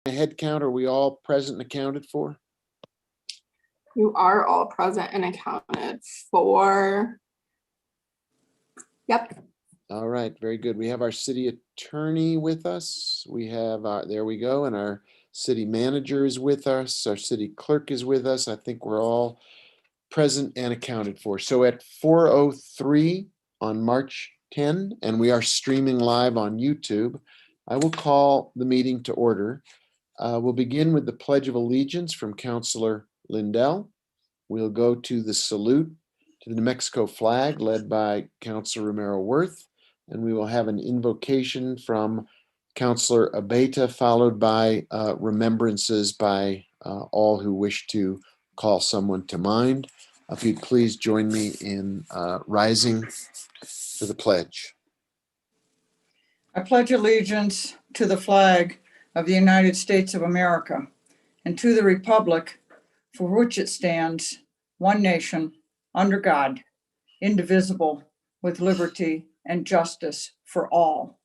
head count, are we all present and accounted for? You are all present and accounted for. Yep. All right, very good. We have our city attorney with us. We have, there we go, and our city manager is with us. Our city clerk is with us. I think we're all present and accounted for. So at 4:03 on March 10, and we are streaming live on YouTube, I will call the meeting to order. We'll begin with the Pledge of Allegiance from Councilor Lindell. We'll go to the salute to the New Mexico flag led by Councilor Romero Worth, and we will have an invocation from Councilor Abeta, followed by remembrances by all who wish to call someone to mind. If you'd please join me in rising to the pledge. I pledge allegiance to the flag of the United States of America and to the republic for which it stands, one nation, under God, indivisible, with liberty and justice for all.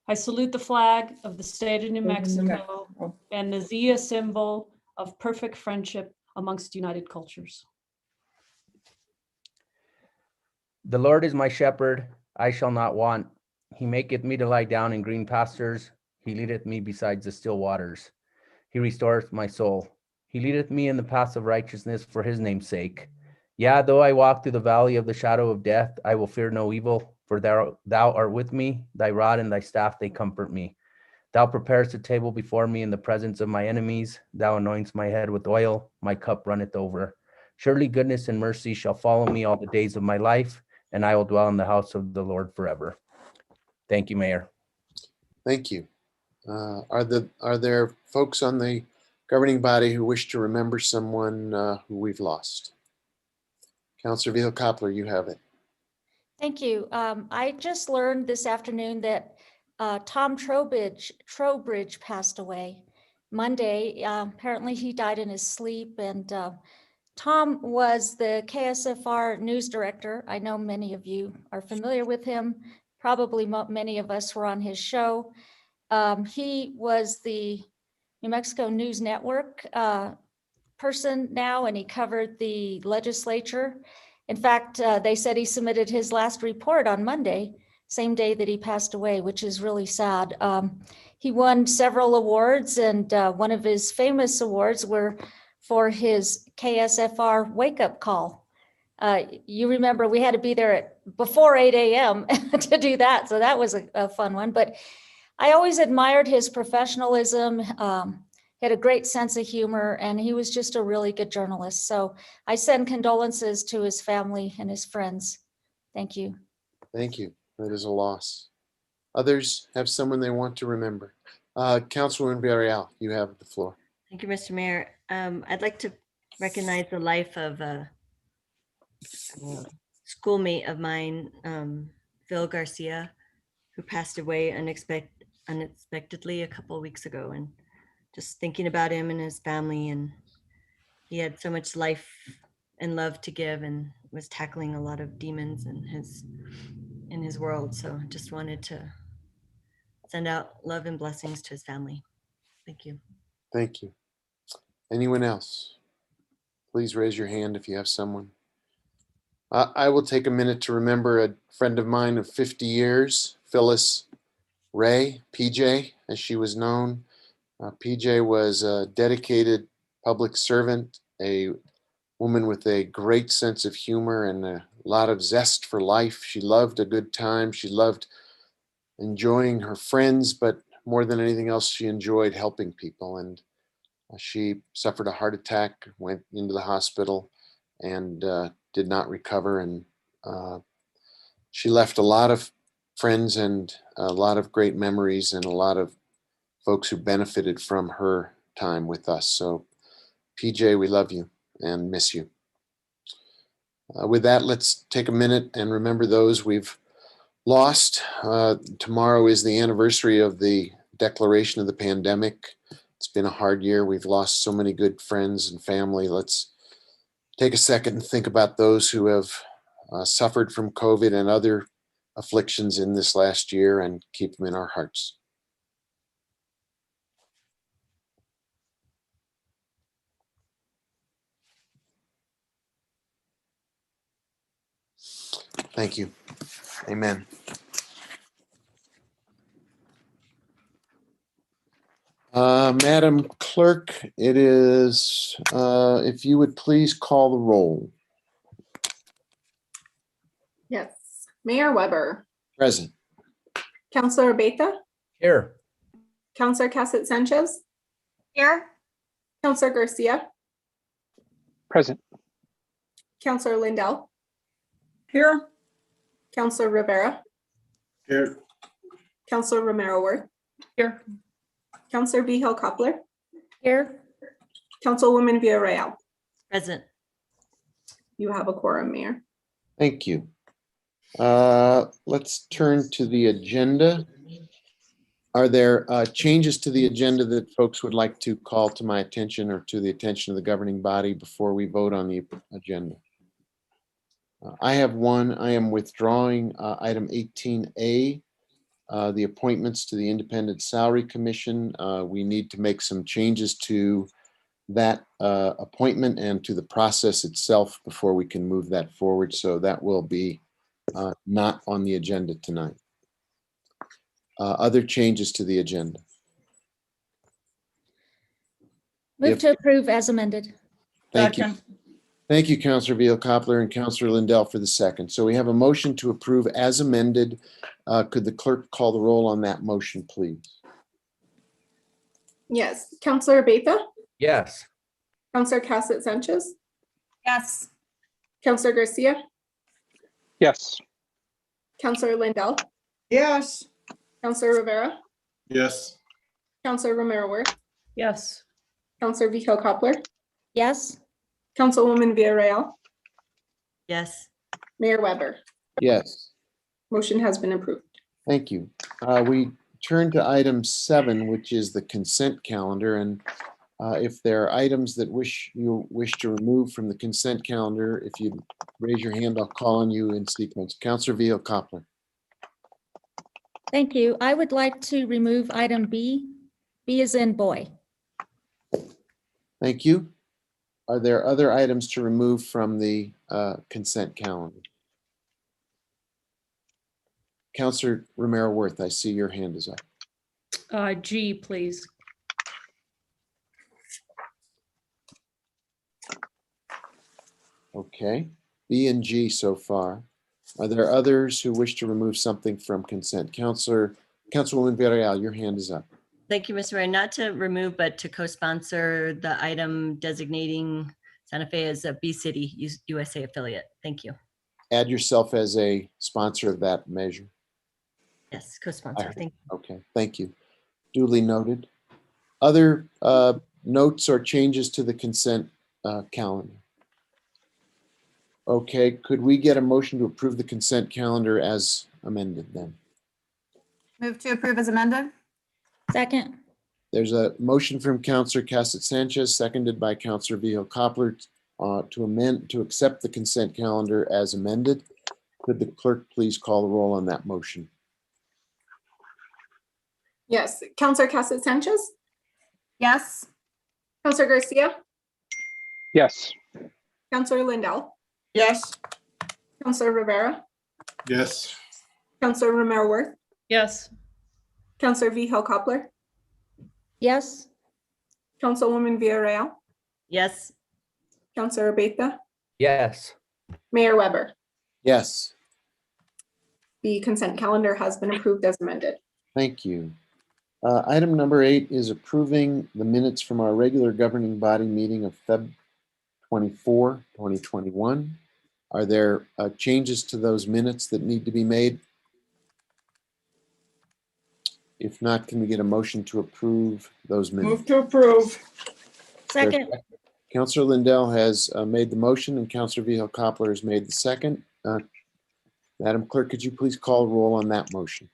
I salute the flag of the state of New Mexico and the Zia symbol of perfect friendship amongst united cultures. The Lord is my shepherd, I shall not want. He maketh me to lie down in green pastures. He leadeth me beside the still waters. He restoreth my soul. He leadeth me in the paths of righteousness for his name's sake. Yea, though I walk through the valley of the shadow of death, I will fear no evil, for thou art with me. Thy rod and thy staff, they comfort me. Thou preparest a table before me in the presence of my enemies. Thou anointest my head with oil. My cup runneth over. Surely goodness and mercy shall follow me all the days of my life, and I will dwell in the house of the Lord forever. Thank you, Mayor. Thank you. Are there folks on the governing body who wish to remember someone who we've lost? Councilor Vihel-Koppler, you have it. Thank you. I just learned this afternoon that Tom Trowbridge passed away Monday. Apparently he died in his sleep, and Tom was the KSFR news director. I know many of you are familiar with him. Probably many of us were on his show. He was the New Mexico News Network person now, and he covered the legislature. In fact, they said he submitted his last report on Monday, same day that he passed away, which is really sad. He won several awards, and one of his famous awards were for his KSFR wake-up call. You remember we had to be there at before 8 a.m. to do that, so that was a fun one. But I always admired his professionalism. He had a great sense of humor, and he was just a really good journalist. So I send condolences to his family and his friends. Thank you. Thank you. That is a loss. Others have someone they want to remember. Councilwoman Villarreal, you have the floor. Thank you, Mr. Mayor. I'd like to recognize the life of a schoolmate of mine, Phil Garcia, who passed away unexpectedly a couple of weeks ago. And just thinking about him and his family, and he had so much life and love to give, and was tackling a lot of demons in his world. So just wanted to send out love and blessings to his family. Thank you. Thank you. Anyone else? Please raise your hand if you have someone. I will take a minute to remember a friend of mine of 50 years, Phyllis Ray, PJ, as she was known. PJ was a dedicated public servant, a woman with a great sense of humor and a lot of zest for life. She loved a good time. She loved enjoying her friends, but more than anything else, she enjoyed helping people. And she suffered a heart attack, went into the hospital, and did not recover. And she left a lot of friends and a lot of great memories and a lot of folks who benefited from her time with us. So PJ, we love you and miss you. With that, let's take a minute and remember those we've lost. Tomorrow is the anniversary of the declaration of the pandemic. It's been a hard year. We've lost so many good friends and family. Let's take a second and think about those who have suffered from COVID and other afflictions in this last year and keep them in our hearts. Thank you. Amen. Madam Clerk, it is, if you would please call the roll. Yes. Mayor Weber, Present. Counselor Beta, Here. Counselor Cassett Sanchez, Here. Counselor Garcia, Present. Counselor Lindell, Here. Counselor Rivera, Here. Counselor Romero Worth, Here. Counselor Vihel Coppler, Here. Councilwoman Villarreal. Present. You have a quorum, Mayor. Thank you. Let's turn to the agenda. Are there changes to the agenda that folks would like to call to my attention or to the attention of the governing body before we vote on the agenda? I have one. I am withdrawing item 18A, the appointments to the Independent Salary Commission. We need to make some changes to that appointment and to the process itself before we can move that forward. So that will be not on the agenda tonight. Other changes to the agenda? Move If- to approve as amended. Thank you. Second. Thank you, Councilor Vihel-Coppler and Councilor Lindell for the second. So we have a motion to approve as amended. Could the clerk call the roll on that motion, please? Yes. Counselor Beta, Yes. Counselor Cassett Sanchez, Yes. Counselor Garcia, Yes. Counselor Lindell, Yes. Counselor Rivera, Yes. Counselor Romero Worth, Yes. Counselor Vihel Coppler, Yes. Councilwoman Villarreal, Yes. Mayor Weber. Yes. Motion has been approved. Thank you. We turn to item 7, which is the consent calendar. And if there are items that you wish to remove from the consent calendar, if you raise your hand, I'll call on you in sequence. Councilor Vihel-Coppler. Thank you. I would like to remove item B. B is in boy. Thank you. Are there other items to remove from the consent calendar? Councilor Romero Worth, I see your hand is up. G, please. Okay, B and G so far. Are there others who wish to remove something from consent? Councilwoman Villarreal, your hand is up. Thank you, Mr. Mayor. Not to remove, but to co-sponsor the item designating Santa Fe as a B City USA affiliate. Thank you. Add yourself as a sponsor of that measure. Yes, co-sponsor. Thank you. Okay, thank you. Duly noted. Other notes or changes to the consent calendar? Okay, could we get a motion to approve the consent calendar as amended then? Move to approve as amended? Second. There's a motion from Councilor Cassett Sanchez, seconded by Councilor Vihel-Coppler to accept the consent calendar as amended. Could the clerk please call the roll on that motion? Yes. Counselor Cassett Sanchez, Yes. Counselor Garcia, Yes. Counselor Lindell, Yes. Counselor Rivera, Yes. Counselor Romero Worth, Yes. Counselor Vihel Coppler, Yes. Councilwoman Villarreal, Yes. Counselor Beta, Yes. Mayor Weber. Yes, The consent calendar has been approved as amended. thank you. Item number 8 is approving the minutes from our regular governing body meeting of Feb 24, 2021. Are there changes to those minutes that need to be made? If not, can we get a motion to approve those minutes? Move to approve. Second. Councilor Lindell has made the motion and Councilor Vihel-Coppler has made the second. Madam Clerk, could you please call roll on that motion?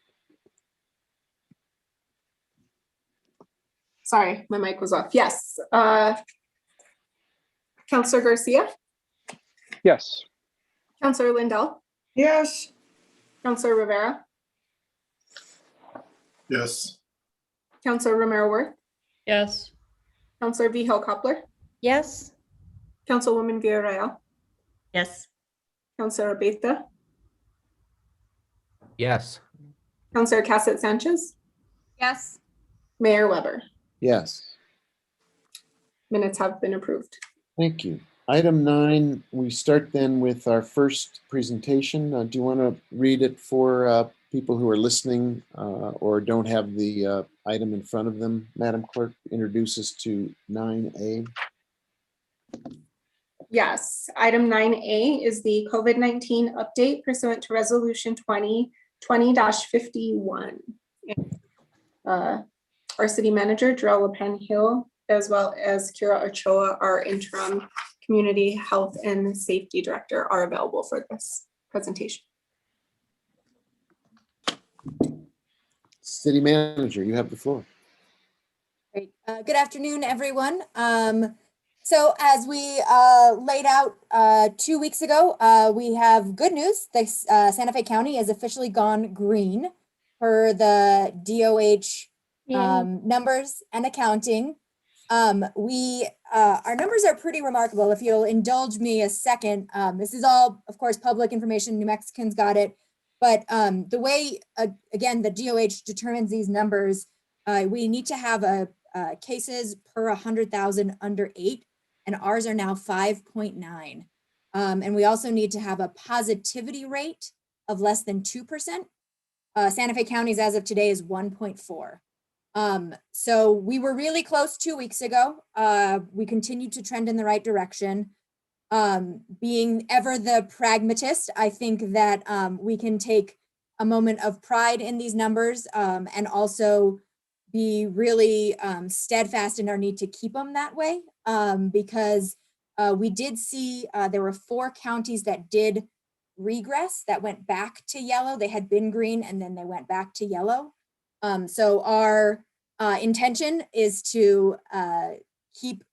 Sorry, my mic was off. Yes. Counselor Garcia, Yes. Counselor Lindell, Yes. Counselor Rivera, Yes. Counselor Romero Worth, Yes. Counselor Vihel Coppler, Yes. Councilwoman Villarreal, Yes. Counselor Beta, Yes. Counselor Cassett Sanchez, Yes. Mayor Weber. Yes. Minutes have been approved. Thank you. Item 9, we start then with our first presentation. Do you want to read it for people who are listening or don't have the item in front of them? Madam Clerk, introduce us to 9A. Yes, item 9A is the COVID-19 update pursuant to Resolution 2020-51. Our city manager, Darrell LePen Hill, as well as Kira Ochoa, our interim community health and safety director, are available for this presentation. City manager, you have the floor. Great. Good afternoon, everyone. So as we laid out 2 weeks ago, we have good news. Santa Fe County has officially gone green per the DOH numbers and accounting. Our numbers are pretty remarkable. If you'll indulge me a second, this is all, of course, public information. New Mexicans got it. But the way, again, the DOH determines these numbers, we need to have cases per 100,000 under 8, and ours are now 5.9. And we also need to have a positivity rate of less than 2%. Santa Fe County's as of today is 1.4. So we were really close 2 weeks ago. We continued to trend in the right direction. Being ever the pragmatist, I think that we can take a moment of pride in these numbers and also be really steadfast in our need to keep them that way because we did see there were 4 counties that did regress, that went back to yellow. They had been green and then they went back to yellow. So our intention is to keep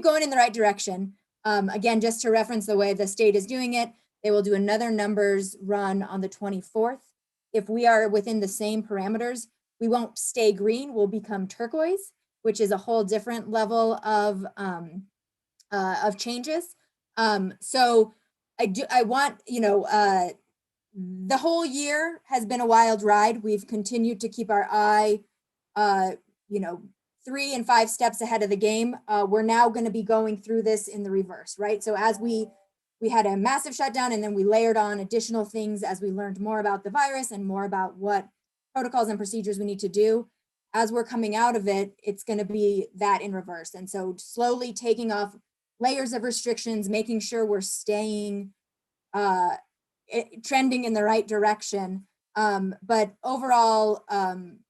going in the right direction. Again, just to reference the way the state is doing it, they will do another numbers run on the 24th. If we are within the same parameters, we won't stay green, we'll become turquoise, which is a whole different level of changes. So I want, the whole year has been a wild ride. We've continued to keep our eye, 3 and 5 steps ahead of the game. We're now going to be going through this in the reverse, right? So as we had a massive shutdown and then we layered on additional things as we learned more about the virus and more about what protocols and procedures we need to do. As we're coming out of it, it's going to be that in reverse. And so slowly taking off layers of restrictions, making sure we're staying trending in the right direction. But overall,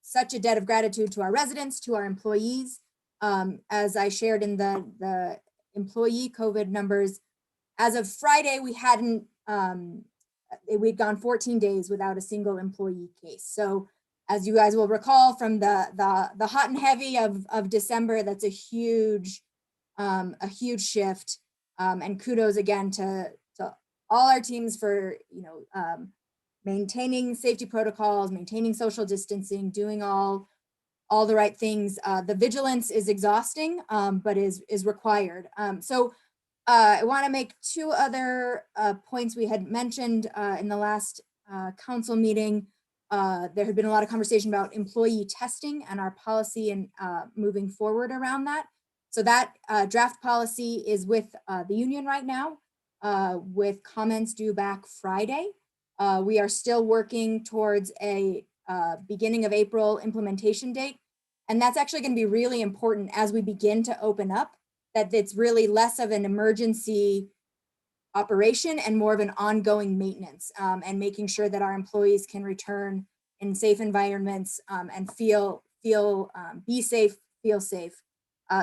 such a debt of gratitude to our residents, to our employees. As I shared in the employee COVID numbers, as of Friday, we'd gone 14 days without a single employee case. So as you guys will recall from the hot and heavy of December, that's a huge shift. And kudos again to all our teams for maintaining safety protocols, maintaining social distancing, doing all the right things. The vigilance is exhausting, but is required. So I want to make 2 other points we had mentioned in the last council meeting. There had been a lot of conversation about employee testing and our policy and moving forward around that. So that draft policy is with the union right now, with comments due back Friday. We are still working towards a beginning of April implementation date. And that's actually going to be really important as we begin to open up, that it's really less of an emergency operation and more of an ongoing maintenance and making sure that our employees can return in safe environments and be safe, feel safe.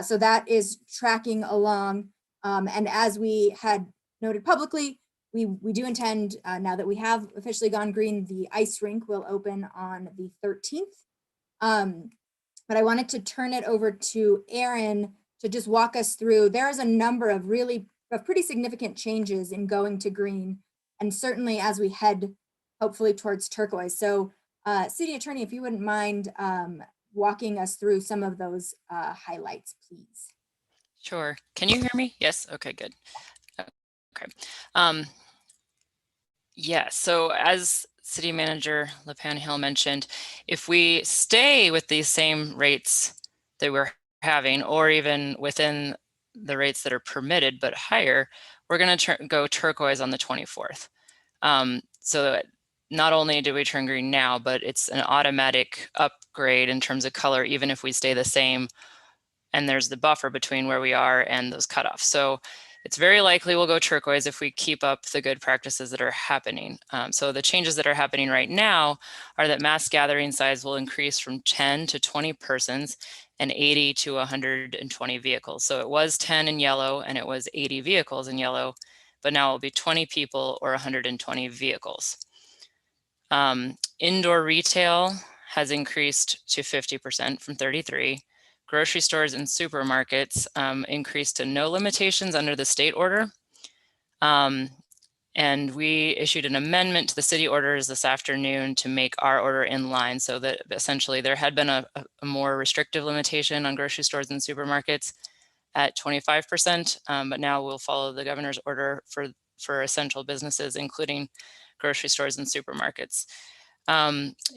So that is tracking along. And as we had noted publicly, we do intend, now that we have officially gone green, the ice rink will open on the 13th. But I wanted to turn it over to Aaron to just walk us through. There is a number of pretty significant changes in going to green, and certainly as we head hopefully towards turquoise. So City Attorney, if you wouldn't mind walking us through some of those highlights, please. Sure. Can you hear me? Yes. Okay, good. Okay. Yeah, so as City Manager LePan Hill mentioned, if we stay with these same rates that we're having, or even within the rates that are permitted but higher, we're going to go turquoise on the 24th. So not only do we turn green now, but it's an automatic upgrade in terms of color, even if we stay the same. And there's the buffer between where we are and those cutoffs. So it's very likely we'll go turquoise if we keep up the good practices that are happening. So the changes that are happening right now are that mass gathering size will increase from 10 to 20 persons and 80 to 120 vehicles. So it was 10 in yellow and it was 80 vehicles in yellow, but now it'll be 20 people or 120 vehicles. Indoor retail has increased to 50% from 33. Grocery stores and supermarkets increased to no limitations under the state order. And we issued an amendment to the city orders this afternoon to make our order in line, so that essentially there had been a more restrictive limitation on grocery stores and supermarkets at 25%, but now we'll follow the governor's order for essential businesses, including grocery stores and supermarkets.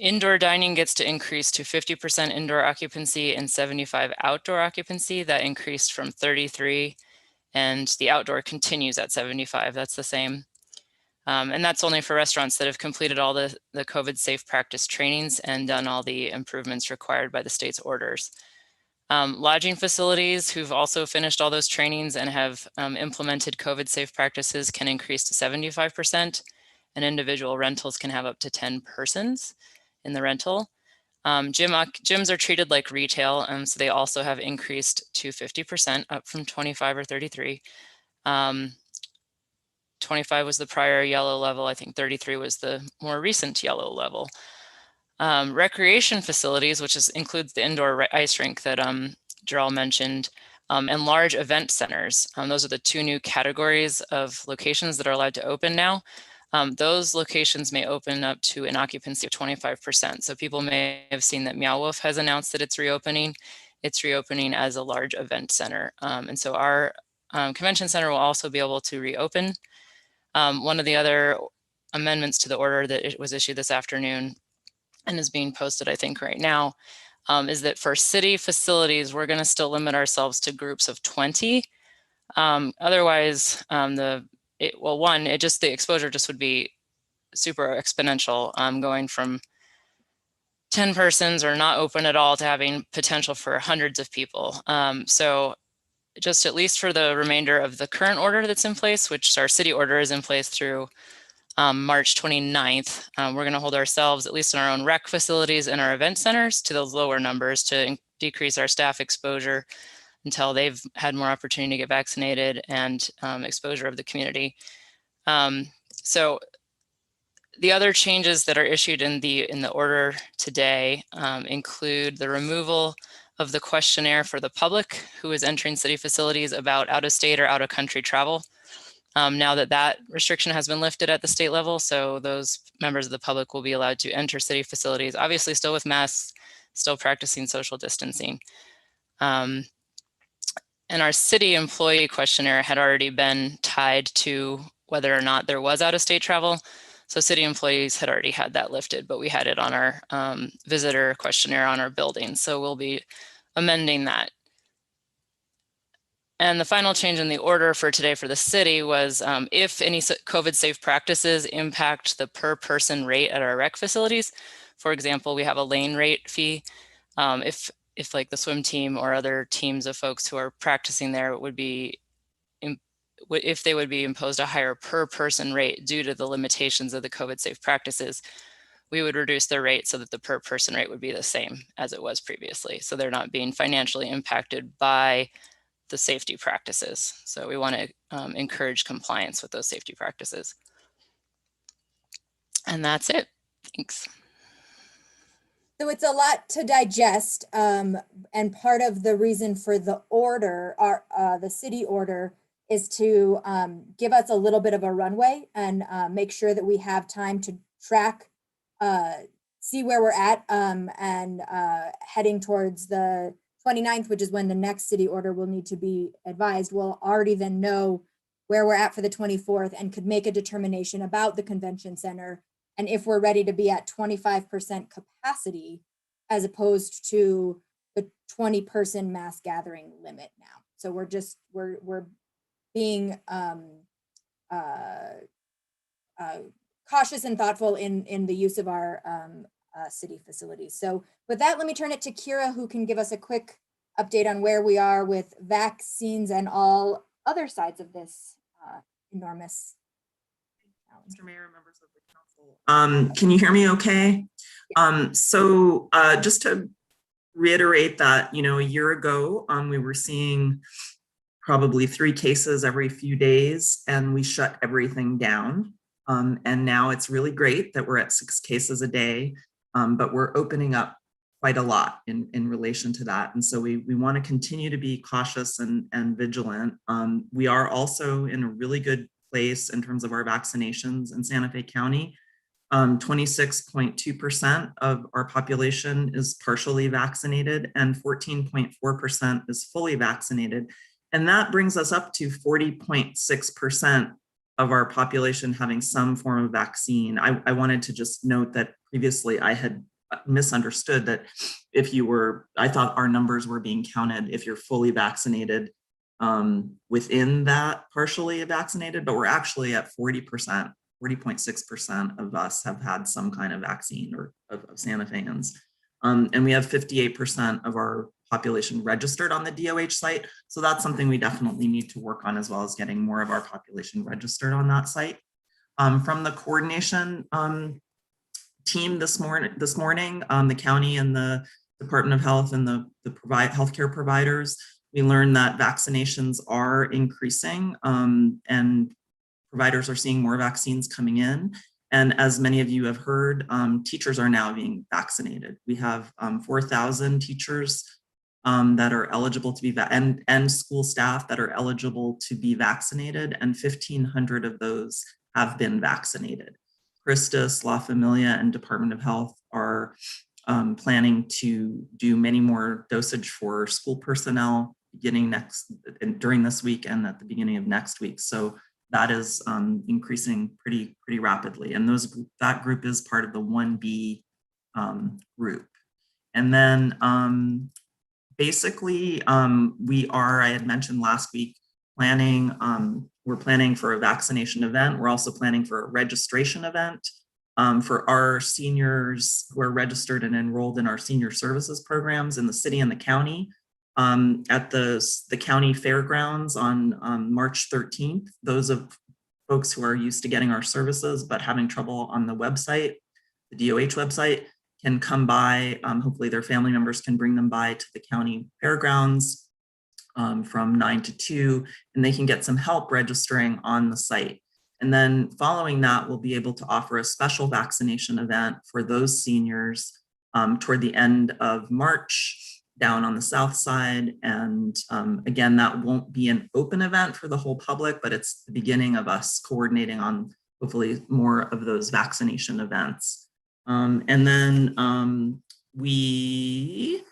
Indoor dining gets to increase to 50% indoor occupancy and 75 outdoor occupancy. That increased from 33, and the outdoor continues at 75. That's the same. And that's only for restaurants that have completed all the COVID safe practice trainings and done all the improvements required by the state's orders. Lodging facilities who've also finished all those trainings and have implemented COVID safe practices can increase to 75%, and individual rentals can have up to 10 persons in the rental. Gyms are treated like retail, so they also have increased to 50%, up from 25 or 33. 25 was the prior yellow level. I think 33 was the more recent yellow level. Recreation facilities, which includes the indoor ice rink that Jarrell mentioned, and large event centers. Those are the two new categories of locations that are allowed to open now. Those locations may open up to an occupancy of 25%. So people may have seen that Meow Wolf has announced that it's reopening. It's reopening as a large event center. And so our convention center will also be able to reopen. One of the other amendments to the order that was issued this afternoon and is being posted, I think, right now, is that for city facilities, we're going to still limit ourselves to groups of 20. Otherwise, the exposure just would be super exponential, going from 10 persons or not open at all to having potential for hundreds of people. So just at least for the remainder of the current order that's in place, which our city order is in place through March 29th, we're going to hold ourselves, at least in our own rec facilities and our event centers, to those lower numbers to decrease our staff exposure until they've had more opportunity to get vaccinated and exposure of the community. So the other changes that are issued in the order today include the removal of the questionnaire for the public who is entering city facilities about out-of-state or out-of-country travel. Now that restriction has been lifted at the state level, so those members of the public will be allowed to enter city facilities, obviously still with masks, still practicing social distancing. And our city employee questionnaire had already been tied to whether or not there was out-of-state travel. So city employees had already had that lifted, but we had it on our visitor questionnaire on our building. So we'll be amending that. And the final change in the order for today for the city was if any COVID safe practices impact the per person rate at our rec facilities. For example, we have a lane rate fee. If like the swim team or other teams of folks who are practicing there would be, if they would be imposed a higher per person rate due to the limitations of the COVID safe practices, we would reduce their rate so that the per person rate would be the same as it was previously. So they're not being financially impacted by the safety practices. So we want to encourage compliance with those safety practices. And that's it. Thanks. So it's a lot to digest, and part of the reason for the order, the city order, is to give us a little bit of a runway and make sure that we have time to track, see where we're at, and heading towards the 29th, which is when the next city order will need to be advised. We'll already then know where we're at for the 24th and could make a determination about the convention center and if we're ready to be at 25% capacity as opposed to the 20-person mass gathering limit now. So we're being cautious and thoughtful in the use of our city facilities. So with that, let me turn it to Kira, who can give us a quick update on where we are with vaccines and all other sides of this enormous challenge. Mr. Mayor, members of the council. Can you hear me okay? So just to reiterate that, you know, a year ago, we were seeing probably 3 cases every few days, and we shut everything down. And now it's really great that we're at 6 cases a day, but we're opening up quite a lot in relation to that. And so we want to continue to be cautious and vigilant. We are also in a really good place in terms of our vaccinations in Santa Fe County. 26.2% of our population is partially vaccinated and 14.4% is fully vaccinated. And that brings us up to 40.6% of our population having some form of vaccine. I wanted to just note that previously I had misunderstood that if you were, I thought our numbers were being counted if you're fully vaccinated within that partially vaccinated, but we're actually at 40%. 40.6% of us have had some kind of vaccine or of Santa Feans. And we have 58% of our population registered on the DOH site. So that's something we definitely need to work on, as well as getting more of our population registered on that site. From the coordination team this morning, the county and the Department of Health and the healthcare providers, we learned that vaccinations are increasing and providers are seeing more vaccines coming in. And as many of you have heard, teachers are now being vaccinated. We have 4,000 teachers that are eligible to be, and school staff that are eligible to be vaccinated, and 1,500 of those have been vaccinated. Christus, La Familia, and Department of Health are planning to do many more dosage for school personnel during this week and at the beginning of next week. So that is increasing pretty rapidly. And that group is part of the 1B group. And then basically we are, I had mentioned last week, we're planning for a vaccination event. We're also planning for a registration event for our seniors who are registered and enrolled in our senior services programs in the city and the county. At the county fairgrounds on March 13th. Those of folks who are used to getting our services but having trouble on the website, the DOH website, can come by. Hopefully their family members can bring them by to the county fairgrounds from 9 to 2, and they can get some help registering on the site. And then following that, we'll be able to offer a special vaccination event for those seniors toward the end of March, down on the south side. And again, that won't be an open event for the whole public, but it's the beginning of us coordinating on hopefully more of those vaccination events. And then we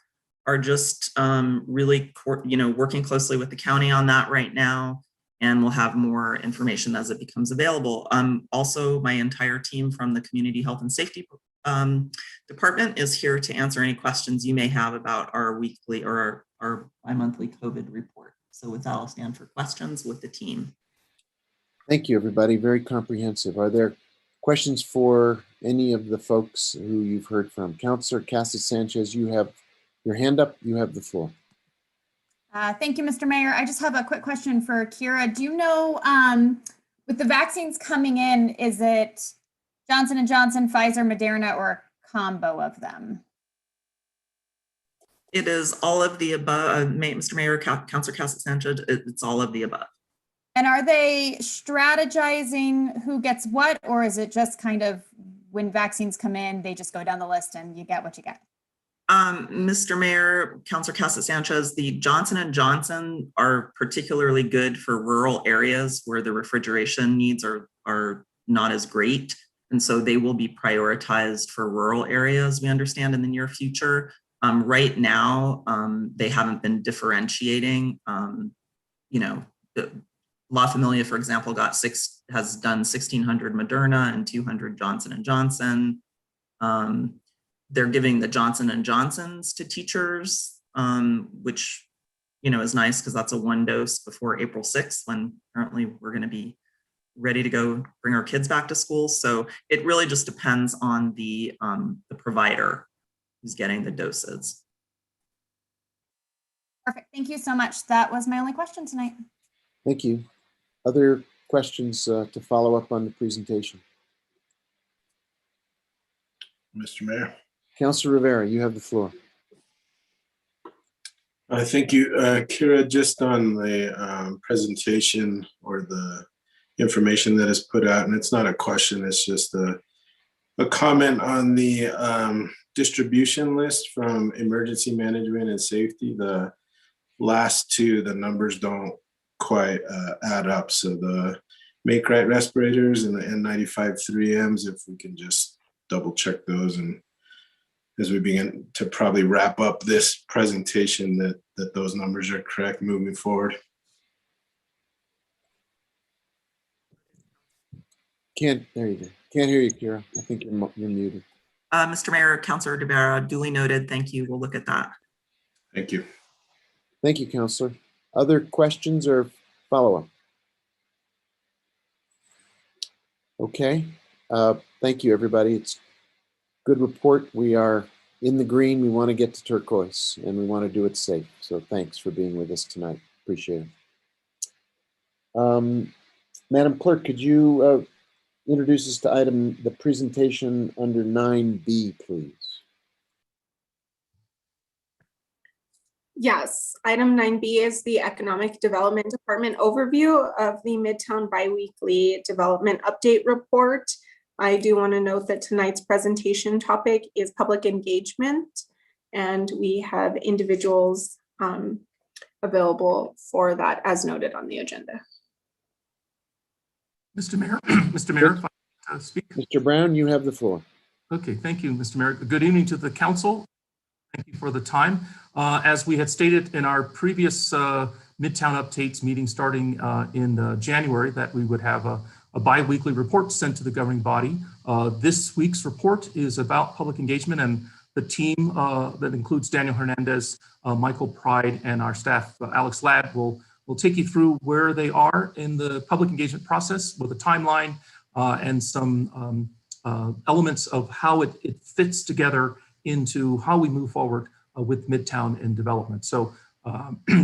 are just really working closely with the county on that right now, and we'll have more information as it becomes available. Also, my entire team from the Community Health and Safety department is here to answer any questions you may have about our weekly or our bi-monthly COVID report. So with that, I'll stand for questions with the team. Thank you, everybody. Very comprehensive. Are there questions for any of the folks who you've heard from? Councilor Casas Sanchez, you have your hand up. You have the floor. Thank you, Mr. Mayor. I just have a quick question for Kira. Do you know, with the vaccines coming in, is it Johnson & Johnson, Pfizer, Moderna, or a combo of them? It is all of the above, Mr. Mayor, Councilor Casas Sanchez, it's all of the above. And are they strategizing who gets what, or is it just kind of when vaccines come in, they just go down the list and you get what you get? Mr. Mayor, Councilor Casas Sanchez, the Johnson & Johnson are particularly good for rural areas where the refrigeration needs are not as great. And so they will be prioritized for rural areas, we understand, in the near future. Right now, they haven't been differentiating. La Familia, for example, got 6 has done 1,600 Moderna and 200 Johnson & Johnson. They're giving the Johnson & Johnsons to teachers, which, you know, is nice because that's a 1 dose before April 6th, when apparently we're going to be ready to go bring our kids back to school. So it really just depends on the provider who's getting the doses. Perfect. Thank you so much. That was my only question tonight. Thank you. Other questions to follow up on the presentation? Mr. Mayor. Councilor Rivera, you have the floor. Thank you, Kira. Just on the presentation or the information that is put out, and it's not a question, it's just a comment on the distribution list from emergency management and safety. The last two, the numbers don't quite add up. So the Make Right respirators and the N95 3Ms, if we can just double check those, and as we begin to probably wrap up this presentation, that those numbers are correct moving forward. There you go. Can't hear you, Kira. I think you're muted. Mr. Mayor, Councilor DeBera, duly noted. Thank you. We'll look at that. Thank you. Thank you, Councilor. Other questions or follow-up? Okay. Thank you, everybody. It's a good report. We are in the green. We want to get to turquoise, and we want to do it safe. So thanks for being with us tonight. Appreciate it. Madam Clerk, could you introduce us to the presentation under 9B, please? Yes, item 9B is the Economic Development Department overview of the Midtown Biweekly Development Update Report. I do want to note that tonight's presentation topic is public engagement, and we have individuals available for that as noted on the agenda. Mr. Mayor, Mr. Mayor, if I speak. Mr. Brown, you have the floor. Okay, thank you, Mr. Mayor. Good evening to the council. Thank you for the time. As we had stated in our previous Midtown Updates meeting starting in January, that we would have a bi-weekly report sent to the governing body. This week's report is about public engagement, and the team that includes Daniel Hernandez, Michael Pride, and our staff, Alex Ladd, will take you through where they are in the public engagement process with a timeline and some elements of how it fits together into how we move forward with Midtown and development. So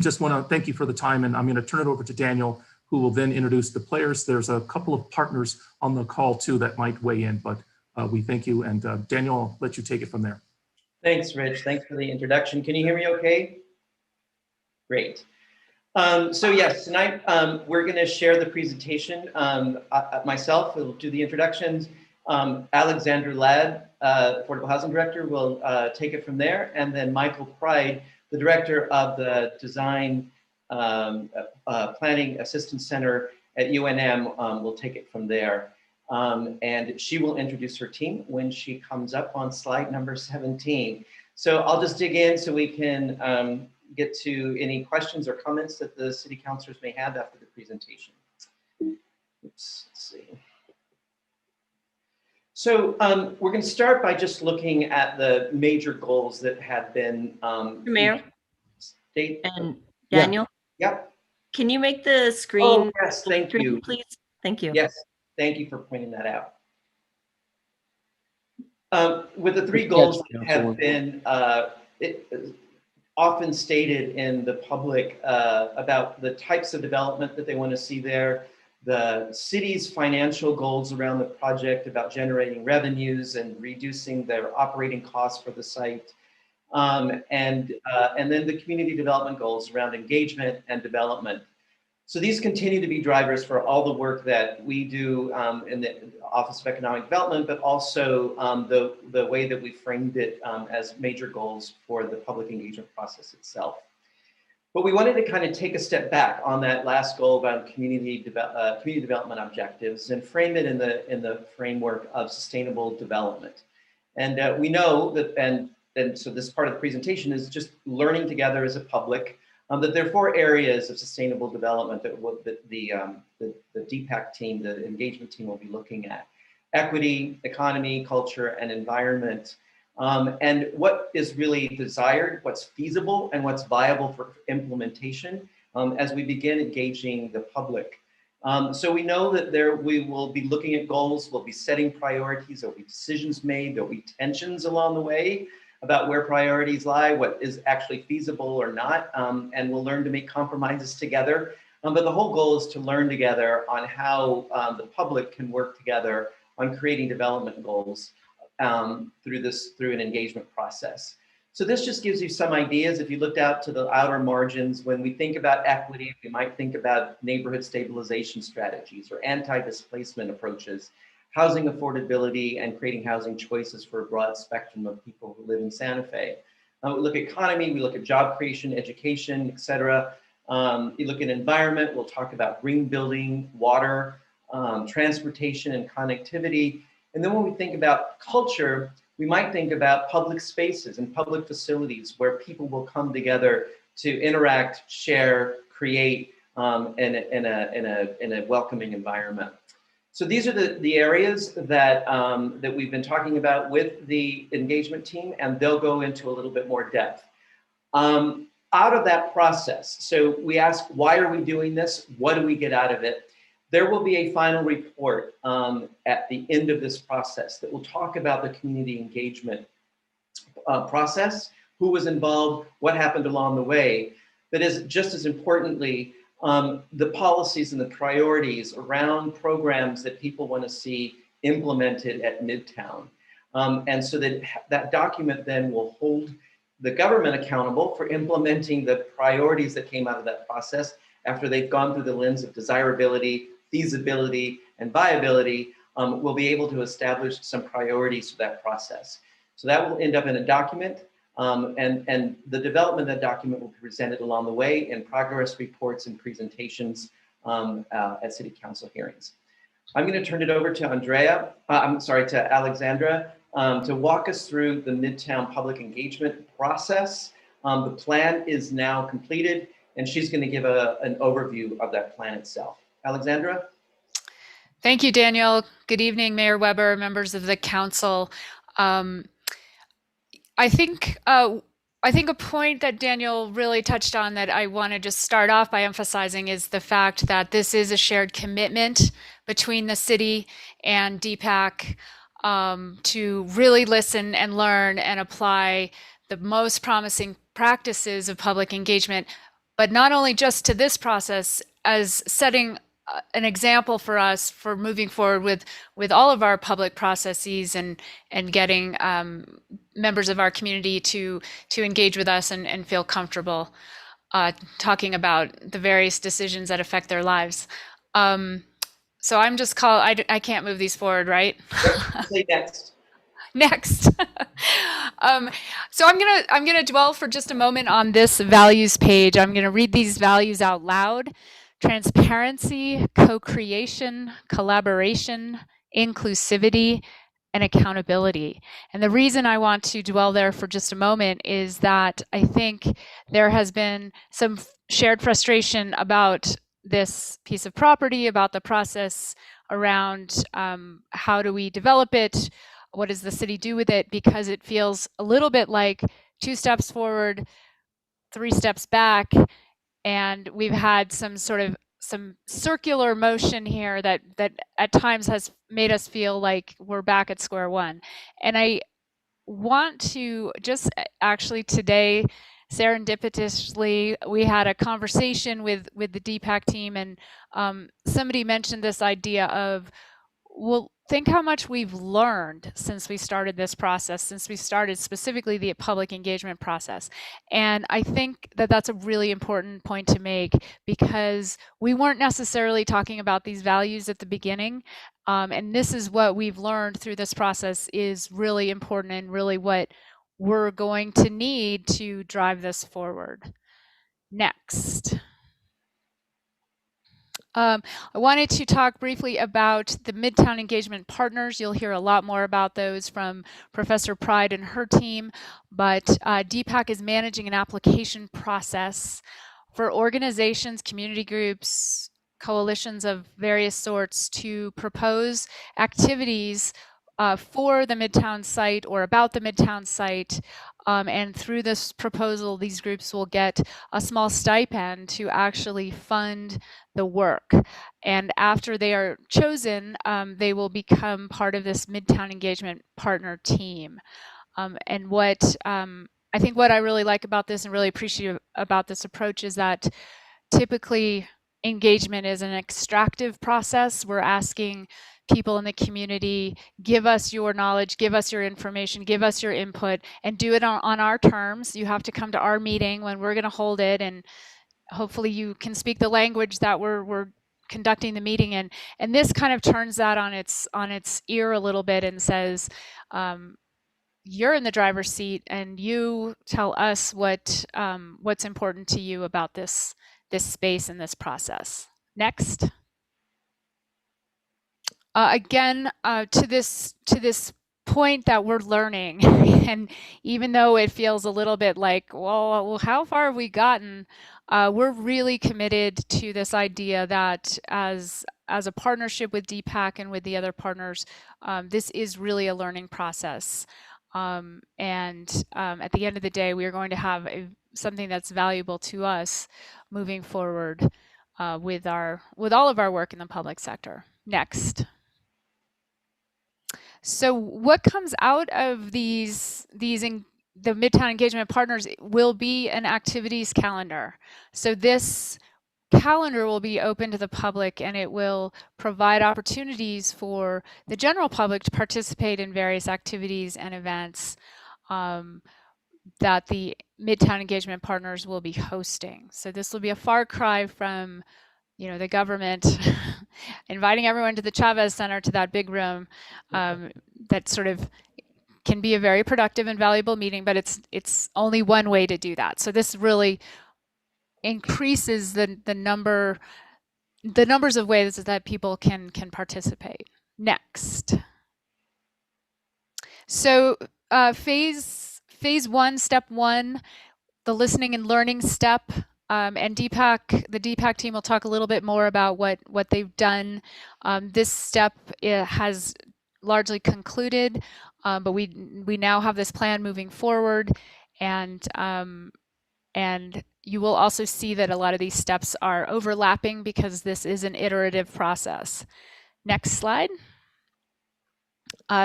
just want to thank you for the time, and I'm going to turn it over to Daniel, who will then introduce the players. There's a couple of partners on the call too that might weigh in, but we thank you. And Daniel, I'll let you take it from there. Thanks, Rich. Thanks for the introduction. Can you hear me okay? Great. So yes, tonight we're going to share the presentation. Myself will do the introductions. Alexander Ladd, Affordable Housing Director, will take it from there. And then Michael Pride, the Director of the Design Planning Assistance Center at UNM, will take it from there. And she will introduce her team when she comes up on slide number 17. So I'll just dig in so we can get to any questions or comments that the city councilors may have after the presentation. Oops, let's see. So we're going to start by just looking at the major goals that have been Mayor and Daniel. Yep. Can you make the screen? Oh, yes, thank you. Please. Thank you. Yes, thank you for pointing that out. With the three goals that have been often stated in the public about the types of development that they want to see there, the city's financial goals around the project about generating revenues and reducing their operating costs for the site, and then the community development goals around engagement and development. So these continue to be drivers for all the work that we do in the Office of Economic Development, but also the way that we framed it as major goals for the public engagement process itself. But we wanted to kind of take a step back on that last goal about community development objectives and frame it in the framework of sustainable development. And we know that, and so this part of the presentation is just learning together as a public that there are 4 areas of sustainable development that the DPAC team, the engagement team, will be looking at: equity, economy, culture, and environment. And what is really desired, what's feasible, and what's viable for implementation as we begin engaging the public. So we know that we will be looking at goals, we'll be setting priorities, there'll be decisions made, there'll be tensions along the way about where priorities lie, what is actually feasible or not, and we'll learn to make compromises together. But the whole goal is to learn together on how the public can work together on creating development goals through an engagement process. So this just gives you some ideas. If you looked out to the outer margins, when we think about equity, we might think about neighborhood stabilization strategies or anti-displacement approaches, housing affordability, and creating housing choices for a broad spectrum of people who live in Santa Fe. We look at economy, we look at job creation, education, et cetera. You look at environment, we'll talk about green building, water, transportation, and connectivity. And then when we think about culture, we might think about public spaces and public facilities where people will come together to interact, share, create in a welcoming environment. So these are the areas that, that we've been talking about with the engagement team, and they'll go into a little bit more depth. Out of that process, so we ask, why are we doing this? What do we get out of it? There will be a final report at the end of this process that will talk about the community engagement process, who was involved, what happened along the way, but just as importantly, the policies and the priorities around programs that people want to see implemented at Midtown. And so that document then will hold the government accountable for implementing the priorities that came out of that process after they've gone through the lens of desirability, feasibility, and viability. We'll be able to establish some priorities for that process. So that will end up in a document, and the development of that document will be presented along the way in progress reports and presentations at City Council hearings. I'm going to turn it over to to Alexandra to walk us through the Midtown public engagement process. The plan is now completed, and she's going to give an overview of that plan itself. Alexandra? Thank you, Daniel. Good evening, Mayor Weber, members of the council. I think a point that Daniel really touched on that I want to just start off by emphasizing is the fact that this is a shared commitment between the city and DPAC to really listen and learn and apply the most promising practices of public engagement, but not only just to this process, as setting an example for us for moving forward with all of our public processes and getting members of our community to engage with us and feel comfortable talking about the various decisions that affect their lives. So I'm just I can't move these forward, right? Say next. Next. So I'm gonna dwell for just a moment on this values page. I'm gonna read these values out loud. Transparency, co-creation, collaboration, inclusivity, and accountability. And the reason I want to dwell there for just a moment is that I think there has been some shared frustration about this piece of property, about the process around how do we develop it, what does the city do with it, because it feels a little bit like 2 steps forward, 3 steps back, and we've had some circular motion here that at times has made us feel like we're back at square one. And I want to just actually today, serendipitously, we had a conversation with the DPAC team, and somebody mentioned this idea of, well, think how much we've learned since we started this process, since we started specifically the public engagement process. And I think that that's a really important point to make, because we weren't necessarily talking about these values at the beginning. And this is what we've learned through this process is really important and really what we're going to need to drive this forward. Next. I wanted to talk briefly about the Midtown Engagement Partners. You'll hear a lot more about those from Professor Pride and her team, but DPAC is managing an application process for organizations, community groups, coalitions of various sorts to propose activities for the Midtown site or about the Midtown site. And through this proposal, these groups will get a small stipend to actually fund the work. And after they are chosen, they will become part of this Midtown Engagement Partner team. And what I think what I really like about this and really appreciate about this approach is that typically engagement is an extractive process. We're asking people in the community, give us your knowledge, give us your information, give us your input, and do it on our terms. You have to come to our meeting when we're going to hold it, and hopefully you can speak the language that we're conducting the meeting in. And this kind of turns that on its ear a little bit and says, you're in the driver's seat, and you tell us what's important to you about this space and this process. Next. Again, to this point that we're learning, and even though it feels a little bit like, well, how far have we gotten? We're really committed to this idea that as a partnership with DPAC and with the other partners, this is really a learning process. And at the end of the day, we are going to have something that's valuable to us moving forward with all of our work in the public sector. Next. So what comes out of the Midtown Engagement Partners will be an activities calendar. So this calendar will be open to the public, and it will provide opportunities for the general public to participate in various activities and events that the Midtown Engagement Partners will be hosting. So this will be a far cry from, the government inviting everyone to the Chavez Center, to that big room. That sort of can be a very productive and valuable meeting, but it's only one way to do that. So this really increases the numbers of ways that people can participate. Next. So phase one, step one, the listening and learning step, and the DPAC team will talk a little bit more about what they've done. This step has largely concluded, but we now have this plan moving forward, and you will also see that a lot of these steps are overlapping because this is an iterative process. Next slide.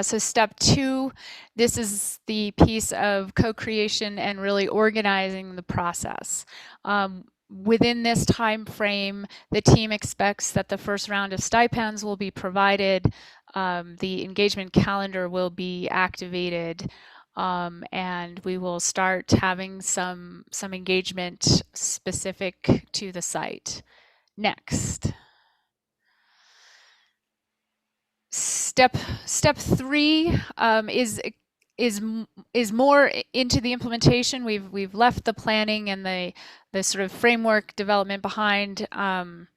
So step two, this is the piece of co-creation and really organizing the process. Within this time frame, the team expects that the first round of stipends will be provided, the engagement calendar will be activated, and we will start having some engagement specific to the site. Next. Step three is more into the implementation. We've left the planning and the sort of framework development behind, and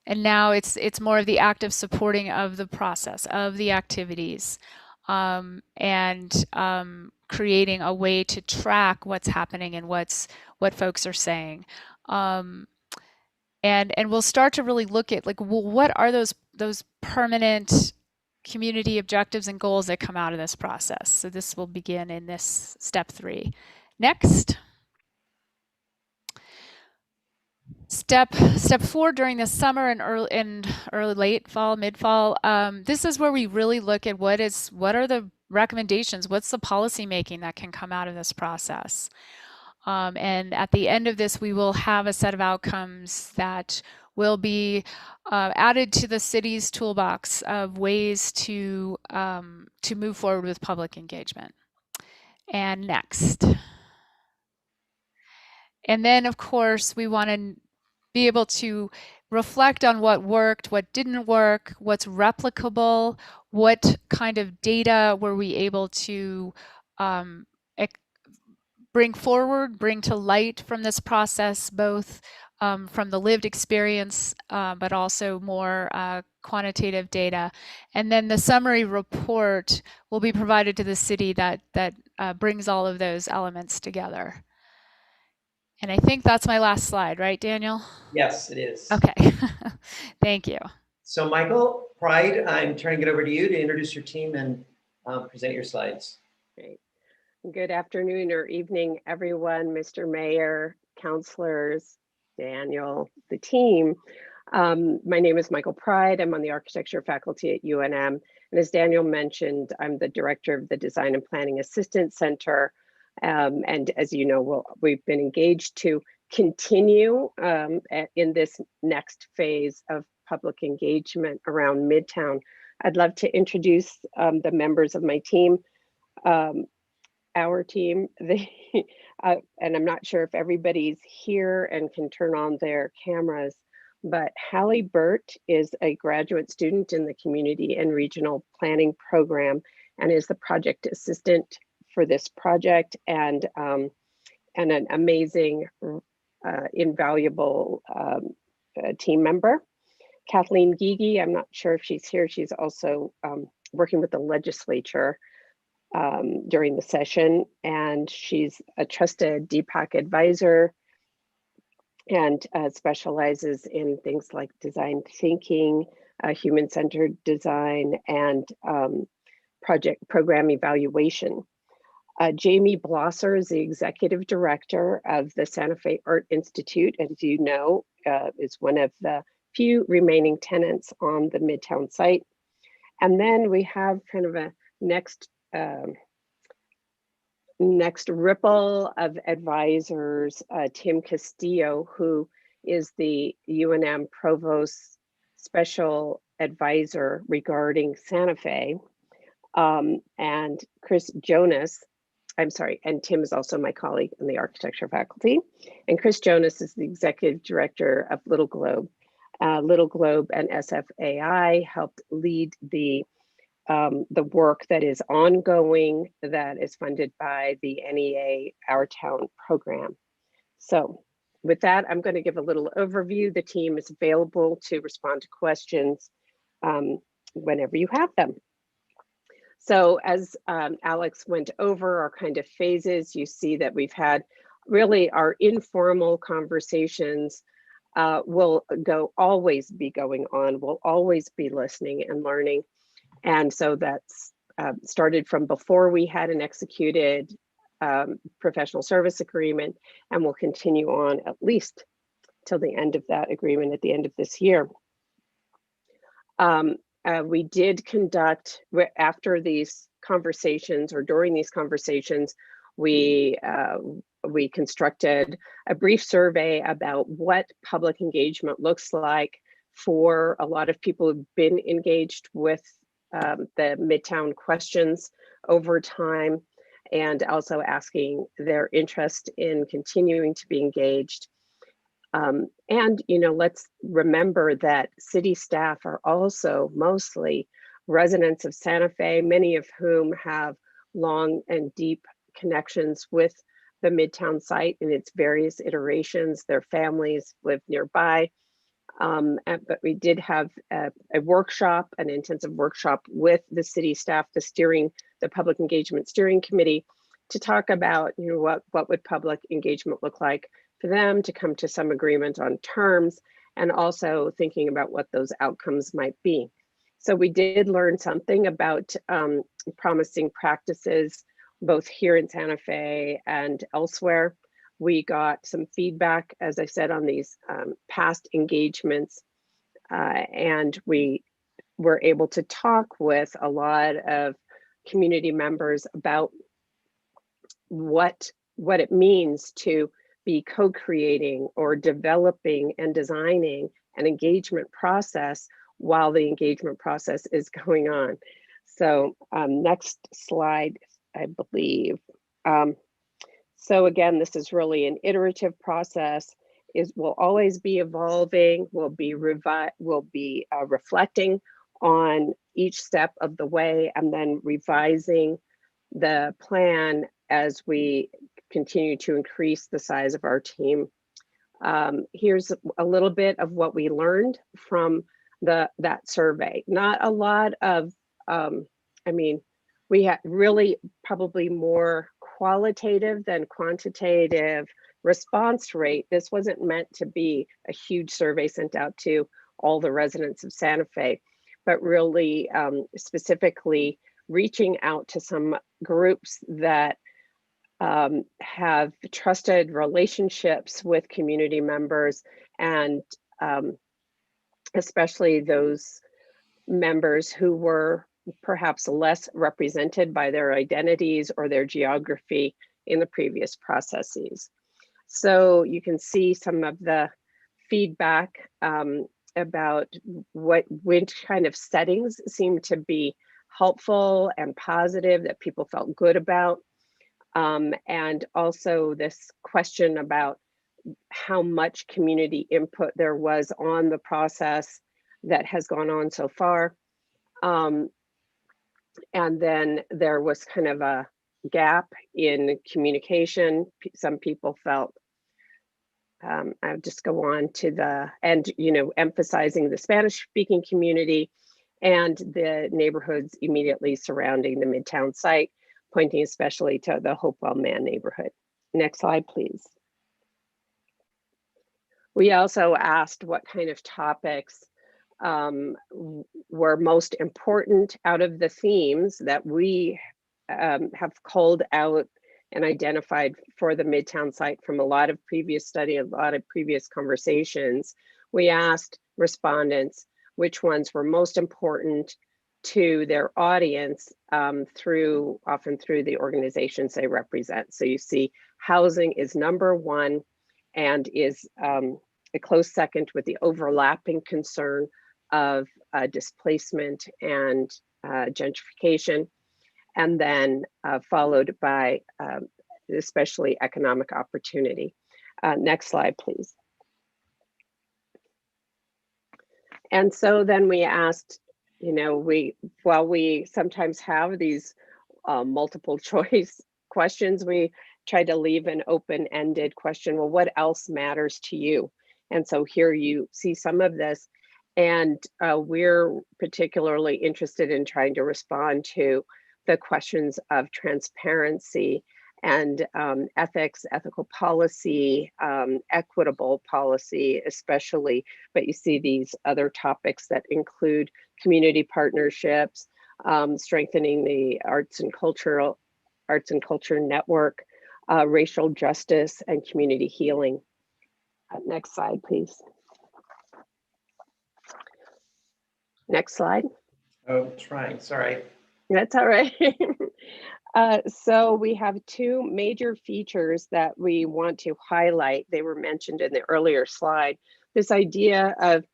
now it's more of the active supporting of the process, of the activities, and creating a way to track what's happening and what folks are saying. And we'll start to really look at, like, well, what are those permanent community objectives and goals that come out of this process. So this will begin in this step three. Next. Step four, during the summer and early late fall, mid-fall, this is where we really look at what are the recommendations, what's the policy making that can come out of this process. And at the end of this, we will have a set of outcomes that will be added to the city's toolbox of ways to move forward with public engagement. And next. And then, of course, we want to be able to reflect on what worked, what didn't work, what's replicable, what kind of data were we able to bring forward, bring to light from this process, both from the lived experience, but also more quantitative data. And then the summary report will be provided to the city that brings all of those elements together. And I think that's my last slide, right, Daniel? Yes, it is. Okay. Thank you. So Michael Pride, I'm turning it over to you to introduce your team and present your slides. Great. Good afternoon or evening, everyone, Mr. Mayor, counselors, Daniel, the team. My name is Michael Pride. I'm on the architecture faculty at UNM. And as Daniel mentioned, I'm the director of the Design and Planning Assistance Center. And as you know, we've been engaged to continue in this next phase of public engagement around Midtown. I'd love to introduce the members of my team. Our team, and I'm not sure if everybody's here and can turn on their cameras, but Hallie Burt is a graduate student in the Community and Regional Planning Program and is the project assistant for this project and an amazing, invaluable team member. Kathleen Gigi, I'm not sure if she's here. She's also working with the legislature during the session, and she's a trusted DPAC advisor and specializes in things like design thinking, human-centered design, and project program evaluation. Jamie Blosser is the executive director of the Santa Fe Art Institute, and as you know, is one of the few remaining tenants on the Midtown site. And then we have kind of a next ripple of advisors, Tim Castillo, who is the UNM Provost Special Advisor regarding Santa Fe, and Chris Jonas, and Tim is also my colleague in the architecture faculty, and Chris Jonas is the executive director of Little Globe. Little Globe and SFAI helped lead the work that is ongoing that is funded by the NEA Our Town program. So with that, I'm going to give a little overview. The team is available to respond to questions whenever you have them. So as Alex went over our kind of phases, you see that we've had really our informal conversations will always be going on. We'll always be listening and learning. And so that's started from before we had an executed professional service agreement, and will continue on at least till the end of that agreement at the end of this year. We did conduct, after these conversations or during these conversations, we constructed a brief survey about what public engagement looks like for a lot of people who've been engaged with the Midtown questions over time, and also asking their interest in continuing to be engaged. And, you know, let's remember that city staff are also mostly residents of Santa Fe, many of whom have long and deep connections with the Midtown site in its various iterations. Their families live nearby. But we did have a workshop, an intensive workshop with the city staff, the public engagement steering committee, to talk about, you know, what would public engagement look like for them, to come to some agreement on terms, and also thinking about what those outcomes might be. So we did learn something about promising practices, both here in Santa Fe and elsewhere. We got some feedback, as I said, on these past engagements, and we were able to talk with a lot of community members about what it means to be co-creating or developing and designing an engagement process while the engagement process is going on. So next slide, I believe. So again, this is really an iterative process. Will always be evolving. We'll be reflecting on each step of the way, and then revising the plan as we continue to increase the size of our team. Here's a little bit of what we learned from that survey. Not a lot of, I mean, we had really probably more qualitative than quantitative response rate, this wasn't meant to be a huge survey sent out to all the residents of Santa Fe, but really specifically reaching out to some groups that have trusted relationships with community members, and especially those members who were perhaps less represented by their identities or their geography in the previous processes. So you can see some of the feedback about which kind of settings seem to be helpful and positive that people felt good about. And also this question about how much community input there was on the process that has gone on so far. And then there was kind of a gap in communication. Some people felt, I'll just go on to the end, emphasizing the Spanish speaking community and the neighborhoods immediately surrounding the Midtown site, pointing especially to the Hopewell Man neighborhood. Next slide, please. We also asked what kind of topics were most important out of the themes that we have called out and identified for the Midtown site from a lot of previous study, a lot of previous conversations. We asked respondents which ones were most important to their audience often through the organizations they represent. So you see housing is number one and is a close second with the overlapping concern of displacement and gentrification, and then followed by especially economic opportunity. Next slide, please. And so then we asked, while we sometimes have these multiple choice questions, we try to leave an open-ended question. Well, what else matters to you? And so here you see some of this. And we're particularly interested in trying to respond to the questions of transparency and ethics, ethical policy, equitable policy, especially. But you see these other topics that include community partnerships, strengthening the arts and culture network, racial justice, and community healing. Next slide, please. Next slide. Oh, trying, sorry. That's all right. So we have two major features that we want to highlight. They were mentioned in the earlier slide. This idea of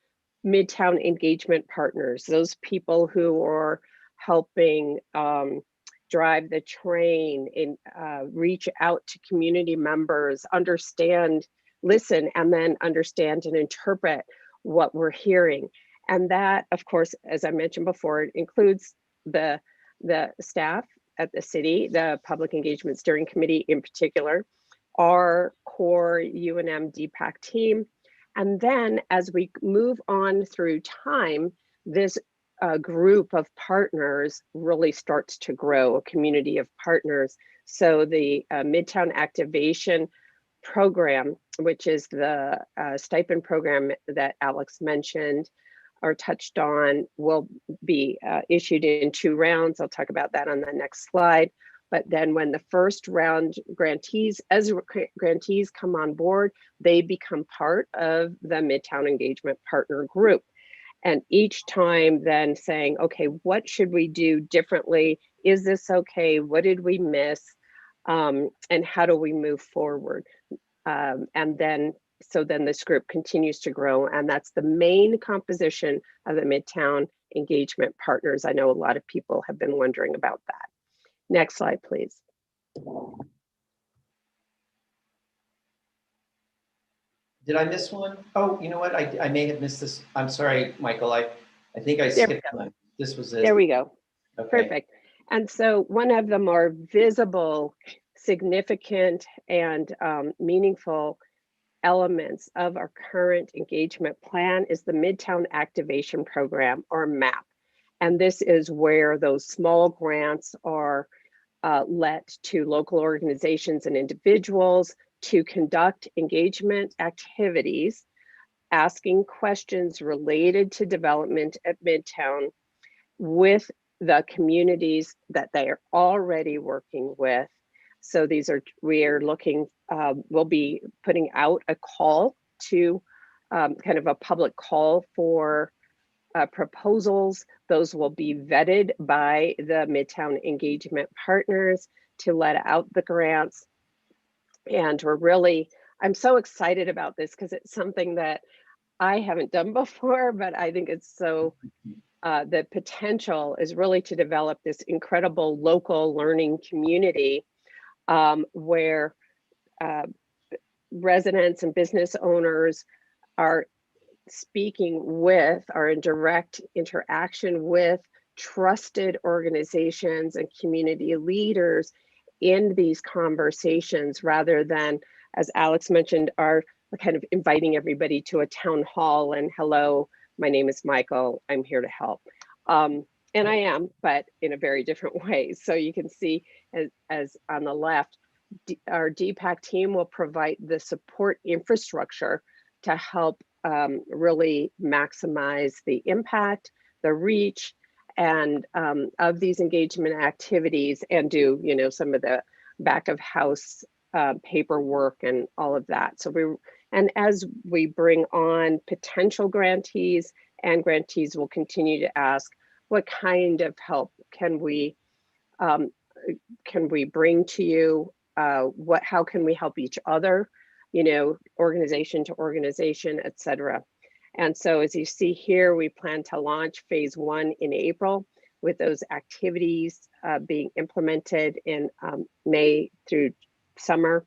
Midtown engagement partners, those people who are helping drive the train, and reach out to community members, understand, listen, and then understand and interpret what we're hearing. And that, of course, as I mentioned before, it includes the staff at the city, the Public Engagement Steering Committee in particular, our core UNM DPAC team. And then as we move on through time, this group of partners really starts to grow, a community of partners. So the Midtown Activation Program, which is the stipend program that Alex mentioned or touched on, will be issued in 2 rounds. I'll talk about that on the next slide. But then when the first round grantees come on board, they become part of the Midtown Engagement Partner Group. And each time then saying, okay, what should we do differently? Is this okay? What did we miss? And how do we move forward? And then this group continues to grow, and that's the main composition of the Midtown Engagement Partners. I know a lot of people have been wondering about that. Next slide, please. Did I miss one? Oh, you know what? I may have missed this. I'm sorry, Michael. I think I skipped one. This was it. There we go. Okay. Perfect. And so one of the more visible, significant, and meaningful elements of our current engagement plan is the Midtown Activation Program, or MAP. And this is where those small grants are let to local organizations and individuals to conduct engagement activities, asking questions related to development at Midtown with the communities that they are already working with. So we are looking, we'll be putting out a call to kind of a public call for proposals. Those will be vetted by the Midtown engagement partners to let out the grants. And I'm so excited about this because it's something that I haven't done before, but I think it's so, the potential is really to develop this incredible local learning community where residents and business owners are are in direct interaction with trusted organizations and community leaders in these conversations, rather than, as Alex mentioned, are kind of inviting everybody to a town hall and, hello, my name is Michael, I'm here to help. And I am, but in a very different way. So you can see as on the left, our DPAC team will provide the support infrastructure to help really maximize the impact, the reach, and of these engagement activities, and do, you know, some of the back of house paperwork and all of that. So as we bring on potential grantees, and grantees will continue to ask, what kind of help can we bring to you? How can we help each other? You know, organization to organization, et cetera. And so as you see here, we plan to launch phase 1 in April, with those activities being implemented in May through summer,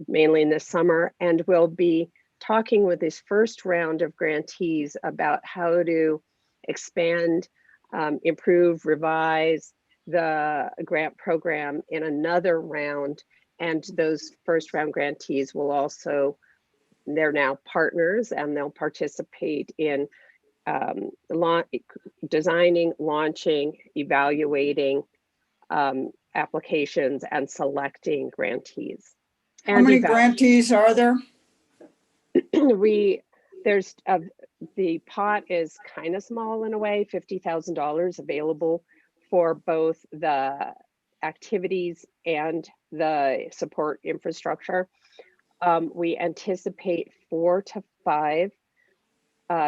mainly in the summer. And we'll be talking with this first round of grantees about how to expand, improve, revise the grant program in another round. And those first round grantees will also, they're now partners, and they'll participate in designing, launching, evaluating applications, and selecting grantees. How many grantees are there? The pot is kind of small in a way, $50,000 available for both the activities and the support infrastructure. We anticipate 4 to 5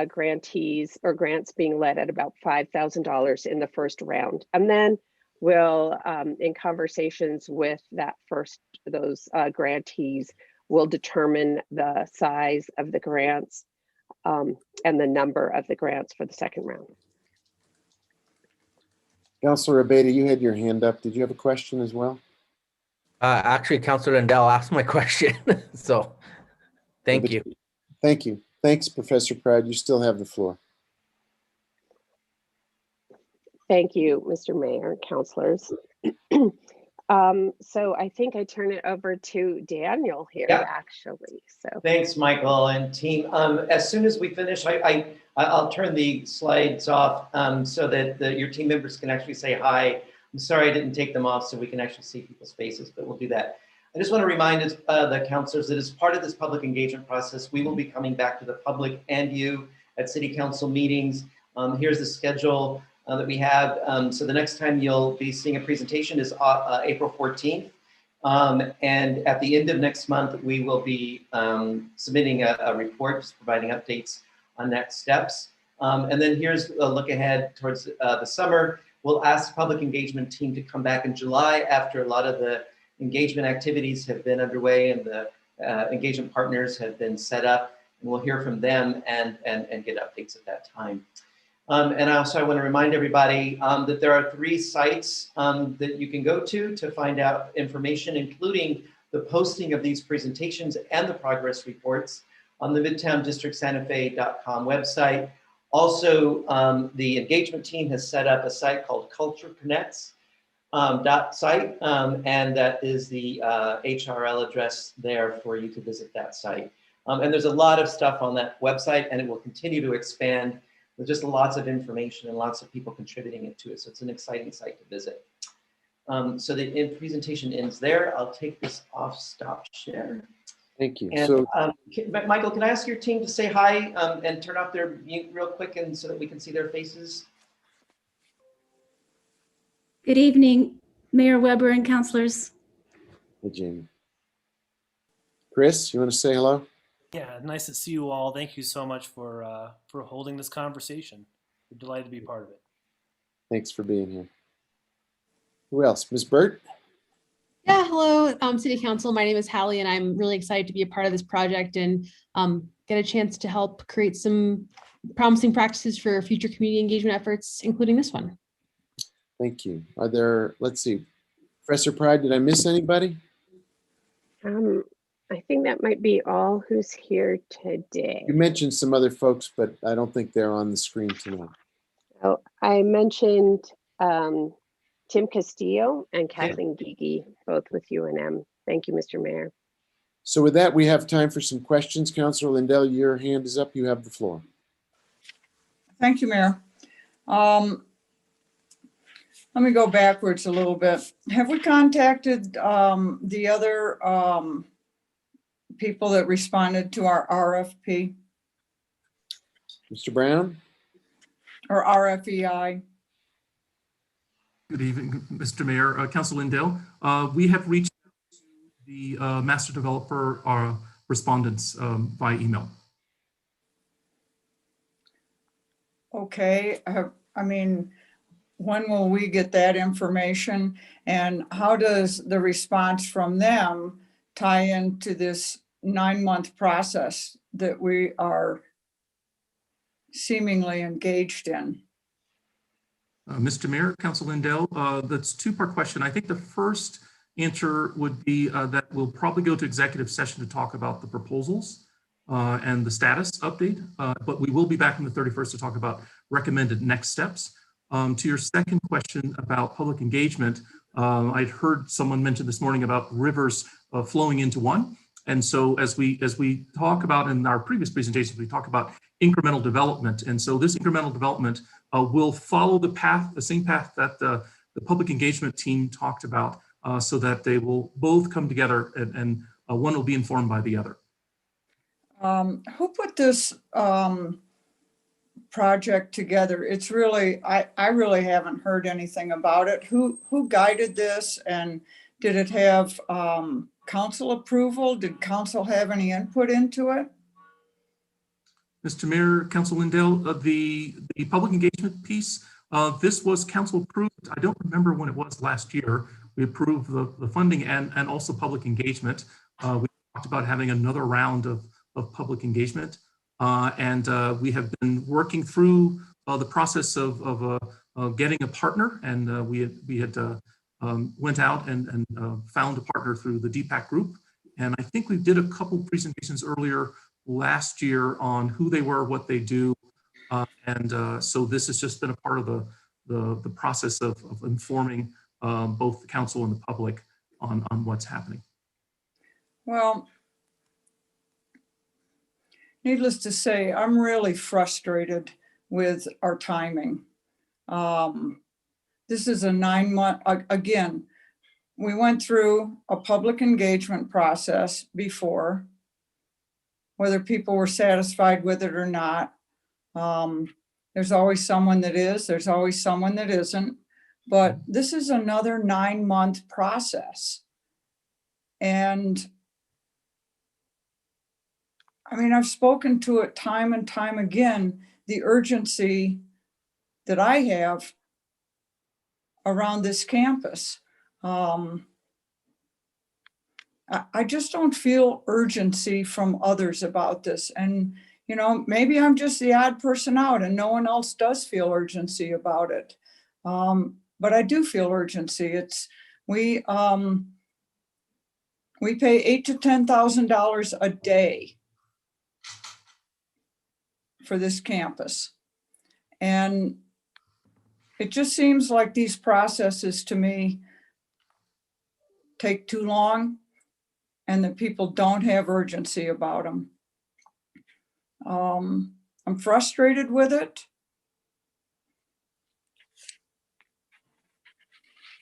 grantees or grants being led at about $5,000 in the first round. And then we'll, in conversations with those grantees, we'll determine the size of the grants and the number of the grants for the second round. Councilor Abeyta, you had your hand up. Did you have a question as well? Actually, Councilor Lindell asked my question, so thank you. Thank you. Thanks, Professor Pride. You still have the floor. Thank you, Mr. Mayor and councilors. So I think I turn it over to Daniel here, actually. So thanks, Michael and team. As soon as we finish, I'll turn the slides off so that your team members can actually say hi. I'm sorry I didn't take them off so we can actually see people's faces, but we'll do that. I just want to remind the councilors that as part of this public engagement process, we will be coming back to the public and you at city council meetings. Here's the schedule that we have. So the next time you'll be seeing a presentation is April 14th. And at the end of next month, we will be submitting a report, just providing updates on next steps. And then here's a look ahead towards the summer. We'll ask the public engagement team to come back in July after a lot of the engagement activities have been underway and the engagement partners have been set up. And we'll hear from them and get updates at that time. And I want to remind everybody that there are 3 sites that you can go to find out information, including the posting of these presentations and the progress reports on the MidtownDistrictSantaFe.com website. Also, the engagement team has set up a site called Culture Connects .site, and that is the HRL address there for you to visit that site. And there's a lot of stuff on that website, and it will continue to expand with just lots of information and lots of people contributing to it. So it's an exciting site to visit. So the presentation ends there. I'll take this off stop share. Thank you. And So Michael, can I ask your team to say hi and turn off their mute real quick and so that we can see their faces? Good evening, Mayor Weber and councilors. hey, Jamie. Chris, you want to say hello? Yeah, nice to see you all. Thank you so much for holding this conversation. We're delighted to be part of it. Thanks for being here. Who else? Ms. Burt? Yeah, hello, City Council. My name is Hallie, and I'm really excited to be a part of this project and get a chance to help create some promising practices for future community engagement efforts, including this one. Thank you. Are there, let's see, Professor Pride, did I miss anybody? I think that might be all who's here today. You mentioned some other folks, but I don't think they're on the screen tonight. Oh, I mentioned Tim Castillo and Kathleen Gigi, both with UNM. Thank you, Mr. Mayor. So with that, we have time for some questions. Councilor Lindell, your hand is up. You have the floor. Thank you, Mayor. Let me go backwards a little bit. Have we contacted the other people that responded to our RFP Mr. Brown? or RFEI? Good evening, Mr. Mayor, Councilor Lindell. We have reached out to the master developer respondents via email. Okay, I mean, when will we get that information? And how does the response from them tie into this 9-month process that we are seemingly engaged in? Mr. Mayor, Councilor Lindell, that's a two-part question. I think the first answer would be that we'll probably go to executive session to talk about the proposals and the status update, but we will be back on the 31st to talk about recommended next steps. To your second question about public engagement, I'd heard someone mention this morning about rivers flowing into one. And so as we talk about in our previous presentations, we talk about incremental development. And so this incremental development will follow the same path that the public engagement team talked about, so that they will both come together and one will be informed by the other. Who put this project together? It's really, I really haven't heard anything about it. Who guided this, and did it have council approval? Did council have any input into it? Mr. Mayor, Councilor Lindell, the public engagement piece, this was council approved. I don't remember when it was last year. We approved the funding and also public engagement. We talked about having another round of public engagement. And we have been working through the process of getting a partner. And we had went out and found a partner through the DPAC group. And I think we did a couple presentations earlier last year on who they were, what they do. So this has just been a part of the process of informing both the council and the public on what's happening. Well, needless to say, I'm really frustrated with our timing. This is a 9-month, again, we went through a public engagement process before, whether people were satisfied with it or not. There's always someone that is, there's always someone that isn't, but this is another 9-month process. And I mean, I've spoken to it time and time again, the urgency that I have around this campus. I just don't feel urgency from others about this. And, you know, maybe I'm just the odd person out and no one else does feel urgency about it. But I do feel urgency. It's, we pay $8,000 to $10,000 a day for this campus. And it just seems like these processes to me take too long and that people don't have urgency about them. I'm frustrated with it.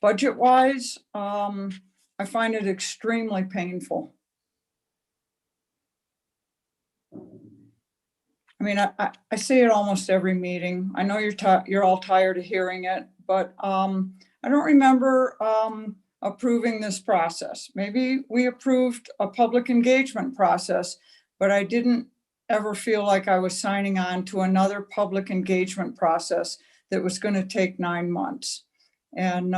Budget-wise, I find it extremely painful. I mean, I say it almost every meeting. I know you're all tired of hearing it, but I don't remember approving this process. Maybe we approved a public engagement process, but I didn't ever feel like I was signing on to another public engagement process that was going to take 9 months. And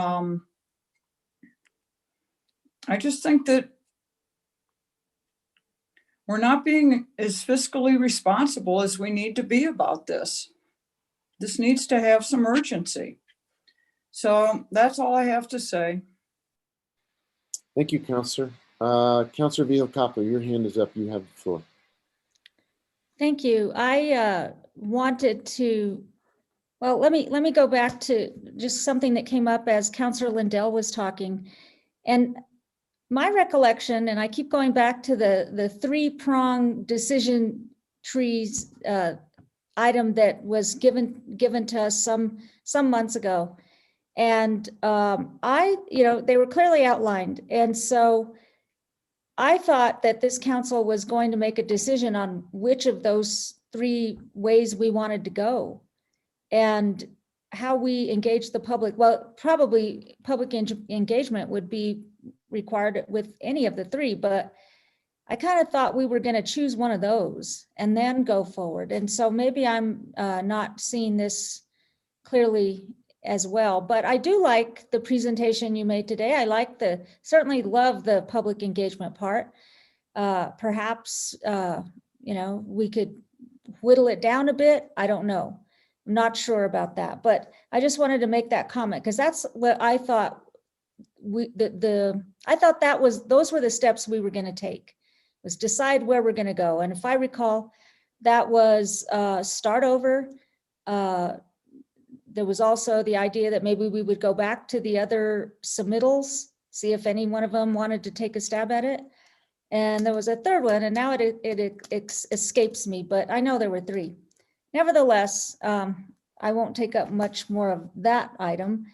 I just think that we're not being as fiscally responsible as we need to be about this. This needs to have some urgency. So that's all I have to say. Thank you, Counselor. Counselor Vihel-Coppler, your hand is up. You have the floor. Thank you. I wanted to, well, let me go back to just something that came up as Counselor Lindell was talking. And my recollection, and I keep going back to the three-prong decision trees item that was given to us some months ago. And they were clearly outlined. And so I thought that this council was going to make a decision on which of those three ways we wanted to go and how we engage the public. Well, probably public engagement would be required with any of the three, but I kind of thought we were going to choose one of those and then go forward. And so maybe I'm not seeing this clearly as well, but I do like the presentation you made today. I like certainly love the public engagement part. Perhaps, we could whittle it down a bit. I don't know. I'm not sure about that, but I just wanted to make that comment because that's what I thought. I thought those were the steps we were going to take, was decide where we're going to go. And if I recall, that was start over. There was also the idea that maybe we would go back to the other submittals, see if any one of them wanted to take a stab at it. And there was a third one, and now it escapes me, but I know there were three. Nevertheless, I won't take up much more of that item.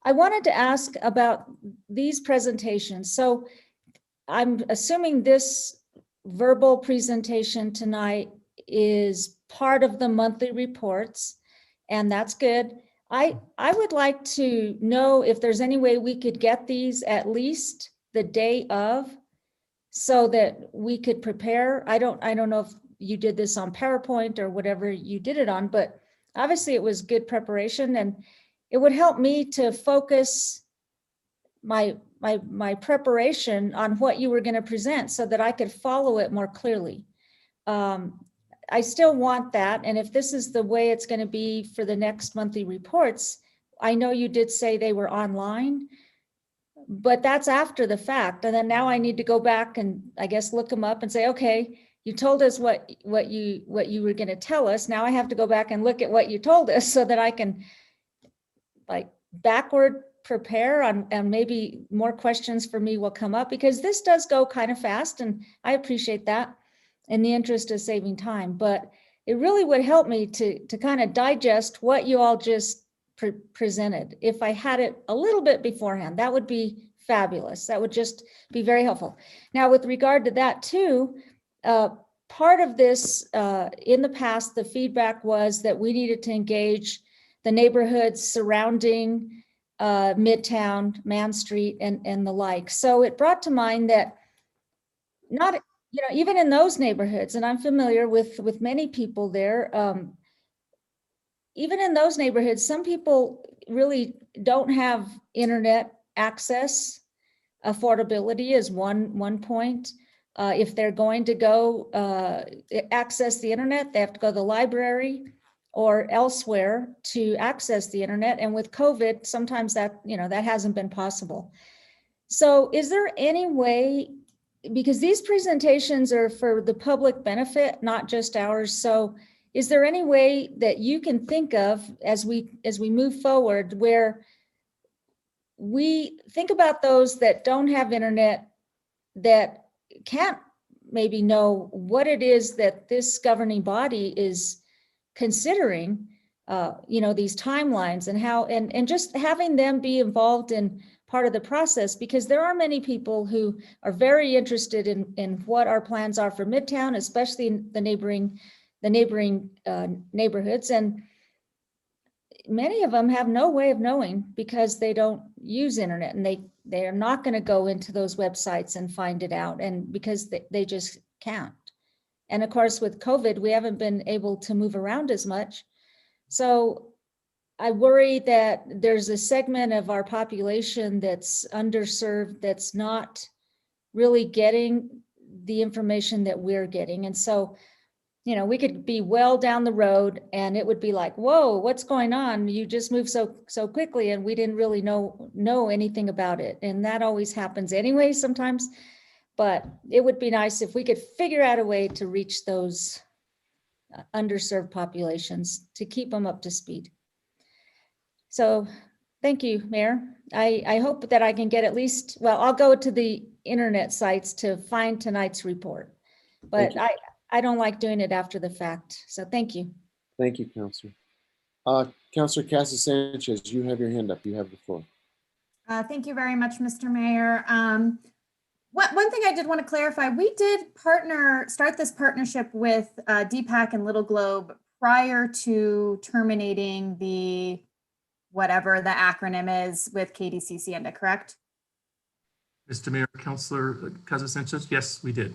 I wanted to ask about these presentations. So I'm assuming this verbal presentation tonight is part of the monthly reports, and that's good. I would like to know if there's any way we could get these at least the day of so that we could prepare. I don't know if you did this on PowerPoint or whatever you did it on, but obviously it was good preparation, and it would help me to focus my preparation on what you were going to present so that I could follow it more clearly. I still want that. And if this is the way it's going to be for the next monthly reports, I know you did say they were online, but that's after the fact. And then now I need to go back and I guess look them up and say, okay, you told us what you were going to tell us. Now I have to go back and look at what you told us so that I can like backward prepare on, and maybe more questions for me will come up, because this does go kind of fast and I appreciate that in the interest of saving time, but it really would help me to kind of digest what you all just presented. If I had it a little bit beforehand, that would be fabulous. That would just be very helpful. Now, with regard to that too, part of this in the past, the feedback was that we needed to engage the neighborhoods surrounding Midtown, Man Street, and the like. So it brought to mind that not, even in those neighborhoods, and I'm familiar with many people there, even in those neighborhoods, some people really don't have internet access. Affordability is one point. If they're going to go access the internet, they have to go to the library or elsewhere to access the internet. And with COVID, sometimes that hasn't been possible. So is there any way, because these presentations are for the public benefit, not just ours. So is there any way that you can think of as we move forward where we think about those that don't have internet, that can't maybe know what it is that this governing body is considering, these timelines and how, and just having them be involved in part of the process, because there are many people who are very interested in what our plans are for Midtown, especially in the the neighboring neighborhoods, and many of them have no way of knowing because they don't use internet, and they are not going to go into those websites and find it out, and because they just can't. And of course, with COVID, we haven't been able to move around as much. So I worry that there's a segment of our population that's underserved, that's not really getting the information that we're getting. And so, you know, we could be well down the road and it would be like, whoa, what's going on? You just moved so quickly and we didn't really know anything about it. And that always happens anyway sometimes. But it would be nice if we could figure out a way to reach those underserved populations to keep them up to speed. So thank you, Mayor. I hope that I can get at least, well, I'll go to the internet sites to find tonight's report, but I don't like doing it after the fact. So thank you. Thank you, Councilor. Councilor Casa Sanchez, you have your hand up. You have the floor. Thank you very much, Mr. Mayor. One thing I did want to clarify, we did start this partnership with DPAC and Little Globe prior to terminating the, whatever the acronym is with KDCC, correct? Mr. Mayor, Councilor Casa Sanchez, yes, we did.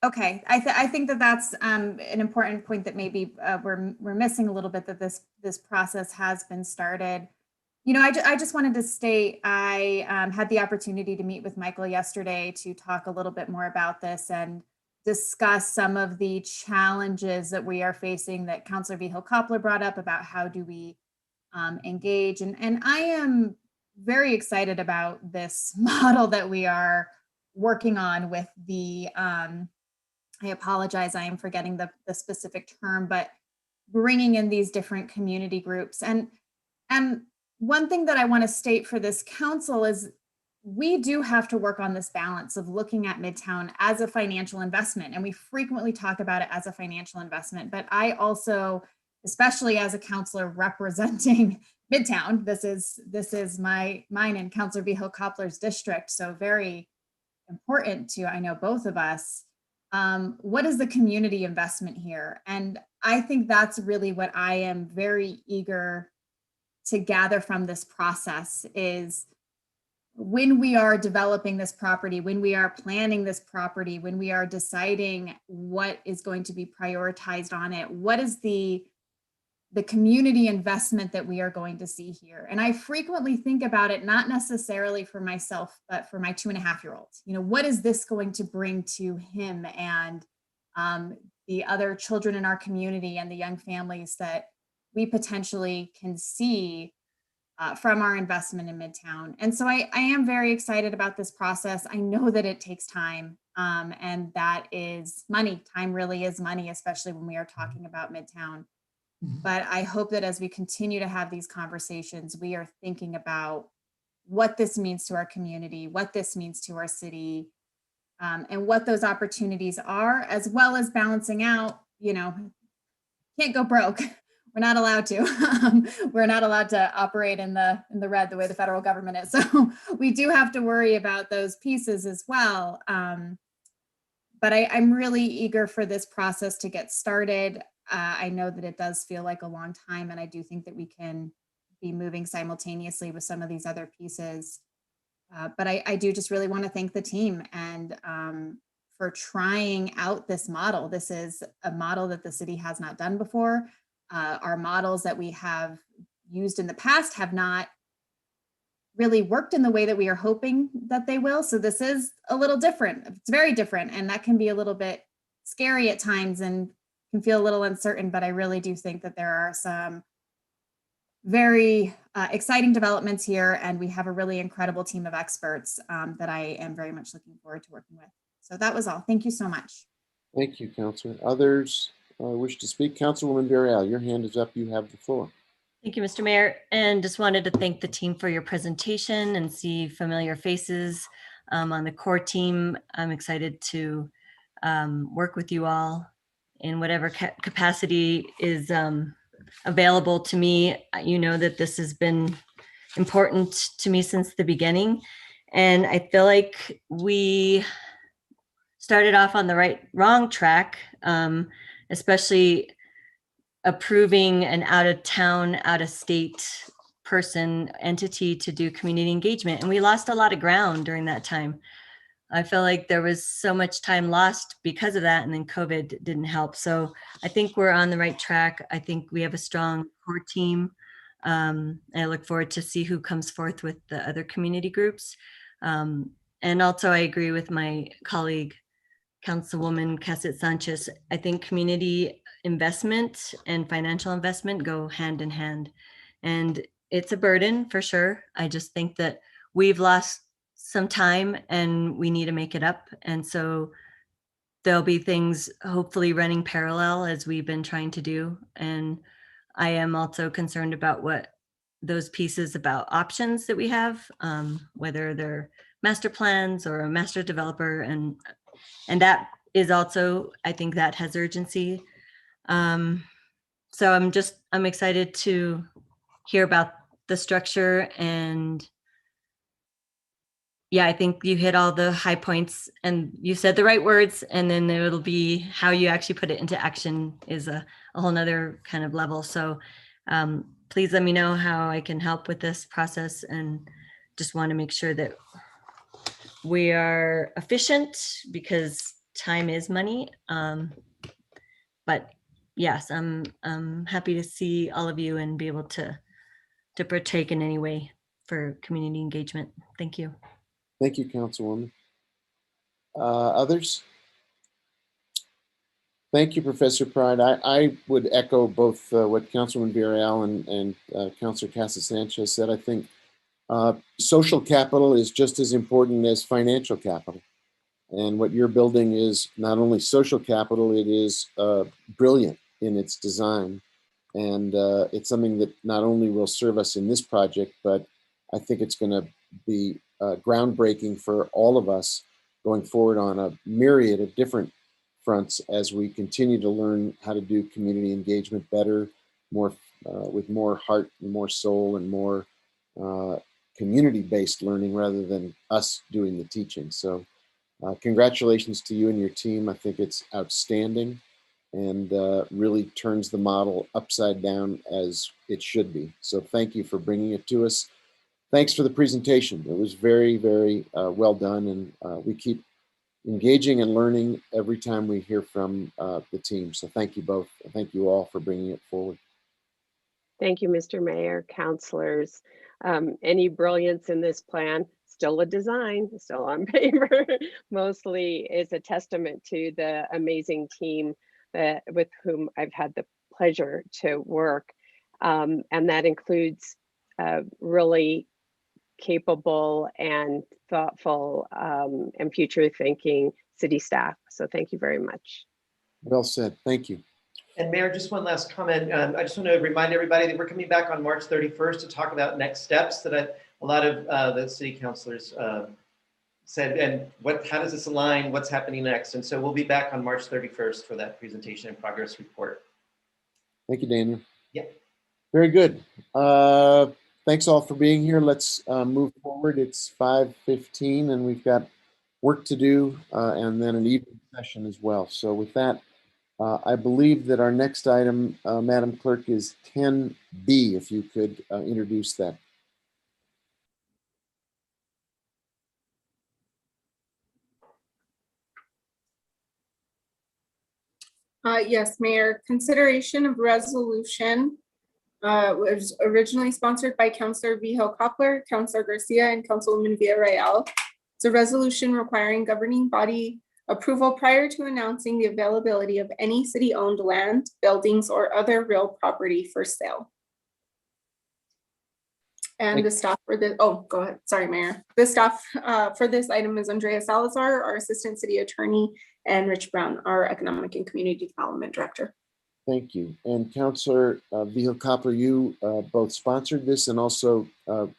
Okay, I think that that's an important point that maybe we're missing a little bit, that this process has been started. You know, I just wanted to state, I had the opportunity to meet with Michael yesterday to talk a little bit more about this and discuss some of the challenges that we are facing that Councilor Vigil-Koppler brought up about how do we engage. And I am very excited about this model that we are working on with the, I apologize, I am forgetting the specific term, but bringing in these different community groups. And one thing that I want to state for this council is we do have to work on this balance of looking at Midtown as a financial investment. And we frequently talk about it as a financial investment, but I also, especially as a councilor representing Midtown, this is mine and Councilor Vigil-Koppler's district. So very important to, I know, both of us. What is the community investment here? And I think that's really what I am very eager to gather from this process is when we are developing this property, when we are planning this property, when we are deciding what is going to be prioritized on it, what is the community investment that we are going to see here? And I frequently think about it, not necessarily for myself, but for my 2.5-year-old. You know, what is this going to bring to him and the other children in our community and the young families that we potentially can see from our investment in Midtown? And so I am very excited about this process. I know that it takes time, and that is money. Time really is money, especially when we are talking about Midtown. But I hope that as we continue to have these conversations, we are thinking about what this means to our community, what this means to our city, and what those opportunities are, as well as balancing out, you know, can't go broke. We're not allowed to. We're not allowed to operate in the red the way the federal government is. So we do have to worry about those pieces as well. But I'm really eager for this process to get started. I know that it does feel like a long time, and I do think that we can be moving simultaneously with some of these other pieces. But I do just really want to thank the team and for trying out this model. This is a model that the city has not done before. Our models that we have used in the past have not really worked in the way that we are hoping that they will. So this is a little different. It's very different, and that can be a little bit scary at times and can feel a little uncertain, but I really do think that there are some very exciting developments here, and we have a really incredible team of experts that I am very much looking forward to working with. So that was all. Thank you so much. Thank you, Councilor. Others wish to speak? Councilwoman Burrell, your hand is up. You have the floor. Thank you, Mr. Mayor. And just wanted to thank the team for your presentation and see familiar faces on the core team. I'm excited to work with you all in whatever capacity is available to me. You know that this has been important to me since the beginning. And I feel like we started off on the wrong track, especially approving an out-of-town, out-of-state person entity to do community engagement. And we lost a lot of ground during that time. I feel like there was so much time lost because of that, and then COVID didn't help. So I think we're on the right track. I think we have a strong core team. I look forward to see who comes forth with the other community groups. And also I agree with my colleague, Councilwoman Cassette Sanchez. I think community investment and financial investment go hand in hand. And it's a burden for sure. I just think that we've lost some time and we need to make it up. And so there'll be things hopefully running parallel as we've been trying to do. And I am also concerned about what those pieces about options that we have, whether they're master plans or a master developer. And that is also, I think that has urgency. So I'm excited to hear about the structure. And yeah, I think you hit all the high points and you said the right words, and then it'll be how you actually put it into action is a whole nother kind of level. So please let me know how I can help with this process, and just want to make sure that we are efficient because time is money. But yes, I'm happy to see all of you and be able to partake in any way for community engagement. Thank you. Thank you, Councilwoman. Others? Thank you, Professor Pride. I would echo both what Councilwoman Villarreal and Councilor Casa-Sanchez said. I think social capital is just as important as financial capital. And what you're building is not only social capital, it is brilliant in its design. And it's something that not only will serve us in this project, but I think it's going to be groundbreaking for all of us going forward on a myriad of different fronts as we continue to learn how to do community engagement better, more with more heart and more soul and more community-based learning rather than us doing the teaching. So congratulations to you and your team. I think it's outstanding and really turns the model upside down as it should be. So thank you for bringing it to us. Thanks for the presentation. It was very, very well done, and we keep engaging and learning every time we hear from the team. So thank you both. Thank you all for bringing it forward. Thank you, Mr. Mayor, councilors. Any brilliance in this plan, still a design, still on paper, mostly is a testament to the amazing team with whom I've had the pleasure to work. And that includes really capable and thoughtful and future thinking city staff. So thank you very much. Well said. Thank you. And Mayor, just one last comment. I just want to remind everybody that we're coming back on March 31st to talk about next steps that a lot of the city councilors said, and how does this align, what's happening next? And so we'll be back on March 31st for that presentation and progress report. Thank you, Daniel. Yeah. Very good. Thanks all for being here. Let's move forward. It's 5:15 and we've got work to do and then an evening session as well. So with that, I believe that our next item, Madam Clerk, is 10B, if you could introduce that. Yes, Mayor, consideration of resolution was originally sponsored by Councilor Vigil Koppler, Councilor Garcia, and Councilwoman Villarreal. It's a resolution requiring governing body approval prior to announcing the availability of any city-owned land, buildings, or other real property for sale. And the staff for this, oh, go ahead. Sorry, Mayor. The staff for this item is Andrea Salazar, our Assistant City Attorney, and Rich Brown, our Economic and Community Development Director. Thank you. And Councilor Vigil Koppler, you both sponsored this and also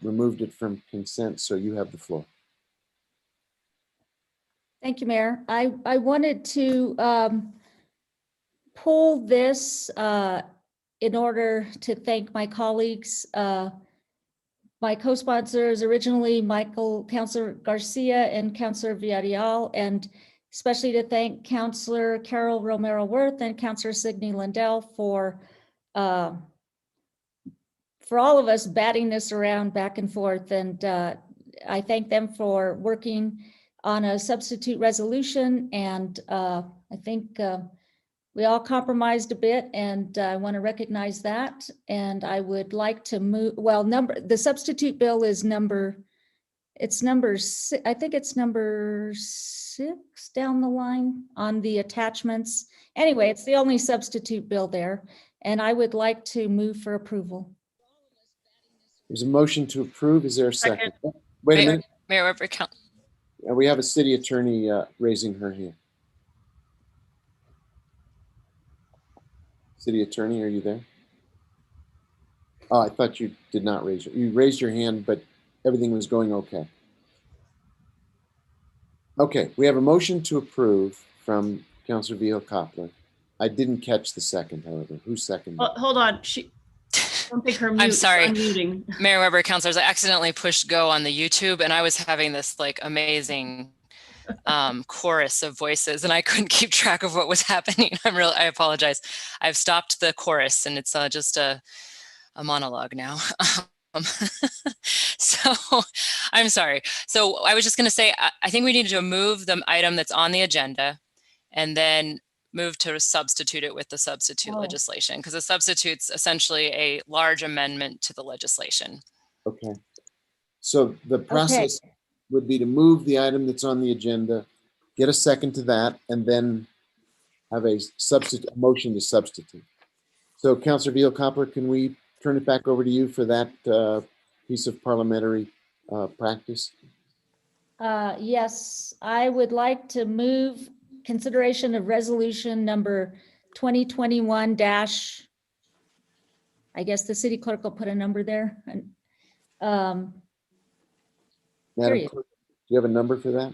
removed it from consent, so you have the floor. Thank you, Mayor. I wanted to pull this in order to thank my colleagues. My co-sponsors originally Councilor Garcia and Councilor Villarreal, and especially to thank Councilor Carol Romero Worth and Councilor Signe Lindell for for all of us batting this around back and forth. And I thank them for working on a substitute resolution. And I think we all compromised a bit, and I want to recognize that. And I would like to move, well, the substitute bill is it's number six, I think it's number 6 down the line on the attachments. Anyway, it's the only substitute bill there. And I would like to move for approval. There's a motion to approve. Is there a second? Wait a minute. Mayor Weber, We have a city attorney raising her hand. City attorney, are you there? Oh, I thought you did not raise you raised your hand, but everything was going okay. Okay, we have a motion to approve from Councilor Vihil-Coppler. I didn't catch the second, however. Who seconded? Hold on. Don't take her mute. I'm sorry, Unmuting. Mayor Weber, councilors, I accidentally pushed go on the YouTube and I was having this like amazing chorus of voices and I couldn't keep track of what was happening. I apologize. I've stopped the chorus and it's just a monologue now. So I'm sorry. So I was just going to say, I think we need to move the item that's on the agenda and then move to substitute it with the substitute legislation, because the substitute's essentially a large amendment to the legislation. Okay. So the process would be to move the item that's on the agenda, get a second to that, and then have a motion to substitute. So Councilor Vihil-Coppler, can we turn it back over to you for that piece of parliamentary practice? Yes, I would like to move consideration of resolution number 2021 dash, I guess the city clerk will put a number there. And Madam period. Clerk, do you have a number for that?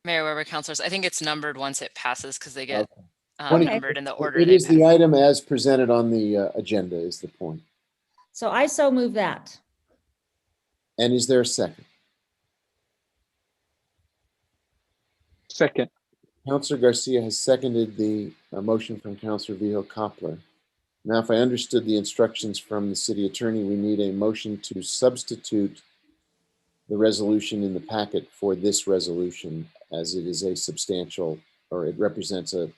Mayor Weber, councilors, I think it's numbered once it passes because they get Okay. numbered in the order. It is the item as presented on the agenda is the point. So I so move that. And is there a second? Second. Councilor Garcia has seconded the motion from Councilor Vihil-Coppler. Now, if I understood the instructions from the city attorney, we need a motion to substitute the resolution in the packet for this resolution, as it is a substantial, or it represents an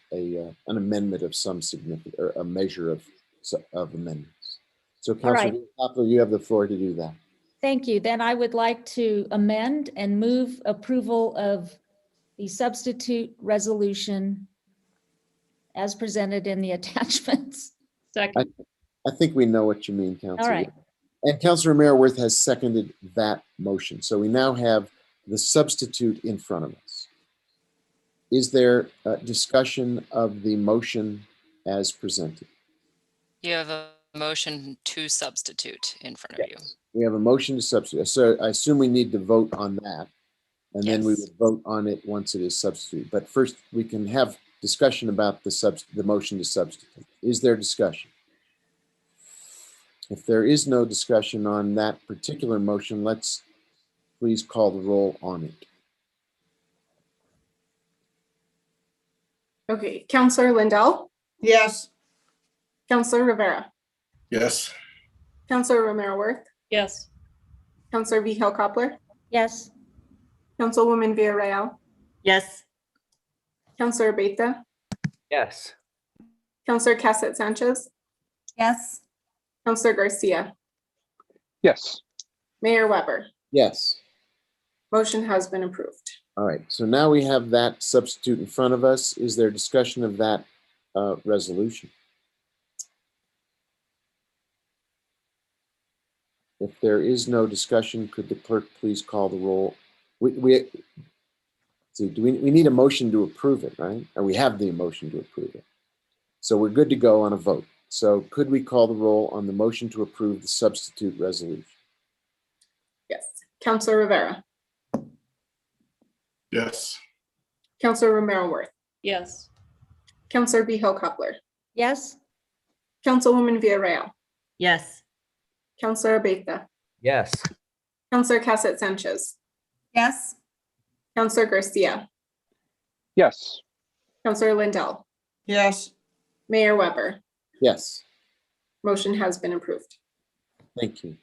amendment of some significant, or a measure of amendments. So Councilor Vihil-Coppler, you have the floor to do that. Thank you. Then I would like to amend and move approval of the substitute resolution as presented in the attachments. Second. I think we know what you mean, Councilor. All right. And Councilor Meyerworth has seconded that motion. So we now have the substitute in front of us. Is there a discussion of the motion as presented? You have a motion to substitute in front of you. We have a motion to substitute. So I assume we need to vote on that. And then we would vote on it once it is substituted. But first, we can have discussion about the motion to substitute. Is there discussion? If there is no discussion on that particular motion, let's please call the roll on it. Okay, Councilor Lindell, Yes. Councilor Rivera, Yes. Councilor Romero-Worth, Yes. Councilor Vihil-Coppler, Yes. Councilwoman Villarreal, Yes. Councilor Beta, Yes. Councilor Cassett Sanchez, Yes. Councilor Garcia, Yes. Mayor Weber. Yes. Motion has been approved. All right. So now we have that substitute in front of us. Is there discussion of that resolution? If there is no discussion, could the clerk please call the roll? We need a motion to approve it, right? Or we have the motion to approve it. So we're good to go on a vote. So could we call the roll on the motion to approve the substitute resolution? Yes. Councilor Rivera, Yes. Councilor Romero-Worth, Yes. Councilor Vihil-Coppler, Yes. Councilwoman Villarreal, Yes. Councilor Beta, Yes. Councilor Cassett Sanchez, Yes. Councilor Garcia, Yes. Counselor Lindell, Yes. Mayor Weber. Yes, Motion has been approved. thank you.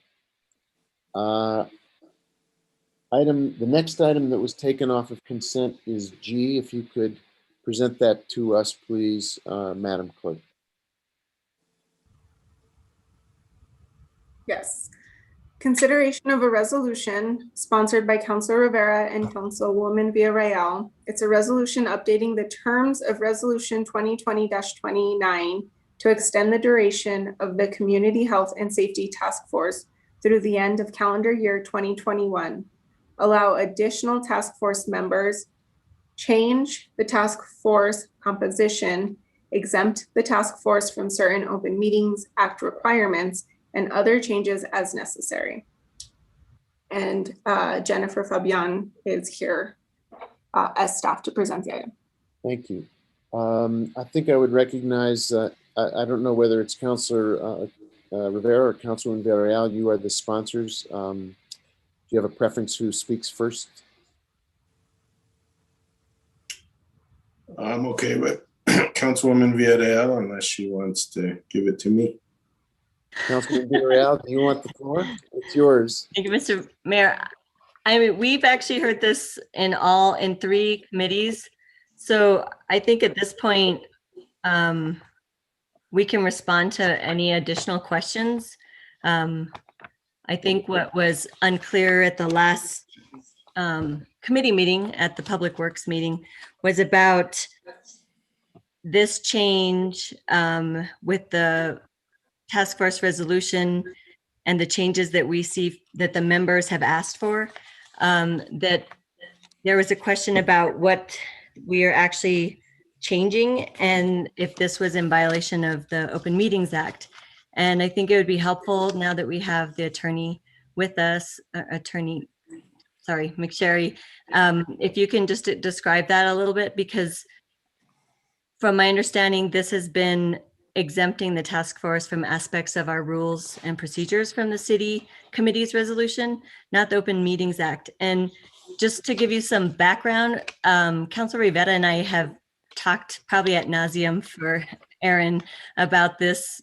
The next item that was taken off of consent is G. If you could present that to us, please, Madam Clerk. Yes. Consideration of a resolution sponsored by Councilor Rivera and Councilwoman Villarreal. It's a resolution updating the terms of Resolution 2020-29 to extend the duration of the Community Health and Safety Task Force through the end of calendar year 2021. Allow additional task force members, change the task force composition, exempt the task force from certain Open Meetings Act requirements, and other changes as necessary. And Jennifer Fabian is here as staff to present the item. Thank you. I think I would recognize, I don't know whether it's Councilor Rivera or Councilwoman Villarreal, you are the sponsors. Do you have a preference who speaks first? I'm okay with Councilwoman Villarreal unless she wants to give it to me. Councilwoman Villarreal, do you want the floor? It's yours. Thank you, Mr. Mayor. I mean, we've actually heard this in 3 committees. So I think at this point, we can respond to any additional questions. I think what was unclear at the last committee meeting, at the Public Works meeting, was about this change with the task force resolution and the changes that we see that the members have asked for, that there was a question about what we are actually changing and if this was in violation of the Open Meetings Act. And I think it would be helpful now that we have the attorney with us, McSherry, if you can just describe that a little bit, because from my understanding, this has been exempting the task force from aspects of our rules and procedures from the city committee's resolution, not the Open Meetings Act. And just to give you some background, Councilor Rivera and I have talked probably ad nauseum for Aaron about this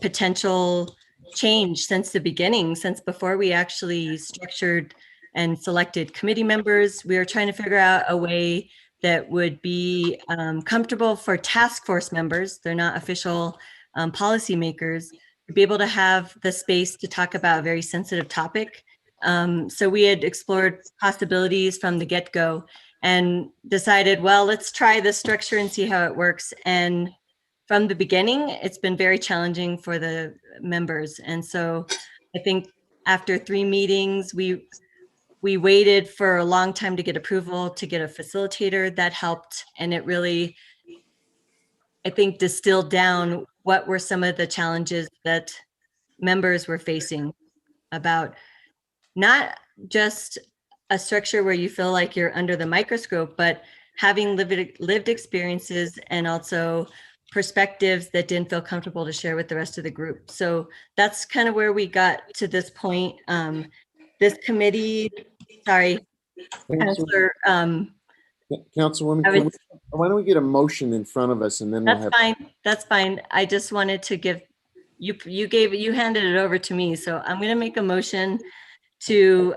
potential change since the beginning, since before we actually structured and selected committee members. We were trying to figure out a way that would be comfortable for task force members, they're not official policymakers, to be able to have the space to talk about a very sensitive topic. So we had explored possibilities from the get-go and decided, well, let's try this structure and see how it works. And from the beginning, it's been very challenging for the members. And so I think after 3 meetings, we waited for a long time to get approval, to get a facilitator that helped. And it really, I think, distilled down what were some of the challenges that members were facing about not just a structure where you feel like you're under the microscope, but having lived experiences and also perspectives that didn't feel comfortable to share with the rest of the group. So that's kind of where we got to this point. This committee, sorry, Councilor. Councilwoman, why don't we get a motion in front of us and then we'll have. That's fine. That's fine. I just wanted to give you handed it over to me. So I'm going to make a motion to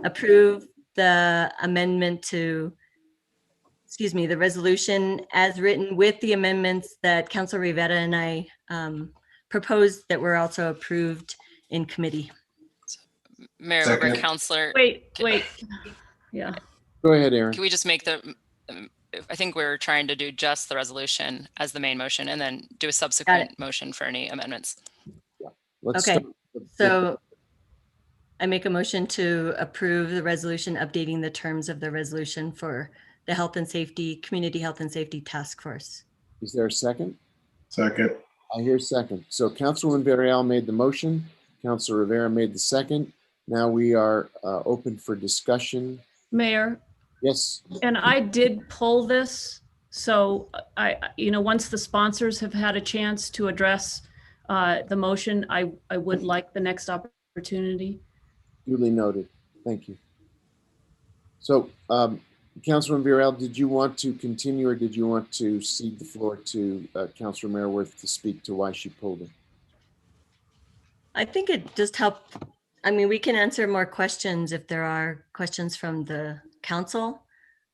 approve the amendment to, the resolution as written with the amendments that Councilor Rivera and I proposed that were also approved in committee. Mayor Weber, Councilor. Wait. Yeah. Go ahead, Aaron. Can we just make I think we're trying to do just the resolution as the main motion and then do a subsequent motion for any amendments. Okay, so I make a motion to approve the resolution updating the terms of the resolution for the Community Health and Safety Task Force. Is there a second? Second. I hear second. So Councilwoman Villarreal made the motion. Councilor Rivera made the second. Now we are open for discussion. Mayor. Yes. And I did pull this. So once the sponsors have had a chance to address the motion, I would like the next opportunity. Duly noted. Thank you. So Councilman Burrell, did you want to continue or did you want to cede the floor to Councilor Merworth to speak to why she pulled it? I think it just helped. I mean, we can answer more questions if there are questions from the council.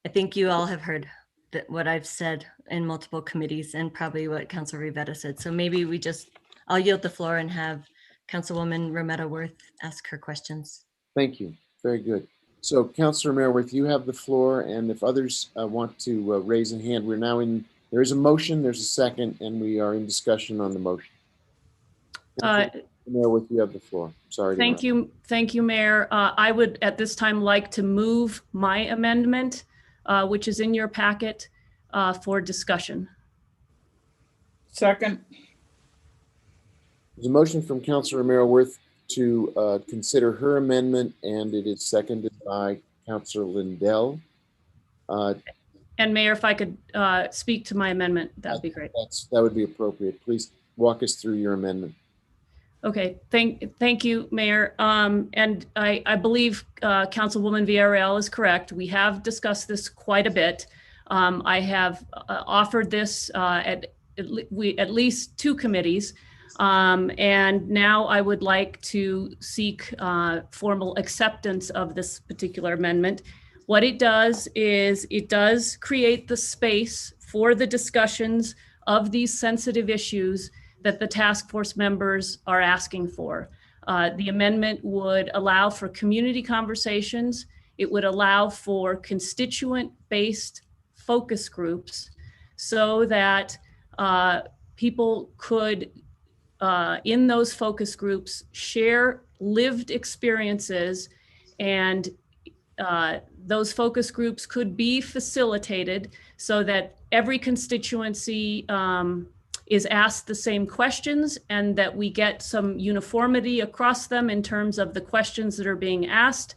I think you all have heard that what I've said in multiple committees and probably what Councilor Rivera said. So maybe I'll yield the floor and have Councilwoman Romero Worth ask her questions. Thank you. Very good. So Councilor Merworth, you have the floor, and if others want to raise a hand, there is a motion, there's a second, and we are in discussion on the motion. Merworth, you have the floor. Sorry. Thank you, Mayor. I would at this time like to move my amendment, which is in your packet, for discussion. Second. There's a motion from Councilor Merworth to consider her amendment, and it is seconded by Councilor Lindell. And Mayor, if I could speak to my amendment, that'd be great. That would be appropriate. Please walk us through your amendment. Okay, thank you, Mayor. And I believe Councilwoman Villarreal is correct. We have discussed this quite a bit. I have offered this at least 2 committees. And now I would like to seek formal acceptance of this particular amendment. What it does is it does create the space for the discussions of these sensitive issues that the task force members are asking for. The amendment would allow for community conversations. It would allow for constituent-based focus groups so that people could, in those focus groups, share lived experiences, and those focus groups could be facilitated so that every constituency is asked the same questions and that we get some uniformity across them in terms of the questions that are being asked.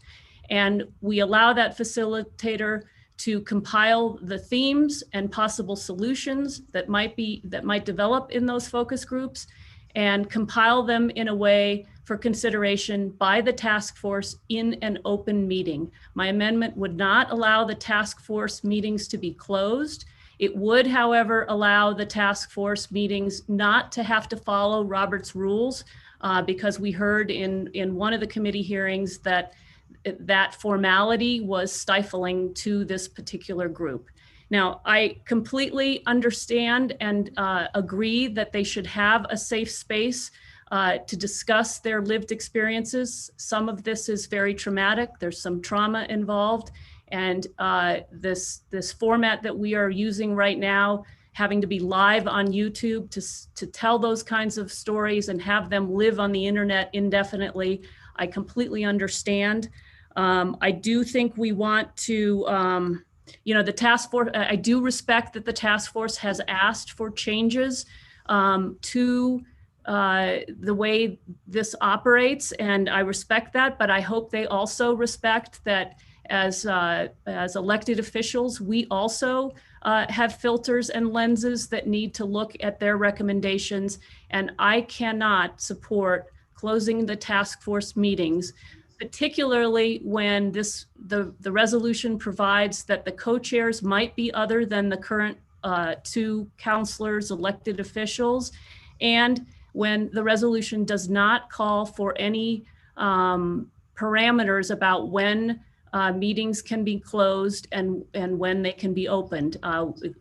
And we allow that facilitator to compile the themes and possible solutions that might develop in those focus groups and compile them in a way for consideration by the task force in an open meeting. My amendment would not allow the task force meetings to be closed. It would, however, allow the task force meetings not to have to follow Robert's rules because we heard in one of the committee hearings that formality was stifling to this particular group. Now, I completely understand and agree that they should have a safe space to discuss their lived experiences. Some of this is very traumatic. There's some trauma involved. And this format that we are using right now, having to be live on YouTube to tell those kinds of stories and have them live on the internet indefinitely, I completely understand. I do think we want to, the task force, I do respect that the task force has asked for changes to the way this operates, and I respect that, but I hope they also respect that as elected officials, we also have filters and lenses that need to look at their recommendations, and I cannot support closing the task force meetings, particularly when the resolution provides that the co-chairs might be other than the current 2 counselors, elected officials, and when the resolution does not call for any parameters about when meetings can be closed and when they can be opened.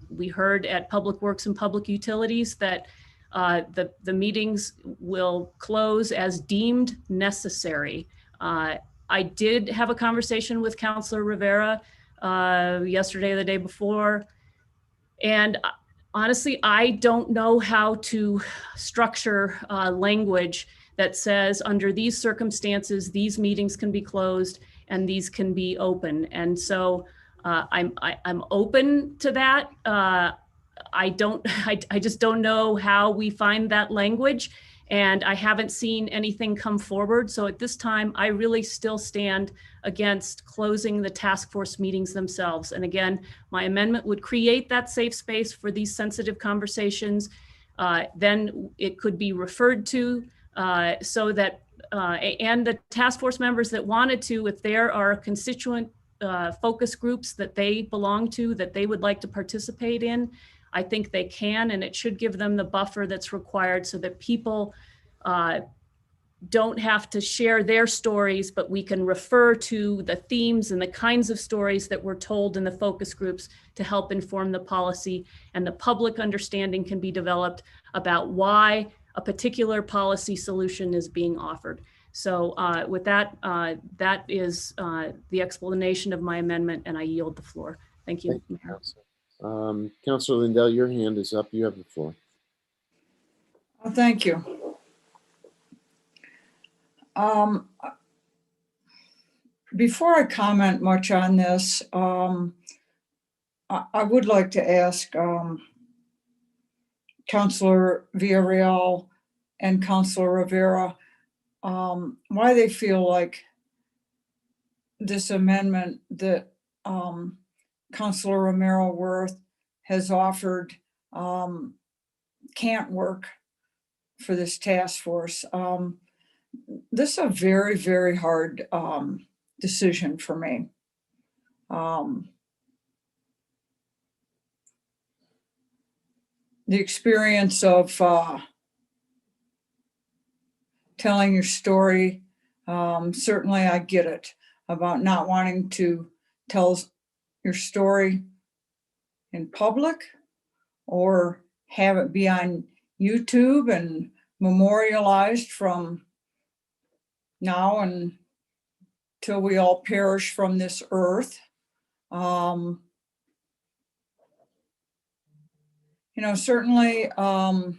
We heard at Public Works and Public Utilities that the meetings will close as deemed necessary. I did have a conversation with Councilor Rivera yesterday or the day before, and honestly, I don't know how to structure language that says under these circumstances, these meetings can be closed and these can be open. And so I'm open to that. I just don't know how we find that language, and I haven't seen anything come forward. So at this time, I really still stand against closing the task force meetings themselves. And again, my amendment would create that safe space for these sensitive conversations. Then it could be referred to so that and the task force members that wanted to, if there are constituent focus groups that they belong to, that they would like to participate in, I think they can, and it should give them the buffer that's required so that people don't have to share their stories, but we can refer to the themes and the kinds of stories that were told in the focus groups to help inform the policy, and the public understanding can be developed about why a particular policy solution is being offered. So with that, that is the explanation of my amendment, and I yield the floor. Thank you. Thank you, Councilor. Councilor Lindell, your hand is up. You have the floor. Well, thank you. Before I comment much on this, I would like to ask Councilor Villarreal and Councilor Rivera why they feel like this amendment that Councilor Romero Worth has offered can't work for this task force. This is a very, very hard decision for me. The experience of telling your story, certainly I get it about not wanting to tell your story in public or have it be on YouTube and memorialized from now until we all perish from this earth. You know, certainly I've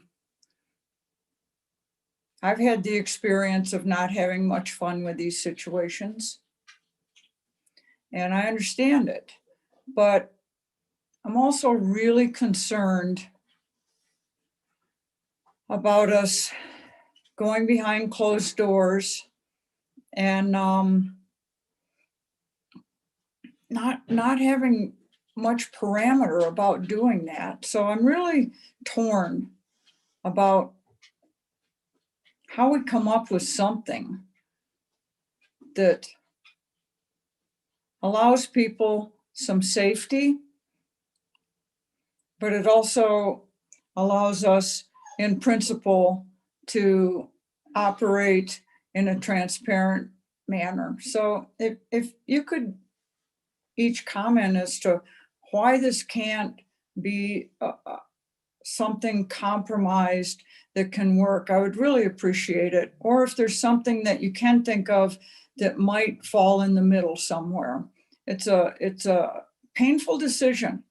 had the experience of not having much fun with these situations, and I understand it, but I'm also really concerned about us going behind closed doors and not having much parameter about doing that. So I'm really torn about how we come up with something that allows people some safety, but it also allows us in principle to operate in a transparent manner. So if you could each comment as to why this can't be something compromised that can work, I would really appreciate it. Or if there's something that you can think of that might fall in the middle somewhere. It's a painful decision.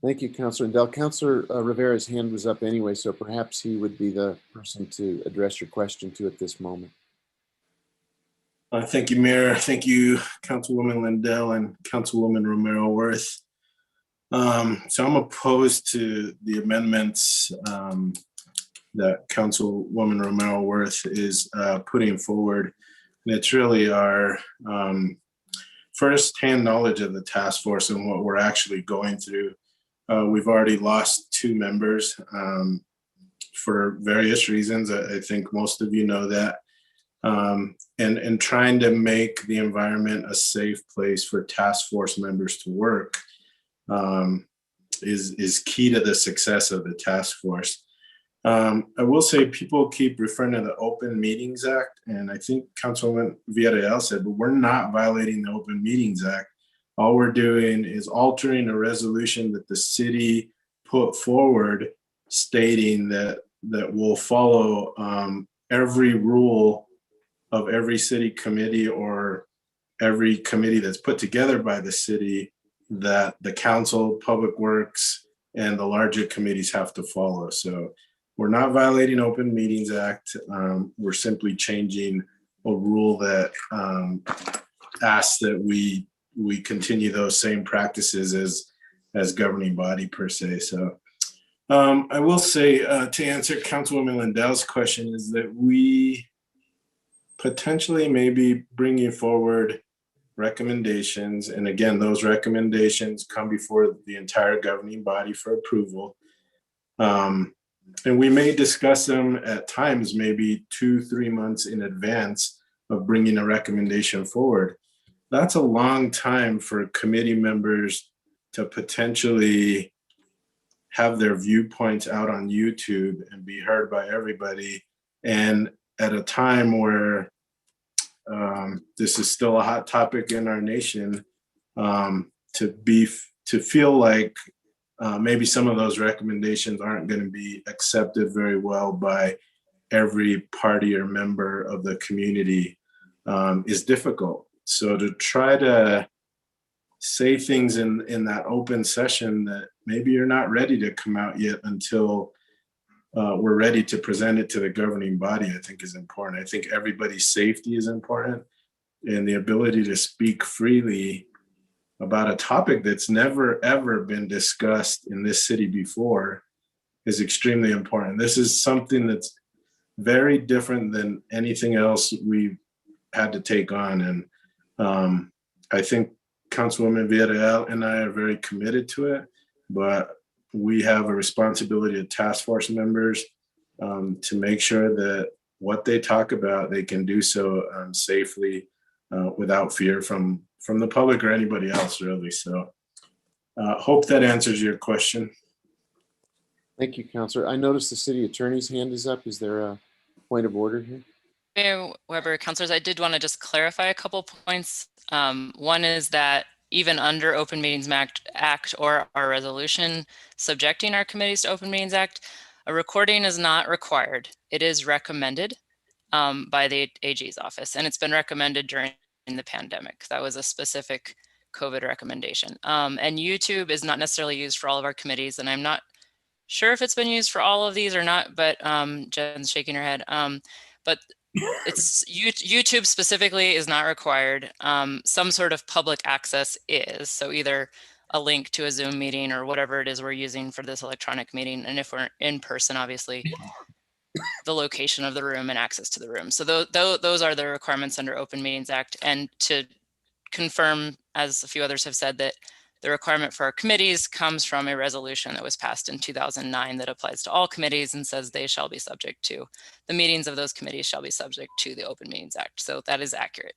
Thank you, Councilor Lindell. Councilor Rivera's hand was up anyway, so perhaps he would be the person to address your question to at this moment. Thank you, Mayor. Thank you, Councilwoman Lindell and Councilwoman Romero Worth. So I'm opposed to the amendments that Councilwoman Romero Worth is putting forward. And it's really our first-hand knowledge of the task force and what we're actually going through. We've already lost 2 members for various reasons. I think most of you know that. And trying to make the environment a safe place for task force members to work is key to the success of the task force. I will say people keep referring to the Open Meetings Act, and I think Councilwoman Villarreal said, but we're not violating the Open Meetings Act. All we're doing is altering a resolution that the city put forward stating that we'll follow every rule of every city committee or every committee that's put together by the city that the council, public works, and the larger committees have to follow. So we're not violating Open Meetings Act. We're simply changing a rule that asks that we continue those same practices as governing body per se. So I will say to answer Councilwoman Lindell's question is that we potentially maybe bringing forward recommendations. And again, those recommendations come before the entire governing body for approval. And we may discuss them at times, maybe 2-3 months in advance of bringing a recommendation forward. that's a long time for committee members to potentially have their viewpoints out on YouTube and be heard by everybody. And at a time where this is still a hot topic in our nation, to feel like maybe some of those recommendations aren't going to be accepted very well by every party or member of the community is difficult. So to try to say things in that open session that maybe you're not ready to come out yet until we're ready to present it to the governing body, I think is important. I think everybody's safety is important, and the ability to speak freely about a topic that's never ever been discussed in this city before is extremely important. This is something that's very different than anything else we've had to take on. And I think Councilwoman Villarreal and I are very committed to it, but we have a responsibility as task force members to make sure that what they talk about, they can do so safely without fear from the public or anybody else, really. So hope that answers your question. Thank you, Councilor. I noticed the city attorney's hand is up. Is there a point of order here? Mayor Weber, councilors, I did want to just clarify a couple points. One is that even under Open Meetings Act or our resolution subjecting our committees to Open Meetings Act, a recording is not required. It is recommended by the AG's office, and it's been recommended during the pandemic. That was a specific COVID recommendation. And YouTube is not necessarily used for all of our committees, and I'm not sure if it's been used for all of these or not, but Jen's shaking her head. But it's YouTube specifically is not required. Some sort of public access is, so either a link to a Zoom meeting or whatever it is we're using for this electronic meeting. And if we're in person, obviously, the location of the room and access to the room. So those are the requirements under Open Meetings Act. And to confirm, as a few others have said, that the requirement for our committees comes from a resolution that was passed in 2009 that applies to all committees and says they shall be subject to, the meetings of those committees shall be subject to the Open Meetings Act. So that is accurate.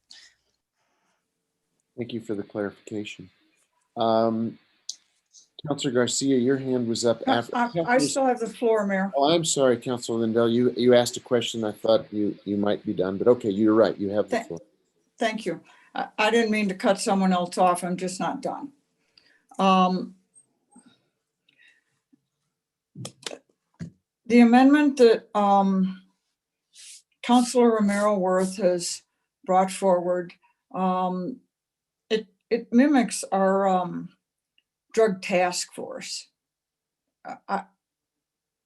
Thank you for the clarification. Councilor Garcia, your hand was up after. I still have the floor, Mayor. Oh, I'm sorry, Councilor Lindell. You asked a question. I thought you might be done, but okay, you're right. You have the floor. Thank you. I didn't mean to cut someone else off. I'm just not done. The amendment that Councilor Romero Worth has brought forward, it mimics our drug task force.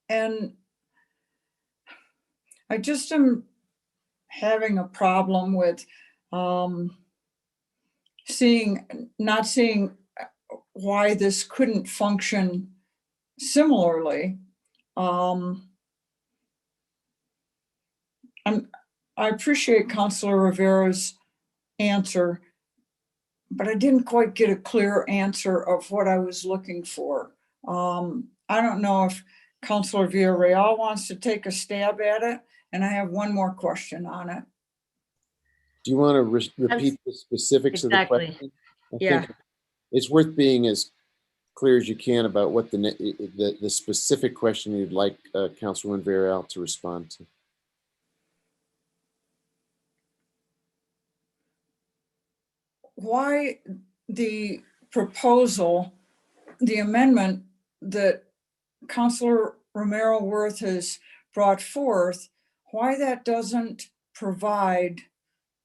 And I just am having a problem with not seeing why this couldn't function similarly. I appreciate Councilor Rivera's answer, but I didn't quite get a clear answer of what I was looking for. I don't know if Councilor Villarreal wants to take a stab at it, and I have one more question on it. Do you want to repeat the specifics of the question? Yeah. It's worth being as clear as you can about what the specific question you'd like Councilwoman Villarreal to respond to. Why the proposal, the amendment that Councilor Romero Worth has brought forth, why that doesn't provide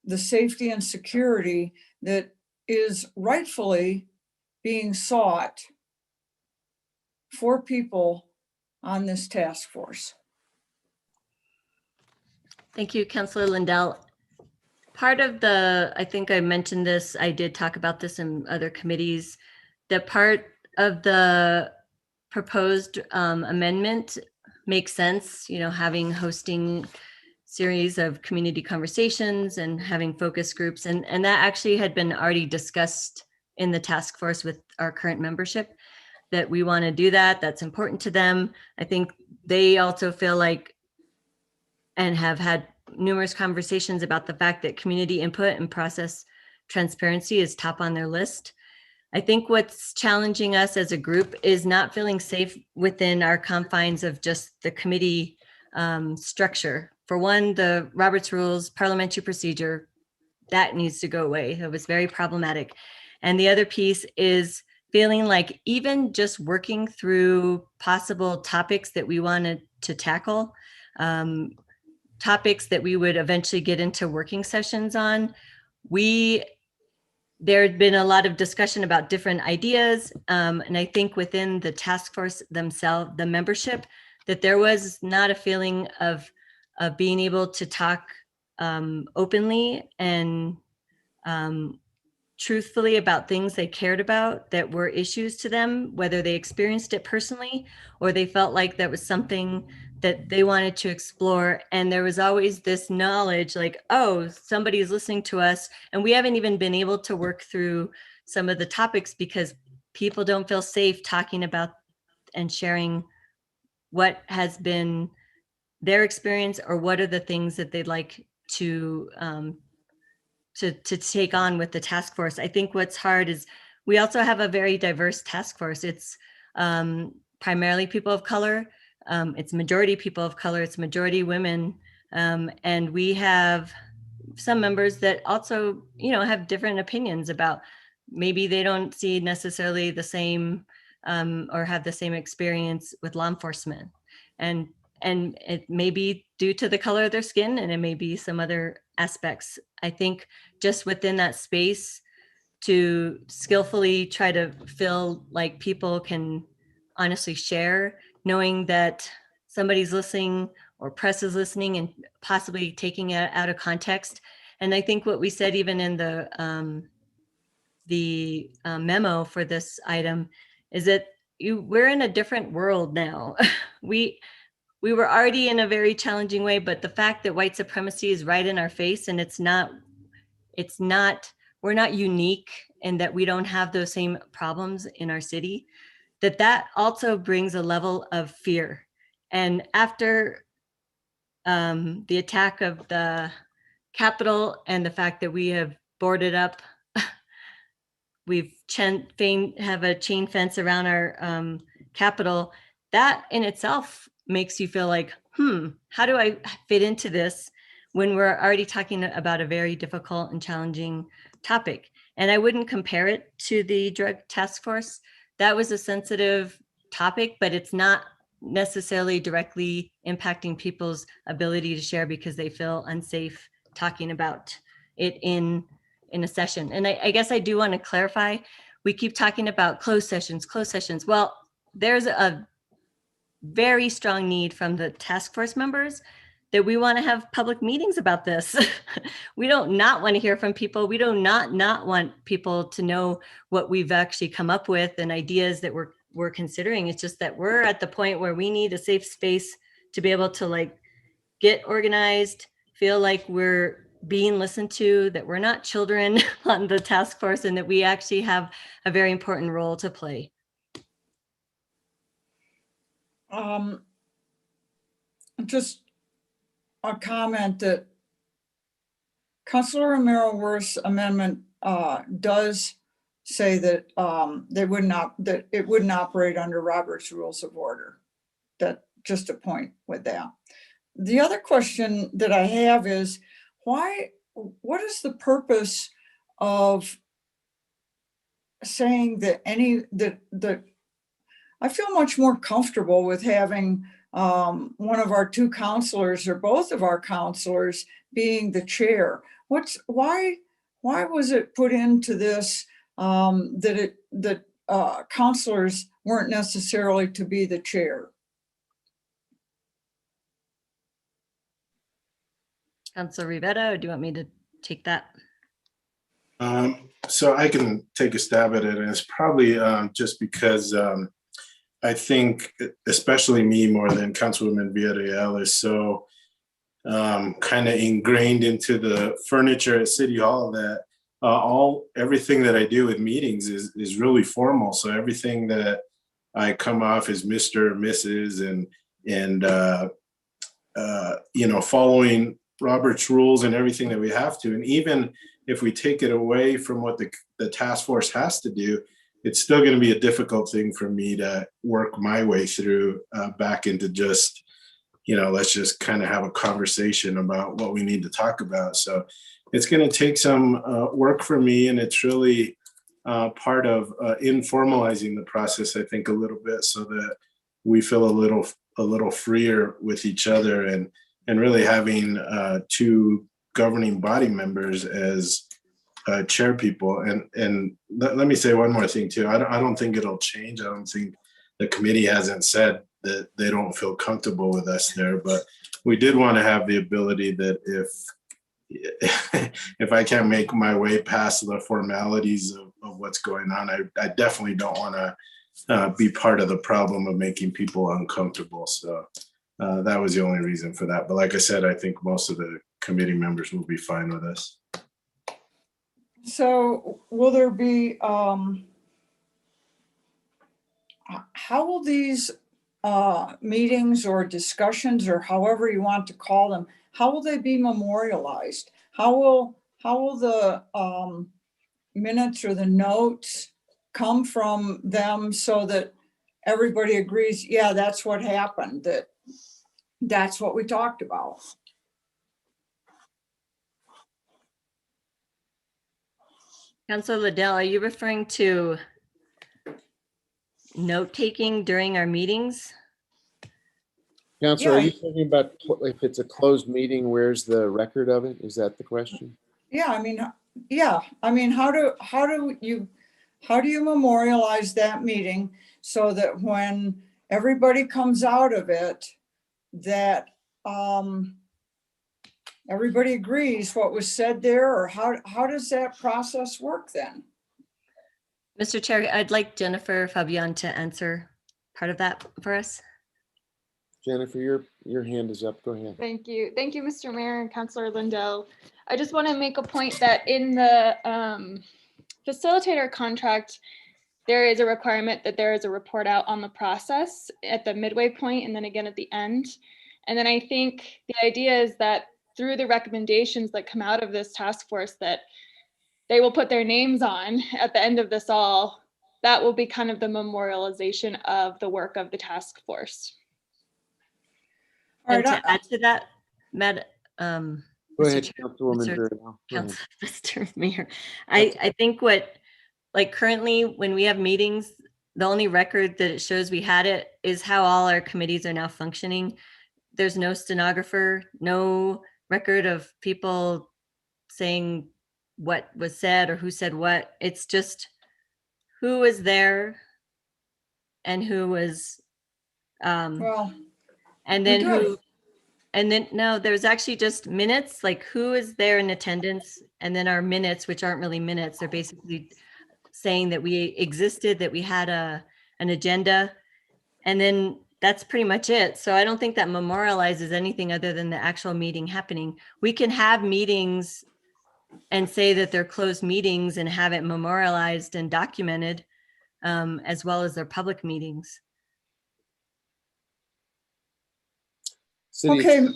the safety and security that is rightfully being sought for people on this task force. Thank you, Councilor Lindell. Part of I think I mentioned this, I did talk about this in other committees, that part of the proposed amendment makes sense, hosting series of community conversations and having focus groups. And that actually had been already discussed in the task force with our current membership, that we want to do that. That's important to them. I think they also feel like, and have had numerous conversations about the fact that community input and process transparency is top on their list. I think what's challenging us as a group is not feeling safe within our confines of just the committee structure. For one, the Roberts Rules parliamentary procedure, that needs to go away. It was very problematic. And the other piece is feeling like even just working through possible topics that we wanted to tackle, topics that we would eventually get into working sessions on, there had been a lot of discussion about different ideas. And I think within the task force themselves, the membership, that there was not a feeling of being able to talk openly and truthfully about things they cared about that were issues to them, whether they experienced it personally or they felt like that was something that they wanted to explore. And there was always this knowledge like, oh, somebody's listening to us. And we haven't even been able to work through some of the topics because people don't feel safe talking about and sharing what has been their experience or what are the things that they'd like to take on with the task force. I think what's hard is we also have a very diverse task force. It's primarily people of color. It's majority people of color. It's majority women. And we have some members that also, have different opinions about maybe they don't see necessarily the same or have the same experience with law enforcement. And it may be due to the color of their skin, and it may be some other aspects. I think just within that space to skillfully try to feel like people can honestly share, knowing that somebody's listening or press is listening and possibly taking it out of context. And I think what we said even in the memo for this item is that we're in a different world now. We were already in a very challenging way, but the fact that white supremacy is right in our face and we're not unique and that we don't have those same problems in our city, that also brings a level of fear. And after the attack of the Capitol and the fact that we have boarded up, we've have a chain fence around our Capitol, that in itself makes you feel like, how do I fit into this when we're already talking about a very difficult and challenging topic? And I wouldn't compare it to the drug task force. That was a sensitive topic, but it's not necessarily directly impacting people's ability to share because they feel unsafe talking about it in a session. And I guess I do want to clarify, we keep talking about closed sessions. Well, there's a very strong need from the task force members that we want to have public meetings about this. We don't not want to hear from people. We do not want people to know what we've actually come up with and ideas that we're considering. It's just that we're at the point where we need a safe space to be able to get organized, feel like we're being listened to, that we're not children on the task force, and that we actually have a very important role to play. Just a comment that Councilor Romero-Worth's amendment does say that that it wouldn't operate under Robert's Rules of Order. That just a point with that. The other question that I have is what is the purpose of saying that I feel much more comfortable with having one of our two counselors or both of our counselors being the chair. Why was it put into this that counselors weren't necessarily to be the chair? Councilor Rivera, or do you want me to take that? So I can take a stab at it, and it's probably just because I think, especially me more than Councilwoman Villarreal, is so kind of ingrained into the furniture at City Hall that everything that I do with meetings is really formal. So everything that I come off as Mr. or Mrs. and following Robert's rules and everything that we have to. And even if we take it away from what the task force has to do, it's still going to be a difficult thing for me to work my way through back into just, let's just kind of have a conversation about what we need to talk about. So it's going to take some work for me, and it's really part of informalizing the process, I think, a little bit, so that we feel a little freer with each other, and really having two governing body members as chair people. And let me say one more thing too. I don't think it'll change. I don't think the committee hasn't said that they don't feel comfortable with us there, but we did want to have the ability that if I can't make my way past the formalities of what's going on, I definitely don't want to be part of the problem of making people uncomfortable. So that was the only reason for that. But like I said, I think most of the committee members will be fine with us. So will there be, how will these meetings or discussions, or however you want to call them, how will they be memorialized? How will the minutes or the notes come from them so that everybody agrees, yeah, that's what happened, that's what we talked about? Councilor Liddell, are you referring to note-taking during our meetings? Counselor, Yeah. are you talking about if it's a closed meeting, where's the record of it? Is that the question? Yeah, I mean, how do you memorialize that meeting so that when everybody comes out of it, that everybody agrees what was said there, or how does that process work then? Mr. Chair, I'd like Jennifer Fabian to answer part of that for us. Jennifer, your hand is up. Go ahead. Thank you. Thank you, Mr. Mayor and Councilor Lindell. I just want to make a point that in the facilitator contract, there is a requirement that there is a report out on the process at the midway point and then again at the end. And then I think the idea is that through the recommendations that come out of this task force that they will put their names on at the end of this all, that will be kind of the memorialization of the work of the task force. And to add to that, Go ahead, Councilwoman Virile. Mr. Mayor, I think like currently when we have meetings, the only record that it shows we had it is how all our committees are now functioning. There's no stenographer, no record of people saying what was said or who said what. It's just who was there and who was, Well, and then no, there's actually just minutes, like who is there in attendance, and then our minutes, which aren't really minutes. They're basically saying that we existed, that we had an agenda, and then that's pretty much it. So I don't think that memorializes anything other than the actual meeting happening. We can have meetings and say that they're closed meetings and have it memorialized and documented, as well as their public meetings. Okay.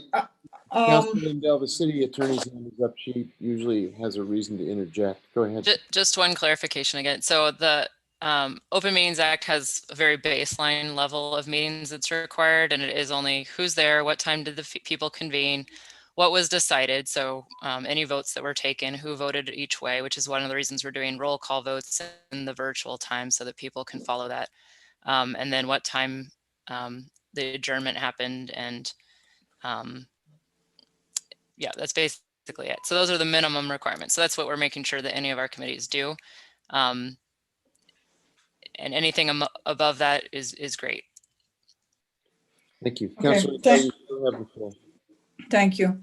Councilor Lindell, the city attorney's hand is up. She usually has a reason to interject. Go ahead. Just one clarification again. So the Open Meetings Act has a very baseline level of meetings that's required, and it is only who's there, what time did the people convene, what was decided. So any votes that were taken, who voted each way, which is one of the reasons we're doing roll call votes in the virtual time so that people can follow that. And then what time the adjournment happened, and yeah, that's basically it. So those are the minimum requirements. So that's what we're making sure that any of our committees do. And anything above that is great. Thank you. Okay, Councilor Lindell, you still have the floor. Thank you.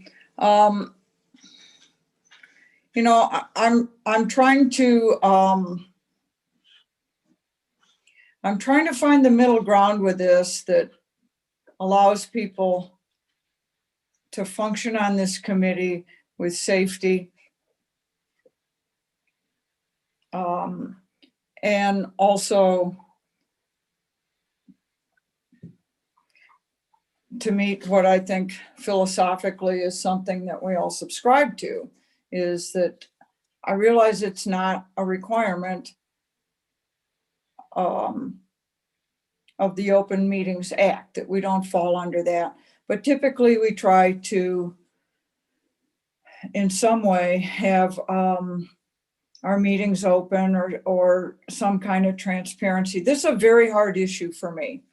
You know, I'm trying to find the middle ground with this that allows people to function on this committee with safety. And also to meet what I think philosophically is something that we all subscribe to, is that I realize it's not a requirement of the Open Meetings Act, that we don't fall under that. But typically we try to, in some way, have our meetings open or some kind of transparency. This is a very hard issue for me,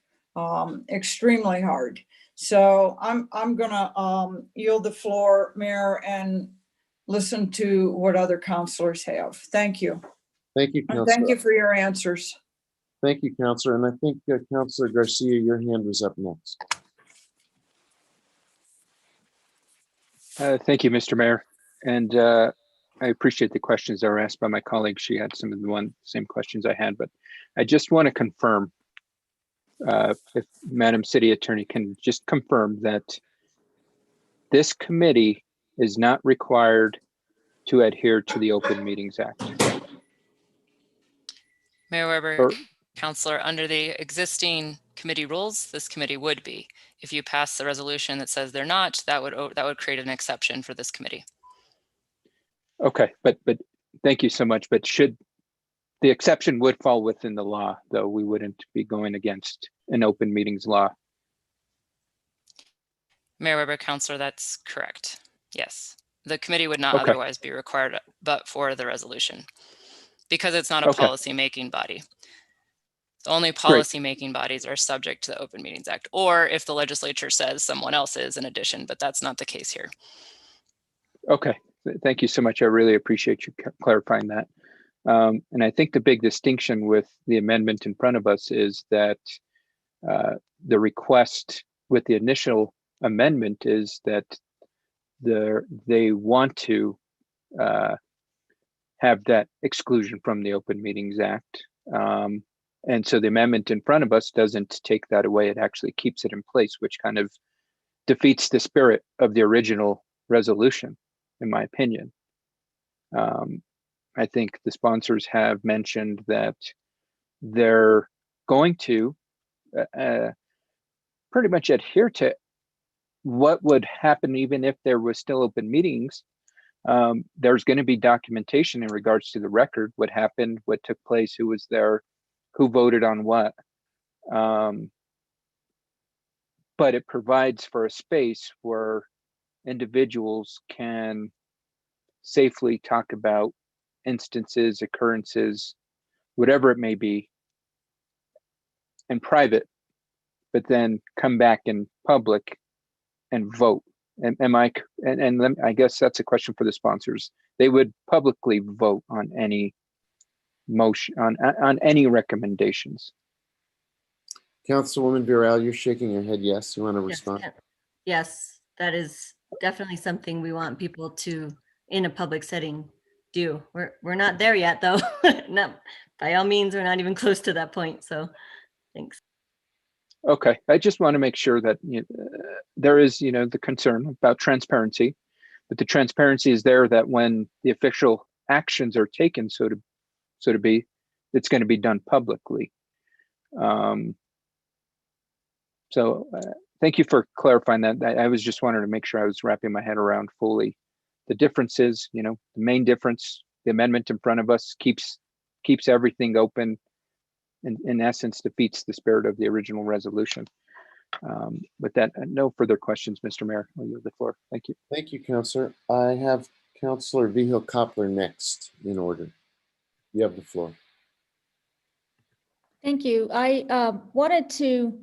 extremely hard. So I'm gonna yield the floor, Mayor, and listen to what other counselors have. Thank you. Thank you, And Councilor. thank you for your answers. Thank you, Councilor. And I think Councilor Garcia, your hand was up next. Thank you, Mr. Mayor. And I appreciate the questions that were asked by my colleague. She had some of the same questions I had, but I just want to confirm, if Madam City Attorney can just confirm that this committee is not required to adhere to the Open Meetings Act. Mayor Weber, Or- Councilor, under the existing committee rules, this committee would be. If you pass the resolution that says they're not, that would create an exception for this committee. Okay, but thank you so much. But the exception would fall within the law, though we wouldn't be going against an open meetings law. Mayor Weber, Councilor, that's correct. Yes, the committee would not Okay. otherwise be required, but for the resolution, because it's not a Okay. policy-making body. Only policy-making bodies are subject to the Open Meetings Act, or if the legislature says someone else is in addition, but that's not the case here. Okay, thank you so much. I really appreciate you clarifying that. And I think the big distinction with the amendment in front of us is that the request with the initial amendment is that they want to have that exclusion from the Open Meetings Act. And so the amendment in front of us doesn't take that away. It actually keeps it in place, which kind of defeats the spirit of the original resolution, in my opinion. I think the sponsors have mentioned that they're going to pretty much adhere to what would happen even if there was still open meetings. There's going to be documentation in regards to the record, what happened, what took place, who was there, who voted on what. But it provides for a space where individuals can safely talk about instances, occurrences, whatever it may be, in private, but then come back in public and vote. And I guess that's a question for the sponsors. They would publicly vote on any motion, on any recommendations. Councilwoman Viral, you're shaking your head yes. You want to respond? Yes, that is definitely something we want people to, in a public setting, do. We're not there yet, though. No, by all means, we're not even close to that point. So, thanks. Okay, I just want to make sure that there is, the concern about transparency, but the transparency is there that when the official actions are taken, so to be, it's going to be done publicly. So thank you for clarifying that. I was just wanting to make sure I was wrapping my head around fully the differences. The main difference, the amendment in front of us keeps everything open, and in essence defeats the spirit of the original resolution. With that, no further questions, Mr. Mayor. I'll yield the floor. Thank you. Thank you, Councilor. I have Councilor Vihil Koppler next in order. You have the floor. Thank you. I wanted to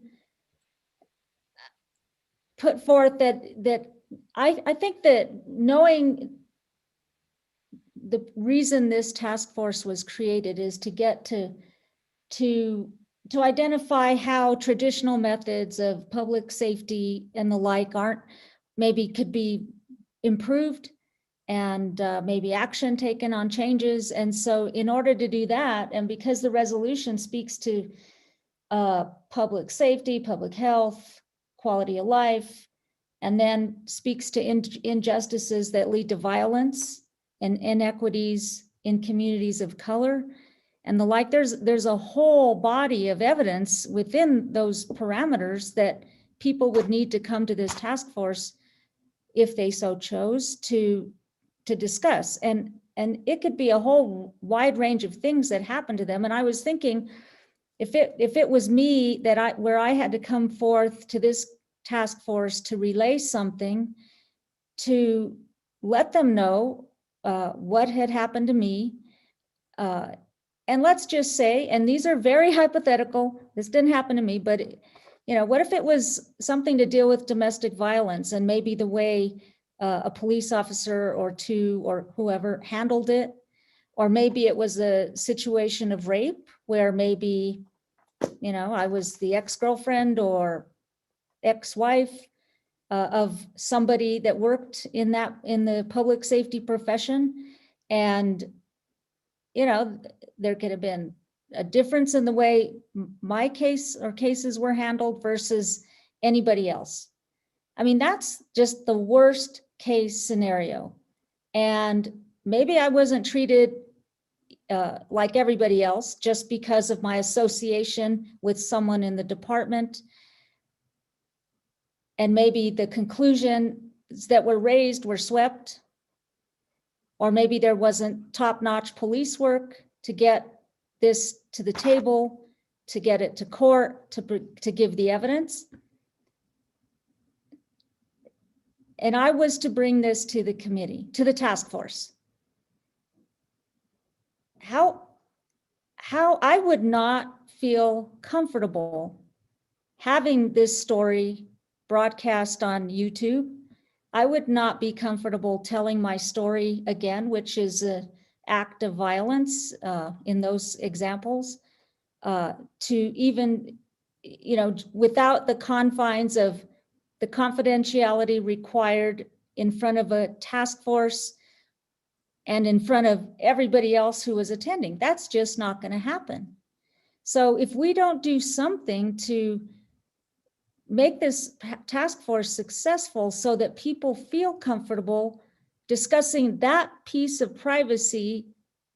put forth that I think that knowing the reason this task force was created is to get to identify how traditional methods of public safety and the like could be improved, and maybe action taken on changes. And so in order to do that, and because the resolution speaks to public safety, public health, quality of life, and then speaks to injustices that lead to violence and inequities in communities of color and the like, there's a whole body of evidence within those parameters that people would need to come to this task force if they so chose to discuss. And it could be a whole wide range of things that happen to them. And I was thinking, if it was me where I had to come forth to this task force to relay something, to let them know what had happened to me. And let's just say, and these are very hypothetical, this didn't happen to me, but what if it was something to deal with domestic violence and maybe the way a police officer or two or whoever handled it, or maybe it was a situation of rape where maybe, I was the ex-girlfriend or ex-wife of somebody that worked in the public safety profession. And, there could have been a difference in the way my case or cases were handled versus anybody else. I mean, that's just the worst case scenario. And maybe I wasn't treated like everybody else just because of my association with someone in the department. And maybe the conclusions that were raised were swept. Or maybe there wasn't top-notch police work to get this to the table, to get it to court, to give the evidence. And I was to bring this to the committee, to the task force. How I would not feel comfortable having this story broadcast on YouTube. I would not be comfortable telling my story again, which is an act of violence in those examples, to even, without the confines of the confidentiality required in front of a task force and in front of everybody else who was attending. That's just not going to happen. So if we don't do something to make this task force successful so that people feel comfortable discussing that piece of privacy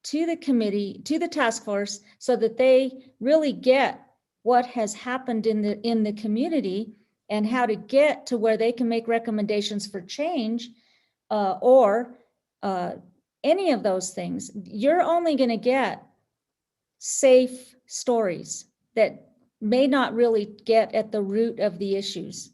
to the committee, to the task force, so that they really get what has happened in the community and how to get to where they can make recommendations for change or any of those things, you're only going to get safe stories that may not really get at the root of the issues.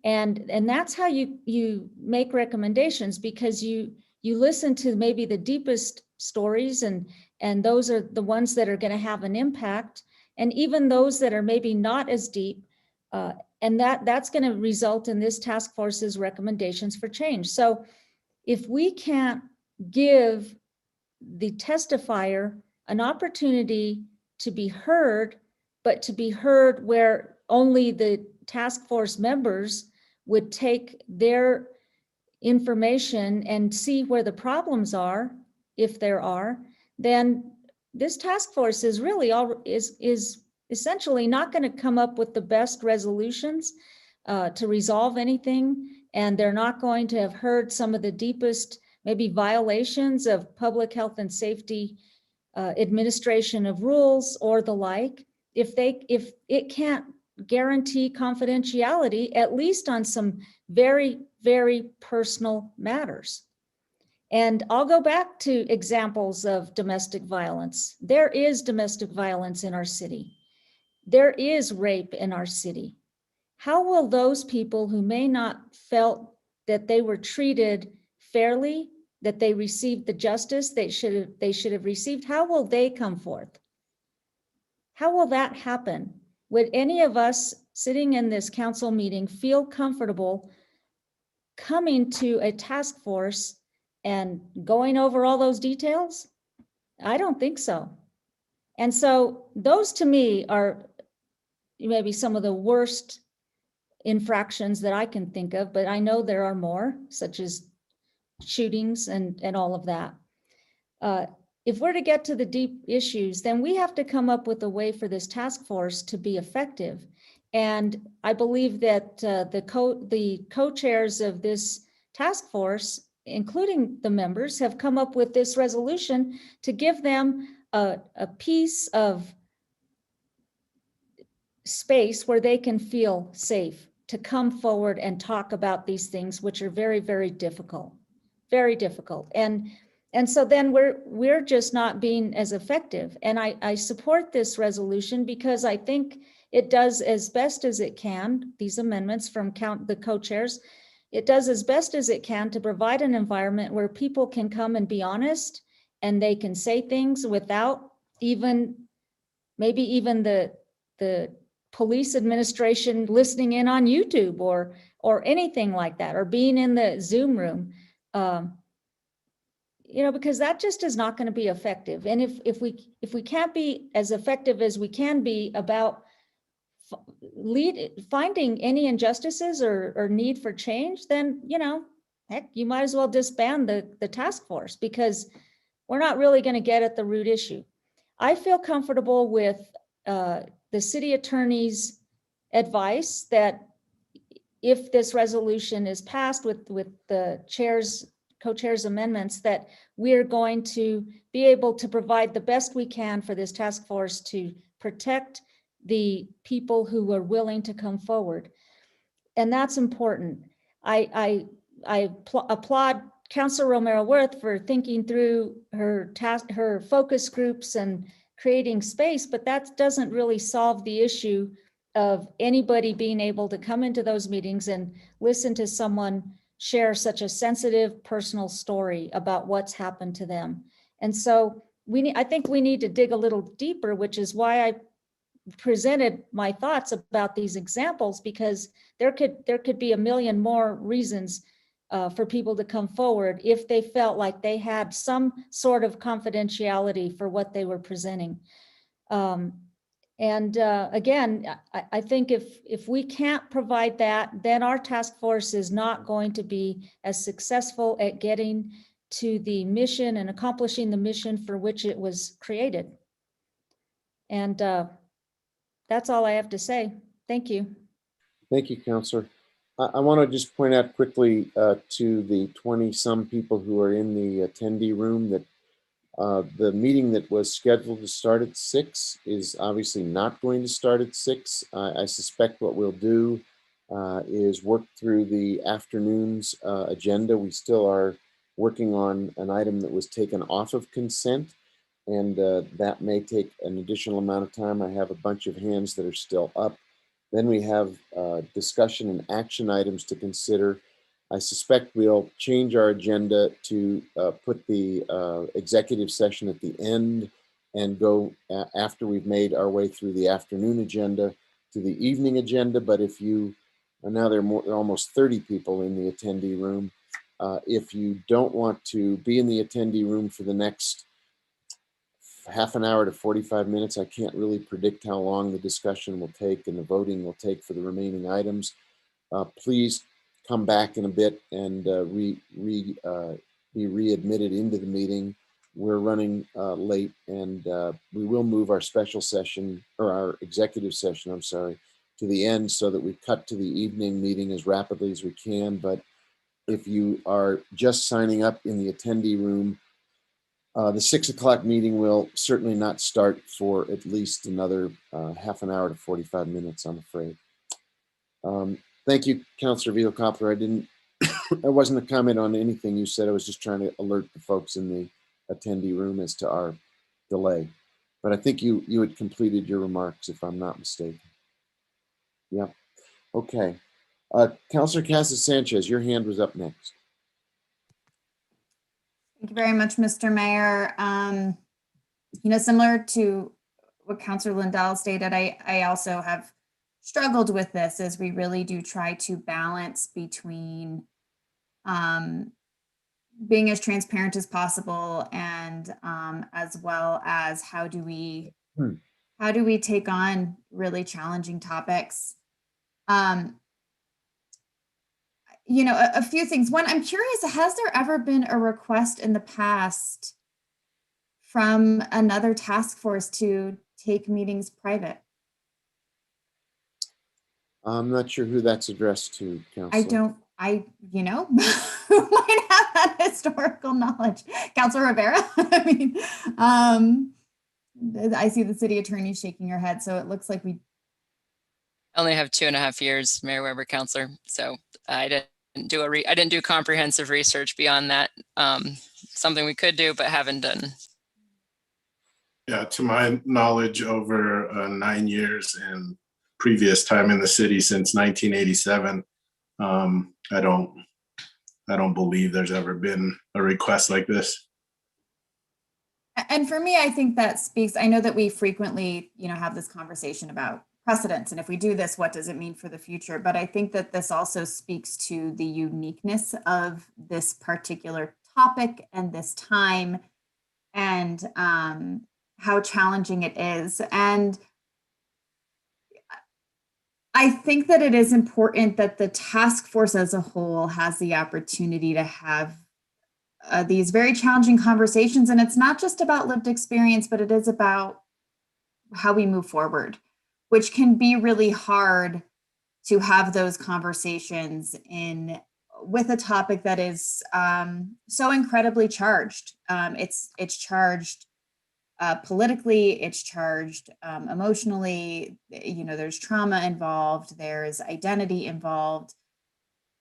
And that's how you make recommendations, because you listen to maybe the deepest stories, and those are the ones that are going to have an impact, and even those that are maybe not as deep, and that's going to result in this task force's recommendations for change. So if we can't give the testifier an opportunity to be heard, but to be heard where only the task force members would take their information and see where the problems are, if there are, then this task force is really is essentially not going to come up with the best resolutions to resolve anything, and they're not going to have heard some of the deepest maybe violations of public health and safety administration of rules or the like, if it can't guarantee confidentiality, at least on some very, very personal matters. And I'll go back to examples of domestic violence. There is domestic violence in our city. There is rape in our city. How will those people who may not felt that they were treated fairly, that they received the justice they should have received, how will they come forth? How will that happen? Would any of us sitting in this council meeting feel comfortable coming to a task force and going over all those details? I don't think so. And so those to me are maybe some of the worst infractions that I can think of, but I know there are more, such as shootings and all of that. If we're to get to the deep issues, then we have to come up with a way for this task force to be effective. And I believe that the co-chairs of this task force, including the members, have come up with this resolution to give them a piece of space where they can feel safe to come forward and talk about these things, which are very, very difficult, very difficult. And so then we're just not being as effective. And I support this resolution because I think it does as best as it can, these amendments from the co-chairs, it does as best as it can to provide an environment where people can come and be honest, and they can say things without maybe even the police administration listening in on YouTube or anything like that, or being in the Zoom room. Because that just is not going to be effective. And if we can't be as effective as we can be about finding any injustices or need for change, then, heck, you might as well disband the task force, because we're not really going to get at the root issue. I feel comfortable with the city attorney's advice that if this resolution is passed with the co-chairs amendments, that we're going to be able to provide the best we can for this task force to protect the people who are willing to come forward. And that's important. I applaud Councilor Romero Worth for thinking through her focus groups and creating space, but that doesn't really solve the issue of anybody being able to come into those meetings and listen to someone share such a sensitive personal story about what's happened to them. And so I think we need to dig a little deeper, which is why I presented my thoughts about these examples, because there could be a million more reasons for people to come forward if they felt like they had some sort of confidentiality for what they were presenting. Again, I think if we can't provide that, then our task force is not going to be as successful at getting to the mission and accomplishing the mission for which it was created. And that's all I have to say. Thank you. Thank you, Counselor. I want to just point out quickly to the 20-some people who are in the attendee room that the meeting that was scheduled to start at 6 is obviously not going to start at 6. I suspect what we'll do is work through the afternoon's agenda. We still are working on an item that was taken off of consent, and that may take an additional amount of time. I have a bunch of hands that are still up. Then we have discussion and action items to consider. I suspect we'll change our agenda to put the executive session at the end and go after we've made our way through the afternoon agenda to the evening agenda. But if you, now there are almost 30 people in the attendee room. If you don't want to be in the attendee room for the next half an hour to 45 minutes, I can't really predict how long the discussion will take and the voting will take for the remaining items. Please come back in a bit and be readmitted into the meeting. We're running late, and we will move our special session, or our executive session, I'm sorry, to the end so that we cut to the evening meeting as rapidly as we can. But if you are just signing up in the attendee room, the 6 o'clock meeting will certainly not start for at least another half an hour to 45 minutes, I'm afraid. Thank you, Councilor Vito-Koppler. I wasn't a comment on anything you said. I was just trying to alert the folks in the attendee room as to our delay. But I think you had completed your remarks, if I'm not mistaken. Yeah. Okay. Councilor Casas-Sanchez, your hand was up next. Thank you very much, Mr. Mayor. Similar to what Councilor Lindell stated, I also have struggled with this, as we really do try to balance between being as transparent as possible and as well as how do we take on really challenging topics. A few things. One, I'm curious, has there ever been a request in the past from another task force to take meetings private? I'm not sure who that's addressed to, Councilor. Who might have that historical knowledge? Councilor Rivera? I see the city attorney shaking her head, so it looks like I only have 2.5 years, Mayor Weber, counselor, so I didn't do comprehensive research beyond that. Something we could do, but haven't done. Yeah, to my knowledge, over 9 years and previous time in the city since 1987, I don't believe there's ever been a request like this. And for me, I think that speaks, I know that we frequently, have this conversation about precedents. And if we do this, what does it mean for the future? But I think that this also speaks to the uniqueness of this particular topic and this time and how challenging it is. And I think that it is important that the task force as a whole has the opportunity to have these very challenging conversations. And it's not just about lived experience, but it is about how we move forward, which can be really hard to have those conversations with a topic that is so incredibly charged. It's charged politically, it's charged emotionally. There's trauma involved, there's identity involved,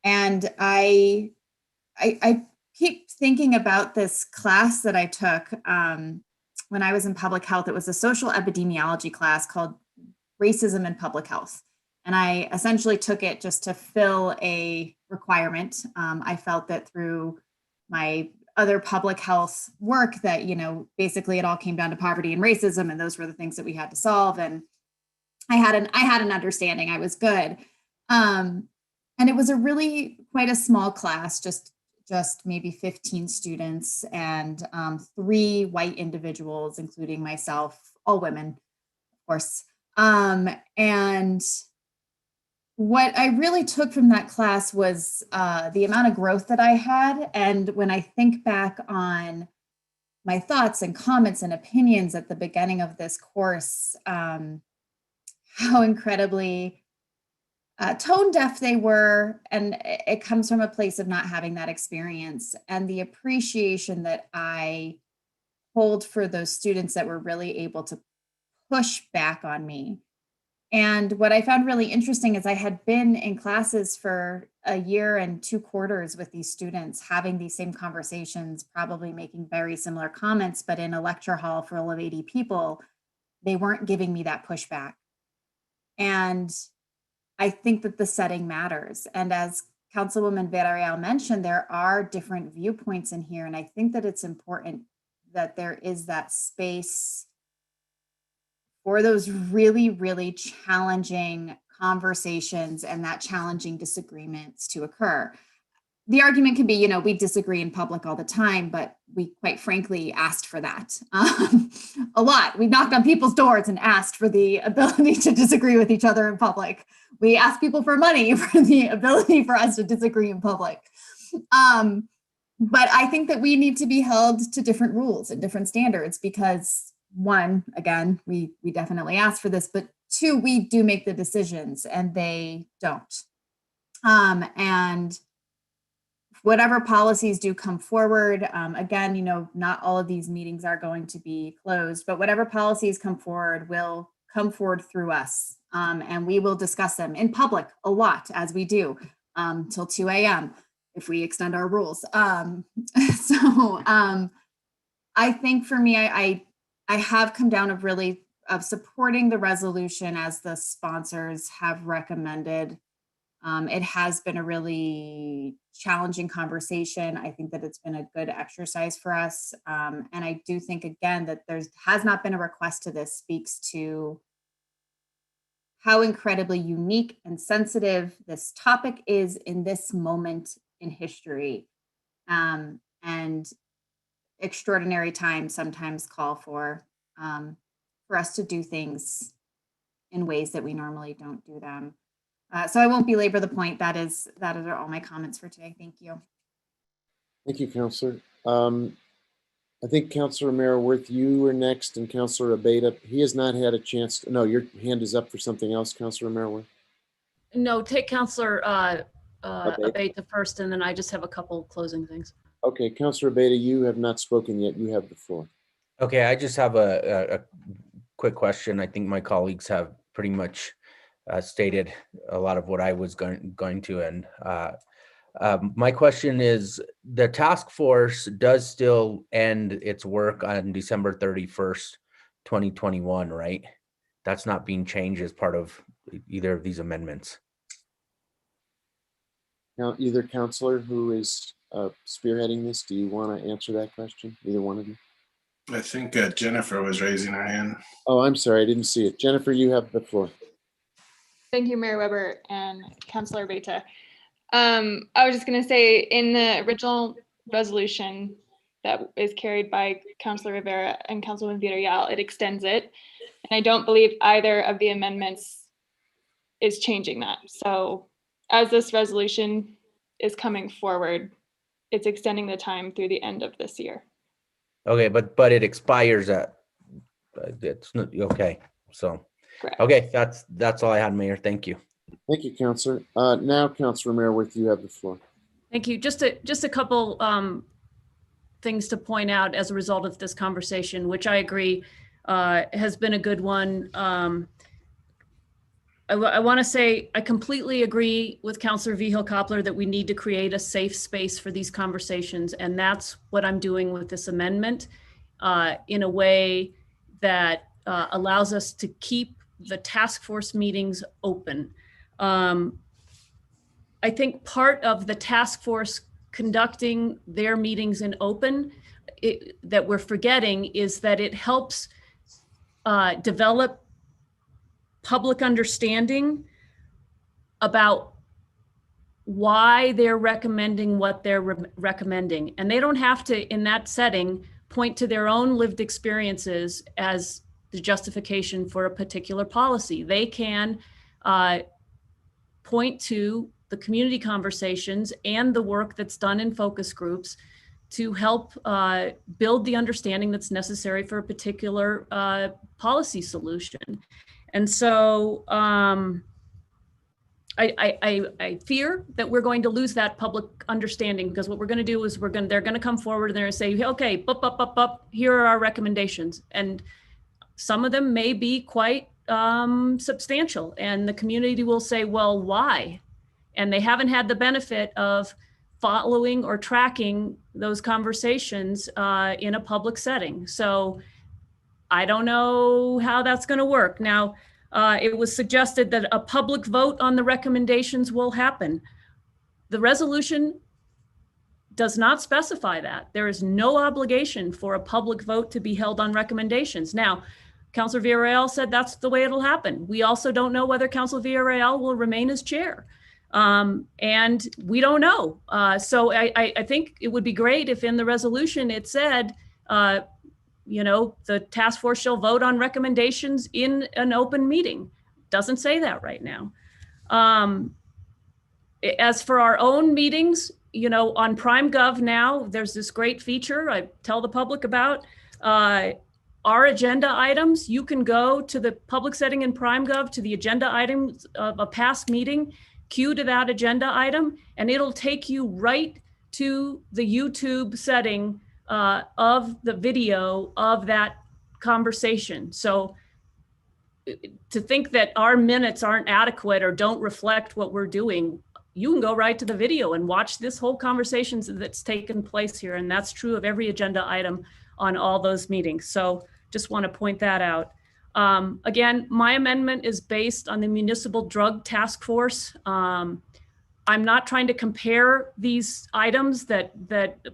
and I keep thinking about this class that I took when I was in public health. It was a social epidemiology class called Racism in Public Health. And I essentially took it just to fill a requirement. I felt that through my other public health work that, basically it all came down to poverty and racism, and those were the things that we had to solve. And I had an understanding. I was good. And it was quite a small class, just maybe 15 students and 3 white individuals, including myself, all women, of course. And what I really took from that class was the amount of growth that I had. And when I think back on my thoughts and comments and opinions at the beginning of this course, how incredibly tone deaf they were. And it comes from a place of not having that experience, and the appreciation that I hold for those students that were really able to push back on me. And what I found really interesting is I had been in classes for a year and 2 quarters with these students, having these same conversations, probably making very similar comments, but in a lecture hall full of 80 people, they weren't giving me that pushback. And I think that the setting matters. And as Councilwoman Villarreal mentioned, there are different viewpoints in here. And I think that it's important that there is that space for those really, really challenging conversations and that challenging disagreements to occur. The argument can be, we disagree in public all the time, but we quite frankly asked for that a lot. We knocked on people's doors and asked for the ability to disagree with each other in public. We asked people for money for the ability for us to disagree in public. But I think that we need to be held to different rules and different standards because 1, again, we definitely asked for this, but 2, we do make the decisions and they don't. And whatever policies do come forward, again, not all of these meetings are going to be closed, but whatever policies come forward will come forward through us. And we will discuss them in public a lot, as we do, till 2 a.m. if we extend our rules. I think for me, I have come down of supporting the resolution as the sponsors have recommended. It has been a really challenging conversation. I think that it's been a good exercise for us. And I do think, again, that there has not been a request to this speaks to how incredibly unique and sensitive this topic is in this moment in history. And extraordinary times sometimes call for us to do things in ways that we normally don't do them. So I won't belabor the point. That are all my comments for today. Thank you. Thank you, Councillor. I think Councillor Maraworth, you are next, and Councillor Abeyta. He has not had a chance to, no, your hand is up for something else, Councillor Maraworth. No, take Councillor Abeyta first, and then I just have a couple closing things. Okay, Councillor Abeyta, you have not spoken yet. You have the floor. Okay, I just have a quick question. I think my colleagues have pretty much stated a lot of what I was going to. And my question is, the task force does still end its work on December 31st, 2021, right? That's not being changed as part of either of these amendments. Now, either counselor who is spearheading this, do you want to answer that question? Either one of you? I think Jennifer was raising her hand. Oh, I'm sorry, I didn't see it. Jennifer, you have the floor. Thank you, Mayor Weber and Councilor Beta. I was just going to say, in the original resolution that is carried by Councilor Rivera and Councilwoman Villarreal, it extends it. And I don't believe either of the amendments is changing that. So as this resolution is coming forward, it's extending the time through the end of this year. Okay, but it expires at, it's not, okay, so. Correct. Okay, that's all I had, Mayor. Thank you. Thank you, Counselor. Now, Counselor Merriworth, you have the floor. Thank you. Just a couple things to point out as a result of this conversation, which I agree has been a good one. I want to say I completely agree with Councilor Vigil-Koppler that we need to create a safe space for these conversations, and that's what I'm doing with this amendment in a way that allows us to keep the task force meetings open. I think part of the task force conducting their meetings in open that we're forgetting is that it helps develop public understanding about why they're recommending what they're recommending. And they don't have to, in that setting, point to their own lived experiences as the justification for a particular policy. They can point to the community conversations and the work that's done in focus groups to help build the understanding that's necessary for a particular policy solution. And so I fear that we're going to lose that public understanding, because what we're going to do is they're going to come forward and they're going to say, okay, here are our recommendations. And some of them may be quite substantial, and the community will say, well, why? And they haven't had the benefit of following or tracking those conversations in a public setting. So I don't know how that's going to work. Now, it was suggested that a public vote on the recommendations will happen. The resolution does not specify that. There is no obligation for a public vote to be held on recommendations. Now, Councilor Villarreal said that's the way it'll happen. We also don't know whether Councilor Villarreal will remain as chair. And we don't know. So I think it would be great if in the resolution it said, the task force shall vote on recommendations in an open meeting. Doesn't say that right now. As for our own meetings, on PrimeGov now, there's this great feature I tell the public about. Our agenda items, you can go to the public setting in PrimeGov to the agenda items of a past meeting, queue to that agenda item, and it'll take you right to the YouTube setting of the video of that conversation. So to think that our minutes aren't adequate or don't reflect what we're doing, you can go right to the video and watch this whole conversation that's taken place here. And that's true of every agenda item on all those meetings. So just want to point that out. Again, my amendment is based on the Municipal Drug Task Force. I'm not trying to compare these items that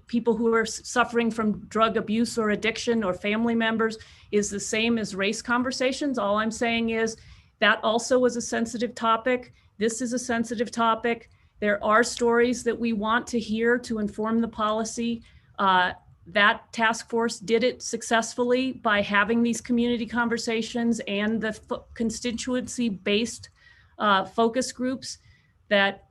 people who are suffering from drug abuse or addiction or family members is the same as race conversations. All I'm saying is that also was a sensitive topic. This is a sensitive topic. There are stories that we want to hear to inform the policy. That task force did it successfully by having these community conversations and the constituency-based focus groups that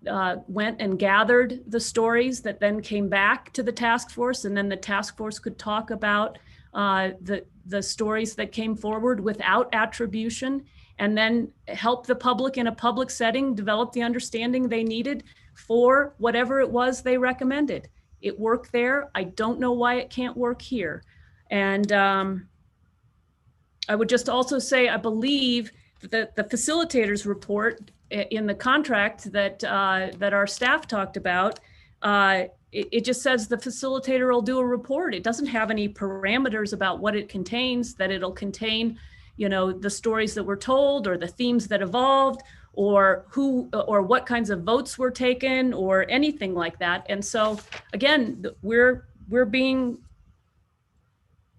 went and gathered the stories that then came back to the task force, and then the task force could talk about the stories that came forward without attribution, and then help the public in a public setting develop the understanding they needed for whatever it was they recommended. It worked there. I don't know why it can't work here. And I would just also say, I believe the facilitators report in the contract that that our staff talked about, it just says the facilitator will do a report. It doesn't have any parameters about what it contains, that it'll contain, you know, the stories that were told or the themes that evolved or who or what kinds of votes were taken or anything like that. And so again, we're being,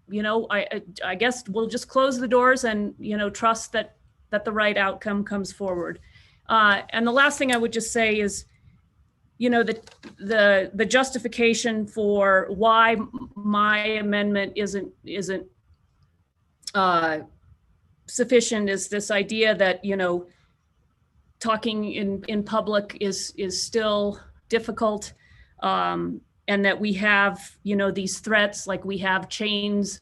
you know, I guess we'll just close the doors and, you know, trust that the right outcome comes forward. And the last thing I would just say is, you know, the justification for why my amendment isn't sufficient is this idea that, you know, talking in public is still difficult, and that we have, you know, these threats, like we have chained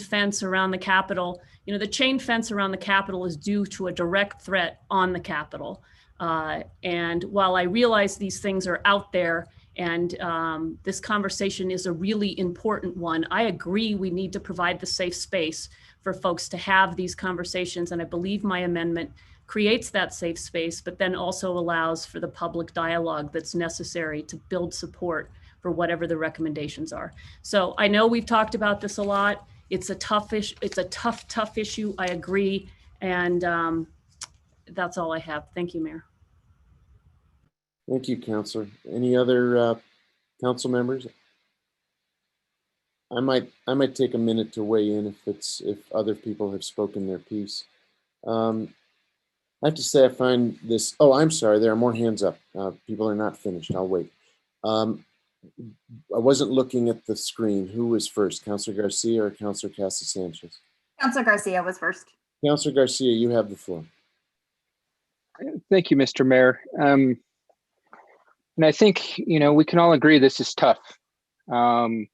fence around the Capitol. You know, the chain fence around the Capitol is due to a direct threat on the Capitol. And while I realize these things are out there and this conversation is a really important one, I agree we need to provide the safe space for folks to have these conversations. And I believe my amendment creates that safe space, but then also allows for the public dialogue that's necessary to build support for whatever the recommendations are. So I know we've talked about this a lot. It's a tough issue. It's a tough issue. I agree. And that's all I have. Thank you, Mayor. Thank you, Councilor. Any other council members? I might take a minute to weigh in if other people have spoken their piece. I have to say I find this. Oh, I'm sorry. There are more hands up. People are not finished. I'll wait. I wasn't looking at the screen. Who was first, Councilor Garcia or Councilor Casa-Sanchez? Councilor Garcia was first. Councilor Garcia, you have the floor. Thank you, Mr. Mayor. And I think, you know, we can all agree this is tough. And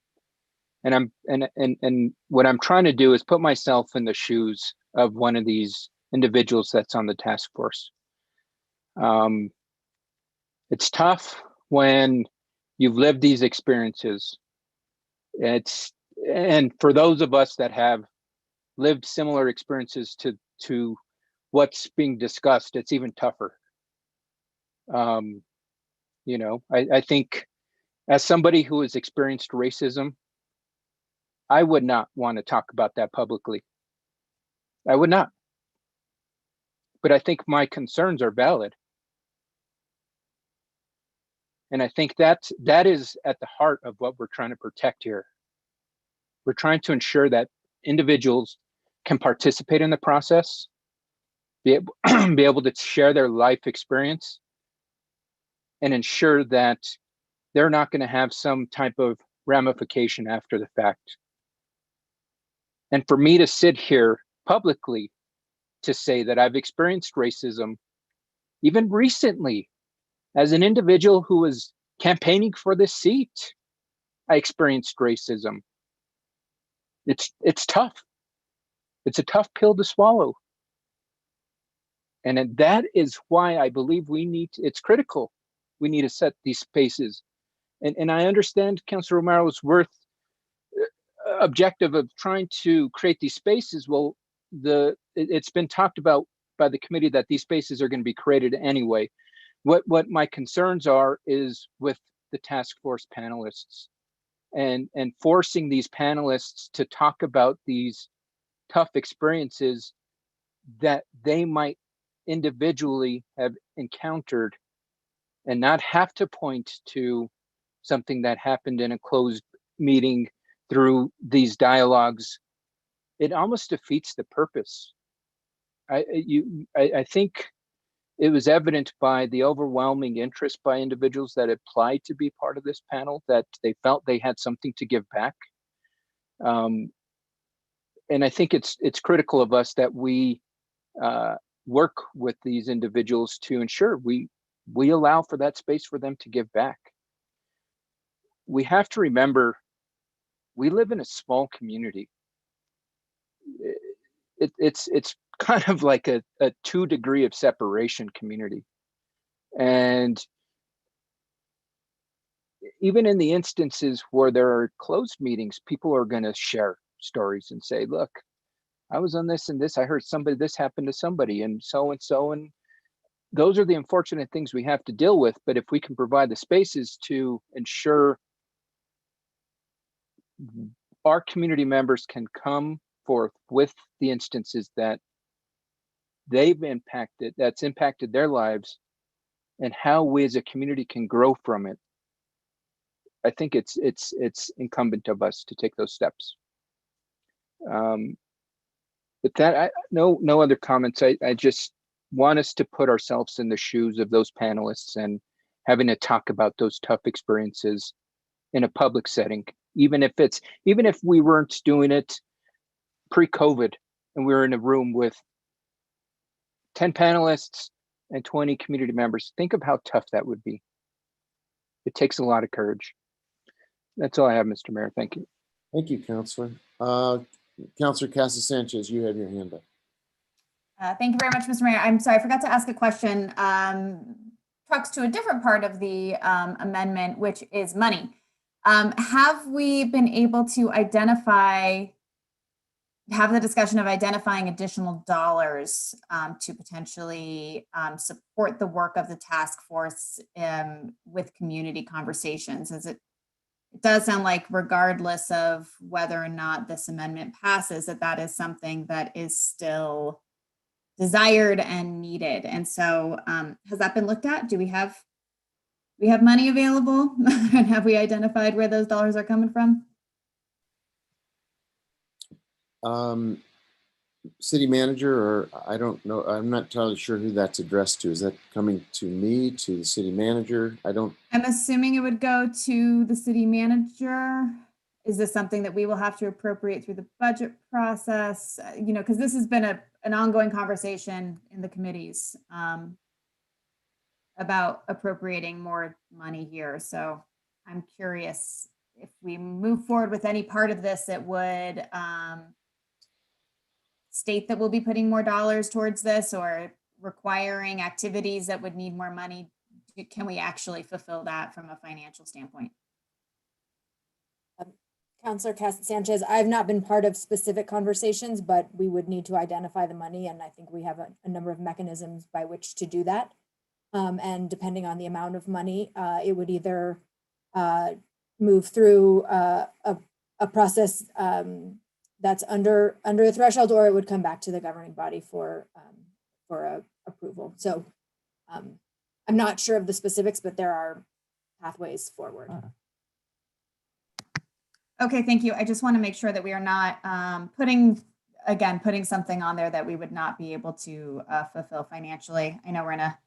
what I'm trying to do is put myself in the shoes of one of these individuals that's on the task force. It's tough when you've lived these experiences. And for those of us that have lived similar experiences to what's being discussed, it's even tougher. You know, I think as somebody who has experienced racism, I would not want to talk about that publicly. I would not. But I think my concerns are valid. And I think that is at the heart of what we're trying to protect here. We're trying to ensure that individuals can participate in the process, be able to share their life experience, and ensure that they're not going to have some type of ramification after the fact. And for me to sit here publicly to say that I've experienced racism, even recently, as an individual who was campaigning for this seat, I experienced racism. It's tough. It's a tough pill to swallow. And that is why I believe it's critical. We need to set these spaces. And I understand Councilor Romero's objective of trying to create these spaces. Well, it's been talked about by the committee that these spaces are going to be created anyway. What my concerns are is with the task force panelists and forcing these panelists to talk about these tough experiences that they might individually have encountered and not have to point to something that happened in a closed meeting through these dialogues. It almost defeats the purpose. I think it was evident by the overwhelming interest by individuals that applied to be part of this panel that they felt they had something to give back. And I think it's critical of us that we work with these individuals to ensure we allow for that space for them to give back. We have to remember, we live in a small community. It's kind of like a 2 degree of separation community. And even in the instances where there are closed meetings, people are going to share stories and say, look, I was on this and this, I heard somebody, this happened to somebody and so. And those are the unfortunate things we have to deal with. But if we can provide the spaces to ensure our community members can come forth with the instances that they've impacted, that's impacted their lives, and how we as a community can grow from it, I think it's incumbent of us to take those steps. With that, no other comments. I just want us to put ourselves in the shoes of those panelists and having to talk about those tough experiences in a public setting, even if we weren't doing it pre-COVID and we were in a room with 10 panelists and 20 community members. Think of how tough that would be. It takes a lot of courage. That's all I have, Mr. Mayor. Thank you. Thank you, Councilor. Councilor Casa Sanchez, you have your hand up. Thank you very much, Mr. Mayor. I'm sorry, I forgot to ask a question. Talks to a different part of the amendment, which is money. Have we been able to have the discussion of identifying additional dollars to potentially support the work of the task force with community conversations? As it does sound like, regardless of whether or not this amendment passes, that is something that is still desired and needed. And so has that been looked at? Do we have money available? And have we identified where those dollars are coming from? City manager, or I don't know, I'm not entirely sure who that's addressed to. Is that coming to me, to the city manager? I'm assuming it would go to the city manager. Is this something that we will have to appropriate through the budget process? Because this has been an ongoing conversation in the committees about appropriating more money here. So I'm curious if we move forward with any part of this, it would state that we'll be putting more dollars towards this, or requiring activities that would need more money. Can we actually fulfill that from a financial standpoint? Councilor Sanchez, I've not been part of specific conversations, but we would need to identify the money, and I think we have a number of mechanisms by which to do that. And depending on the amount of money, it would either move through a process that's under a threshold, or it would come back to the governing body for approval. So I'm not sure of the specifics, but there are pathways forward. Okay, thank you. I just want to make sure that we are not putting something on there that we would not be able to fulfill financially. I know we're in a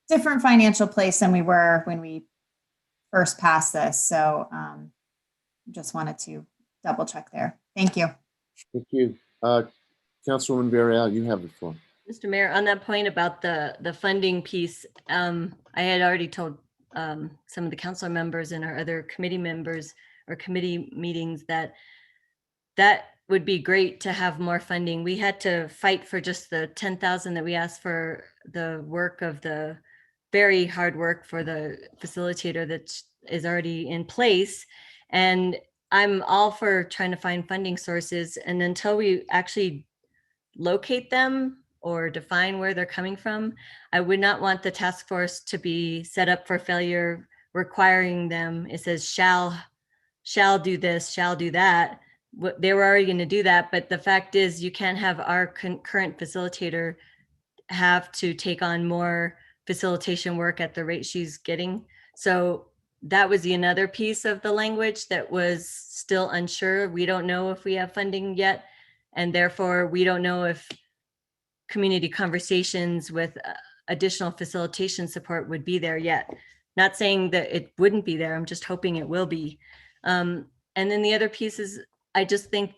different financial place than we were when we first passed this. So just wanted to double check there. Thank you. Thank you. Councilwoman Villarreal, you have the floor. Mr. Mayor, on that point about the funding piece, I had already told some of the council members and our other committee members or committee meetings that would be great to have more funding. We had to fight for just the 10,000 that we asked for the work of the very hard work for the facilitator that is already in place. And I'm all for trying to find funding sources. And until we actually locate them or define where they're coming from, I would not want the task force to be set up for failure, requiring them. It says shall do this, shall do that. They were already going to do that. But the fact is, you can't have our current facilitator have to take on more facilitation work at the rate she's getting. So that was another piece of the language that was still unsure. We don't know if we have funding yet, and therefore we don't know if community conversations with additional facilitation support would be there yet. Not saying that it wouldn't be there, I'm just hoping it will be. And then the other piece is, I just think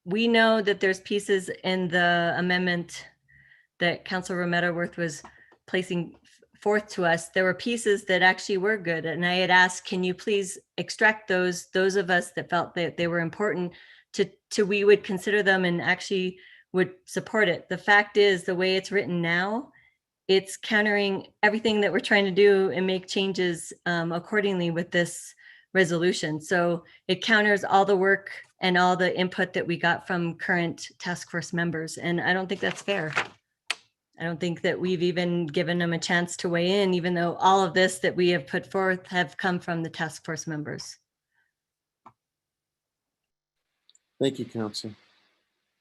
we know that there's pieces in the amendment that Councilor Romero-Worth was placing forth to us. There were pieces that actually were good. And I had asked, can you please extract those of us that felt that they were important to we would consider them and actually would support it. The fact is, the way it's written now, it's countering everything that we're trying to do and make changes accordingly with this resolution. So it counters all the work and all the input that we got from current task force members. And I don't think that's fair. I don't think that we've even given them a chance to weigh in, even though all of this that we have put forth have come from the task force members. Thank you, Council.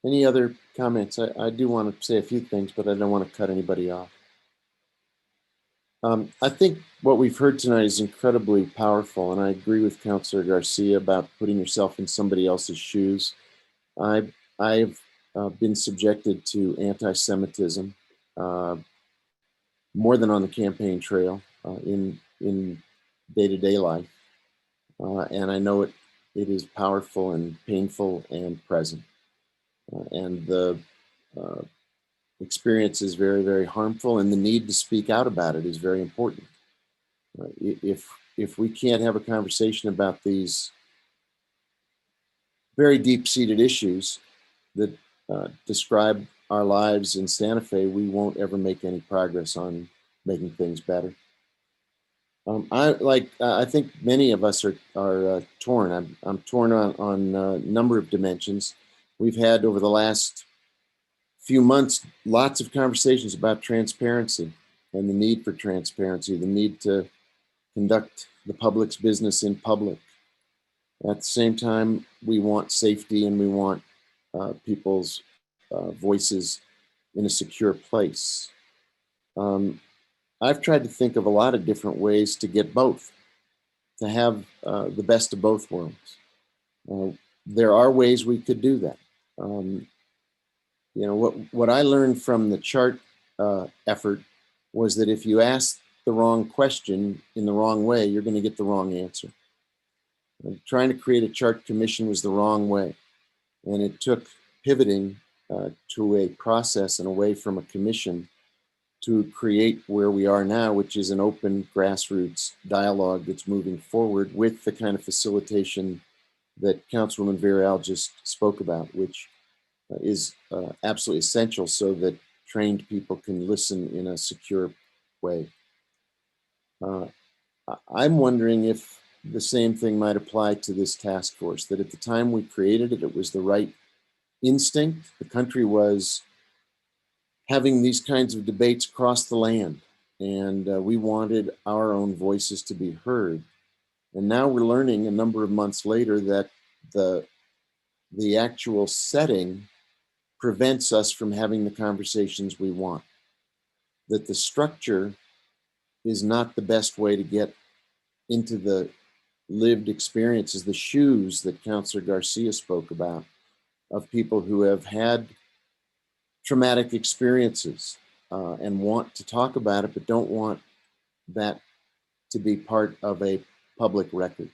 Any other comments? I do want to say a few things, but I don't want to cut anybody off. I think what we've heard tonight is incredibly powerful, and I agree with Councilor Garcia about putting yourself in somebody else's shoes. I've been subjected to anti-Semitism more than on the campaign trail in day-to-day life, and I know it is powerful and painful and present, and the experience is very, very harmful, and the need to speak out about it is very important. If we can't have a conversation about these very deep-seated issues that describe our lives in Santa Fe, we won't ever make any progress on making things better. I think many of us are torn. I'm torn on a number of dimensions. We've had over the last few months lots of conversations about transparency and the need for transparency, the need to conduct the public's business in public. At the same time, we want safety and we want people's voices in a secure place. I've tried to think of a lot of different ways to get both, to have the best of both worlds. There are ways we could do that. You know, what I learned from the chart effort was that if you ask the wrong question in the wrong way, you're going to get the wrong answer. Trying to create a chart commission was the wrong way. And it took pivoting to a process and away from a commission to create where we are now, which is an open grassroots dialogue that's moving forward with the kind of facilitation that Councilwoman Villarreal just spoke about, which is absolutely essential so that trained people can listen in a secure way. I'm wondering if the same thing might apply to this task force, that at the time we created it, it was the right instinct. The country was having these kinds of debates across the land, and we wanted our own voices to be heard. And now we're learning a number of months later that the actual setting prevents us from having the conversations we want, that the structure is not the best way to get into the lived experiences, the shoes that Councilor Garcia spoke about, of people who have had traumatic experiences and want to talk about it, but don't want that to be part of a public record.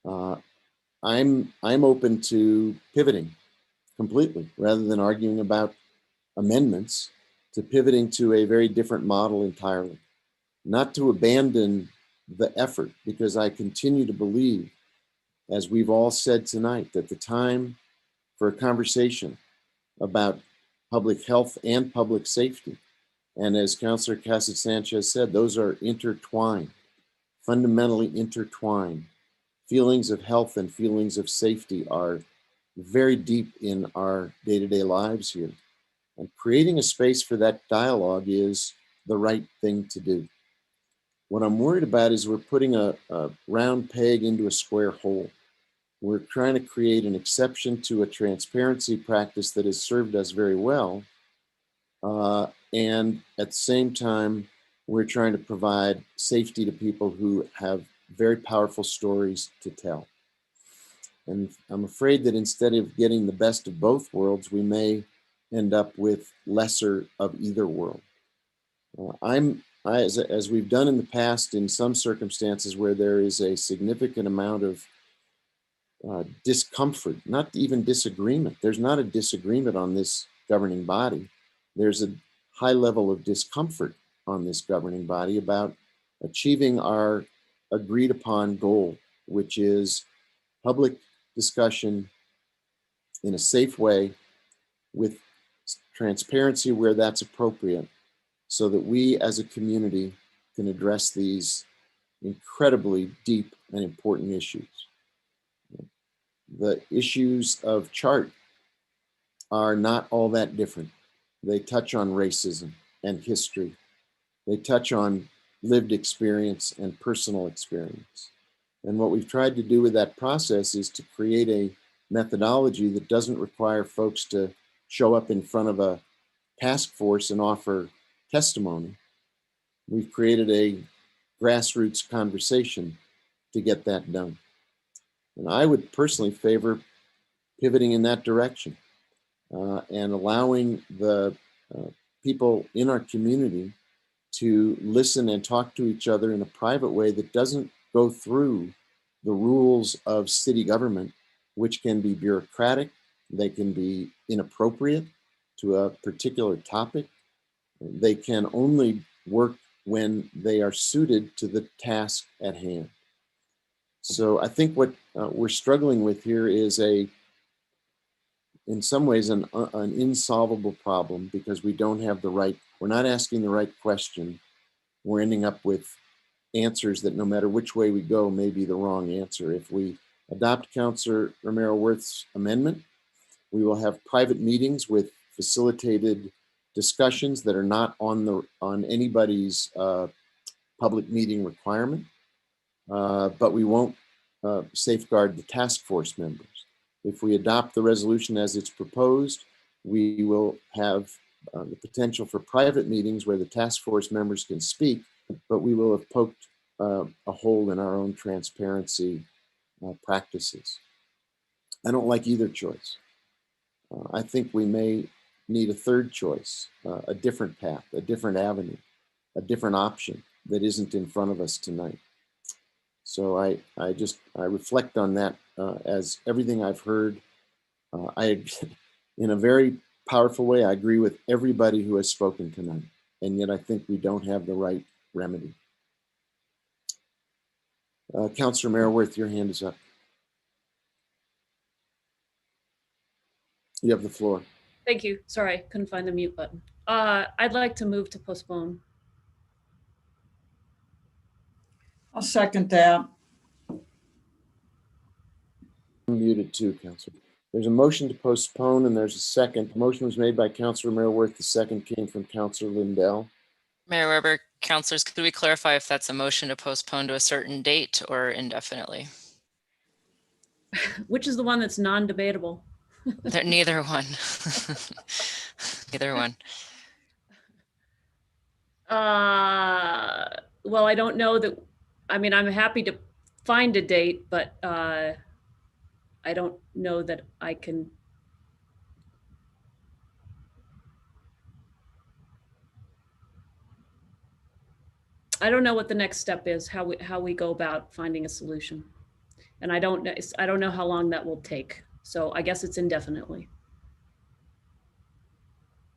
I'm open to pivoting completely, rather than arguing about amendments, to pivoting to a very different model entirely. Not to abandon the effort, because I continue to believe, as we've all said tonight, that the time for a conversation about public health and public safety, and as Councilor Casas-Sanchez said, those are intertwined, fundamentally intertwined. Feelings of health and feelings of safety are very deep in our day-to-day lives here. And creating a space for that dialogue is the right thing to do. What I'm worried about is we're putting a round peg into a square hole. We're trying to create an exception to a transparency practice that has served us very well. And at the same time, we're trying to provide safety to people who have very powerful stories to tell. And I'm afraid that instead of getting the best of both worlds, we may end up with lesser of either world. As we've done in the past in some circumstances where there is a significant amount of discomfort, not even disagreement. There's not a disagreement on this governing body. There's a high level of discomfort on this governing body about achieving our agreed upon goal, which is public discussion in a safe way with transparency where that's appropriate, so that we as a community can address these incredibly deep and important issues. the issues of chart are not all that different. They touch on racism and history. They touch on lived experience and personal experience. And what we've tried to do with that process is to create a methodology that doesn't require folks to show up in front of a task force and offer testimony. We've created a grassroots conversation to get that done. And I would personally favor pivoting in that direction and allowing the people in our community to listen and talk to each other in a private way that doesn't go through the rules of city government, which can be bureaucratic, they can be inappropriate to a particular topic. They can only work when they are suited to the task at hand. So I think what we're struggling with here is in some ways, an insolvable problem because we don't have we're not asking the right question. We're ending up with answers that no matter which way we go may be the wrong answer. If we adopt Councilor Romero Worth's amendment, we will have private meetings with facilitated discussions that are not on anybody's public meeting requirement, but we won't safeguard the task force members. If we adopt the resolution as it's proposed, we will have the potential for private meetings where the task force members can speak, but we will have poked a hole in our own transparency practices. I don't like either choice. I think we may need a third choice, a different path, a different avenue, a different option that isn't in front of us tonight. So I reflect on that as everything I've heard. In a very powerful way, I agree with everybody who has spoken tonight, and yet I think we don't have the right remedy. Councilor Merriworth, your hand is up. You have the floor. Thank you. Sorry, couldn't find the mute button. I'd like to move to postpone. I'll second that. Muted too, Councilor. There's a motion to postpone and there's a second. The motion was made by Councilor Merriworth. The second came from Councilor Lindell. Mayor Weber, councilors, could we clarify if that's a motion to postpone to a certain date or indefinitely? Which is the one that's non-debatable? Neither one. Neither one. Well, I don't know that. I mean, I'm happy to find a date, but I don't know that I can. I don't know what the next step is, how we go about finding a solution. And I don't know how long that will take. So I guess it's indefinitely.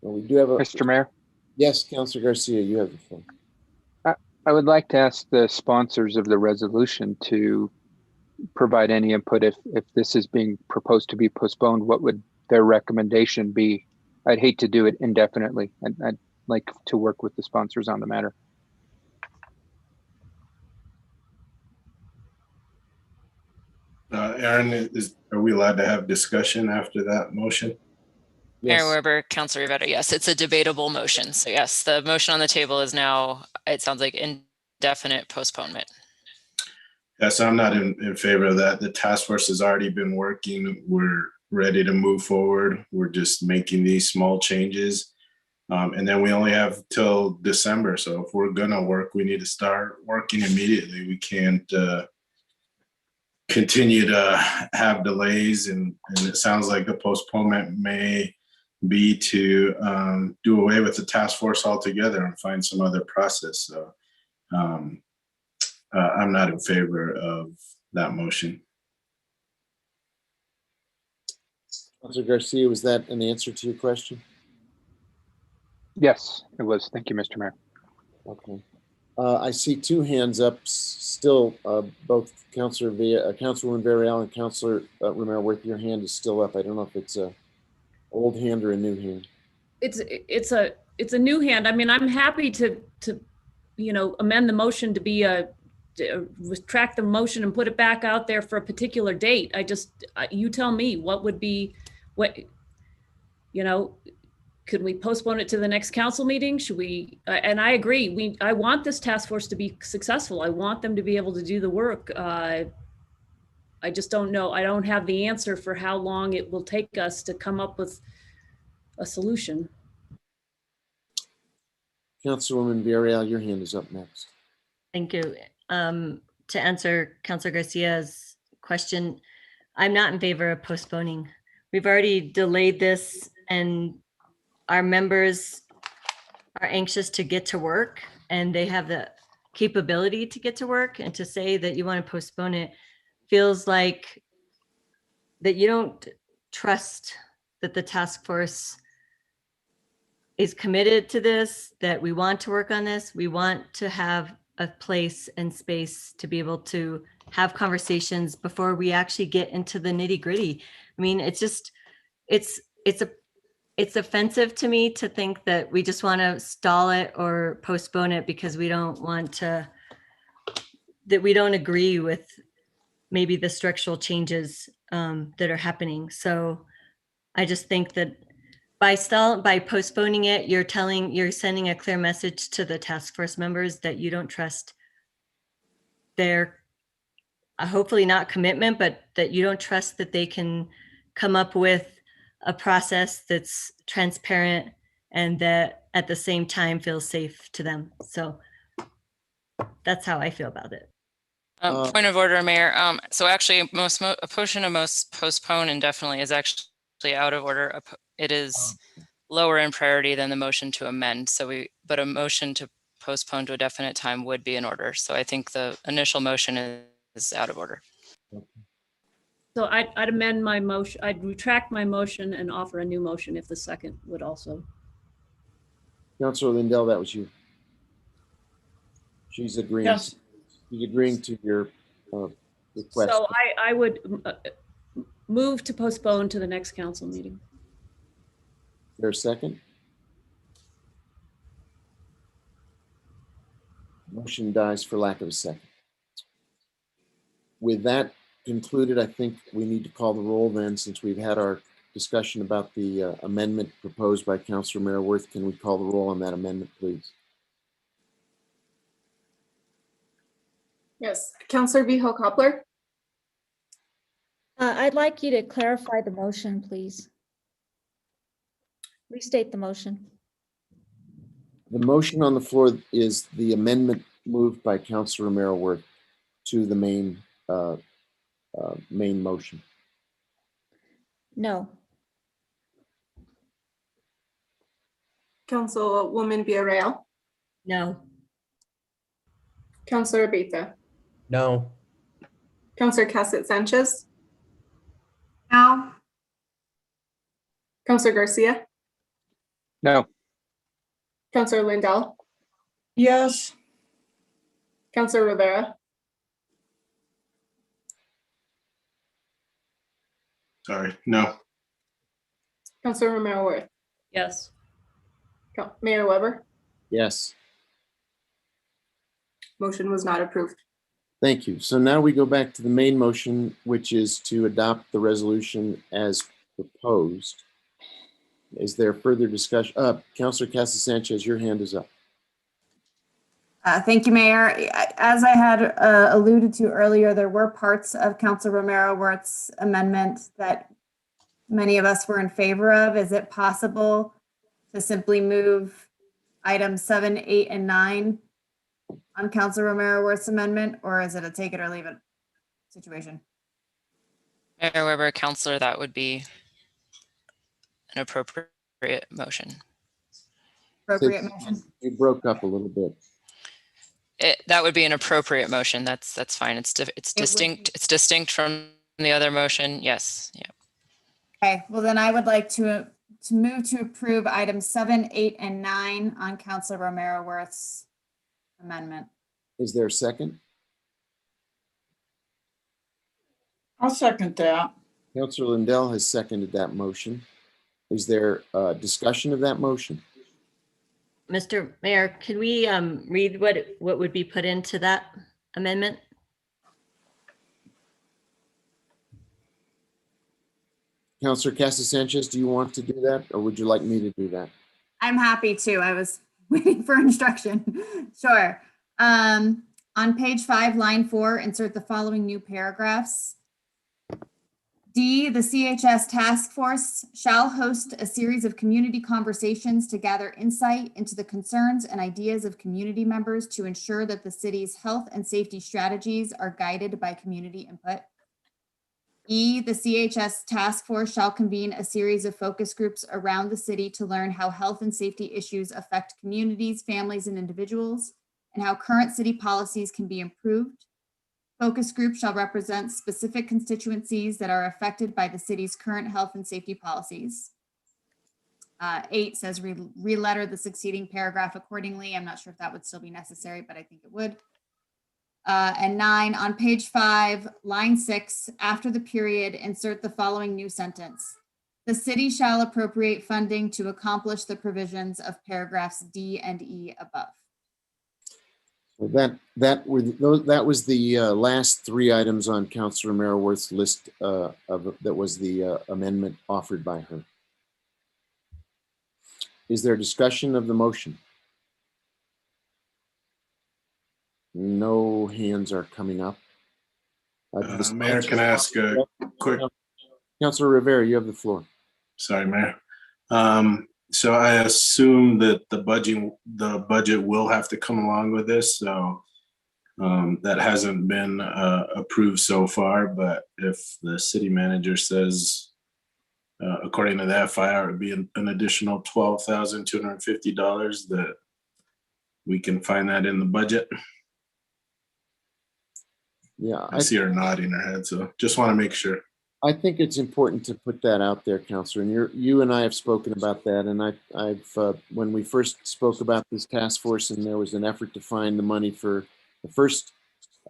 Well, we do have a Mr. Mayor? Yes, Councilor Garcia, you have the floor. I would like to ask the sponsors of the resolution to provide any input if this is being proposed to be postponed. What would their recommendation be? I'd hate to do it indefinitely, and I'd like to work with the sponsors on the matter. Aaron, are we allowed to have discussion after that motion? Mayor Weber, Councilor Rivera, yes, it's a debatable motion. So yes, the motion on the table is now, it sounds like indefinite postponement. Yes, I'm not in favor of that. The task force has already been working. We're ready to move forward. We're just making these small changes. And then we only have till December. So if we're gonna work, we need to start working immediately. We can't continue to have delays. And it sounds like the postponement may be to do away with the task force altogether and find some other process. So I'm not in favor of that motion. Councilor Garcia, was that an answer to your question? Yes, it was. Thank you, Mr. Mayor. Okay. I see two hands up still, both Councilwoman Varela and Councilor Romero Worth, your hand is still up. I don't know if it's a old hand or a new hand. It's a new hand. I mean, I'm happy to amend the motion to be a retract the motion and put it back out there for a particular date. You tell me what would be, could we postpone it to the next council meeting? Should we, and I agree, I want this task force to be successful. I want them to be able to do the work. I just don't know. I don't have the answer for how long it will take us to come up with a solution. Councilwoman Villarreal, your hand is up next. Thank you. To answer Councilor Garcia's question, I'm not in favor of postponing. We've already delayed this and our members are anxious to get to work and they have the capability to get to work, and to say that you want to postpone it feels like that you don't trust that the task force is committed to this, that we want to work on this. We want to have a place and space to be able to have conversations before we actually get into the nitty gritty. I mean, it's just, it's offensive to me to think that we just want to stall it or postpone it because we don't want to, that we don't agree with maybe the structural changes that are happening. So I just think that by postponing it, you're sending a clear message to the task force members that you don't trust their, hopefully not commitment, but that you don't trust that they can come up with a process that's transparent and that at the same time feels safe to them. So that's how I feel about it. Point of order, Mayor. So actually, a motion of postpone indefinitely is actually out of order. It is lower in priority than the motion to amend. But a motion to postpone to a definite time would be in order. So I think the initial motion is out of order. So I'd amend my motion. I'd retract my motion and offer a new motion if the second would also. Councilor Lindell, that was you. She's agreeing. Yes. She's agreeing to your request. So I would move to postpone to the next council meeting. Is there a second? Motion dies for lack of a second. With that concluded, I think we need to call the roll then, since we've had our discussion about the amendment proposed by Councilor Maraworth. Can we call the roll on that amendment, please? Yes, Councilor Viho Coppler, I'd like you to clarify the motion, please. Restate the motion. The motion on the floor is the amendment moved by Councilor Maraworth to the main motion. No. Councilwoman Villarreal, No. Councilor Abeyta, No. Councilor Cassett Sanchez, No. Councilor Garcia, No. Councilor Lindell, Yes. Councilor Rivera, Sorry, no. Councilor Romero-Worth, Yes. Mayor Weber. Yes. Motion was not approved. Thank you. So now we go back to the main motion, which is to adopt the resolution as proposed. Is there further discussion? Councilor Casa Sanchez, your hand is up. Thank you, Mayor. As I had alluded to earlier, there were parts of Councilor Romero-Worth's amendment that many of us were in favor of. Is it possible to simply move items 7, 8, and 9 on Councilor Romero-Worth's amendment, or is it a take it or leave it situation? Mayor Weber, Councilor, that would be an appropriate motion. Appropriate motion. You broke up a little bit. That would be an appropriate motion. That's fine. It's distinct. It's distinct from the other motion. Yes. Yeah. Okay. Well, then I would like to move to approve items 7, 8, and 9 on Councilor Romero-Worth's amendment. Is there a second? I'll second that. Councilor Lindell has seconded that motion. Is there discussion of that motion? Mr. Mayor, can we read what would be put into that? amendment. Counselor Casa Sanchez, do you want to do that, or would you like me to do that? I'm happy to. I was waiting for instruction. Sure. On page 5, line 4, insert the following new paragraphs. D, the CHS task force shall host a series of community conversations to gather insight into the concerns and ideas of community members to ensure that the city's health and safety strategies are guided by community input. E, the CHS task force shall convene a series of focus groups around the city to learn how health and safety issues affect communities, families, and individuals, and how current city policies can be improved. Focus groups shall represent specific constituencies that are affected by the city's current health and safety policies. 8 says re-letter the succeeding paragraph accordingly. I'm not sure if that would still be necessary, but I think it would. And 9, on page 5, line 6, after the period, insert the following new sentence. The city shall appropriate funding to accomplish the provisions of paragraphs D and E above. So that was the last 3 items on Councilor Merriworth's list that was the amendment offered by her. Is there discussion of the motion? No hands are coming up. Mayor, can I ask a quick? Councilor Rivera, you have the floor. Sorry, Mayor. So I assume that the budget will have to come along with this. So that hasn't been approved so far. But if the city manager says, according to the FIR, it would be an additional $12,250, that we can find that in the budget. Yeah, I see her nodding her head, so just want to make sure. I think it's important to put that out there, Councilor, and you and I have spoken about that. And I've when we first spoke about this task force, and there was an effort to find the money for the first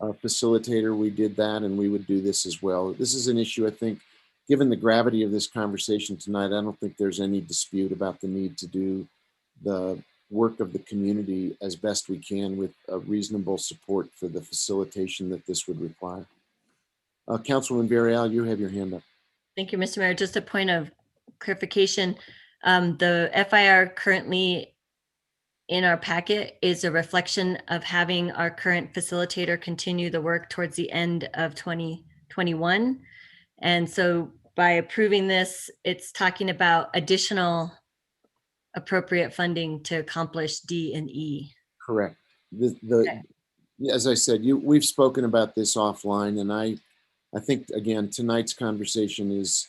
facilitator, we did that, and we would do this as well. This is an issue, I think, given the gravity of this conversation tonight, I don't think there's any dispute about the need to do the work of the community as best we can with a reasonable support for the facilitation that this would require. Councilwoman Villarreal, you have your hand up. Thank you, Mr. Mayor. Just a point of clarification. The FIR currently in our packet is a reflection of having our current facilitator continue the work towards the end of 2021. And so by approving this, it's talking about additional appropriate funding to accomplish D and E. Correct. As I said, we've spoken about this offline, and I think, again, tonight's conversation is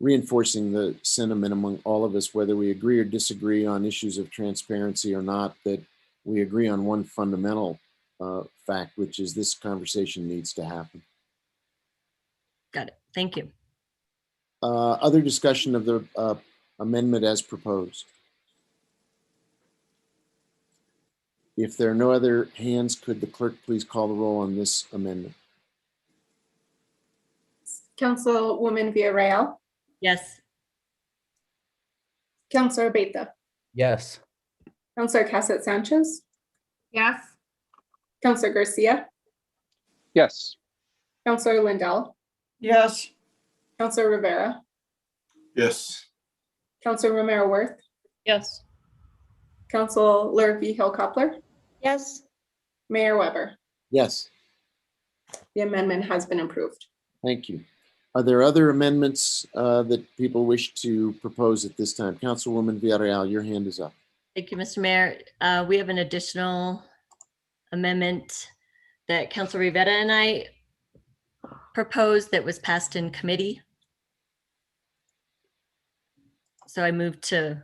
reinforcing the sentiment among all of us, whether we agree or disagree on issues of transparency or not, that we agree on one fundamental fact, which is this conversation needs to happen. Got it. Thank you. Other discussion of the amendment as proposed? If there are no other hands, could the clerk please call the roll on this amendment? Councilwoman Villarreal, Yes. Councilor Beta, Yes. Councilor Cassett Sanchez, Yes. Councilor Garcia, Yes. Councilor Lindell, Yes. Councilor Rivera, Yes. Councilor Romero Worth, Yes. Councilor Vigil Coupler, Yes. Mayor Weber. Yes, The amendment has been approved. thank you. Are there other amendments that people wish to propose at this time? Councilwoman Villarreal, your hand is up. Thank you, Mr. Mayor. We have an additional amendment that Councilor Rivera and I proposed that was passed in committee. So I move to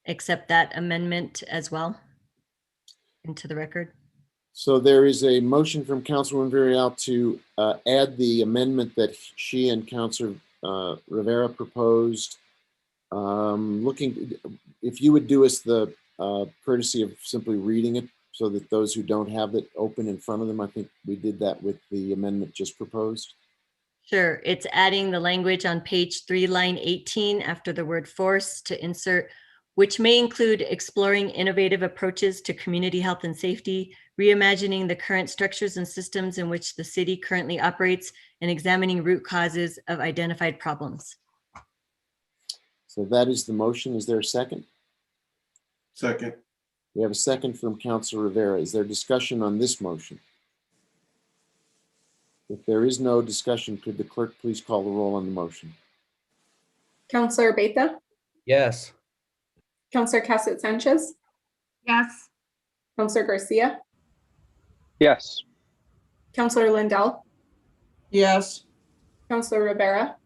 accept that amendment as well into the record. So there is a motion from Councilwoman Villarreal to add the amendment that she and Councilor Rivera proposed. If you would do us the courtesy of simply reading it so that those who don't have it open in front of them, I think we did that with the amendment just proposed. Sure. It's adding the language on page 3, line 18 after the word force to insert which may include exploring innovative approaches to community health and safety, reimagining the current structures and systems in which the city currently operates, and examining root causes of identified problems. So that is the motion. Is there a second? Second. We have a second from Councilor Rivera. Is there discussion on this motion? If there is no discussion, could the clerk please call the roll on the motion? Councilor Beta, Yes. Councilor Cassett Sanchez, Yes. Councilor Garcia, Yes. Councilor Lindell, Yes. Councilor Rivera,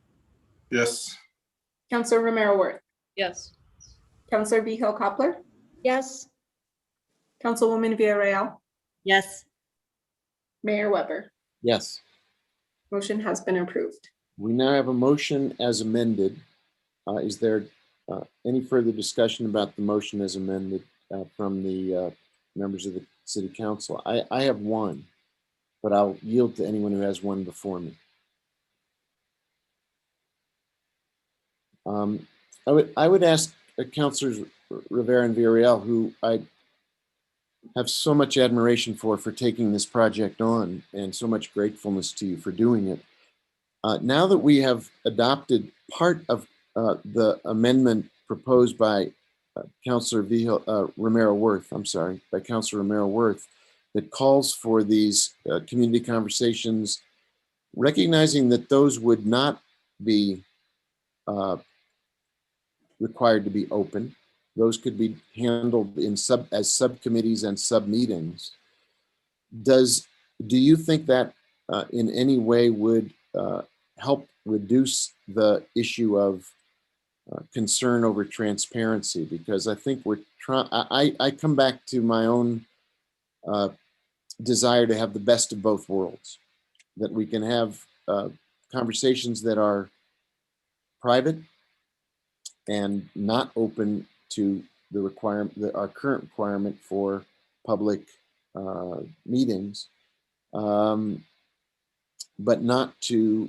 Yes. Councilor Romero Worth, Yes. Councilor Vihil Coppler, Yes. Councilwoman Villarreal, Yes. Mayor Weber. Yes. Motion has been approved. We now have a motion as amended. Is there any further discussion about the motion as amended from the members of the City Council? I have one, but I'll yield to anyone who has one before me. I would ask Councilors Rivera and Villarreal, who I have so much admiration for taking this project on, and so much gratefulness to you for doing it. Now that we have adopted part of the amendment proposed by Councilor Romero Worth, by Councilor Romero Worth, that calls for these community conversations, recognizing that those would not be required to be open. Those could be handled as subcommittees and sub-meetings. Do you think that in any way would help reduce the issue of concern over transparency? Because I think we're trying, I come back to my own desire to have the best of both worlds, that we can have conversations that are private and not open to the requirement, our current requirement for public meetings, but not to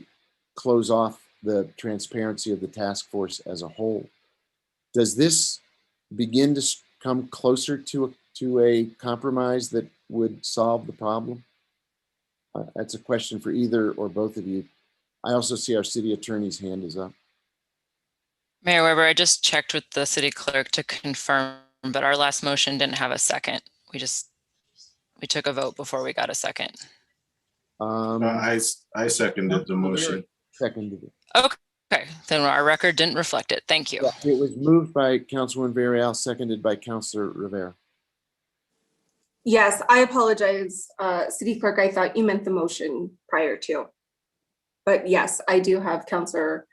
close off the transparency of the task force as a whole. Does this begin to come closer to a compromise that would solve the problem? That's a question for either or both of you. I also see our city attorney's hand is up. Mayor Weber, I just checked with the city clerk to confirm, but our last motion didn't have a second. We took a vote before we got a second. I seconded the motion. Seconded it. Okay, then our record didn't reflect it. Thank you. Yeah, it was moved by Councilwoman Villarreal, seconded by Councilor Rivera. Yes, I apologize, City Clerk. I thought you meant the motion prior to. But yes, I do have Councilor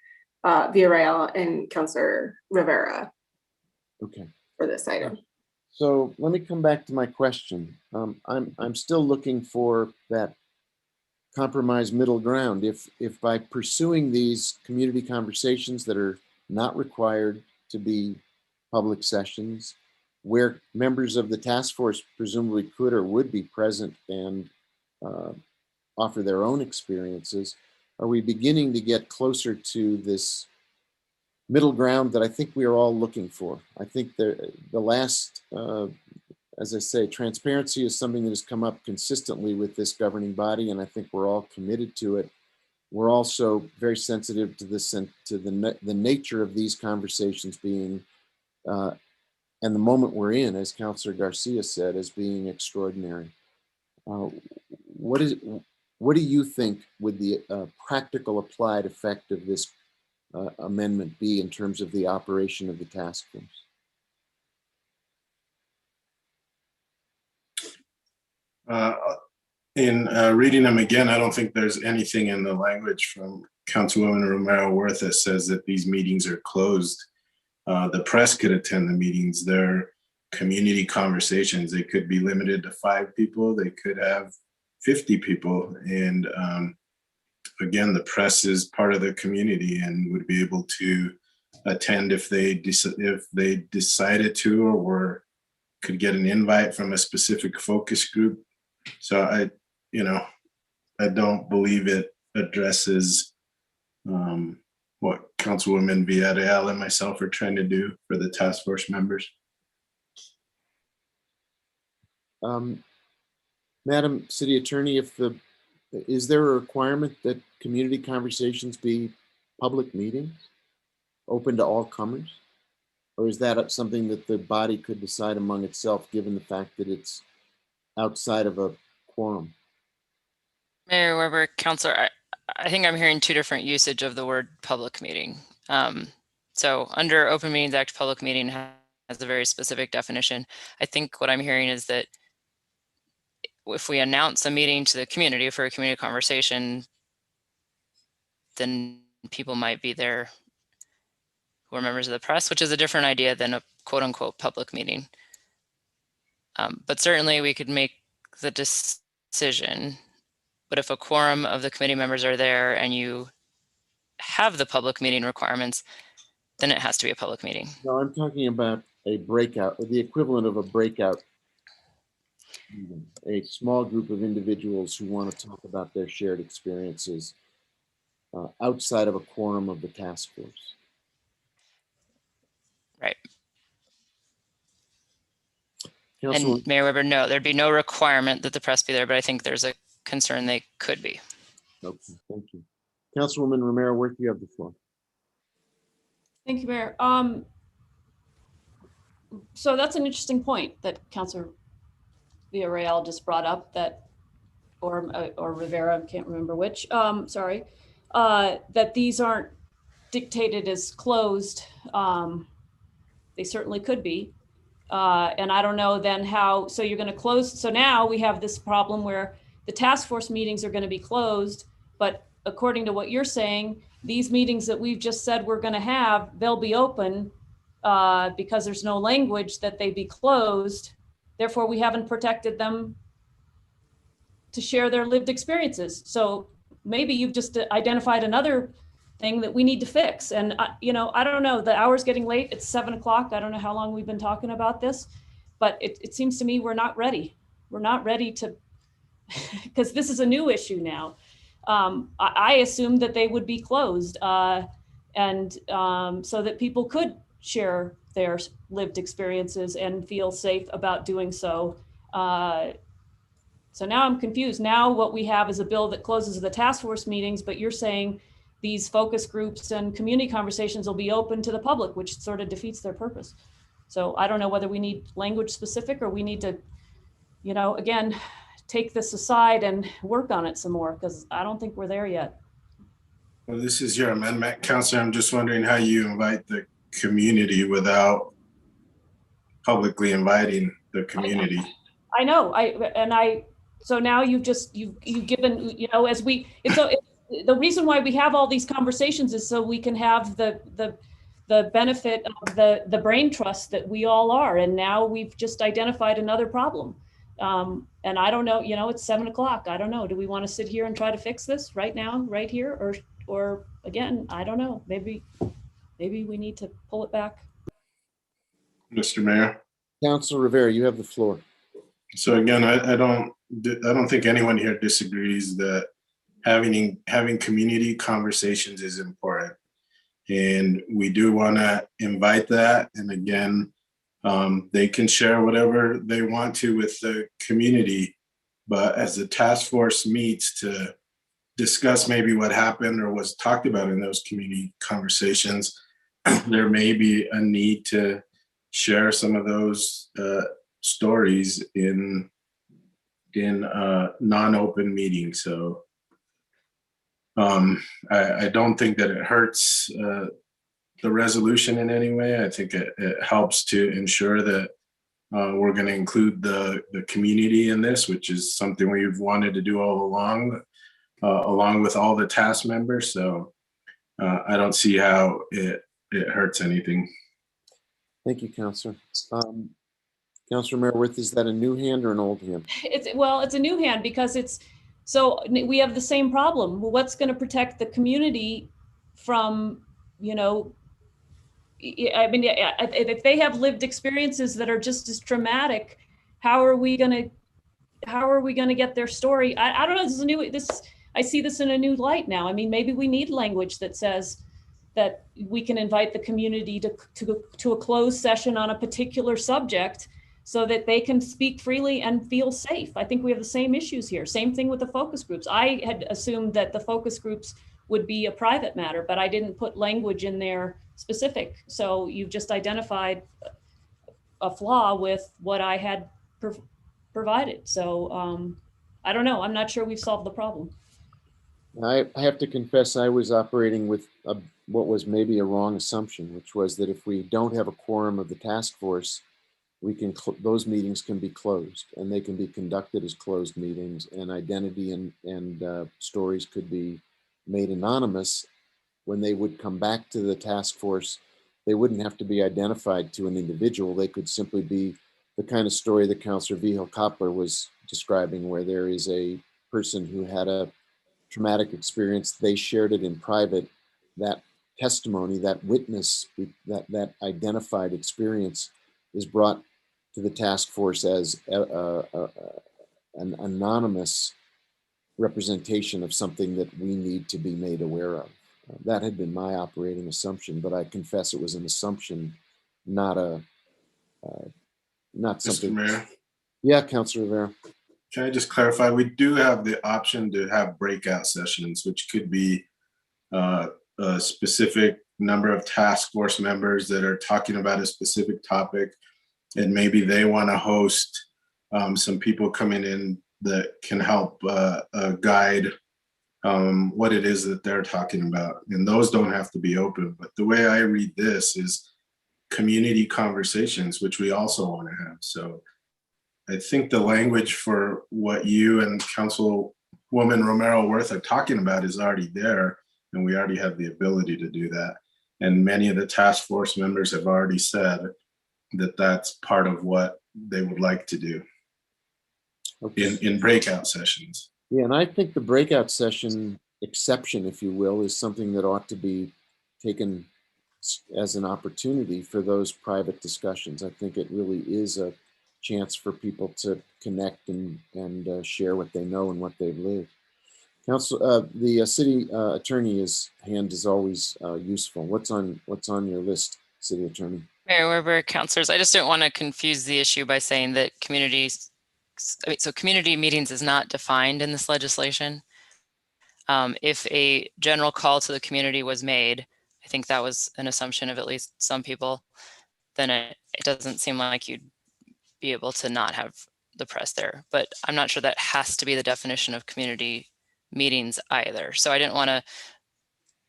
Villarreal and Councilor Rivera. Okay. For this item. So let me come back to my question. I'm still looking for that compromise middle ground. If by pursuing these community conversations that are not required to be public sessions, where members of the task force presumably could or would be present and offer their own experiences, are we beginning to get closer to this middle ground that I think we are all looking for? I think the last, as I say, transparency is something that has come up consistently with this governing body, and I think we're all committed to it. We're also very sensitive to this and to the nature of these conversations being, and the moment we're in, as Councilor Garcia said, as being extraordinary. What do you think would the practical applied effect of this amendment be in terms of the operation of the task force? In reading them again, I don't think there's anything in the language from Councilwoman Romero Worth that says that these meetings are closed. The press could attend the meetings. They're community conversations. They could be limited to 5 people. They could have 50 people. And again, the press is part of the community and would be able to attend if they decided to, or could get an invite from a specific focus group. So I don't believe it addresses what Councilwoman Villarreal and myself are trying to do for the task force members. Madam City Attorney, is there a requirement that community conversations be public meetings, open to all comers? Or is that something that the body could decide among itself, given the fact that it's outside of a quorum? Mayor Weber, Councilor, I think I'm hearing two different usage of the word public meeting. So under Open Meetings Act, public meeting has a very specific definition. I think what I'm hearing is that if we announce a meeting to the community for a community conversation, then people might be there who are members of the press, which is a different idea than a quote unquote public meeting. But certainly we could make the decision. But if a quorum of the committee members are there and you have the public meeting requirements, then it has to be a public meeting. No, I'm talking about a breakout, the equivalent of a breakout meeting, a small group of individuals who want to talk about their shared experiences outside of a quorum of the task force. Right. Councilwoman, And Mayor Weber, no, there'd be no requirement that the press be there, but I think there's a concern they could be. okay, thank you. Councilwoman Romero Worth, you have the floor. Thank you, Mayor. So that's an interesting point that Councilor Villarreal just brought up, that, or Rivera, I can't remember which, sorry, that these aren't dictated as closed. They certainly could be. And I don't know then how, so you're going to close. So now we have this problem where the task force meetings are going to be closed, but according to what you're saying, these meetings that we've just said we're going to have, they'll be open because there's no language that they be closed. Therefore, we haven't protected them to share their lived experiences. So maybe you've just identified another thing that we need to fix. And, you know, I don't know, the hour's getting late. It's 7 o'clock. I don't know how long we've been talking about this, but it seems to me we're not ready. We're not ready to, because this is a new issue now. I assumed that they would be closed and so that people could share their lived experiences and feel safe about doing so. So now I'm confused. Now what we have is a bill that closes the task force meetings, but you're saying these focus groups and community conversations will be open to the public, which sort of defeats their purpose. So I don't know whether we need language specific or we need to, you know, again, take this aside and work on it some more, because I don't think we're there yet. Well, this is your amendment, Councilor. I'm just wondering how you invite the community without publicly inviting the community. I know. So now you've given, you know, as we, the reason why we have all these conversations is so we can have the benefit of the brain trust that we all are. And now we've just identified another problem. And I don't know, you know, it's 7 o'clock. I don't know. Do we want to sit here and try to fix this right now, right here? Or again, I don't know. Maybe we need to pull it back. Mr. Mayor. Councilor Rivera, you have the floor. So again, I don't think anyone here disagrees that having community conversations is important. And we do want to invite that. And again, they can share whatever they want to with the community. But as the task force meets to discuss maybe what happened or was talked about in those community conversations, there may be a need to share some of those stories in non-open meetings. So I don't think that it hurts the resolution in any way. I think it helps to ensure that we're going to include the community in this, which is something we've wanted to do all along with all the task members. So I don't see how it hurts anything. Thank you, Councilor. Councilor Merworth, is that a new hand or an old hand? It's a new hand because so we have the same problem. What's going to protect the community from, you know, I mean, if they have lived experiences that are just as traumatic, how are we going to get their story? I don't know. I see this in a new light now. I mean, maybe we need language that says, that we can invite the community to a closed session on a particular subject so that they can speak freely and feel safe. I think we have the same issues here. Same thing with the focus groups. I had assumed that the focus groups would be a private matter, but I didn't put language in there specific. So you've just identified a flaw with what I had provided. So I don't know. I'm not sure we've solved the problem. I have to confess, I was operating with what was maybe a wrong assumption, which was that if we don't have a quorum of the task force, we can those meetings can be closed, and they can be conducted as closed meetings, and identity and stories could be made anonymous. When they would come back to the task force, they wouldn't have to be identified to an individual. They could simply be the kind of story that Councillor Vihel-Koppler was describing, where there is a person who had a traumatic experience. They shared it in private. That testimony, that witness, that identified experience is brought to the task force as an anonymous representation of something that we need to be made aware of. That had been my operating assumption, but I confess it was an assumption, not something. Mr. Mayor, Yeah, Councillor Rivera. can I just clarify? We do have the option to have breakout sessions, which could be a specific number of task force members that are talking about a specific topic, and maybe they want to host some people coming in that can help guide what it is that they're talking about. And those don't have to be open. But the way I read this is community conversations, which we also want to have. So I think the language for what you and Councilwoman Romero Worth are talking about is already there, and we already have the ability to do that. And many of the task force members have already said that that's part of what they would like to do in breakout sessions. Yeah, and I think the breakout session exception, if you will, is something that ought to be taken as an opportunity for those private discussions. I think it really is a chance for people to connect and share what they know and what they've lived. Council, the city attorney's hand is always useful. What's on your list, city attorney? Mayor Weber, councilors, I just don't want to confuse the issue by saying that so community meetings is not defined in this legislation. If a general call to the community was made, I think that was an assumption of at least some people, then it doesn't seem like you'd be able to not have the press there. But I'm not sure that has to be the definition of community meetings either. So I didn't want to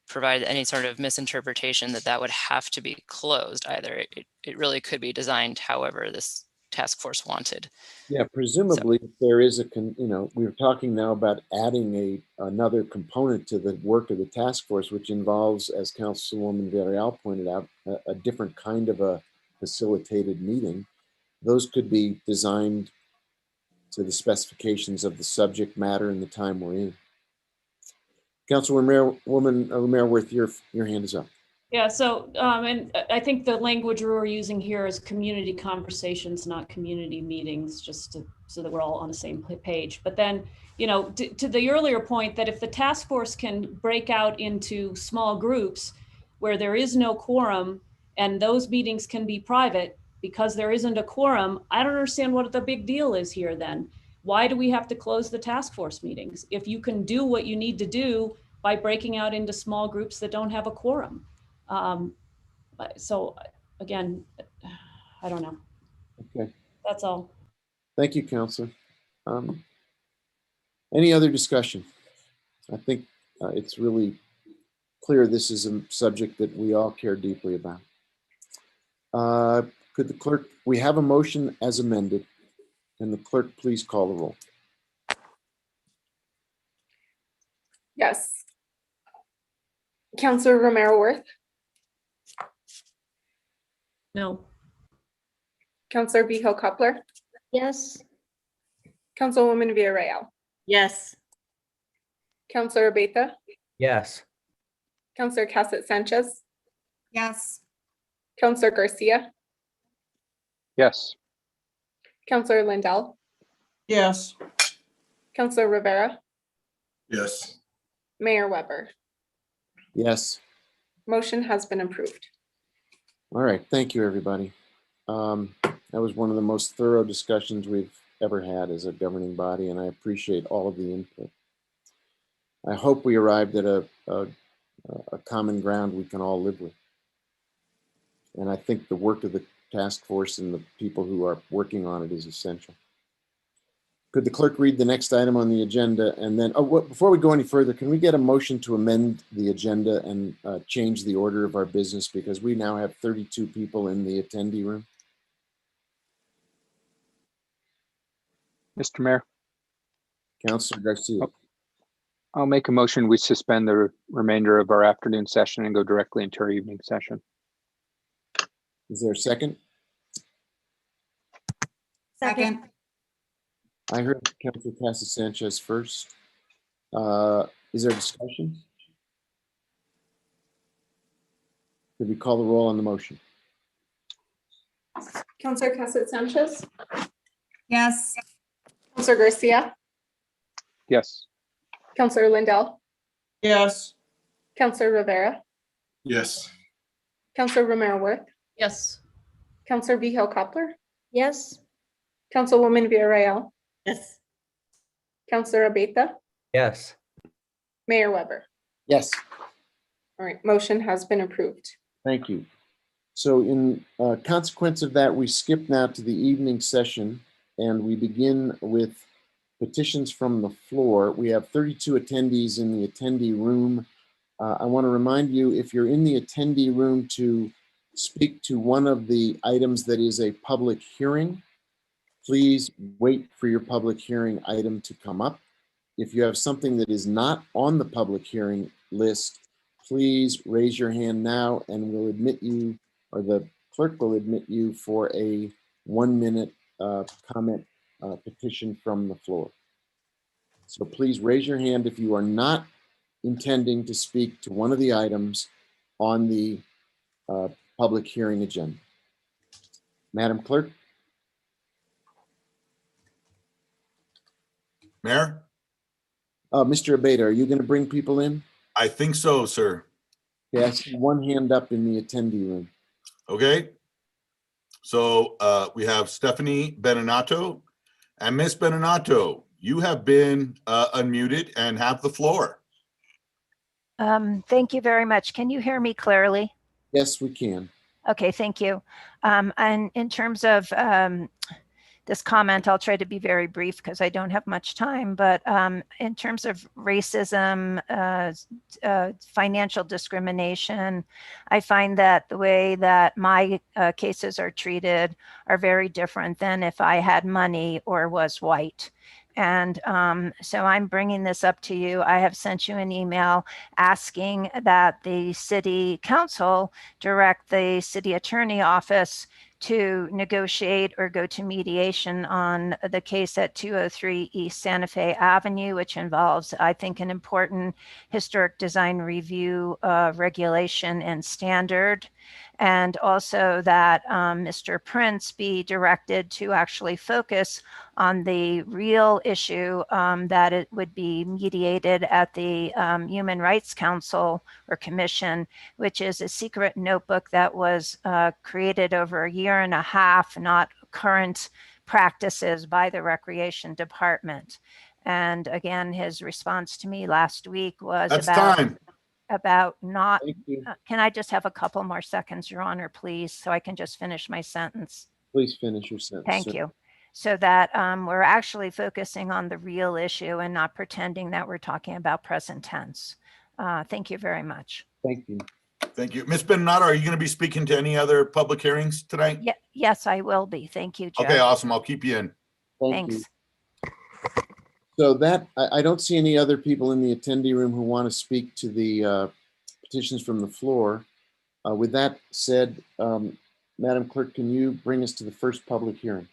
provide any sort of misinterpretation that would have to be closed either. It really could be designed however this task force wanted. Yeah, presumably there is we're talking now about adding another component to the work of the task force, which involves, as Councilwoman Villarreal pointed out, a different kind of a facilitated meeting. Those could be designed to the specifications of the subject matter and the time we're in. Councilwoman Romero-Worth, your hand is up. Yeah, so, and I think the language we're using here is community conversations, not community meetings, just so that we're all on the same page. But then, to the earlier point that if the task force can break out into small groups where there is no quorum and those meetings can be private because there isn't a quorum, I don't understand what the big deal is here then. Why do we have to close the task force meetings if you can do what you need to do by breaking out into small groups that don't have a quorum? So again, I don't know. Okay. That's all. Thank you, Councilor. Any other discussion? I think it's really clear this is a subject that we all care deeply about. Could the clerk, we have a motion as amended. Can the clerk please call the roll? Yes. Councillor Romero Worth. No. Councillor Vihel-Koppler. Yes. Councilwoman Villarreal. Yes. Councillor Abeyta. Yes. Councillor Cassett-Sanchez. Yes. Councillor Garcia. Yes. Councillor Lindell. Yes. Councillor Rivera. Yes. Mayor Weber. Yes. Motion has been approved. All right, thank you, everybody. That was one of the most thorough discussions we've ever had as a governing body, and I appreciate all of the input. I hope we arrived at a common ground we can all live with. And I think the work of the task force and the people who are working on it is essential. Could the clerk read the next item on the agenda? And then, before we go any further, can we get a motion to amend the agenda and change the order of our business, because we now have 32 people in the attendee room? Mr. Mayor, Councilor Garcia. I'll make a motion. We suspend the remainder of our afternoon session and go directly into our evening session. Is there a second? Second. I heard Councilor Casa Sanchez first. Is there discussion? Could we call the roll on the motion? Councilor Casa Sanchez, Yes. Councilor Garcia, Yes. Councilor Lindell, Yes. Councilor Rivera, Yes. Councilor Romero Worth, Yes. Councilor Vigil Coppler, Yes. Councilwoman Villarreal, Yes. Councilor Abeta, Yes. Mayor Weber. Yes. All right, motion has been approved. Thank you. So in consequence of that, we skip now to the evening session and we begin with petitions from the floor. We have 32 attendees in the attendee room. I want to remind you, if you're in the attendee room, to speak to one of the items that is a public hearing, please wait for your public hearing item to come up. If you have something that is not on the public hearing list, please raise your hand now and we'll admit you, or the clerk will admit you for a 1-minute comment petition from the floor. So please raise your hand if you are not intending to speak to one of the items on the public hearing agenda. Madam Clerk? Mayor? Mr. Abeta, are you going to bring people in? I think so, sir. Okay, I see one hand up in the attendee room. Okay. So we have Stephanie Beninato. And Miss Beninato, you have been unmuted and have the floor. Thank you very much. Can you hear me clearly? Yes, we can. Okay, thank you. And in terms of this comment, I'll try to be very brief because I don't have much time, but in terms of racism, financial discrimination, I find that the way that my cases are treated are very different than if I had money or was white. And so I'm bringing this up to you. I have sent you an email asking that the city council direct the city attorney office to negotiate or go to mediation on the case at 203 East Santa Fe Avenue, which involves, I think, an important historic design review regulation and standard. And also that Mr. Prince be directed to actually focus on the real issue that it would be mediated at the Human Rights Council or Commission, which is a secret notebook that was created over a year and a half, not current practices by the Recreation Department. And again, his response to me last week was about not, can I just have a couple more seconds, Your Honor, please, so I can just finish my sentence? Please finish your sentence. Thank you. So that we're actually focusing on the real issue and not pretending that we're talking about present tense. Thank you very much. Thank you. Thank you. Ms. Beninato, are you going to be speaking to any other public hearings tonight? Yes, I will be. Thank you, Joe. Okay, awesome. I'll keep you in. Thank Thanks. you. So that, I don't see any other people in the attendee room who want to speak to the petitions from the floor. With that said, Madam Clerk, can you bring us to the first public hearing?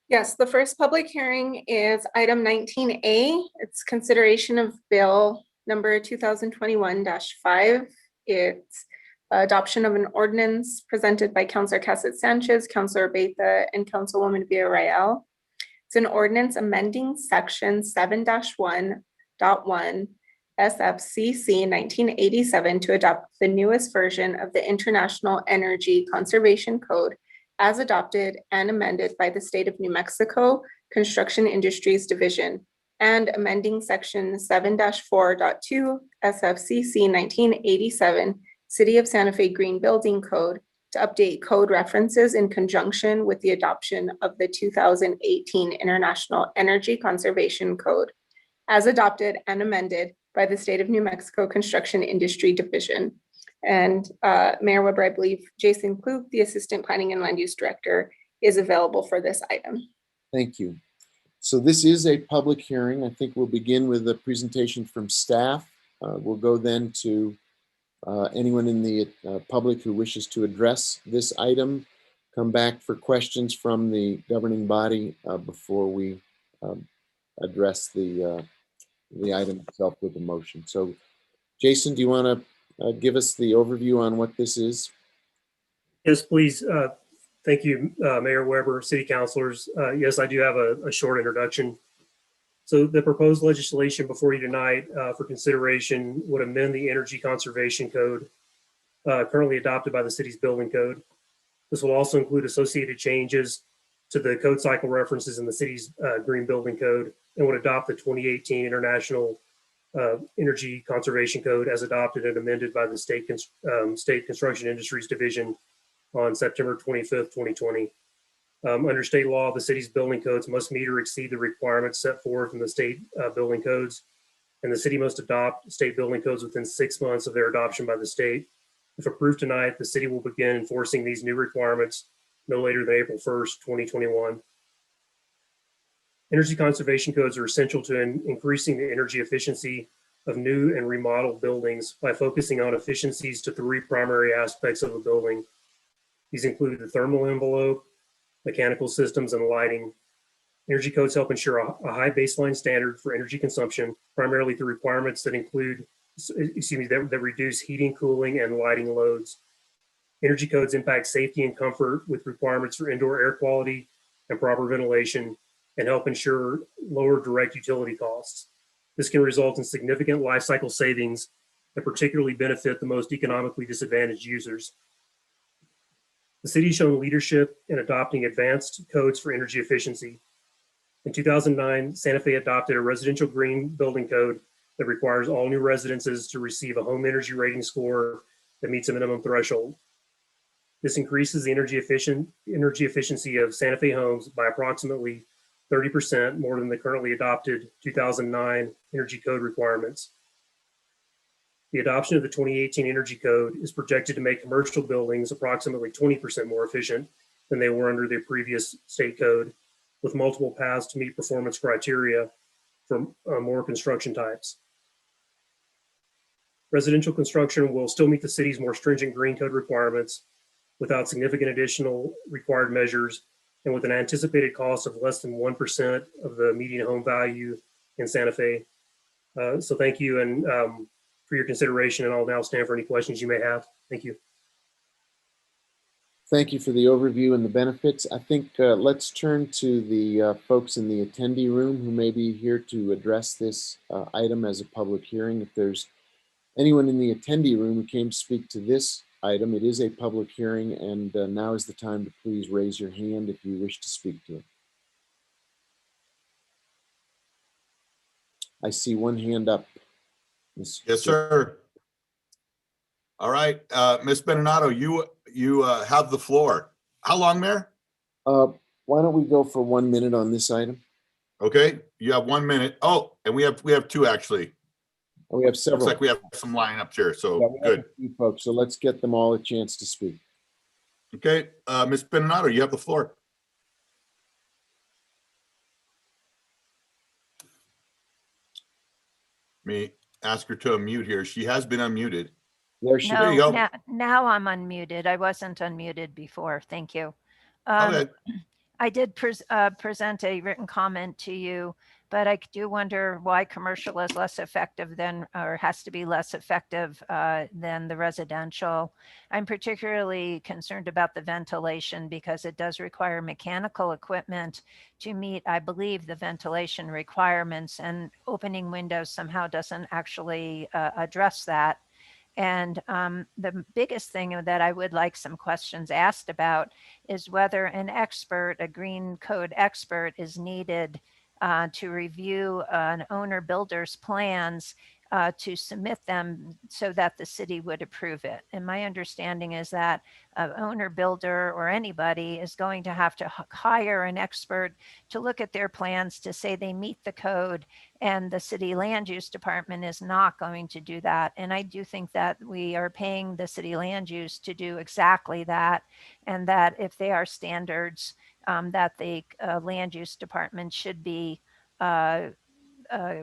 Yes, the first public hearing is item 19A. It's consideration of bill number 2021-5. It's adoption of an ordinance presented by Councilor Cassett Sanchez, Councilor Abeta, and Councilwoman Villarreal. It's an ordinance amending section 7-1.1 SFCC 1987 to adopt the newest version of the International Energy Conservation Code as adopted and amended by the State of New Mexico Construction Industries Division, and amending Section 7-4.2 SFCC 1987 City of Santa Fe Green Building Code to update code references in conjunction with the adoption of the 2018 International Energy Conservation Code as adopted and amended by the State of New Mexico Construction Industry Division. And Mayor Weber, I believe Jason Klug, the Assistant Planning and Land Use Director, is available for this item. Thank you. So this is a public hearing. I think we'll begin with a presentation from staff. We'll go then to anyone in the public who wishes to address this item. Come back for questions from the governing body before we address the item itself with the motion. So Jason, do you want to give us the overview on what this is? Yes, please. Thank you, Mayor Weber, City Councilors. Yes, I do have a short introduction. So the proposed legislation before you tonight for consideration would amend the Energy Conservation Code currently adopted by the city's building code. This will also include associated changes to the code cycle references in the city's green building code, and would adopt the 2018 International Energy Conservation Code as adopted and amended by the State Construction Industries Division on September 25th, 2020. Under state law, the city's building codes must meet or exceed the requirements set forth in the state building codes, and the city must adopt state building codes within 6 months of their adoption by the state. If approved tonight, the city will begin enforcing these new requirements no later than April 1st, 2021. Energy conservation codes are essential to increasing the energy efficiency of new and remodeled buildings by focusing on efficiencies to 3 primary aspects of a building. These include the thermal envelope, mechanical systems, and lighting. Energy codes help ensure a high baseline standard for energy consumption, primarily through requirements that include, that reduce heating, cooling, and lighting loads. Energy codes impact safety and comfort with requirements for indoor air quality and proper ventilation, and help ensure lower direct utility costs. This can result in significant life cycle savings that particularly benefit the most economically disadvantaged users. The city has shown leadership in adopting advanced codes for energy efficiency. In 2009, Santa Fe adopted a residential green building code that requires all new residences to receive a home energy rating score that meets a minimum threshold. This increases the energy efficiency of Santa Fe homes by approximately 30% more than the currently adopted 2009 energy code requirements. The adoption of the 2018 Energy Code is projected to make commercial buildings approximately 20% more efficient than they were under the previous state code, with multiple paths to meet performance criteria for more construction types. Residential construction will still meet the city's more stringent green code requirements without significant additional required measures, and with an anticipated cost of less than 1% of the median home value in Santa Fe. So thank you and for your consideration, and I'll now stand for any questions you may have. Thank you. Thank you for the overview and the benefits. I think let's turn to the folks in the attendee room who may be here to address this item as a public hearing. If there's anyone in the attendee room who came to speak to this item, it is a public hearing, and now is the time to please raise your hand if you wish to speak to it. I see one hand up. Yes, sir. All right, Ms. Beninato, you have the floor. How long, Mayor? Why don't we go for 1 minute on this item? Okay, you have 1 minute. Oh, and we have 2 actually. Oh, we have several. Looks like we have some lineups here, so yeah, good. A few folks, so let's get them all a chance to speak. Okay, Ms. Beninato, you have the floor. Me ask her to unmute here. She has been unmuted. There you go. Now I'm unmuted. I wasn't unmuted before. Thank you. Okay. I did present a written comment to you, But I do wonder why commercial is less effective than, or has to be less effective than the residential. I'm particularly concerned about the ventilation because it does require mechanical equipment to meet, I believe, the ventilation requirements, and opening windows somehow doesn't actually address that. And the biggest thing that I would like some questions asked about is whether an expert, a green code expert, is needed to review an owner builder's plans to submit them so that the city would approve it. And my understanding is that an owner builder or anybody is going to have to hire an expert to look at their plans to say they meet the code, and the city land use department is not going to do that. And I do think that we are paying the city land use to do exactly that, and that if they are standards, that the land use department should be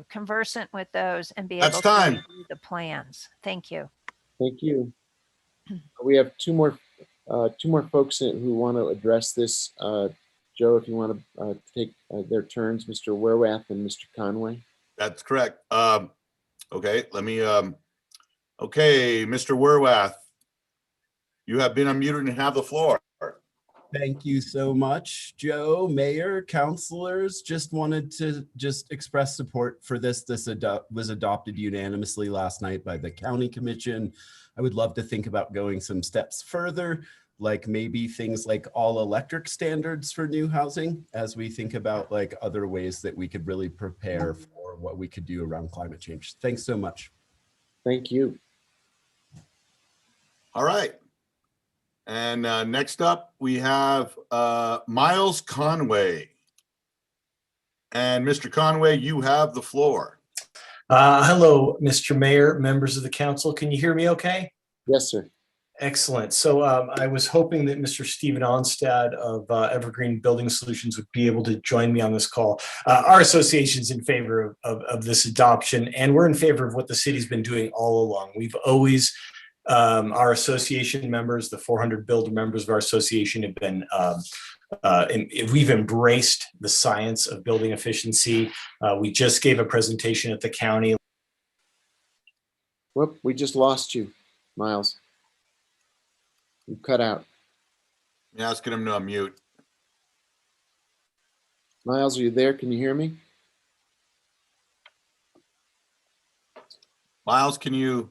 conversant with those and be That's able to time. review the plans. Thank you. Thank you. We have two more folks who want to address this. Joe, if you want to take their turns, Mr. Werwath and Mr. Conway. That's correct. Okay, let me, okay, Mr. Werwath, you have been unmuted and have the floor. Thank you so much, Joe, Mayor, councilors. Just wanted to express support for this. This was adopted unanimously last night by the county commission. I would love to think about going some steps further, like maybe things like all electric standards for new housing, as we think about like other ways that we could really prepare for what we could do around climate change. Thanks so much. Thank you. All right. And next up, we have Miles Conway. And Mr. Conway, you have the floor. Hello, Mr. Mayor, members of the council. Can you hear me okay? Yes, sir. Excellent. So I was hoping that Mr. Stephen Onstad of Evergreen Building Solutions would be able to join me on this call. Our association is in favor of this adoption, and we're in favor of what the city's been doing all along. We've always our association members, the 400 builder members of our association, have been, we've embraced the science of building efficiency. We just gave a presentation at the county. Whoop, we just lost you, Miles. You cut out. I'm asking him to unmute. Miles, are you there? Can you hear me? Miles, can you?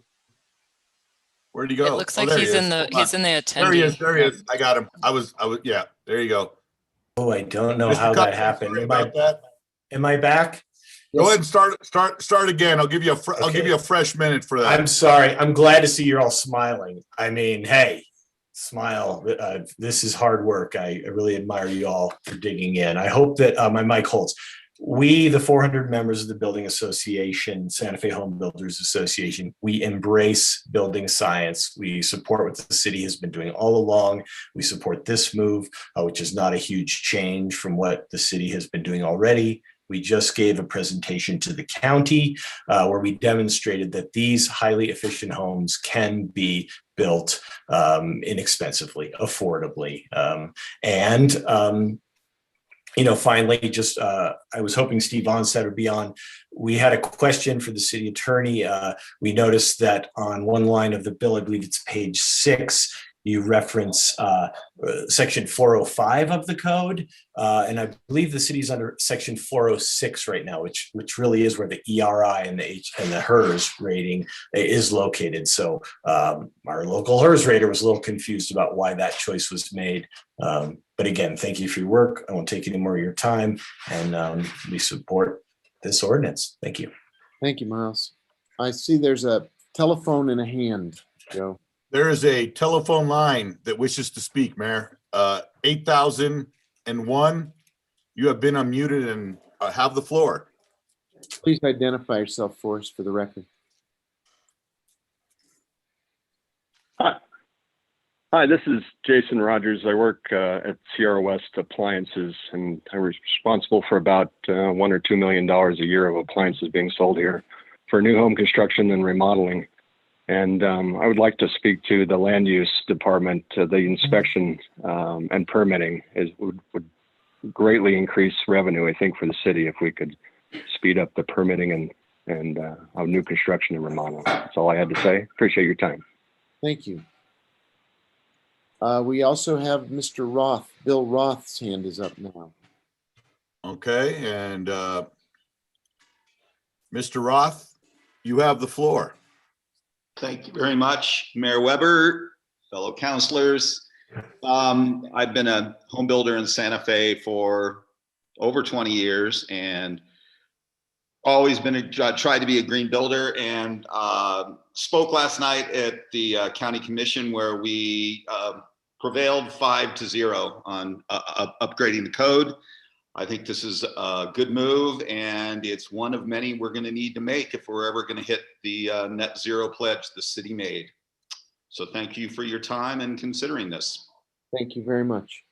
Where'd he go? It looks like he's in the attendee. There he is. There he is. I got him. I was. Yeah. There you go. Oh, I don't know Mr. how Cup, that happened. sorry Am I back? Go ahead and start again. I'll give you I'll give you a fresh minute for that. I'm sorry. I'm glad to see you're all smiling. I mean, hey, smile. This is hard work. I really admire you all for digging in. I hope that my mic holds. We, the 400 members of the Building Association, Santa Fe Home Builders Association, we embrace building science. We support what the city has been doing all along. We support this move, which is not a huge change from what the city has been doing already. We just gave a presentation to the county where we demonstrated that these highly efficient homes can be built inexpensively, affordably, you know, finally, just I was hoping Steve Onstad would be on. We had a question for the city attorney. We noticed that on one line of the bill, I believe it's page 6, you reference section 405 of the code. And I believe the city's under section 406 right now, which really is where the ERI and the HERS rating is located. So our local HERS rater was a little confused about why that choice was made. But again, thank you for your work. I won't take any more of your time, and we support this ordinance. Thank you. Thank you, Miles. I see there's a telephone in a hand, Joe. There is a telephone line that wishes to speak, Mayor. 8001. You have been unmuted and have the floor. Please identify yourself for us for the record. Hi, this is Jason Rogers. I work at Sierra West Appliances, and I'm responsible for about $1 or $2 million a year of appliances being sold here for new home construction and remodeling. And I would like to speak to the land use department. The inspection and permitting would greatly increase revenue, I think, for the city if we could speed up the permitting and of new construction and remodel. That's all I had to say. Appreciate your time. Thank you. We also have Mr. Roth. Bill Roth's hand is up now. Okay, and Mr. Roth, you have the floor. Thank you very much, Mayor Weber, fellow councilors. I've been a home builder in Santa Fe for over 20 years and always been tried to be a green builder, and spoke last night at the county commission where we prevailed 5-0 on upgrading the code. I think this is a good move, and it's one of many we're going to need to make if we're ever going to hit the net zero pledge the city made. So thank you for your time and considering this. Thank you very much.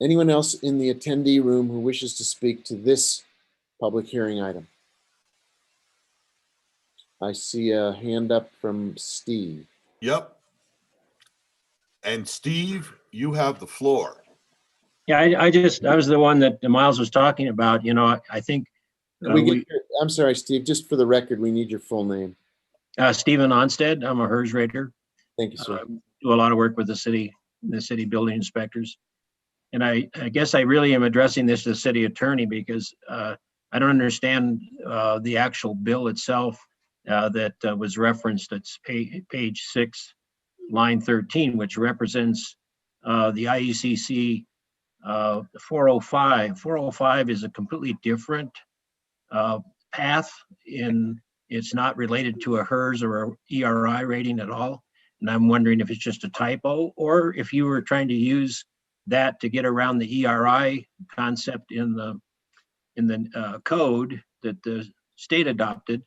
Anyone else in the attendee room who wishes to speak to this public hearing item? I see a hand up from Steve. Yep. And Steve, you have the floor. Yeah, I was the one that Miles was talking about. You know, I think I'm sorry, Steve, just for the record, we need your full name. Stephen Onstead. I'm a HERS rater. Thank you, sir. Do a lot of work with the city building inspectors. And I guess I really am addressing this to the city attorney because I don't understand the actual bill itself that was referenced. It's page 6, line 13, which represents the IECC 405. 405 is a completely different path. It's not related to a HERS or a ERI rating at all. And I'm wondering if it's just a typo, or if you were trying to use that to get around the ERI concept in the code that the state adopted,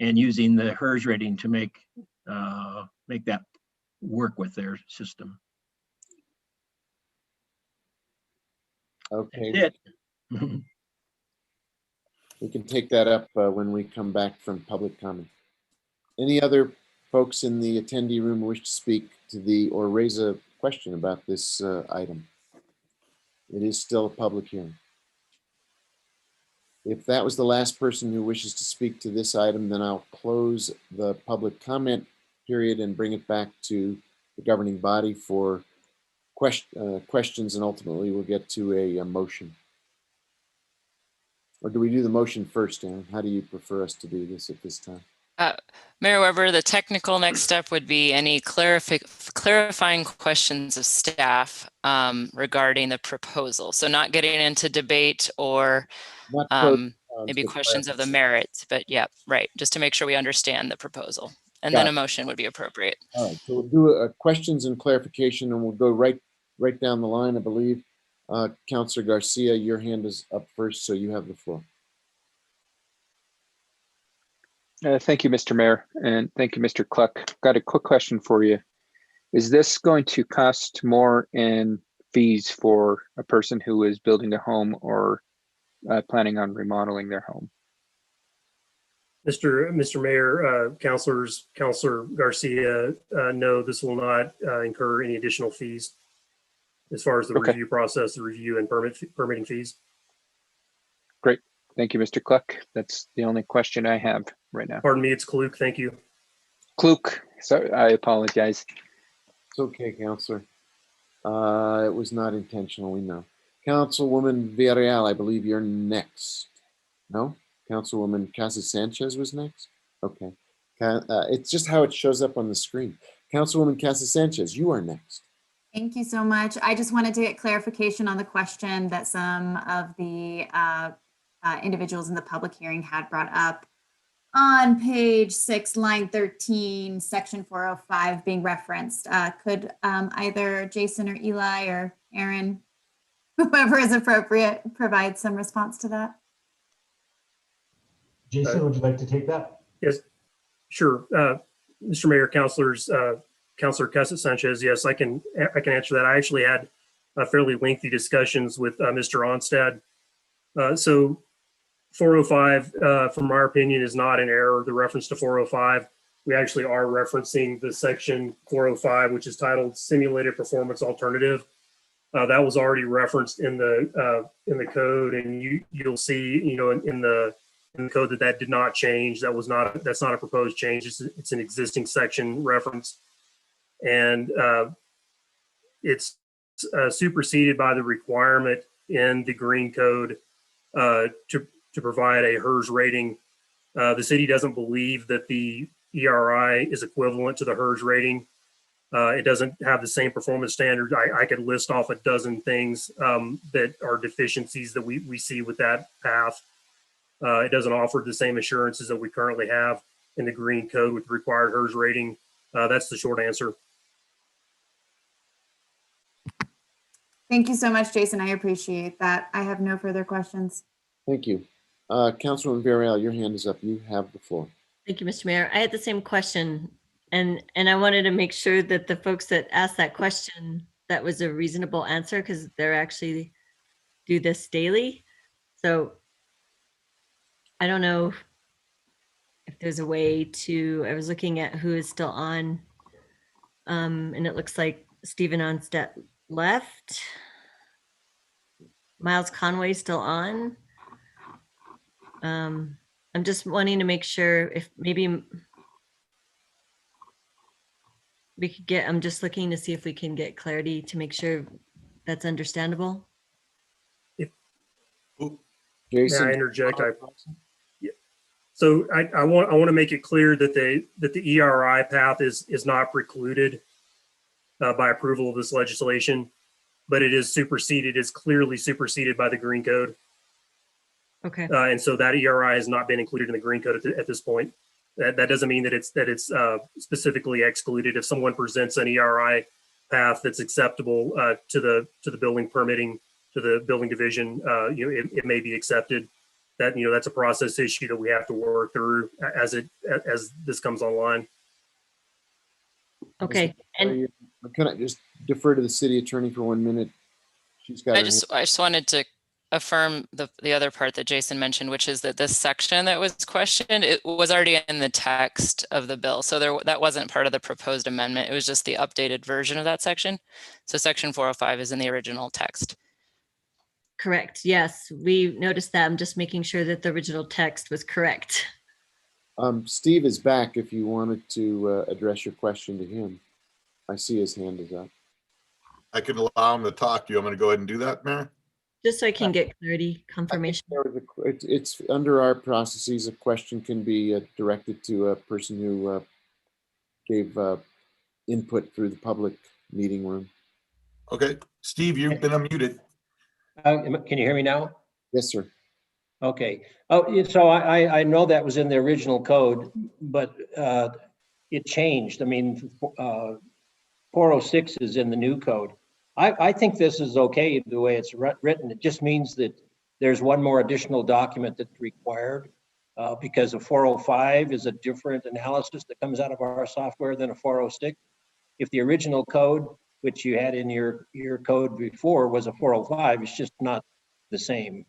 and using the HERS rating to make that work with their system. Okay. We can take that up when we come back from public comment. Any other folks in the attendee room who wish to speak to or raise a question about this item? It is still a public hearing. If that was the last person who wishes to speak to this item, then I'll close the public comment period and bring it back to the governing body for questions, and ultimately we'll get to a motion. Or do we do the motion first, Aaron? How do you prefer us to do this at this time? Mayor Weber, the technical next step would be any clarifying questions of staff regarding the proposal. So not getting into debate or maybe questions of the merits, but yeah, right. Just to make sure we understand the proposal, and then a motion would be appropriate. All right, so we'll do questions and clarification, and we'll go right down the line, I believe. Councilor Garcia, your hand is up first, so you have the floor. Thank you, Mr. Mayor, and thank you, Mr. Cluck. Got a quick question for you. Is this going to cost more in fees for a person who is building a home or planning on remodeling their home? Mr. Mayor, councilors, Councilor Garcia, no, this will not incur any additional fees as far as the review process, the review and permitting fees. Great. Thank you, Mr. Cluck. That's the only question I have right now. Pardon me, it's Kluk. Thank you. Kluk. Sorry, I apologize. It's okay, Councilor. It was not intentional, we know. Councilwoman Villarreal, I believe you're next. No? Councilwoman Casas Sanchez was next? Okay. It's just how it shows up on the screen. Councilwoman Casas Sanchez, you are next. Thank you so much. I just wanted to get clarification on the question that some of the individuals in the public hearing had brought up. On page 6, line 13, section 405 being referenced. Could either Jason or Eli or Aaron, whoever is appropriate, provide some response to that? Jason, would you like to take that? Yes, sure. Mr. Mayor, councilors, Councilor Casas Sanchez, yes, I can answer that. I actually had fairly lengthy discussions with Mr. Onstead. So 405, from our opinion, is not an error. The reference to 405, we actually are referencing the section 405, which is titled Simulated Performance Alternative. That was already referenced in the code, and you'll see, in the code that did not change. That's not a proposed change. It's an existing section reference, and it's superseded by the requirement in the green code to provide a HERS rating. The city doesn't believe that the ERI is equivalent to the HERS rating. It doesn't have the same performance standard. I could list off a dozen things that are deficiencies that we see with that path. It doesn't offer the same assurances that we currently have in the green code with required HERS rating. That's the short answer. Thank you so much, Jason. I appreciate that. I have no further questions. Thank you. Councilwoman Villarreal, your hand is up. You have the floor. Thank you, Mr. Mayor. I had the same question, and I wanted to make sure that the folks that asked that question, that was a reasonable answer, because they're actually do this daily. So I don't know if there's a way to, I was looking at who is still on, and it looks like Stephen Onstead left. Miles Conway still on. I'm just wanting to make sure if maybe we could get, I'm just looking to see if we can get clarity to make sure that's understandable. May I interject? So I want to make it clear that the ERI path is not precluded by approval of this legislation, but it is superseded. It's clearly superseded by the green code. Okay. And so that ERI has not been included in the green code at this point. That doesn't mean that it's specifically excluded. If someone presents an ERI path that's acceptable to the building permitting, to the building division, it may be accepted. That's a process issue that we have to work through as this comes online. Okay. And can I just defer to the city attorney for 1 minute? She's got. I just wanted to affirm the other part that Jason mentioned, which is that this section that was questioned, it was already in the text of the bill. So that wasn't part of the proposed amendment. It was just the updated version of that section. So section 405 is in the original text. correct. Yes, we noticed that. I'm just making sure that the original text was correct. Steve is back if you wanted to address your question to him. I see his hand is up. I can allow him to talk. Do you want me to go ahead and do that, Mayor? Just so I can get clarity, confirmation. It's under our processes. A question can be directed to a person who gave input through the public meeting room. Okay, Steve, you've been unmuted. Can you hear me now? Yes, sir. Okay. Oh, so I know that was in the original code, but it changed. I mean, 406 is in the new code. I think this is okay the way it's written. It just means that there's one more additional document that's required because a 405 is a different analysis that comes out of our software than a 406. If the original code, which you had in your code before, was a 405, it's just not the same.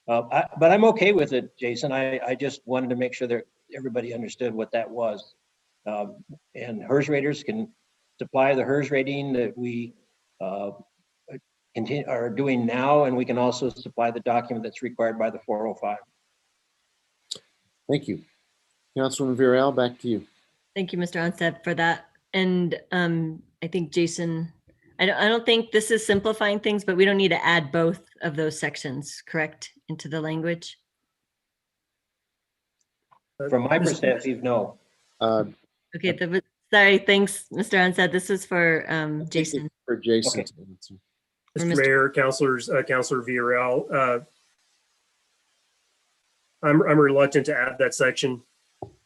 But I'm okay with it, Jason. I just wanted to make sure that everybody understood what that was. And HERS raters can supply the HERS rating that we are doing now, and we can also supply the document that's required by the 405. Thank you. Councilwoman Villarreal, back to you. Thank you, Mr. Onstead, for that. And I think Jason, I don't think this is simplifying things, but we don't need to add both of those sections, correct, into the language? From my perspective, no. Okay, sorry, thanks, Mr. Onstead. This is for Jason. For Jason. Okay. Mr. Mayor, councilors, Councilor Villarreal, I'm reluctant to add that section.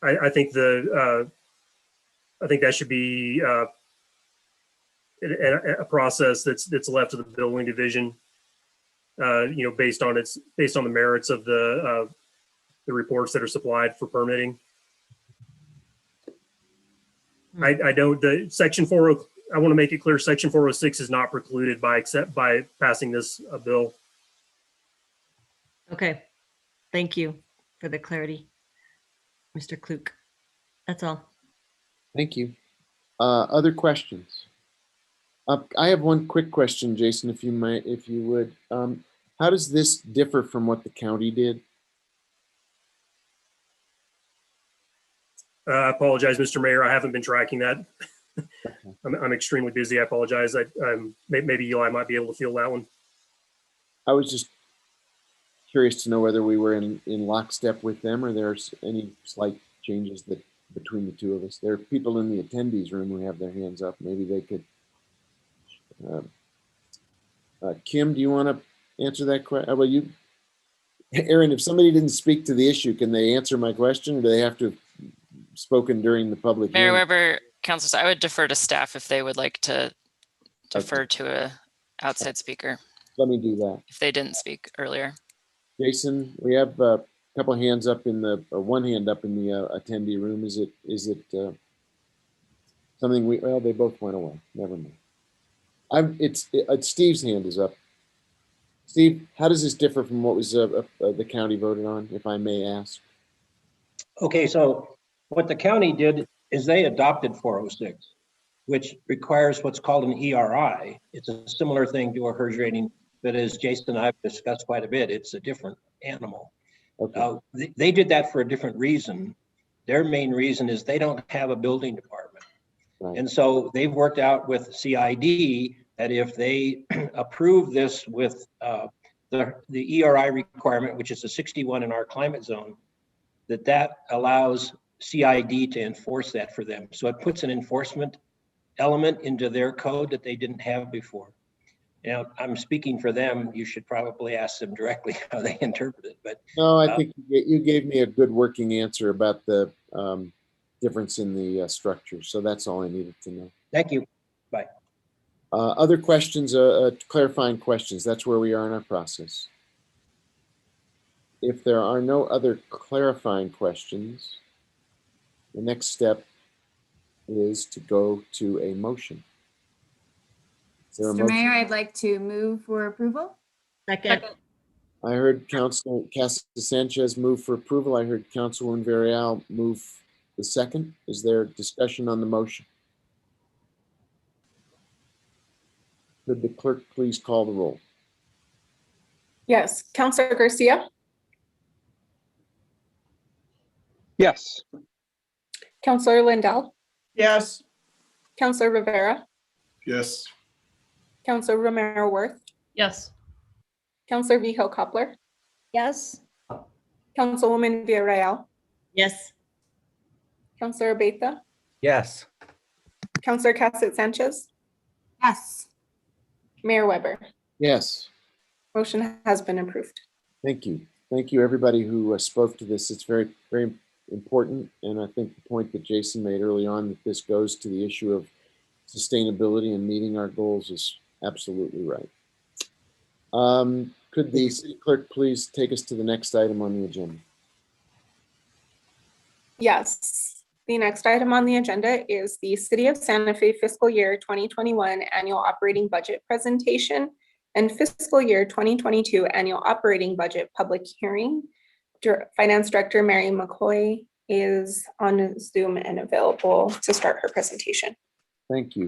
I think that should be a process that's left to the building division. Based on the merits of the reports that are supplied for permitting. Section 40. I want to make it clear, section 406 is not precluded by passing this bill. Okay, thank you for the clarity, Mr. Klug. That's all. Thank you. Other questions? I have one quick question, Jason, if you would. How does this differ from what the county did? I apologize, Mr. Mayor. I haven't been tracking that. I'm extremely busy. I apologize. Maybe Eli might be able to field that one. I was just curious to know whether we were in lockstep with them or there's any slight changes that between the two of us. There are people in the attendees room who have their hands up. Maybe they could. Kim, do you want to answer that question? Well, Aaron, if somebody didn't speak to the issue, can they answer my question, or do they have to have spoken during the public Mayor hearing? Weber, councilors, I would defer to staff if they would like to defer to a outside speaker Let me do that. if they didn't speak earlier. Jason, we have a couple of hands up or one hand up in the attendee room. Is it something well, they both went away. Never mind. It's Steve's hand is up. Steve, how does this differ from what was the county voted on, if I may ask? Okay, so what the county did is they adopted 406, which requires what's called an ERI. It's a similar thing to a HERS rating, but as Jason and I have discussed quite a bit, it's a different animal. Okay. They did that for a different reason. Their main reason is they don't have a building department. Right. And so they've worked out with CID that if they approve this with the ERI requirement, which is a 61 in our climate zone, that allows CID to enforce that for them. So it puts an enforcement element into their code that they didn't have before. Now, I'm speaking for them. You should probably ask them directly how they interpret it. But no, I think you gave me a good working answer about the difference in the structure. So that's all I needed to know. Thank you. Bye. Other questions, clarifying questions. That's where we are in our process. If there are no other clarifying questions, the next step is to go to a motion. Is there a Mr. motion? Mayor, I'd like to move for approval. Second. I heard Councilor Sanchez move for approval. I heard Councilwoman Villarreal move the second. Is there discussion on the motion? Could the clerk please call the roll? Yes, Councilor Garcia, Yes. Councilor Lindell, Yes. Councilor Rivera, Yes. Councilor Romero Worth, Yes. Councilor Vijo Koppler, Yes. Councilwoman Villarreal, Yes. Councilor Abeyta, Yes. Councilor Cassett Sanchez, Yes. Mayor Weber. Yes. Motion has been approved. Thank you. Thank you, everybody who spoke to this. It's very, very important. And I think the point that Jason made early on, that this goes to the issue of sustainability and meeting our goals, is absolutely right. Could the city clerk please take us to the next item on the agenda? Yes. The next item on the agenda is the City of Santa Fe fiscal year 2021 annual operating budget presentation and fiscal year 2022 annual operating budget public hearing. Finance Director Mary McCoy is on Zoom and available to start her presentation. Thank you.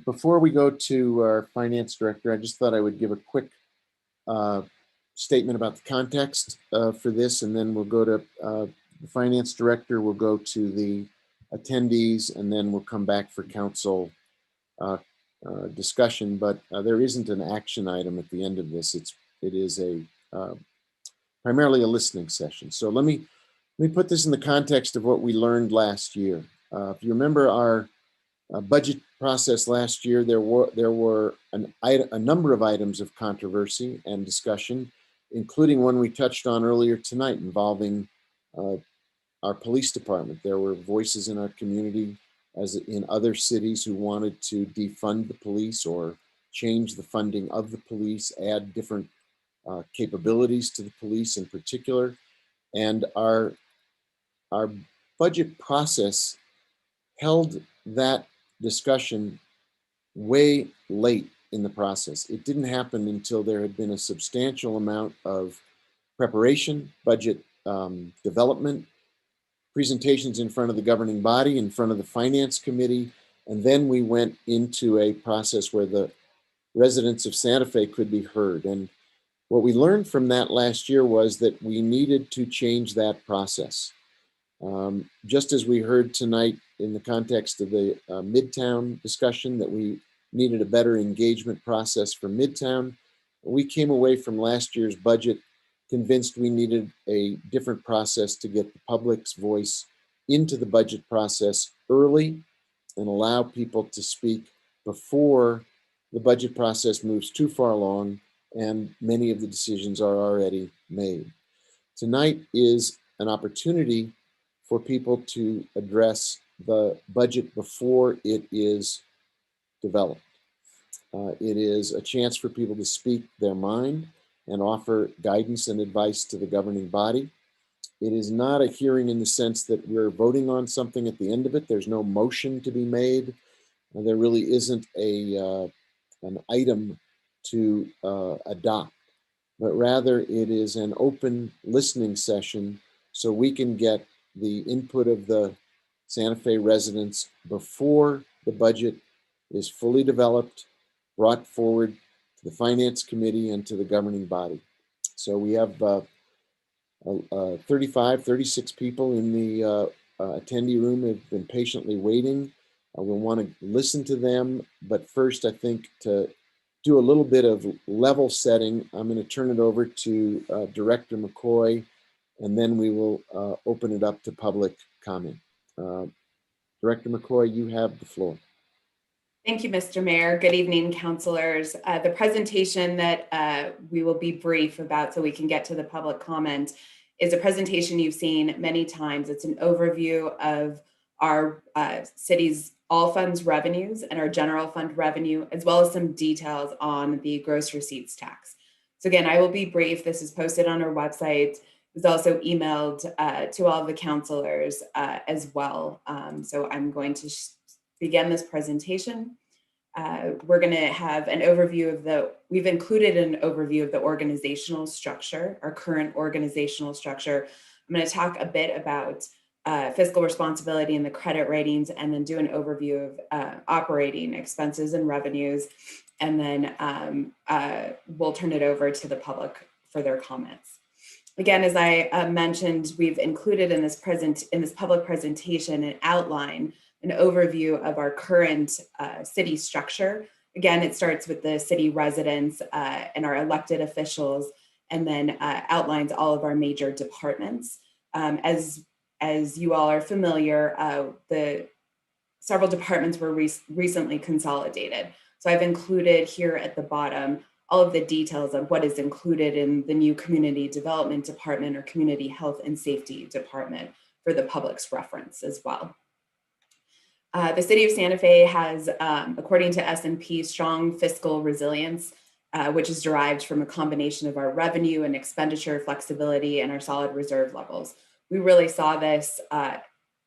Before we go to our finance director, I just thought I would give a quick statement about the context for this, and then we'll go to the finance director, we'll go to the attendees, and then we'll come back for council discussion. But there isn't an action item at the end of this. It is primarily a listening session. So let me put this in the context of what we learned last year. If you remember our budget process last year, there were a number of items of controversy and discussion, including one we touched on earlier tonight involving our police department. There were voices in our community, as in other cities, who wanted to defund the police or change the funding of the police, add different capabilities to the police in particular. And our budget process held that discussion way late in the process. It didn't happen until there had been a substantial amount of preparation, budget development, presentations in front of the governing body, in front of the finance committee, And then we went into a process where the residents of Santa Fe could be heard. And what we learned from that last year was that we needed to change that process. Just as we heard tonight in the context of the Midtown discussion, that we needed a better engagement process for Midtown, we came away from last year's budget convinced we needed a different process to get the public's voice into the budget process early and allow people to speak before the budget process moves too far along and many of the decisions are already made. Tonight is an opportunity for people to address the budget before it is developed. It is a chance for people to speak their mind and offer guidance and advice to the governing body. It is not a hearing in the sense that we're voting on something at the end of it. There's no motion to be made. There really isn't an item to adopt, but rather it is an open listening session so we can get the input of the Santa Fe residents before the budget is fully developed, brought forward to the Finance Committee and to the governing body. So we have 36 people in the attendee room have been patiently waiting. We'll want to listen to them, but first I think to do a little bit of level setting, I'm going to turn it over to Director McCoy, and then we will open it up to public comment. Director McCoy, you have the floor. Thank you, Mr. Mayor. Good evening, councilors. The presentation that we will be brief about so we can get to the public comment is a presentation you've seen many times. It's an overview of our city's all funds revenues and our general fund revenue, as well as some details on the gross receipts tax. So again, I will be brief. This is posted on our website. It was also emailed to all of the councilors as well. So I'm going to begin this presentation. We're going to have an overview of we've included an overview of the organizational structure, our current organizational structure. I'm going to talk a bit about fiscal responsibility and the credit ratings, and then do an overview of operating expenses and revenues. And then we'll turn it over to the public for their comments. Again, as I mentioned, we've included in this public presentation an outline, an overview of our current city structure. Again, it starts with the city residents and our elected officials, and then outlines all of our major departments. As you all are familiar, the several departments were recently consolidated. So I've included here at the bottom all of the details of what is included in the new Community Development Department or Community Health and Safety Department for the public's reference as well. The city of Santa Fe has, according to S&P, strong fiscal resilience, which is derived from a combination of our revenue and expenditure flexibility and our solid reserve levels. We really saw this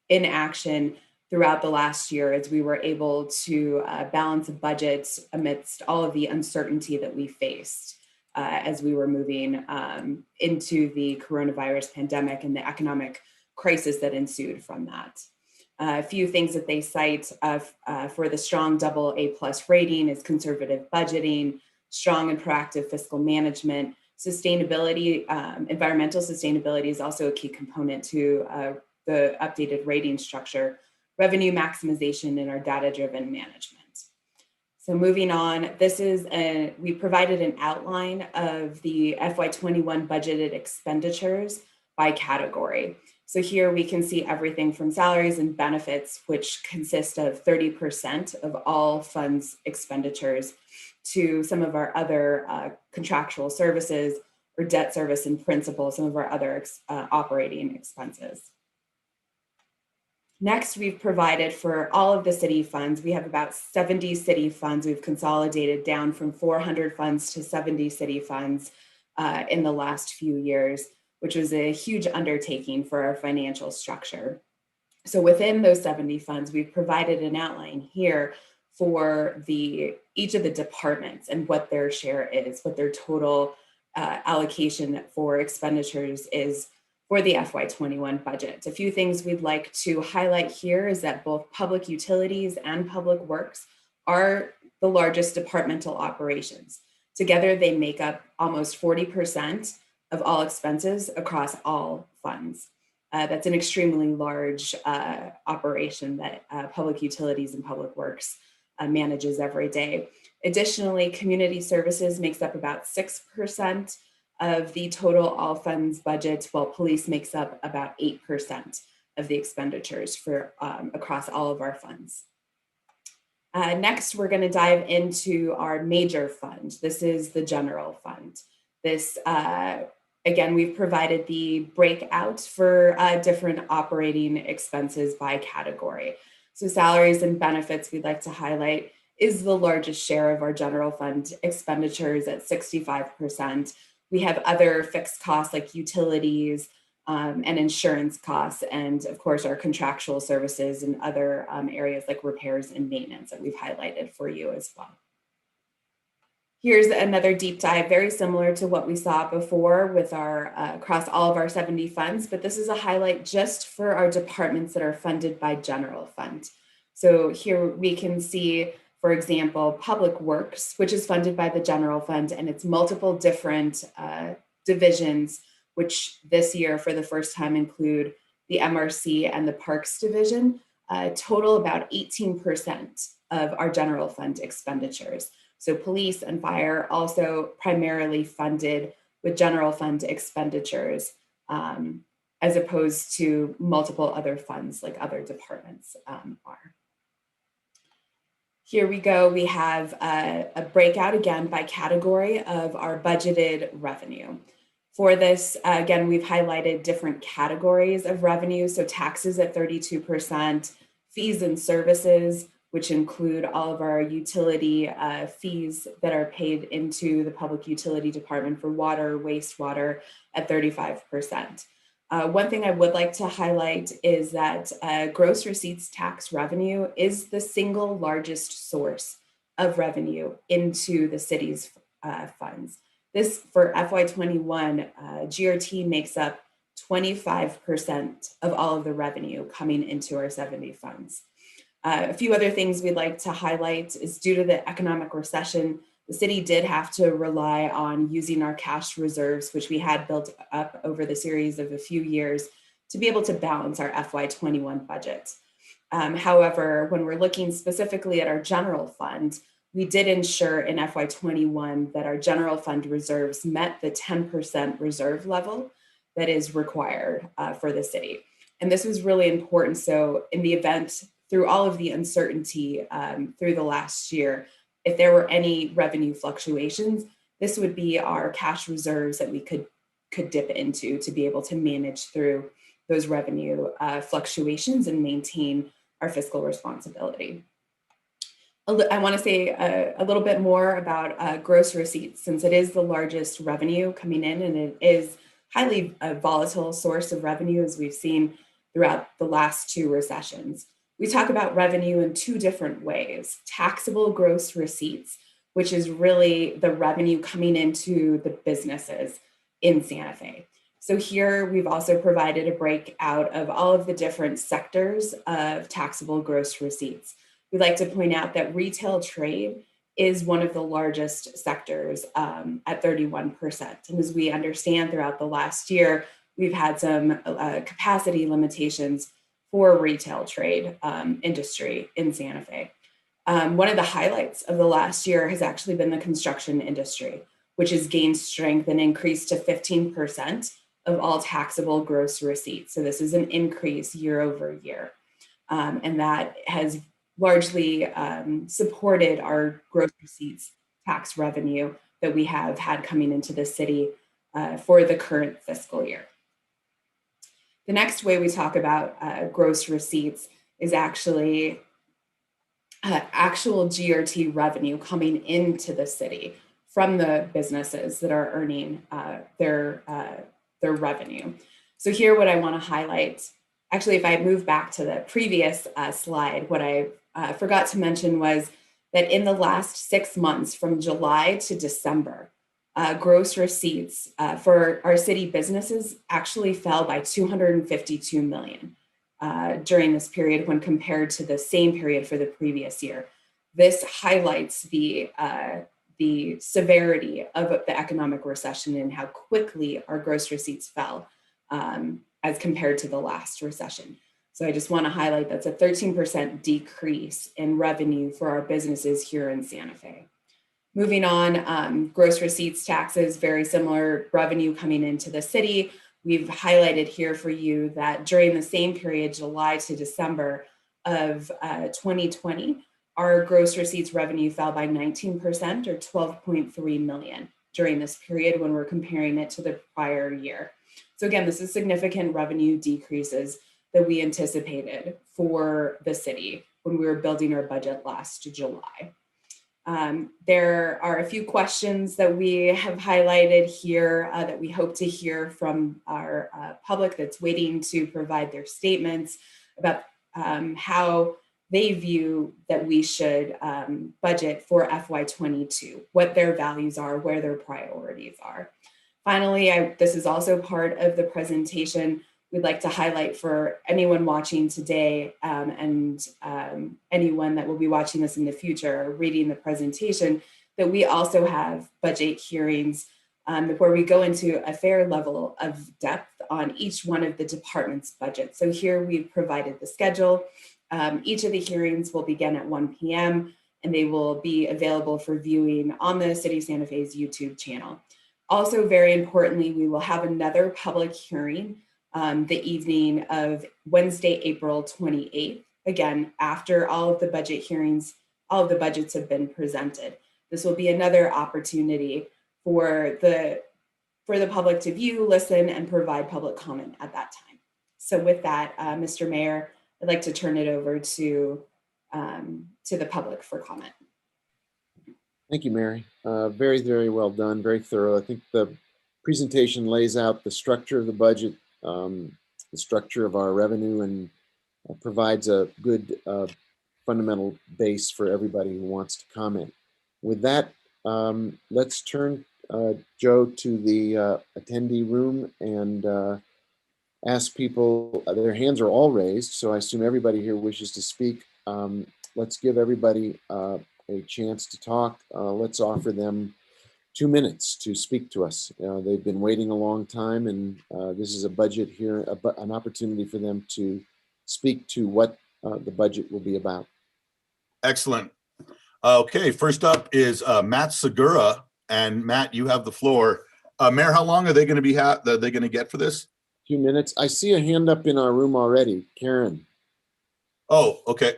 in action throughout the last year as we were able to balance a budget amidst all of the uncertainty that we faced as we were moving into the coronavirus pandemic and the economic crisis that ensued from that. A few things that they cite for the strong AA+ rating is conservative budgeting, strong and proactive fiscal management, sustainability, environmental sustainability is also a key component to the updated rating structure, revenue maximization, and our data-driven management. So moving on, we provided an outline of the FY21 budgeted expenditures by category. So here we can see everything from salaries and benefits, which consist of 30% of all funds expenditures, to some of our other contractual services or debt service and principal, some of our other operating expenses. Next, we've provided for all of the city funds. We have about 70 city funds. We've consolidated down from 400 funds to 70 city funds in the last few years, which was a huge undertaking for our financial structure. So within those 70 funds, we've provided an outline here for each of the departments and what their share is, what their total allocation for expenditures is for the FY21 budget. A few things we'd like to highlight here is that both public utilities and public works are the largest departmental operations. Together, they make up almost 40% of all expenses across all funds. That's an extremely large operation that public utilities and public works manages every day. Additionally, community services makes up about 6% of the total all funds budget, while police makes up about 8% of the expenditures for across all of our funds. Next, we're going to dive into our major fund. This is the general fund. This, again, we've provided the breakout for different operating expenses by category. So salaries and benefits we'd like to highlight is the largest share of our general fund expenditures at 65%. We have other fixed costs like utilities and insurance costs, and of course our contractual services and other areas like repairs and maintenance that we've highlighted for you as well. Here's another deep dive, very similar to what we saw before with our across all of our 70 funds, but this is a highlight just for our departments that are funded by general fund. So here we can see, for example, public works, which is funded by the general fund, and it's multiple different divisions, which this year for the first time include the MRC and the Parks Division, total about 18% of our general fund expenditures. So police and fire also primarily funded with general fund expenditures, as opposed to multiple other funds like other departments are. Here we go. We have a breakout again by category of our budgeted revenue. For this, again, we've highlighted different categories of revenue. So taxes at 32%, fees and services, which include all of our utility fees that are paid into the Public Utility Department for water, wastewater at 35%. One thing I would like to highlight is that gross receipts tax revenue is the single largest source of revenue into the city's funds. This for FY21, GRT makes up 25% of all of the revenue coming into our 70 funds. A few other things we'd like to highlight is due to the economic recession, the city did have to rely on using our cash reserves, which we had built up over the series of a few years to be able to balance our FY21 budget. However, when we're looking specifically at our general fund, we did ensure in FY21 that our general fund reserves met the 10% reserve level that is required for the city. And this was really important. So in the event, through all of the uncertainty through the last year, if there were any revenue fluctuations, this would be our cash reserves that we could dip into to be able to manage through those revenue fluctuations and maintain our fiscal responsibility. I want to say a little bit more about gross receipts, since it is the largest revenue coming in, and it is highly a volatile source of revenue, as we've seen throughout the last two recessions. We talk about revenue in two different ways: taxable gross receipts, which is really the revenue coming into the businesses in Santa Fe. So here we've also provided a breakout of all of the different sectors of taxable gross receipts. We'd like to point out that retail trade is one of the largest sectors at 31%. And as we understand throughout the last year, we've had some capacity limitations for retail trade industry in Santa Fe. One of the highlights of the last year has actually been the construction industry, which has gained strength and increased to 15% of all taxable gross receipts. So this is an increase year over year. And that has largely supported our gross receipts tax revenue that we have had coming into the city for the current fiscal year. The next way we talk about gross receipts is actually actual GRT revenue coming into the city from the businesses that are earning their revenue. So here, what I want to highlight, actually, if I move back to the previous slide, what I forgot to mention was that in the last 6 months, from July to December, gross receipts for our city businesses actually fell by 252 million during this period when compared to the same period for the previous year. This highlights the severity of the economic recession and how quickly our gross receipts fell as compared to the last recession. So I just want to highlight that's a 13% decrease in revenue for our businesses here in Santa Fe. Moving on, gross receipts, taxes, very similar revenue coming into the city. We've highlighted here for you that during the same period, July to December of 2020, our gross receipts revenue fell by 19% or 12.3 million during this period when we're comparing it to the prior year. So again, this is significant revenue decreases that we anticipated for the city when we were building our budget last July. There are a few questions that we have highlighted here that we hope to hear from our public that's waiting to provide their statements about how they view that we should budget for FY22, what their values are, where their priorities are. Finally, this is also part of the presentation. We'd like to highlight for anyone watching today and anyone that will be watching this in the future or reading the presentation, that we also have budget hearings where we go into a fair level of depth on each one of the department's budgets. So here we've provided the schedule. Each of the hearings will begin at 1 p.m. and they will be available for viewing on the City of Santa Fe's YouTube channel. Also, very importantly, we will have another public hearing the evening of Wednesday, April 28th. Again, after all of the budget hearings, all of the budgets have been presented. This will be another opportunity for the public to view, listen, and provide public comment at that time. So with that, Mr. Mayor, I'd like to turn it over to the public for comment. Thank you, Mary. Very, very well done, very thorough. I think the presentation lays out the structure of the budget, the structure of our revenue, and provides a good fundamental base for everybody who wants to comment. With that, let's turn, Joe, to the attendee room and ask people, their hands are all raised, so I assume everybody here wishes to speak. Let's give everybody a chance to talk. Let's offer them 2 minutes to speak to us. They've been waiting a long time, and this is a budget here, an opportunity for them to speak to what the budget will be about. Excellent. Okay, first up is Matt Segura, and Matt, you have the floor. Mayor, how long are they going to be? Are they going to get for this? 2 minutes. I see a hand up in our room already, Karen. Oh, okay.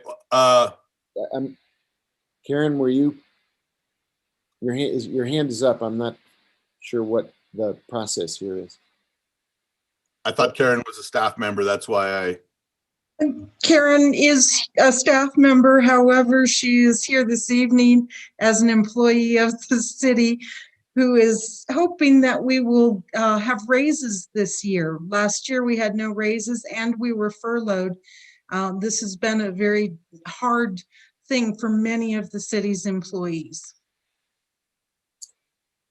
Karen, were you? Your hand is up. I'm not sure what the process here is. I thought Karen was a staff member. That's why Karen is a staff member. However, she is here this evening as an employee of the city who is hoping that we will have raises this year. Last year we had no raises and we were furloughed. This has been a very hard thing for many of the city's employees.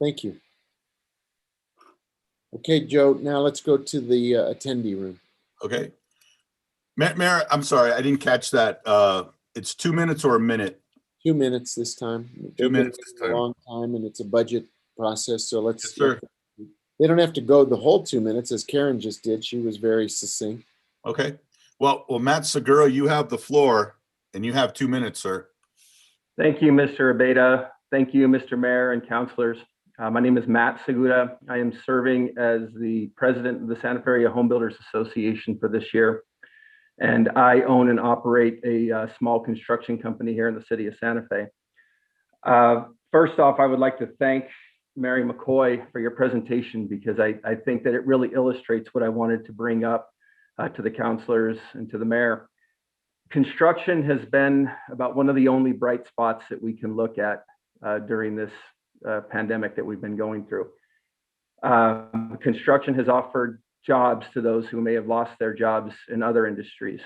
Thank you. Okay, Joe, now let's go to the attendee room. Okay. Mayor, I'm sorry, I didn't catch that. It's 2 minutes or a minute? 2 minutes this time. 2 minutes this time. A long time, and it's a budget process, so let's. Yes, sir. They don't have to go the whole 2 minutes, as Karen just did. She was very succinct. Okay. Well, Matt Segura, you have the floor, and you have 2 minutes, sir. Thank you, Mr. Abeyta. Thank you, Mr. Mayor and councilors. My name is Matt Segura. I am serving as the president of the Santa Fe Area Home Builders Association for this year. And I own and operate a small construction company here in the city of Santa Fe. First off, I would like to thank Mary McCoy for your presentation, because I think that it really illustrates what I wanted to bring up to the councilors and to the mayor. Construction has been about one of the only bright spots that we can look at during this pandemic that we've been going through. Construction has offered jobs to those who may have lost their jobs in other industries.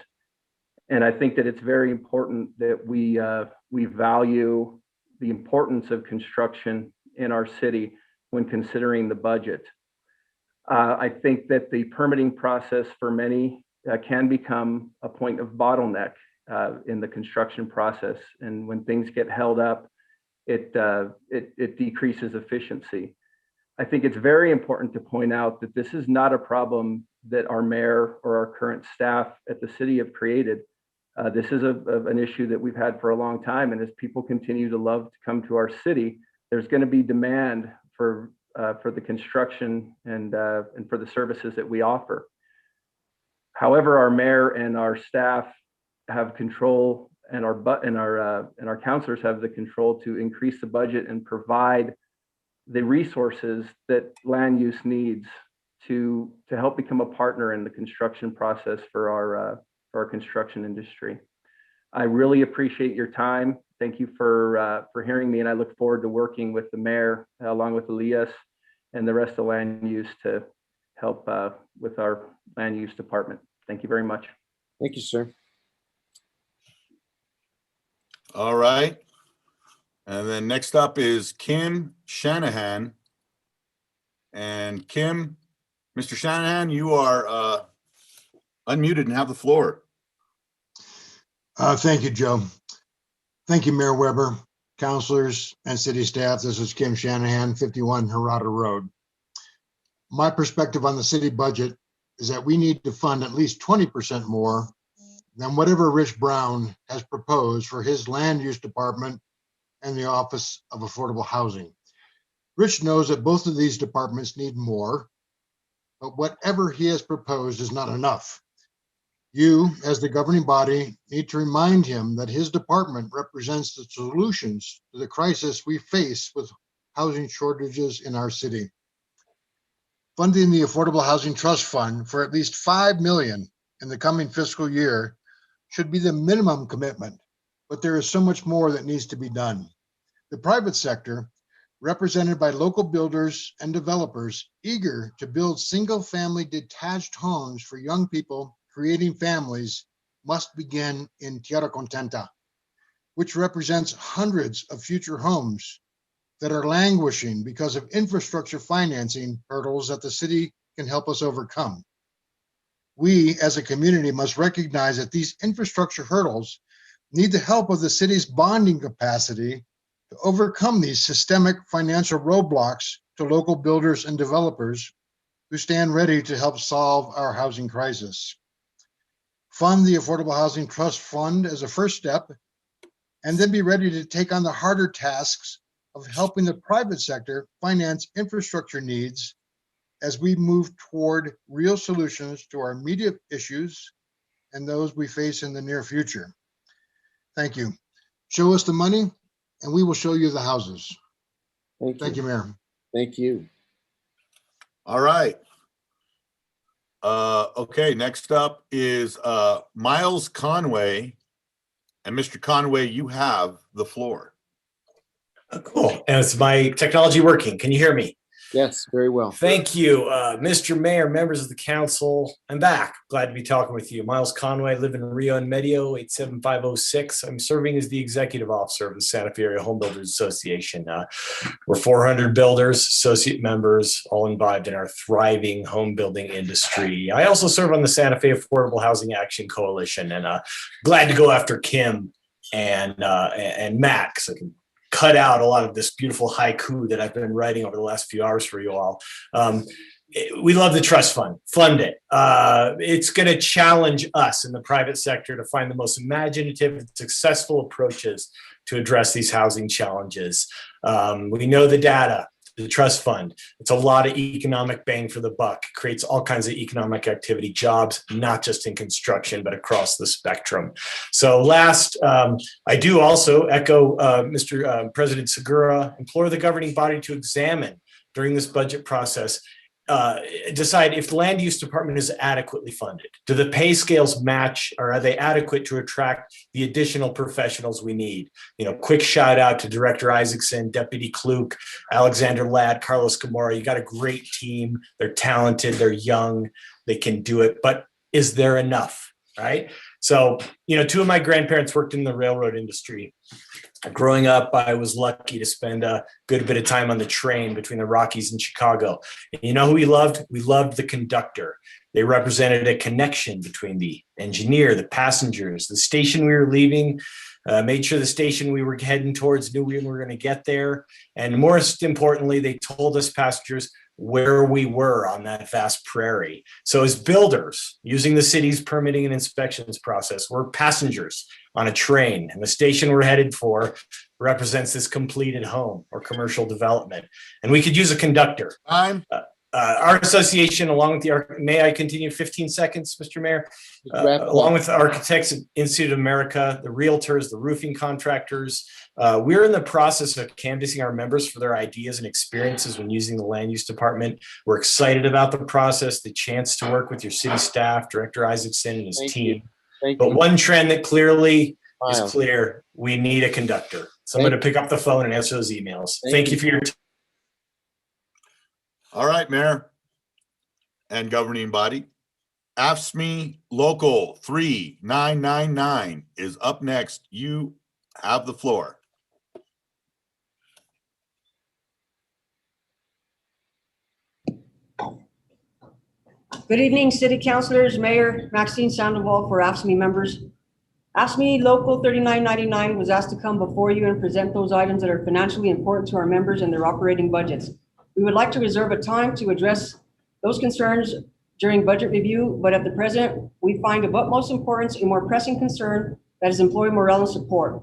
And I think that it's very important that we value the importance of construction in our city, when considering the budget. I think that the permitting process for many can become a point of bottleneck in the construction process. And when things get held up, it decreases efficiency. I think it's very important to point out that this is not a problem that our mayor or our current staff at the city have created. This is an issue that we've had for a long time. And as people continue to love to come to our city, there's going to be demand for the construction and for the services that we offer. However, our mayor and our staff have control, and our counselors have the control to increase the budget and provide the resources that land use needs to help become a partner in the construction process for our construction industry. I really appreciate your time. Thank you for hearing me, and I look forward to working with the mayor along with Elias and the rest of land use to help with our land use department. Thank you very much. Thank you, sir. All right. And then next up is Kim Shanahan. And Kim, Mr. Shanahan, you are unmuted and have the floor. Thank you, Joe. Thank you, Mayor Weber, councilors, and city staff. This is Kim Shanahan, 51 Harada Road. My perspective on the city budget is that we need to fund at least 20% more than whatever Rich Brown has proposed for his land use department and the Office of Affordable Housing. Rich knows that both of these departments need more, but whatever he has proposed is not enough. You, as the governing body, need to remind him that his department represents the solutions to the crisis we face with housing shortages in our city. Funding the Affordable Housing Trust Fund for at least $5 million in the coming fiscal year should be the minimum commitment, but there is so much more that needs to be done. The private sector, represented by local builders and developers eager to build single-family detached homes for young people creating families, must begin in Tierra Contenta, which represents hundreds of future homes that are languishing because of infrastructure financing hurdles that the city can help us overcome. We as a community must recognize that these infrastructure hurdles need the help of the city's bonding capacity to overcome these systemic financial roadblocks to local builders and developers who stand ready to help solve our housing crisis. Fund the Affordable Housing Trust Fund as a first step, and then be ready to take on the harder tasks of helping the private sector finance infrastructure needs as we move toward real solutions to our immediate issues and those we face in the near future. Thank you. Show us the money and we will show you the houses. Thank you, Mayor. Thank you. All right. Okay, next up is Miles Conway. And Mr. Conway, you have the floor. Cool. And is my technology working? Can you hear me? Yes, very well. Thank you, Mr. Mayor, members of the council. I'm back. Glad to be talking with you. Miles Conway, I live in Rio and Medio, 87506. I'm serving as the executive officer of the Santa Fe Area Home Builders Association. We're 400 builders, associate members, all involved in our thriving home building industry. I also serve on the Santa Fe Affordable Housing Action Coalition, and glad to go after Kim and Matt, because I can cut out a lot of this beautiful haiku that I've been writing over the last few hours for you all. We love the trust fund, fund it. It's gonna challenge us in the private sector to find the most imaginative and successful approaches to address these housing challenges. We know the data, the trust fund, it's a lot of economic bang for the buck, creates all kinds of economic activity, jobs, not just in construction, but across the spectrum. So last, I do also echo Mr. President Segura, implore the governing body to examine during this budget process, decide if the land use department is adequately funded. Do the pay scales match, or are they adequate to attract the additional professionals we need? You know, quick shout out to Director Isaacson, Deputy Kluk, Alexander Ladd, Carlos Gamora. You got a great team. They're talented, they're young, they can do it, but is there enough, right? So, two of my grandparents worked in the railroad industry. Growing up, I was lucky to spend a good bit of time on the train between the Rockies and Chicago. And you know who we loved? We loved the conductor. They represented a connection between the engineer, the passengers, the station we were leaving, made sure the station we were heading towards knew we were going to get there. And most importantly, they told us passengers where we were on that vast prairie. So as builders, using the city's permitting and inspections process, we're passengers on a train, and the station we're headed for represents this completed home or commercial development. And we could use a conductor. Our association, along with may I continue 15 seconds, Mr. Mayor? Along with the Architects Institute of America, the realtors, the roofing contractors, we're in the process of canvassing our members for their ideas and experiences when using the land use department. We're excited about the process, the chance to work with your city staff, Director Isaacson and his team. But one trend that clearly is clear, we need a conductor. Someone to pick up the phone and answer those emails. Thank you for your time. All right, Mayor and governing body. AFSCME Local 3999 is up next. You have the floor. Good evening, City Councilors, Mayor Maxine Sandoval for AFSCME members. AFSCME Local 3999 was asked to come before you and present those items that are financially important to our members and their operating budgets. We would like to reserve a time to address those concerns during budget review, but at the present, we find of utmost importance a more pressing concern that is employee morale and support.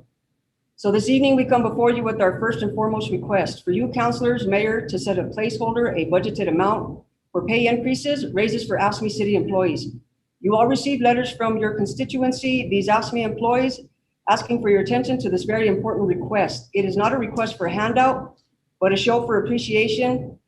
So this evening, we come before you with our first and foremost request for you, councilors, mayor, to set a placeholder, a budgeted amount for pay increases, raises for AFSCME city employees. You all received letters from your constituency, these AFSCME employees, asking for your attention to this very important request. It is not a request for a handout, but a show for appreciation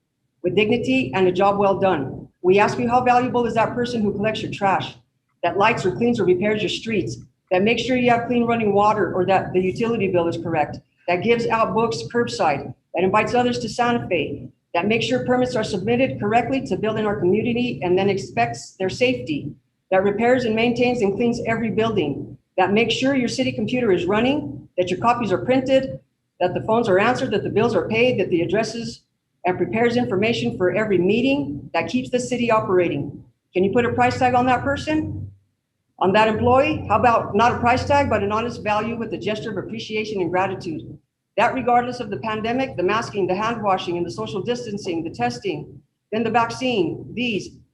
with dignity and a job well done. We ask you, how valuable is that person who collects your trash, that lights or cleans or repairs your streets, that makes sure you have clean running water or that the utility bill is correct, that gives out books curbside, that invites others to Santa Fe, that makes sure permits are submitted correctly to build in our community and then expects their safety, that repairs and maintains and cleans every building, that makes sure your city computer is running, that your copies are printed, that the phones are answered, that the bills are paid, that the addresses, and prepares information for every meeting, that keeps the city operating. Can you put a price tag on that person? On that employee? How about not a price tag, but an honest value with a gesture of appreciation and gratitude? That regardless of the pandemic, the masking, the hand washing, and the social distancing, the testing, then the vaccine,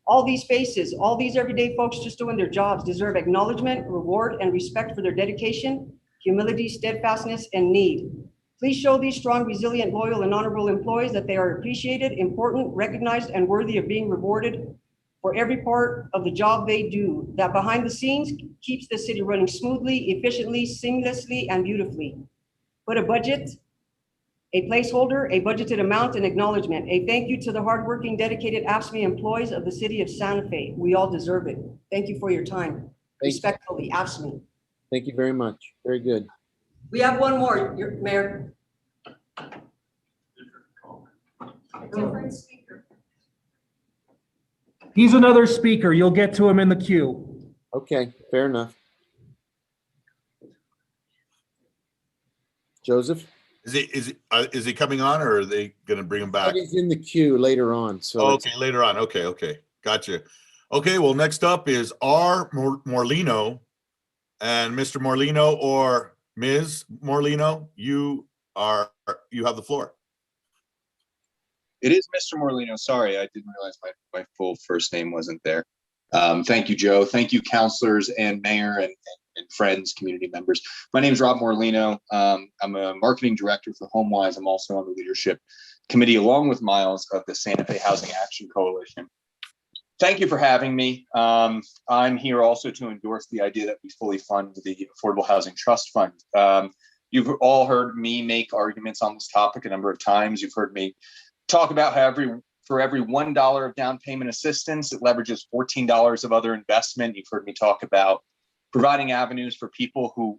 all these faces, all these everyday folks just doing their jobs deserve acknowledgement, reward, and respect for their dedication, humility, steadfastness, and need. Please show these strong, resilient, loyal, and honorable employees that they are appreciated, important, recognized, and worthy of being rewarded for every part of the job they do, that behind the scenes keeps the city running smoothly, efficiently, seamlessly, and beautifully. Put a budget, a placeholder, a budgeted amount, and acknowledgement. A thank you to the hardworking, dedicated AFSCME employees of the city of Santa Fe. We all deserve it. Thank you for your time. Respectfully, AFSCME. Thank you very much. Very good. We have one more, Mayor. Different speaker. He's another speaker. You'll get to him in the queue. Okay, fair enough. Joseph? Is he coming on, or are they going to bring him back? He's in the queue later on. So okay, later on. Okay. Gotcha. Okay, well, next up is R. Morlino. And Mr. Morlino or Ms. Morlino, you have the floor. It is Mr. Morlino. Sorry, I didn't realize my full first name wasn't there. Thank you, Joe. Thank you, councilors and mayor and friends, community members. My name is Rob Morlino. I'm a marketing director for HomeWise. I'm also on the leadership committee, along with Miles, of the Santa Fe Housing Action Coalition. Thank you for having me. I'm here also to endorse the idea that we fully fund the Affordable Housing Trust Fund. You've all heard me make arguments on this topic a number of times. You've heard me talk about how for every $1 of down payment assistance, it leverages $14 of other investment. You've heard me talk about providing avenues for people who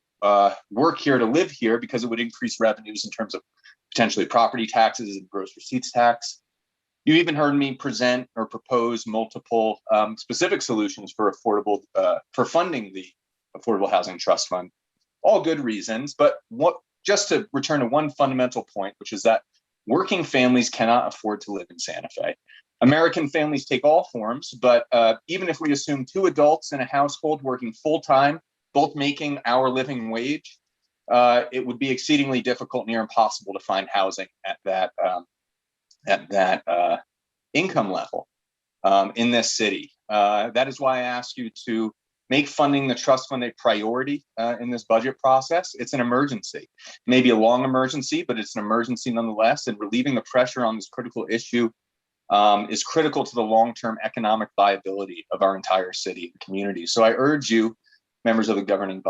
work here to live here, because it would increase revenues in terms of potentially property taxes and gross receipts tax. You even heard me present or propose multiple specific solutions for funding the Affordable Housing Trust Fund. All good reasons, but just to return to one fundamental point, which is that working families cannot afford to live in Santa Fe. American families take all forms, but even if we assume 2 adults in a household working full-time, both making our living wage, it would be exceedingly difficult, near impossible to find housing at that income level in this city. That is why I ask you to make funding the trust fund a priority in this budget process. It's an emergency, maybe a long emergency, but it's an emergency nonetheless. And relieving the pressure on this critical issue is critical to the long-term economic viability of our entire city and community. So I urge you, members of the governing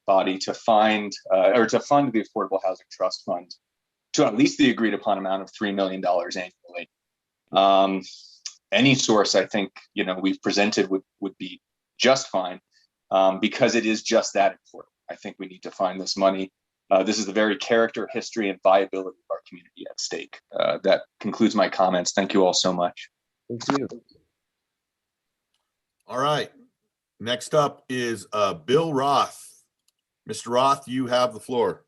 body, to fund the Affordable Housing Trust Fund to at least the agreed upon amount of $3 million annually. Any source I think we've presented would be just fine, because it is just that important. I think we need to find this money. This is the very character, history, and viability of our community at stake. That concludes my comments. Thank you all so much. Thank you. All right. Next up is Bill Roth. Mr. Roth, you have the floor.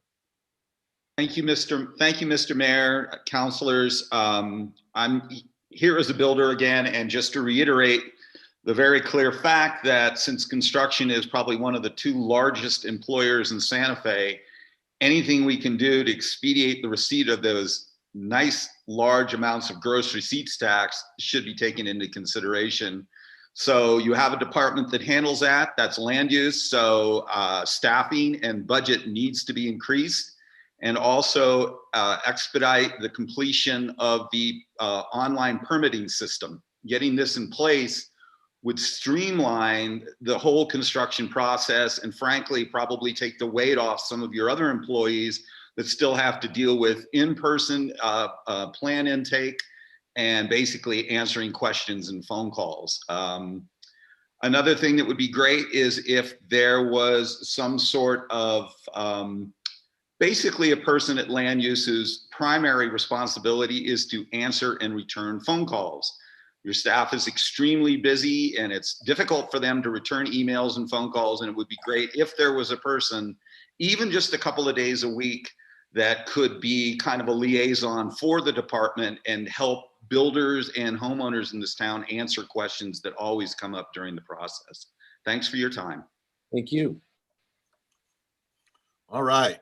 Thank you, Mr. Mayor, councilors. I'm here as a builder again, and just to reiterate the very clear fact that since construction is probably one of the 2 largest employers in Santa Fe, anything we can do to expedite the receipt of those nice large amounts of gross receipts tax should be taken into consideration. So you have a department that handles that, that's land use. So staffing and budget needs to be increased, and also expedite the completion of the online permitting system. Getting this in place would streamline the whole construction process, and frankly, probably take the weight off some of your other employees that still have to deal with in-person plan intake and basically answering questions and phone calls. Another thing that would be great is if there was some sort of basically a person at land use whose primary responsibility is to answer and return phone calls. Your staff is extremely busy and it's difficult for them to return emails and phone calls, and it would be great if there was a person, even just a couple of days a week, that could be kind of a liaison for the department and help builders and homeowners in this town answer questions that always come up during the process. Thanks for your time. Thank you. All right.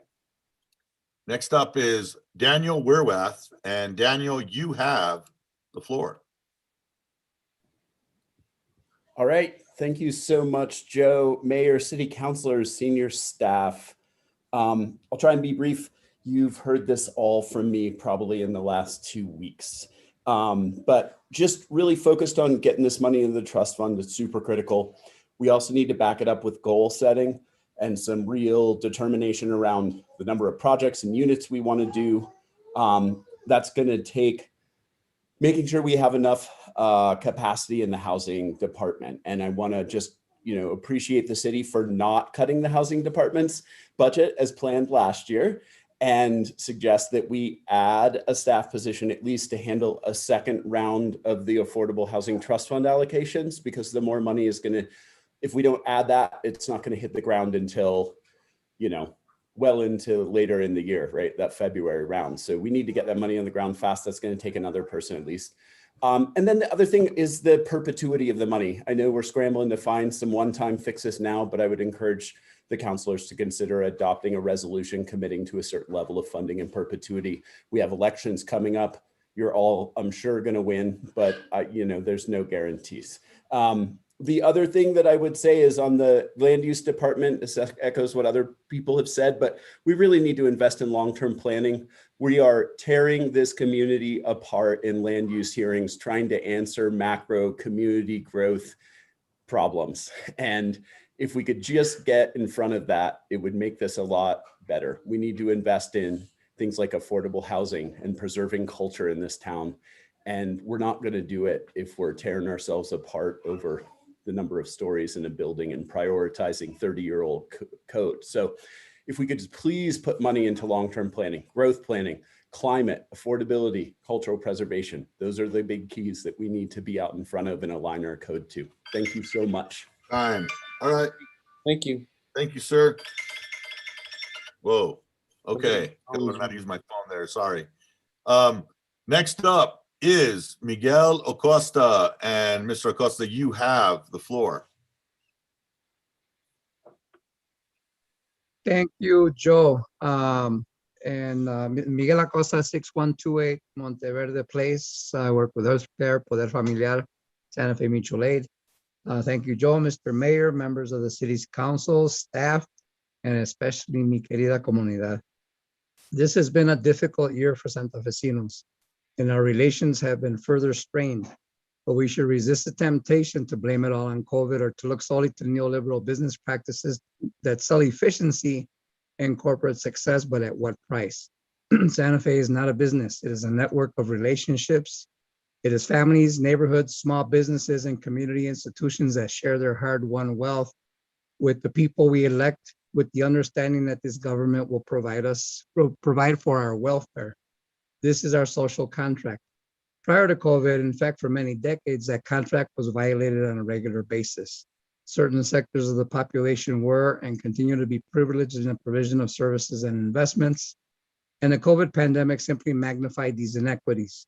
Next up is Daniel Werwath, and Daniel, you have the floor. All right, thank you so much, Joe, Mayor, City Councilors, senior staff. I'll try and be brief. You've heard this all from me probably in the last 2 weeks, but just really focused on getting this money into the trust fund. It's super critical. We also need to back it up with goal setting and some real determination around the number of projects and units we want to do. That's going to take making sure we have enough capacity in the housing department. And I want to just, appreciate the city for not cutting the housing department's budget as planned last year, and suggest that we add a staff position at least to handle a second round of the Affordable Housing Trust Fund allocations, because the more money is going to, if we don't add that, it's not going to hit the ground until, well into later in the year, right? That February round. So we need to get that money on the ground fast. That's going to take another person at least. And then the other thing is the perpetuity of the money. I know we're scrambling to find some one-time fixes now, but I would encourage the councilors to consider adopting a resolution committing to a certain level of funding in perpetuity. We have elections coming up. You're all, I'm sure, going to win, but there's no guarantees. The other thing that I would say is on the land use department, this echoes what other people have said, but we really need to invest in long-term planning. We are tearing this community apart in land use hearings, trying to answer macro community growth problems. And if we could just get in front of that, it would make this a lot better. We need to invest in things like affordable housing and preserving culture in this town. And we're not going to do it if we're tearing ourselves apart over the number of stories in a building and prioritizing 30-year-old code. So if we could just please put money into long-term planning, growth planning, climate, affordability, cultural preservation, those are the big keys that we need to be out in front of and align our code to. Thank you so much. Time. All right. Thank you. Thank you, sir. Whoa. Okay. Gotta learn how to use my phone there. Sorry. Next up is Miguel Acosta. And Mr. Acosta, you have the floor. Thank you, Joe. Miguel Acosta, 6128 Monteverde Place. I work with Healthcare, Poder Familiar, Santa Fe Mutual Aid. Thank you, Joe, Mr. Mayor, members of the city's council, staff, and especially mi querida comunidad. This has been a difficult year for Santa Fecinos, and our relations have been further strained. But we should resist the temptation to blame it all on COVID or to look solely to neoliberal business practices that sell efficiency and corporate success, but at what price? Santa Fe is not a business. It is a network of relationships. It is families, neighborhoods, small businesses, and community institutions that share their hard-won wealth with the people we elect, with the understanding that this government will provide for our welfare. This is our social contract. Prior to COVID, in fact, for many decades, that contract was violated on a regular basis. Certain sectors of the population were and continue to be privileged in the provision of services and investments. And the COVID pandemic simply magnified these inequities.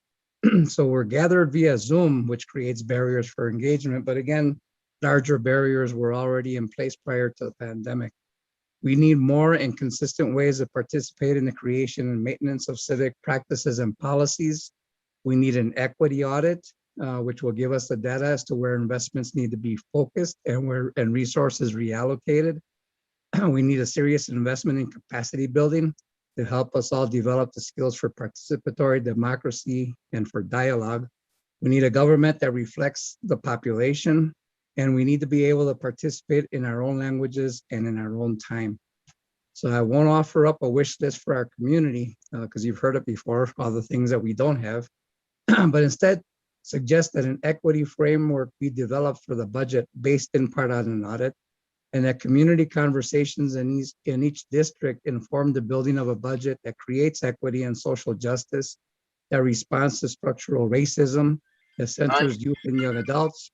So we're gathered via Zoom, which creates barriers for engagement. But again, larger barriers were already in place prior to the pandemic. We need more and consistent ways to participate in the creation and maintenance of civic practices and policies. We need an equity audit, which will give us the data as to where investments need to be focused and resources reallocated. We need a serious investment in capacity building to help us all develop the skills for participatory democracy and for dialogue. We need a government that reflects the population, and we need to be able to participate in our own languages and in our own time. So I won't offer up a wish list for our community because you've heard it before, all the things that we don't have, but instead suggest that an equity framework be developed for the budget based in part on an audit, and that community conversations in each district inform the building of a budget that creates equity and social justice, that responds to structural racism, that centers youth and young adults,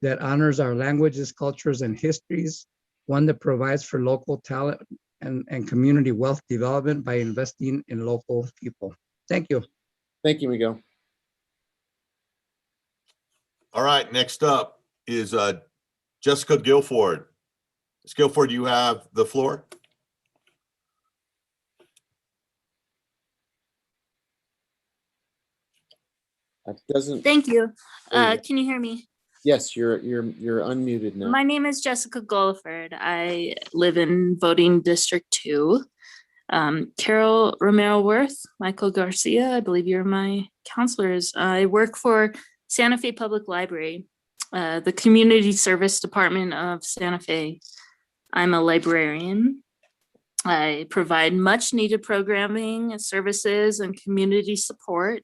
that honors our languages, cultures, and histories, one that provides for local talent and community wealth development by investing in local people. Thank you. Thank you, Miguel. All right, next up is Jessica Guilford. Ms. Guilford, you have the floor. That doesn't. Thank you. There you go. Can you hear me? Yes, you're unmuted now. My name is Jessica Guilford. I live in voting district 2. Carol Romero Worth, Michael Garcia, I believe you're my counselors. I work for Santa Fe Public Library, the Community Service Department of Santa Fe. I'm a librarian. I provide much needed programming, services, and community support.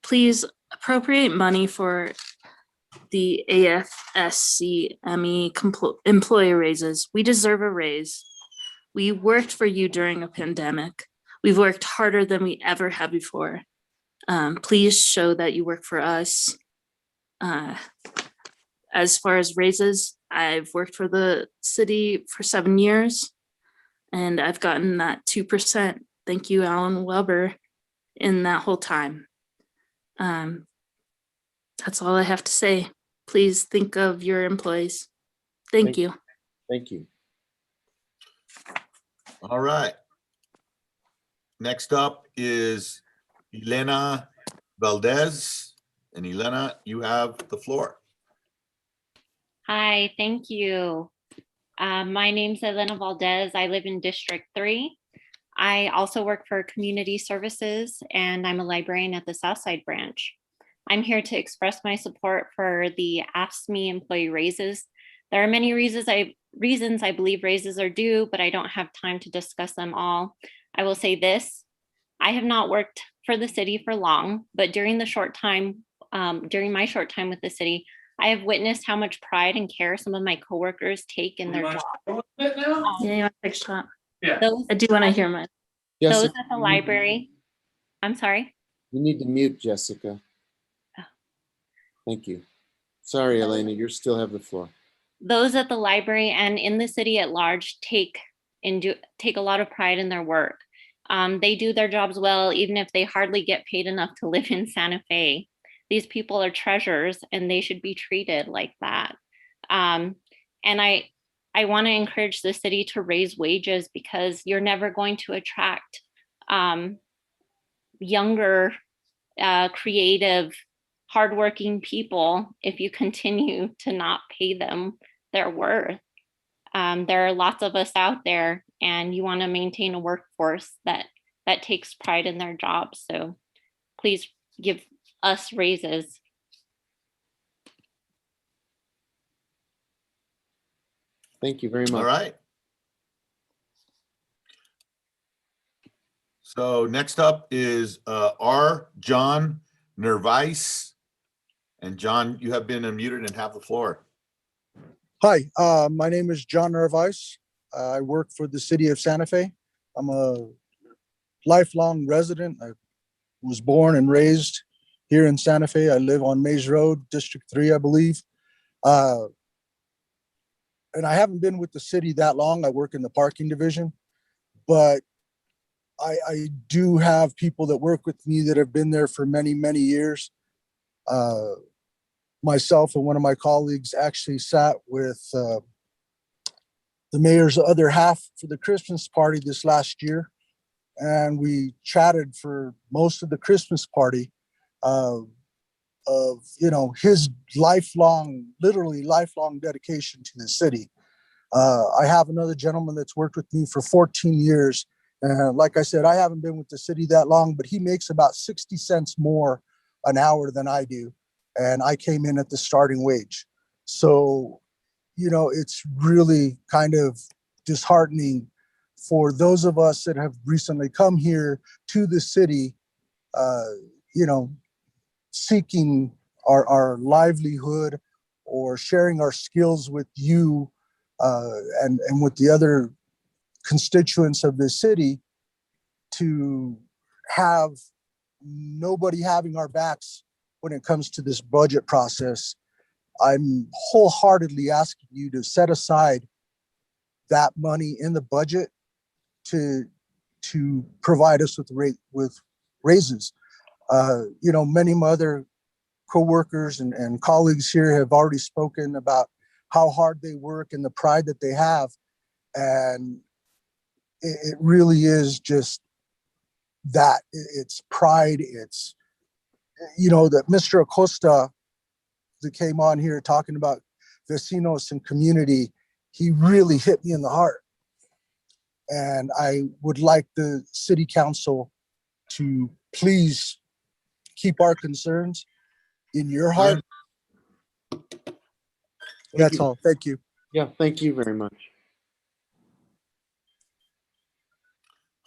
Please appropriate money for the AFSCME employee raises. We deserve a raise. We worked for you during a pandemic. We've worked harder than we ever have before. Please show that you work for us. As far as raises, I've worked for the city for 7 years, and I've gotten that 2%. Thank you, Alan Weber, in that whole time. That's all I have to say. Please think of your employees. Thank you. Thank you. All right. Next up is Elena Valdez. And Elena, you have the floor. Hi, thank you. My name's Elena Valdez. I live in District 3. I also work for Community Services, and I'm a librarian at the Southside branch. I'm here to express my support for the AFSCME employee raises. There are many reasons I believe raises are due, but I don't have time to discuss them all. I will say this: I have not worked for the city for long, but during my short time with the city, I have witnessed how much pride and care some of my coworkers take in their job. Yeah, you want to take a shot? Yeah. I do want to hear mine. Those at the library. I'm sorry. You need to mute Jessica. Thank you. Sorry, Elena, you still have the floor. those at the library and in the city at large take a lot of pride in their work. They do their jobs well, even if they hardly get paid enough to live in Santa Fe. These people are treasures and they should be treated like that. And I want to encourage the city to raise wages, because you're never going to attract younger, creative, hardworking people if you continue to not pay them their worth. There are lots of us out there, and you want to maintain a workforce that takes pride in their jobs. So please give us raises. Thank you very much. All right. So next up is R. John Nervais. And John, you have been unmuted and have the floor. Hi, my name is John Nervais. I work for the city of Santa Fe. I'm a lifelong resident. I was born and raised here in Santa Fe. I live on Mays Road, District 3, I believe. And I haven't been with the city that long. I work in the parking division, but I do have people that work with me that have been there for many, many years. Myself and one of my colleagues actually sat with the mayor's other half for the Christmas party this last year. And we chatted for most of the Christmas party of, his literally lifelong dedication to the city. I have another gentleman that's worked with me for 14 years. And like I said, I haven't been with the city that long, but he makes about 60 cents more an hour than I do. And I came in at the starting wage. So, it's really kind of disheartening for those of us that have recently come here to the city, seeking our livelihood or sharing our skills with you and with the other constituents of the city, to have nobody having our backs when it comes to this budget process. I'm wholeheartedly asking you to set aside that money in the budget to provide us with raises. Many of my other coworkers and colleagues here have already spoken about how hard they work and the pride that they have. And it really is just that. It's pride. It's, that Mr. Acosta that came on here talking about vecinos and community, he really hit me in the heart. And I would like the city council to please keep our concerns in your heart. That's all. Thank you. Yeah, thank you very much.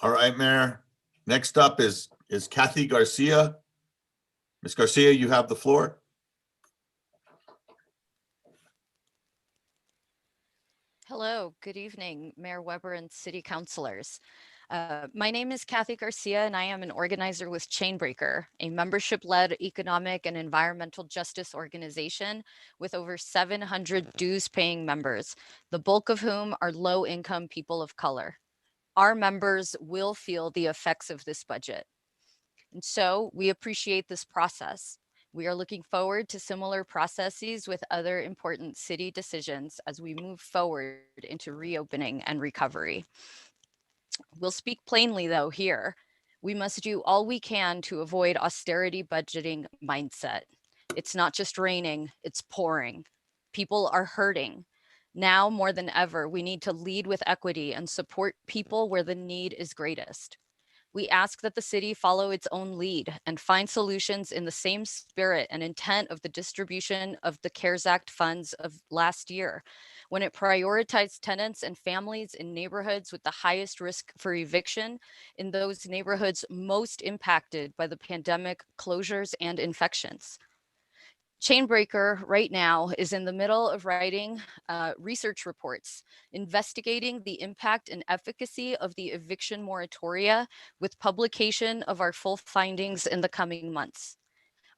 All right, Mayor. Next up is Kathy Garcia. Ms. Garcia, you have the floor. Hello, good evening, Mayor Weber and city councilors. My name is Kathy Garcia, and I am an organizer with Chainbreaker, a membership-led economic and environmental justice organization with over 700 dues-paying members, the bulk of whom are low-income people of color. Our members will feel the effects of this budget. And so we appreciate this process. We are looking forward to similar processes with other important city decisions as we move forward into reopening and recovery. We'll speak plainly though here. We must do all we can to avoid austerity budgeting mindset. It's not just raining, it's pouring. People are hurting. Now more than ever, we need to lead with equity and support people where the need is greatest. We ask that the city follow its own lead and find solutions in the same spirit and intent of the distribution of the CARES Act funds of last year, when it prioritized tenants and families in neighborhoods with the highest risk for eviction, in those neighborhoods most impacted by the pandemic closures and infections. Chainbreaker right now is in the middle of writing research reports, investigating the impact and efficacy of the eviction moratoria with publication of our full findings in the coming months.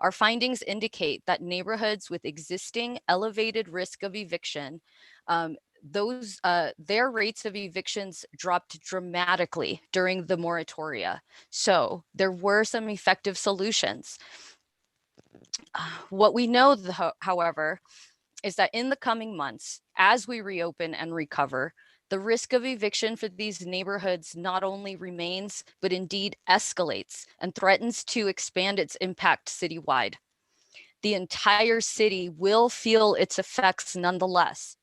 Our findings indicate that neighborhoods with existing elevated risk of eviction, their rates of evictions dropped dramatically during the moratoria. So there were some effective solutions. What we know, however, is that in the coming months, as we reopen and recover, the risk of eviction for these neighborhoods not only remains, but indeed escalates and threatens to expand its impact citywide. The entire city will feel its effects nonetheless.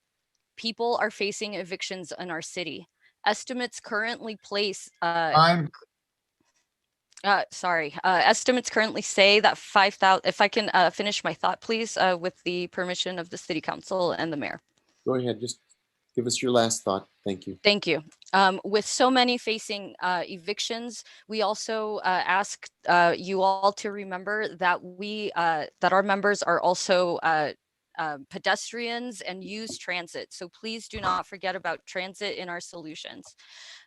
People are facing evictions in our city. Estimates currently place estimates currently say that 5,000, if I can finish my thought, please, with the permission of the city council and the mayor. Go ahead, just give us your last thought. Thank you. Thank you. With so many facing evictions, we also ask you all to remember that that our members are also pedestrians and use transit. So please do not forget about transit in our solutions.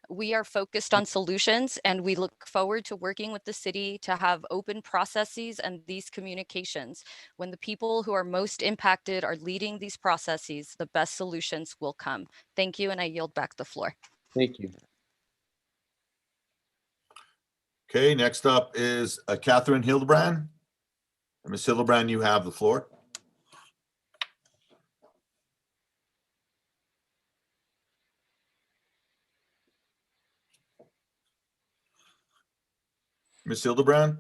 We are focused on solutions, and we look forward to working with the city to have open processes and these communications. When the people who are most impacted are leading these processes, the best solutions will come. Thank you, and I yield back the floor. Thank you. Okay, next up is Catherine Hildebrand. Ms. Hildebrand, you have the floor. Ms. Hildebrand?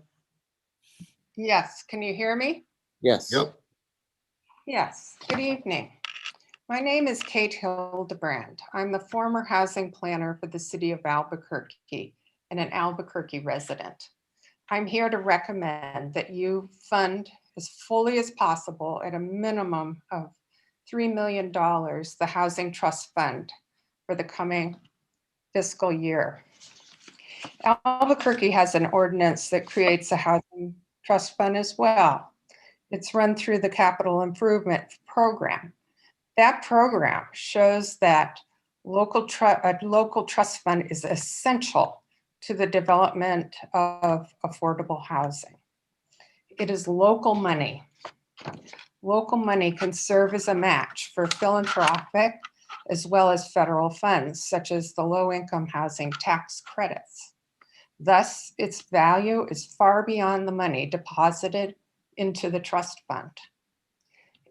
Yes, can you hear me? Yes. Yep. Yes, good evening. My name is Kate Hildebrand. I'm the former housing planner for the city of Albuquerque and an Albuquerque resident. I'm here to recommend that you fund as fully as possible at a minimum of $3 million, the Housing Trust Fund for the coming fiscal year. Albuquerque has an ordinance that creates a housing trust fund as well. It's run through the capital improvement program. That program shows that a local trust fund is essential to the development of affordable housing. It is local money. Local money can serve as a match for philanthropic as well as federal funds, such as the low-income housing tax credits. Thus, its value is far beyond the money deposited into the trust fund.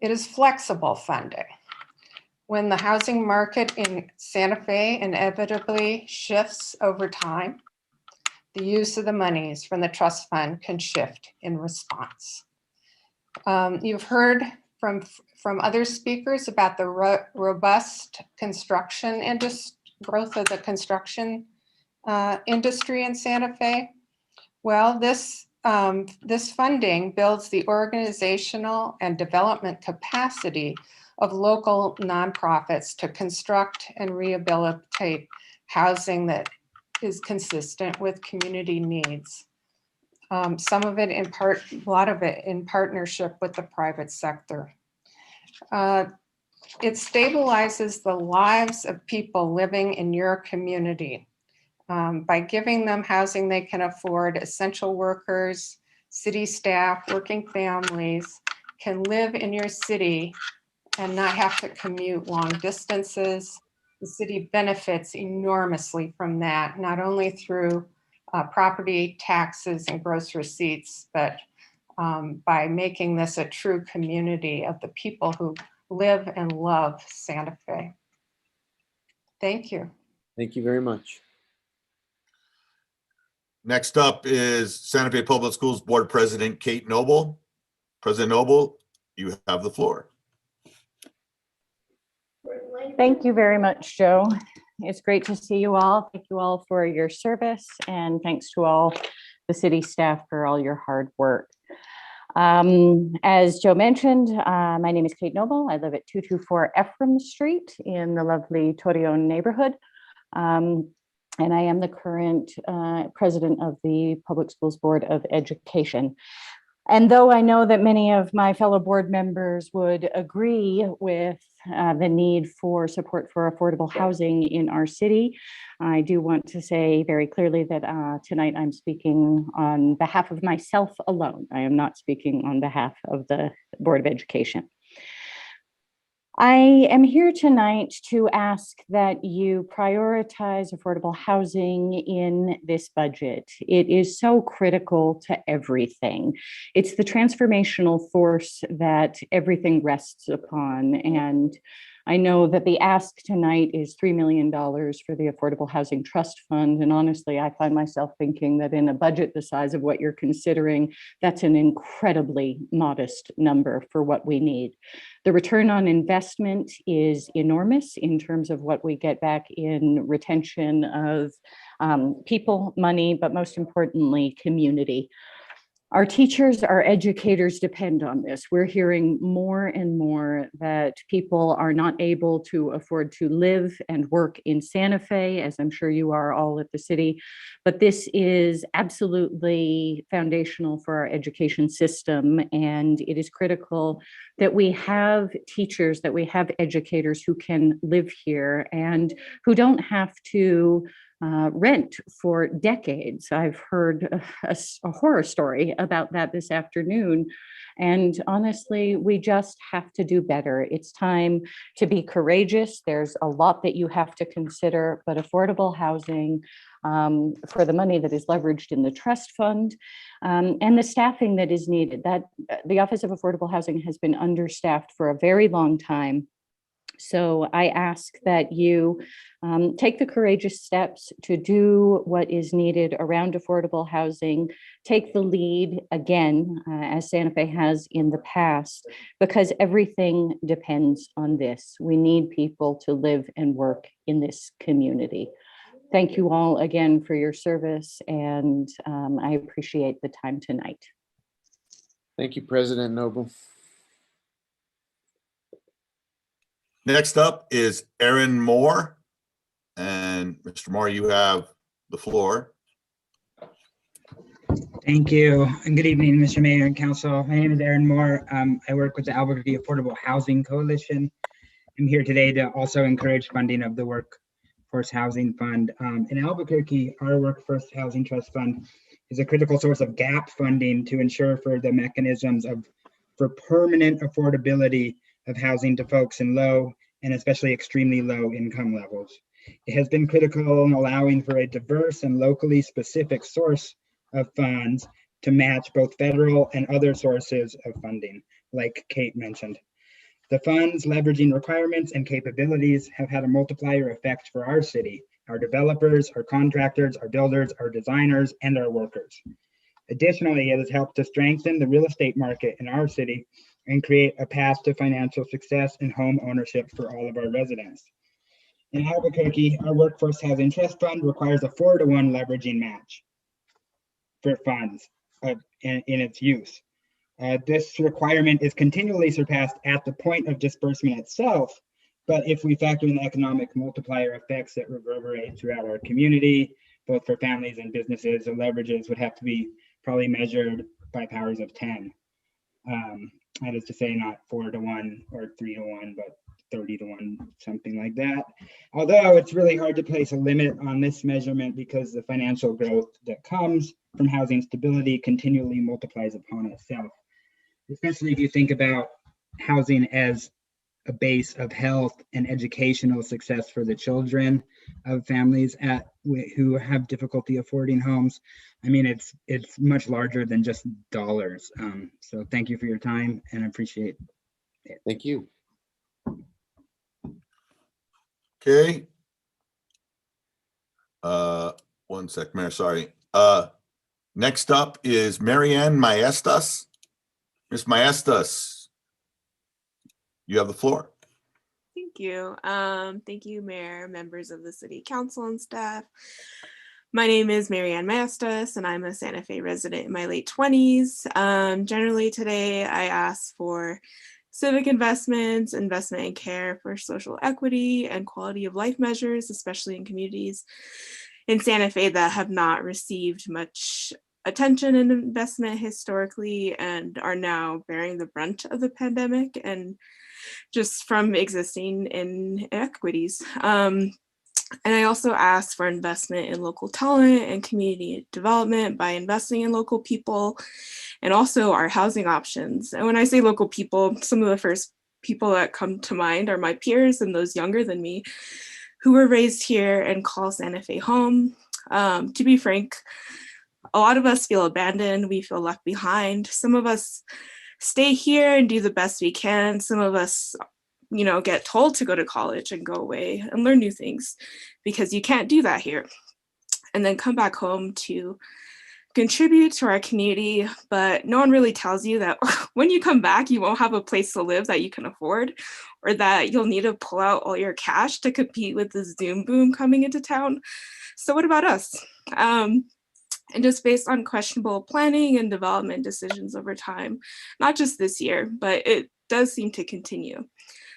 It is flexible funding. When the housing market in Santa Fe inevitably shifts over time, the use of the monies from the trust fund can shift in response. You've heard from other speakers about the robust construction growth of the construction industry in Santa Fe. Well, this funding builds the organizational and development capacity of local nonprofits to construct and rehabilitate housing that is consistent with community needs. Some of it a lot of it in partnership with the private sector. It stabilizes the lives of people living in your community. By giving them housing they can afford, essential workers, city staff, working families can live in your city and not have to commute long distances. The city benefits enormously from that, not only through property taxes and gross receipts, but by making this a true community of the people who live and love Santa Fe. Thank you. Thank you very much. Next up is Santa Fe Public Schools Board President Kate Noble. President Noble, you have the floor. Thank you very much, Joe. It's great to see you all. Thank you all for your service, and thanks to all the city staff for all your hard work. As Joe mentioned, my name is Kate Noble. I live at 224 Ephraim Street in the lovely Torreon neighborhood. And I am the current president of the Public Schools Board of Education. And though I know that many of my fellow board members would agree with the need for support for affordable housing in our city, I do want to say very clearly that tonight I'm speaking on behalf of myself alone. I am not speaking on behalf of the Board of Education. I am here tonight to ask that you prioritize affordable housing in this budget. It is so critical to everything. It's the transformational force that everything rests upon. And I know that the ask tonight is $3 million for the Affordable Housing Trust Fund. And honestly, I find myself thinking that in a budget the size of what you're considering, that's an incredibly modest number for what we need. The return on investment is enormous in terms of what we get back in retention of people, money, but most importantly, community. Our teachers, our educators depend on this. We're hearing more and more that people are not able to afford to live and work in Santa Fe, as I'm sure you are all at the city. But this is absolutely foundational for our education system. And it is critical that we have teachers, that we have educators who can live here and who don't have to rent for decades. I've heard a horror story about that this afternoon. And honestly, we just have to do better. It's time to be courageous. There's a lot that you have to consider, but affordable housing for the money that is leveraged in the trust fund and the staffing that is needed. That the Office of Affordable Housing has been understaffed for a very long time. So I ask that you take the courageous steps to do what is needed around affordable housing, take the lead again, as Santa Fe has in the past, because everything depends on this. We need people to live and work in this community. Thank you all again for your service, and I appreciate the time tonight. Thank you, President Noble. Next up is Aaron Moore. And Mr. Moore, you have the floor. Thank you. And good evening, Mr. Mayor and Council. My name is Aaron Moore. I work with the Albuquerque Affordable Housing Coalition. I'm here today to also encourage funding of the Workforce Housing Fund. In Albuquerque, our Workforce Housing Trust Fund is a critical source of gap funding to ensure for the mechanisms for permanent affordability of housing to folks in low and especially extremely low income levels. It has been critical in allowing for a diverse and locally specific source of funds to match both federal and other sources of funding, like Kate mentioned. The fund's leveraging requirements and capabilities have had a multiplier effect for our city, our developers, our contractors, our builders, our designers, and our workers. Additionally, it has helped to strengthen the real estate market in our city and create a path to financial success and home ownership for all of our residents. In Albuquerque, our Workforce Housing Trust Fund requires a 4-to-1 leveraging match for funds in its use. This requirement is continually surpassed at the point of disbursement itself, but if we factor in the economic multiplier effects that reverberate throughout our community, both for families and businesses, the leverages would have to be probably measured by powers of 10. That is to say, not 4-to-1 or 3-to-1, but 30-to-1, something like that. Although it's really hard to place a limit on this measurement because the financial growth that comes from housing stability continually multiplies upon itself, especially if you think about housing as a base of health and educational success for the children of families who have difficulty affording homes. I mean, it's much larger than just dollars. So thank you for your time and I appreciate it. Thank you. Okay. One sec, Mayor, sorry. Next up is Marianne Maestas. Ms. Maestas, you have the floor. Thank you. Thank you, Mayor, members of the City Council and staff. My name is Marianne Maestas, and I'm a Santa Fe resident in my late 20s. Generally today, I ask for civic investments, investment in care for social equity and quality of life measures, especially in communities in Santa Fe that have not received much attention and investment historically and are now bearing the brunt of the pandemic and just from existing inequities. And I also asked for investment in local talent and community development by investing in local people and also our housing options. And when I say local people, some of the first people that come to mind are my peers and those younger than me who were raised here and call Santa Fe home. To be frank, a lot of us feel abandoned, we feel left behind. Some of us stay here and do the best we can. Some of us, get told to go to college and go away and learn new things because you can't do that here. And then come back home to contribute to our community, but no one really tells you that when you come back, you won't have a place to live that you can afford, or that you'll need to pull out all your cash to compete with the Zoom boom coming into town. So what about us? And just based on questionable planning and development decisions over time, not just this year, but it does seem to continue.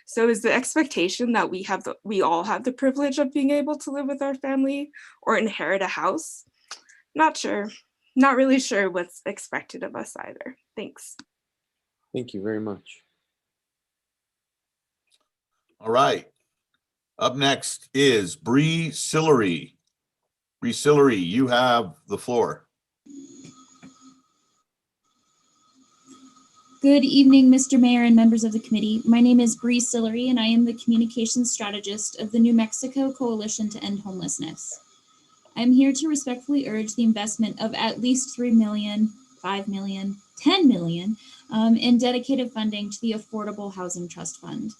So is the expectation that we all have the privilege of being able to live with our family or inherit a house? Not sure. Not really sure what's expected of us either. Thanks. Thank you very much. All right. Up next is Bree Sillery. Bree Sillery, you have the floor. Good evening, Mr. Mayor and members of the committee. My name is Bree Sillery, and I am the communications strategist of the New Mexico Coalition to End Homelessness. I'm here to respectfully urge the investment of at least $3 million, $5 million, $10 million in dedicated funding to the Affordable Housing Trust Fund.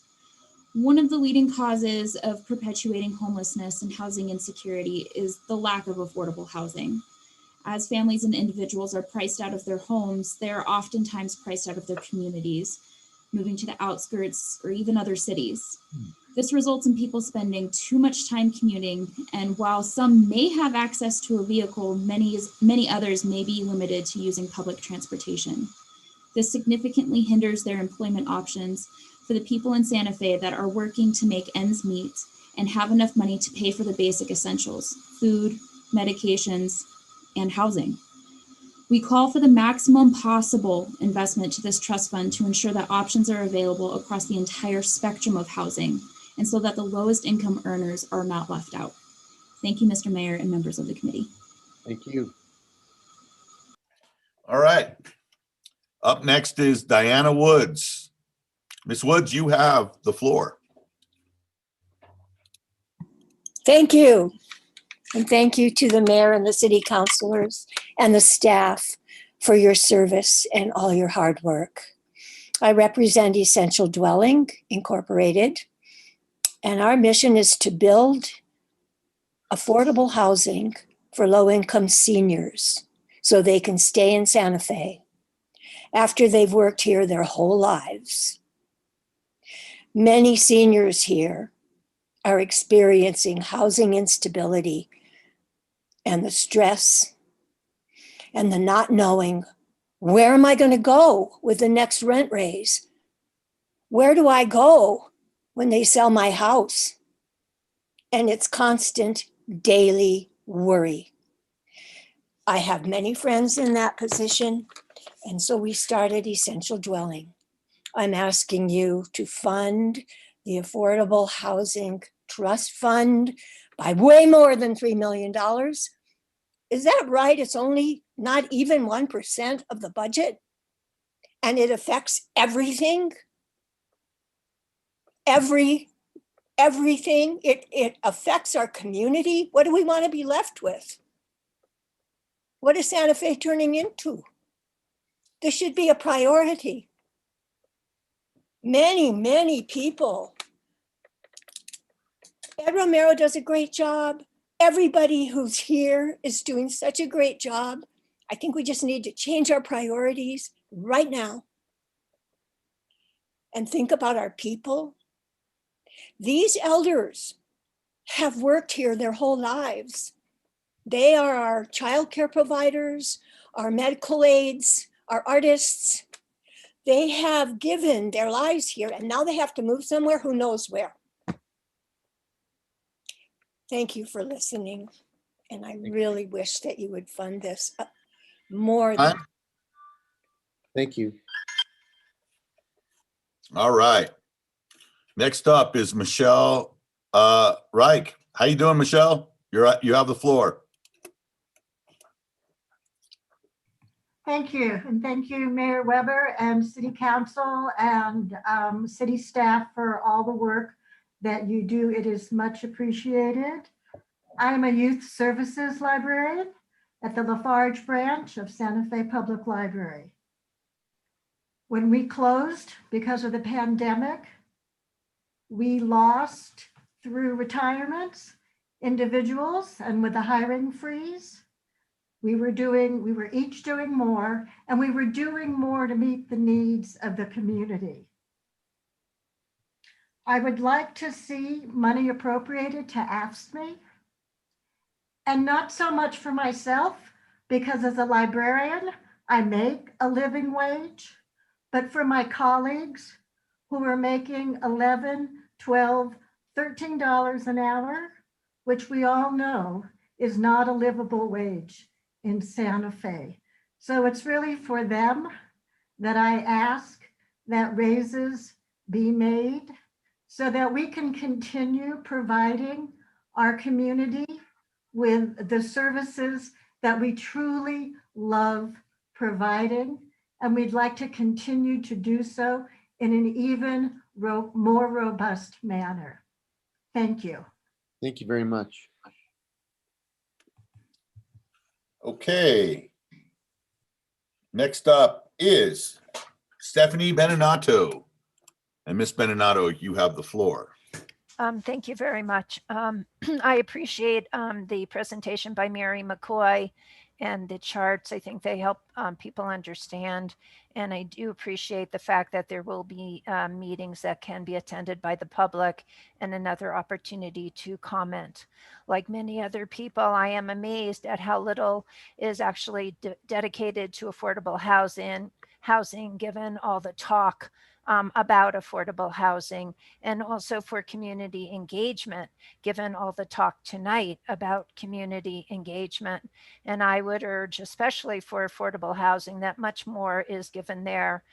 One of the leading causes of perpetuating homelessness and housing insecurity is the lack of affordable housing. As families and individuals are priced out of their homes, they are oftentimes priced out of their communities, moving to the outskirts or even other cities. This results in people spending too much time commuting, and while some may have access to a vehicle, many others may be limited to using public transportation. This significantly hinders their employment options for the people in Santa Fe that are working to make ends meet and have enough money to pay for the basic essentials, food, medications, and housing. We call for the maximum possible investment to this trust fund to ensure that options are available across the entire spectrum of housing, and so that the lowest income earners are not left out. Thank you, Mr. Mayor and members of the committee. Thank you. All right. Up next is Diana Woods. Ms. Woods, you have the floor. Thank you. And thank you to the mayor and the city councilors and the staff for your service and all your hard work. I represent Essential Dwelling Incorporated, and our mission is to build affordable housing for low-income seniors so they can stay in Santa Fe after they've worked here their whole lives. Many seniors here are experiencing housing instability and the stress and the not knowing, where am I going to go with the next rent raise? Where do I go when they sell my house? And it's constant daily worry. I have many friends in that position, and so we started Essential Dwelling. I'm asking you to fund the Affordable Housing Trust Fund by way more than $3 million. Is that right? It's only not even 1% of the budget, and it affects everything. Everything. It affects our community. What do we want to be left with? What is Santa Fe turning into? This should be a priority. Many people. Ed Romero does a great job. Everybody who's here is doing such a great job. I think we just need to change our priorities right now and think about our people. These elders have worked here their whole lives. They are our childcare providers, our medical aides, our artists. They have given their lives here, and now they have to move somewhere, who knows where. Thank you for listening. And I really wish that you would fund this more than. Thank you. All right. Next up is Michelle Reich. How you doing, Michelle? You have the floor. Thank you. And thank you, Mayor Weber and City Council and city staff for all the work that you do. It is much appreciated. I am a youth services librarian at the Lafarge branch of Santa Fe Public Library. When we closed because of the pandemic, we lost through retirements, individuals, and with the hiring freeze, we were each doing more, and we were doing more to meet the needs of the community. I would like to see money appropriated to AFSCME, and not so much for myself, because as a librarian, I make a living wage, but for my colleagues who are making $11, $12, $13 an hour, which we all know is not a livable wage in Santa Fe. So it's really for them that I ask that raises be made so that we can continue providing our community with the services that we truly love providing. And we'd like to continue to do so in an even more robust manner. Thank you. Thank you very much. Okay. Next up is Stephanie Beninato. And Miss Beninato, you have the floor. Thank you very much. I appreciate the presentation by Mary McCoy and the charts. I think they help people understand. And I do appreciate the fact that there will be meetings that can be attended by the public and another opportunity to comment. Like many other people, I am amazed at how little is actually dedicated to affordable housing, given all the talk about affordable housing, and also for community engagement, given all the talk tonight about community engagement. And I would urge, especially for affordable housing, that much more is given there,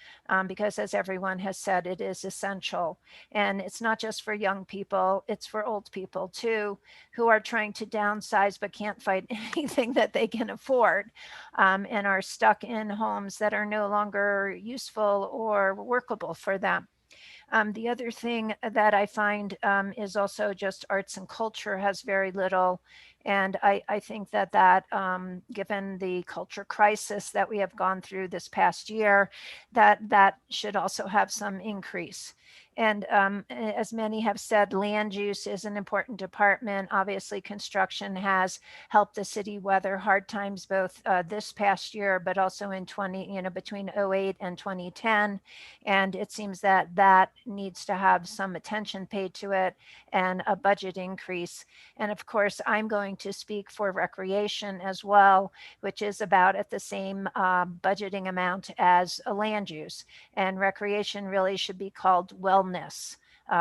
because as everyone has said, it is essential. And it's not just for young people, it's for old people too, who are trying to downsize but can't find anything that they can afford, and are stuck in homes that are no longer useful or workable for them. The other thing that I find is also just arts and culture has very little. And I think that given the culture crisis that we have gone through this past year, that should also have some increase. And as many have said, land use is an important department. Obviously, construction has helped the city weather hard times, both this past year, but also in between 2008 and 2010. And it seems that needs to have some attention paid to it and a budget increase. And of course, I'm going to speak for recreation as well, which is about at the same budgeting amount as a land use. And recreation really should be called wellness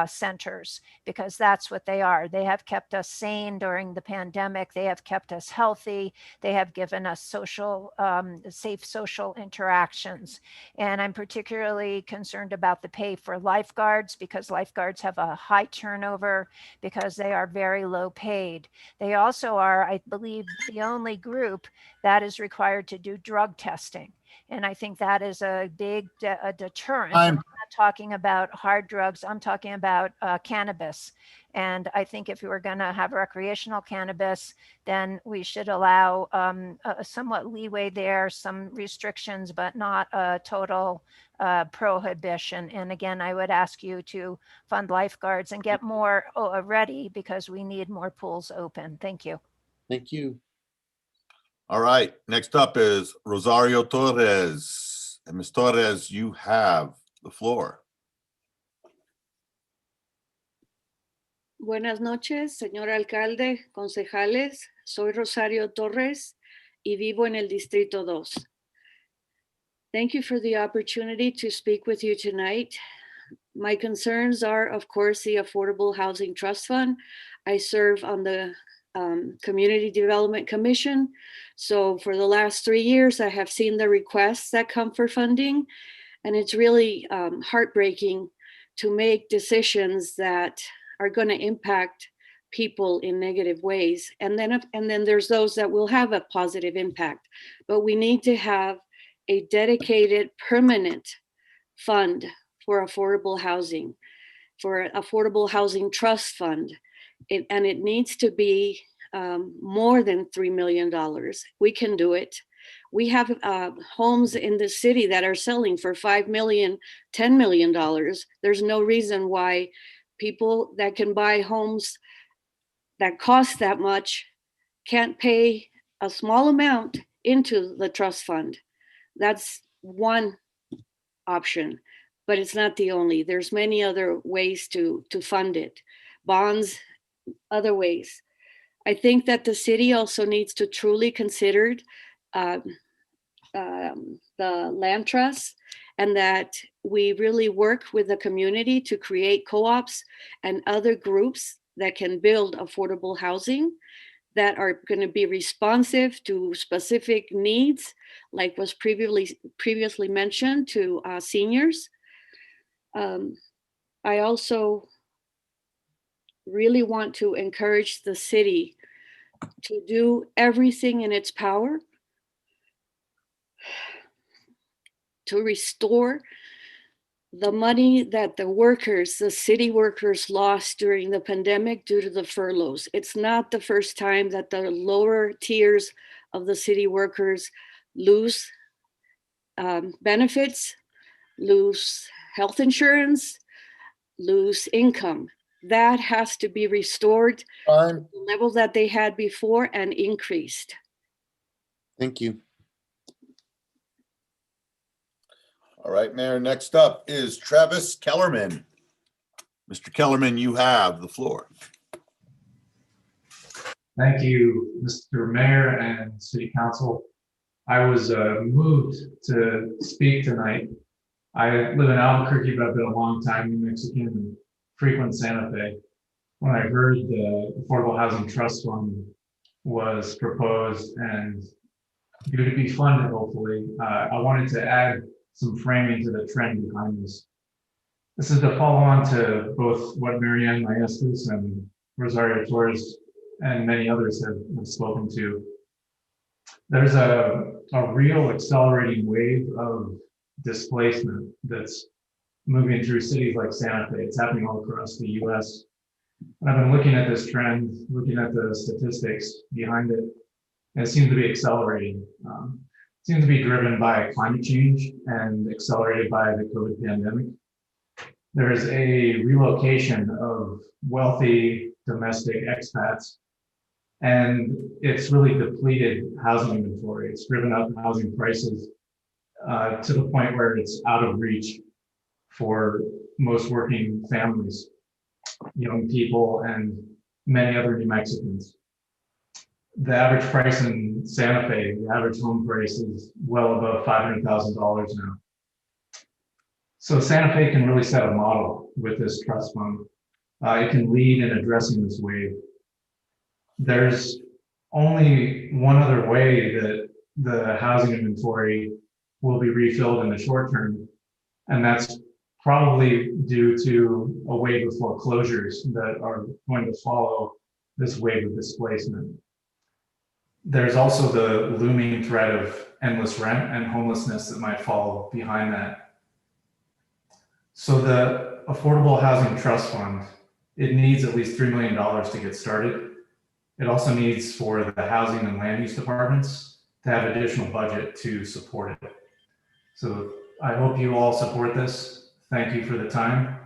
centers, because that's what they are. They have kept us sane during the pandemic. They have kept us healthy. They have given us safe social interactions. And I'm particularly concerned about the pay for lifeguards, because lifeguards have a high turnover because they are very low paid. They also are, I believe, the only group that is required to do drug testing. And I think that is a big deterrent. I'm not talking about hard drugs. I'm talking about cannabis. And I think if we were going to have recreational cannabis, then we should allow a somewhat leeway there, some restrictions, but not a total prohibition. And again, I would ask you to fund lifeguards and get more ready, because we need more pools open. Thank you. Thank you. All right. Next up is Rosario Torres. And Ms. Torres, you have the floor. Buenas noches, señor alcalde, concejales. Soy Rosario Torres y vivo en el Distrito 2. Thank you for the opportunity to speak with you tonight. My concerns are, of course, the Affordable Housing Trust Fund. I serve on the Community Development Commission. So for the last 3 years, I have seen the requests that come for funding, and it's really heartbreaking to make decisions that are going to impact people in negative ways. And then there's those that will have a positive impact. But we need to have a dedicated, permanent fund for affordable housing, for affordable housing trust fund. And it needs to be more than $3 million. We can do it. We have homes in the city that are selling for $5 million, $10 million. There's no reason why people that can buy homes that cost that much can't pay a small amount into the trust fund. That's one option, but it's not the only. There's many other ways to fund it. Bonds, other ways. I think that the city also needs to truly consider the land trust, and that we really work with the community to create co-ops and other groups that can build affordable housing that are going to be responsive to specific needs, like was previously mentioned, to seniors. I also really want to encourage the city to do everything in its power to restore the money that the city workers lost during the pandemic due to the furloughs. It's not the first time that the lower tiers of the city workers lose benefits, lose health insurance, lose income. That has to be restored to the level that they had before and increased. Thank you. All right, Mayor, next up is Travis Kellerman. Mr. Kellerman, you have the floor. Thank you, Mr. Mayor and City Council. I was moved to speak tonight. I live in Albuquerque, but I've been a long time New Mexican and frequent Santa Fe. When I heard the Affordable Housing Trust Fund was proposed and due to be funded, hopefully, I wanted to add some framing to the trend behind this. This is to follow on to both what Marianne Maestas and Rosario Torres and many others have spoken to. There's a real accelerating wave of displacement that's moving through cities like Santa Fe. It's happening all across the US. And I've been looking at this trend, looking at the statistics behind it, and it seems to be accelerating. It seems to be driven by climate change and accelerated by the COVID pandemic. There's a relocation of wealthy domestic expats, and it's really depleted housing inventory. It's driven up housing prices to the point where it's out of reach for most working families, young people, and many other New Mexicans. The average price in Santa Fe, the average home price is well above $500,000 now. So Santa Fe can really set a model with this trust fund. It can lead in addressing this wave. There's only one other way that the housing inventory will be refilled in the short term, and that's probably due to a wave of foreclosures that are going to follow this wave of displacement. There's also the looming threat of endless rent and homelessness that might follow behind that. So the Affordable Housing Trust Fund, it needs at least $3 million to get started. It also needs for the housing and land use departments to have additional budget to support it. So I hope you all support this. Thank you for the time.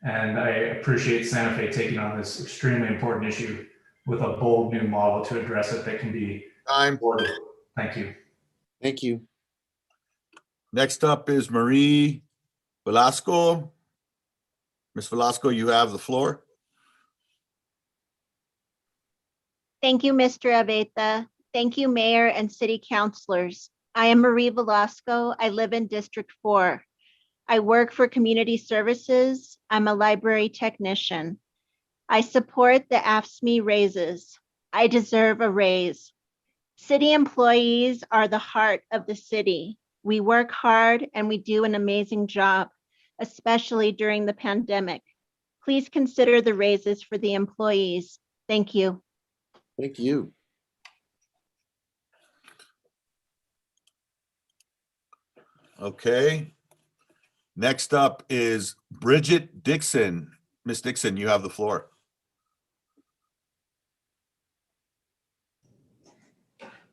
And I appreciate Santa Fe taking on this extremely important issue with a bold new model to address it that can be supported. Thank you. Thank you. Next up is Marie Velasco. Ms. Velasco, you have the floor. Thank you, Mr. Abeta. Thank you, Mayor and City Councilors. I am Marie Velasco. I live in District 4. I work for Community Services. I'm a library technician. I support the AFSCME raises. I deserve a raise. City employees are the heart of the city. We work hard and we do an amazing job, especially during the pandemic. Please consider the raises for the employees. Thank you. Thank you. Okay. Next up is Bridget Dixon. Miss Dixon, you have the floor.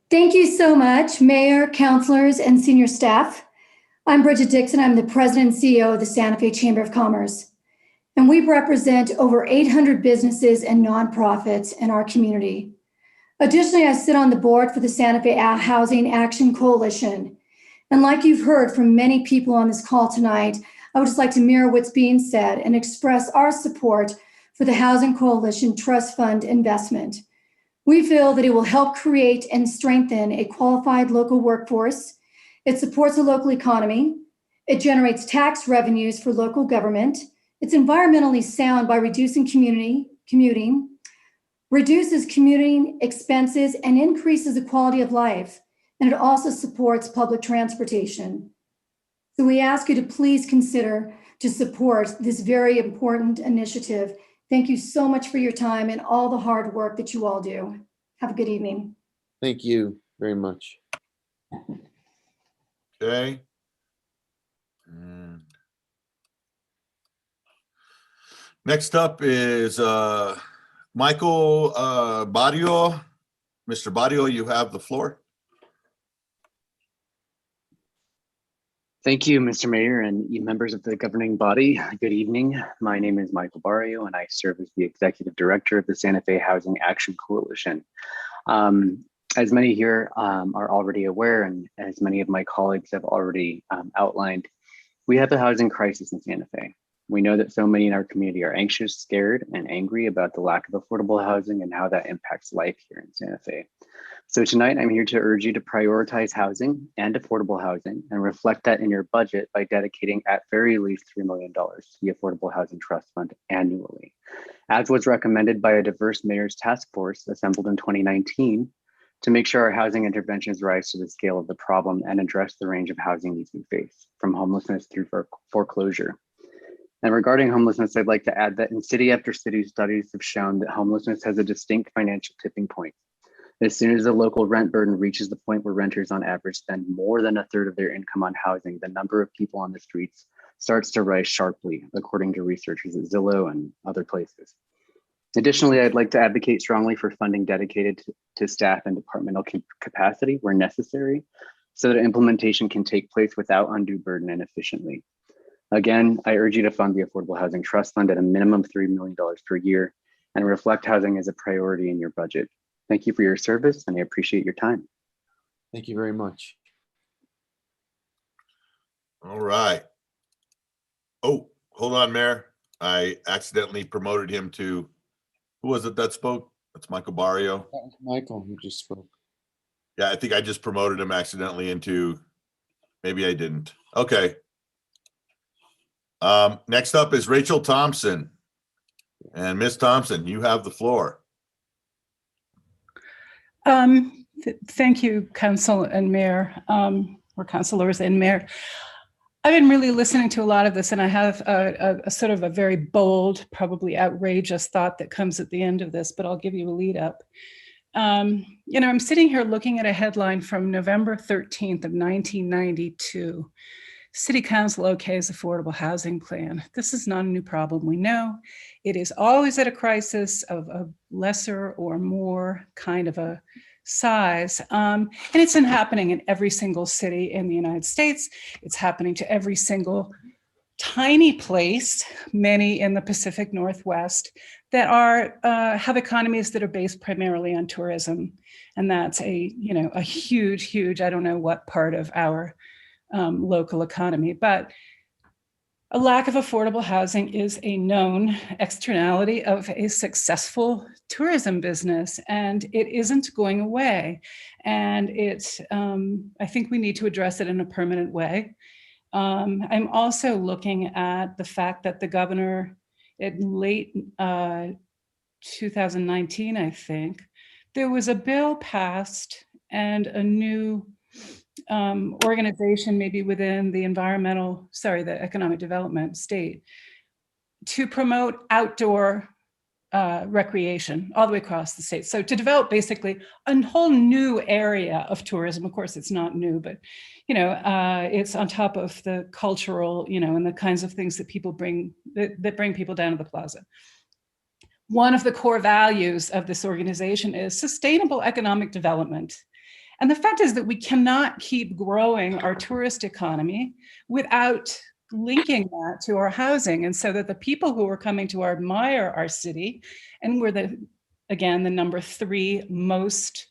Thank you so much, Mayor, councilors, and senior staff. I'm Bridget Dixon. I'm the President and CEO of the Santa Fe Chamber of Commerce. And we represent over 800 businesses and nonprofits in our community. Additionally, I sit on the board for the Santa Fe Housing Action Coalition. And like you've heard from many people on this call tonight, I would just like to mirror what's being said and express our support for the Housing Coalition Trust Fund investment. We feel that it will help create and strengthen a qualified local workforce. It supports the local economy. It generates tax revenues for local government. It's environmentally sound by reducing commuting, reduces commuting expenses, and increases the quality of life. And it also supports public transportation. So we ask you to please consider to support this very important initiative. Thank you so much for your time and all the hard work that you all do. Have a good evening. Thank you very much. Okay. And next up is Michael Barrio. Mr. Barrio, you have the floor. Thank you, Mr. Mayor and you members of the governing body. Good evening. My name is Michael Barrio, and I serve as the Executive Director of the Santa Fe Housing Action Coalition. As many here are already aware, and as many of my colleagues have already outlined, we have a housing crisis in Santa Fe. We know that so many in our community are anxious, scared, and angry about the lack of affordable housing and how that impacts life here in Santa Fe. So tonight, I'm here to urge you to prioritize housing and affordable housing and reflect that in your budget by dedicating at very least $3 million to the Affordable Housing Trust Fund annually. As was recommended by a diverse mayor's task force assembled in 2019 to make sure our housing interventions rise to the scale of the problem and address the range of housing needs we face, from homelessness through foreclosure. And regarding homelessness, I'd like to add that in city after city, studies have shown that homelessness has a distinct financial tipping point. As soon as the local rent burden reaches the point where renters on average spend more than a third of their income on housing, the number of people on the streets starts to rise sharply, according to researchers at Zillow and other places. Additionally, I'd like to advocate strongly for funding dedicated to staff and departmental capacity where necessary, so that implementation can take place without undue burden and efficiently. Again, I urge you to fund the Affordable Housing Trust Fund at a minimum of $3 million per year and reflect housing as a priority in your budget. Thank you for your service, and I appreciate your time. Thank you very much. All right. Oh, hold on, Mayor. I accidentally promoted him to, who was it that spoke? That's Michael Barrio. That was Michael who just spoke. Yeah, I think I just promoted him accidentally into, maybe I didn't. Okay. Next up is Rachel Thompson. And Ms. Thompson, you have the floor. Thank you, Council and Mayor, or councilors and Mayor. I've been really listening to a lot of this, and I have a sort of a very bold, probably outrageous thought that comes at the end of this, but I'll give you a lead up. You know, I'm sitting here looking at a headline from November 13th of 1992. City Council okays affordable housing plan. This is not a new problem. We know it is always at a crisis of a lesser or more kind of a size. And it's been happening in every single city in the United States. It's happening to every single tiny place, many in the Pacific Northwest, that are have economies that are based primarily on tourism. And that's a huge, I don't know what part of our local economy, but a lack of affordable housing is a known externality of a successful tourism business, and it isn't going away. And it's, I think we need to address it in a permanent way. I'm also looking at the fact that the governor in late 2019, I think, there was a bill passed and a new organization, maybe within the the economic development state, to promote outdoor recreation all the way across the state. So to develop basically a whole new area of tourism. Of course, it's not new, but it's on top of the cultural, and the kinds of things that people bring that bring people down to the plaza. One of the core values of this organization is sustainable economic development. And the fact is that we cannot keep growing our tourist economy without linking that to our housing. And so that the people who are coming to admire our city, and we're the number 3 most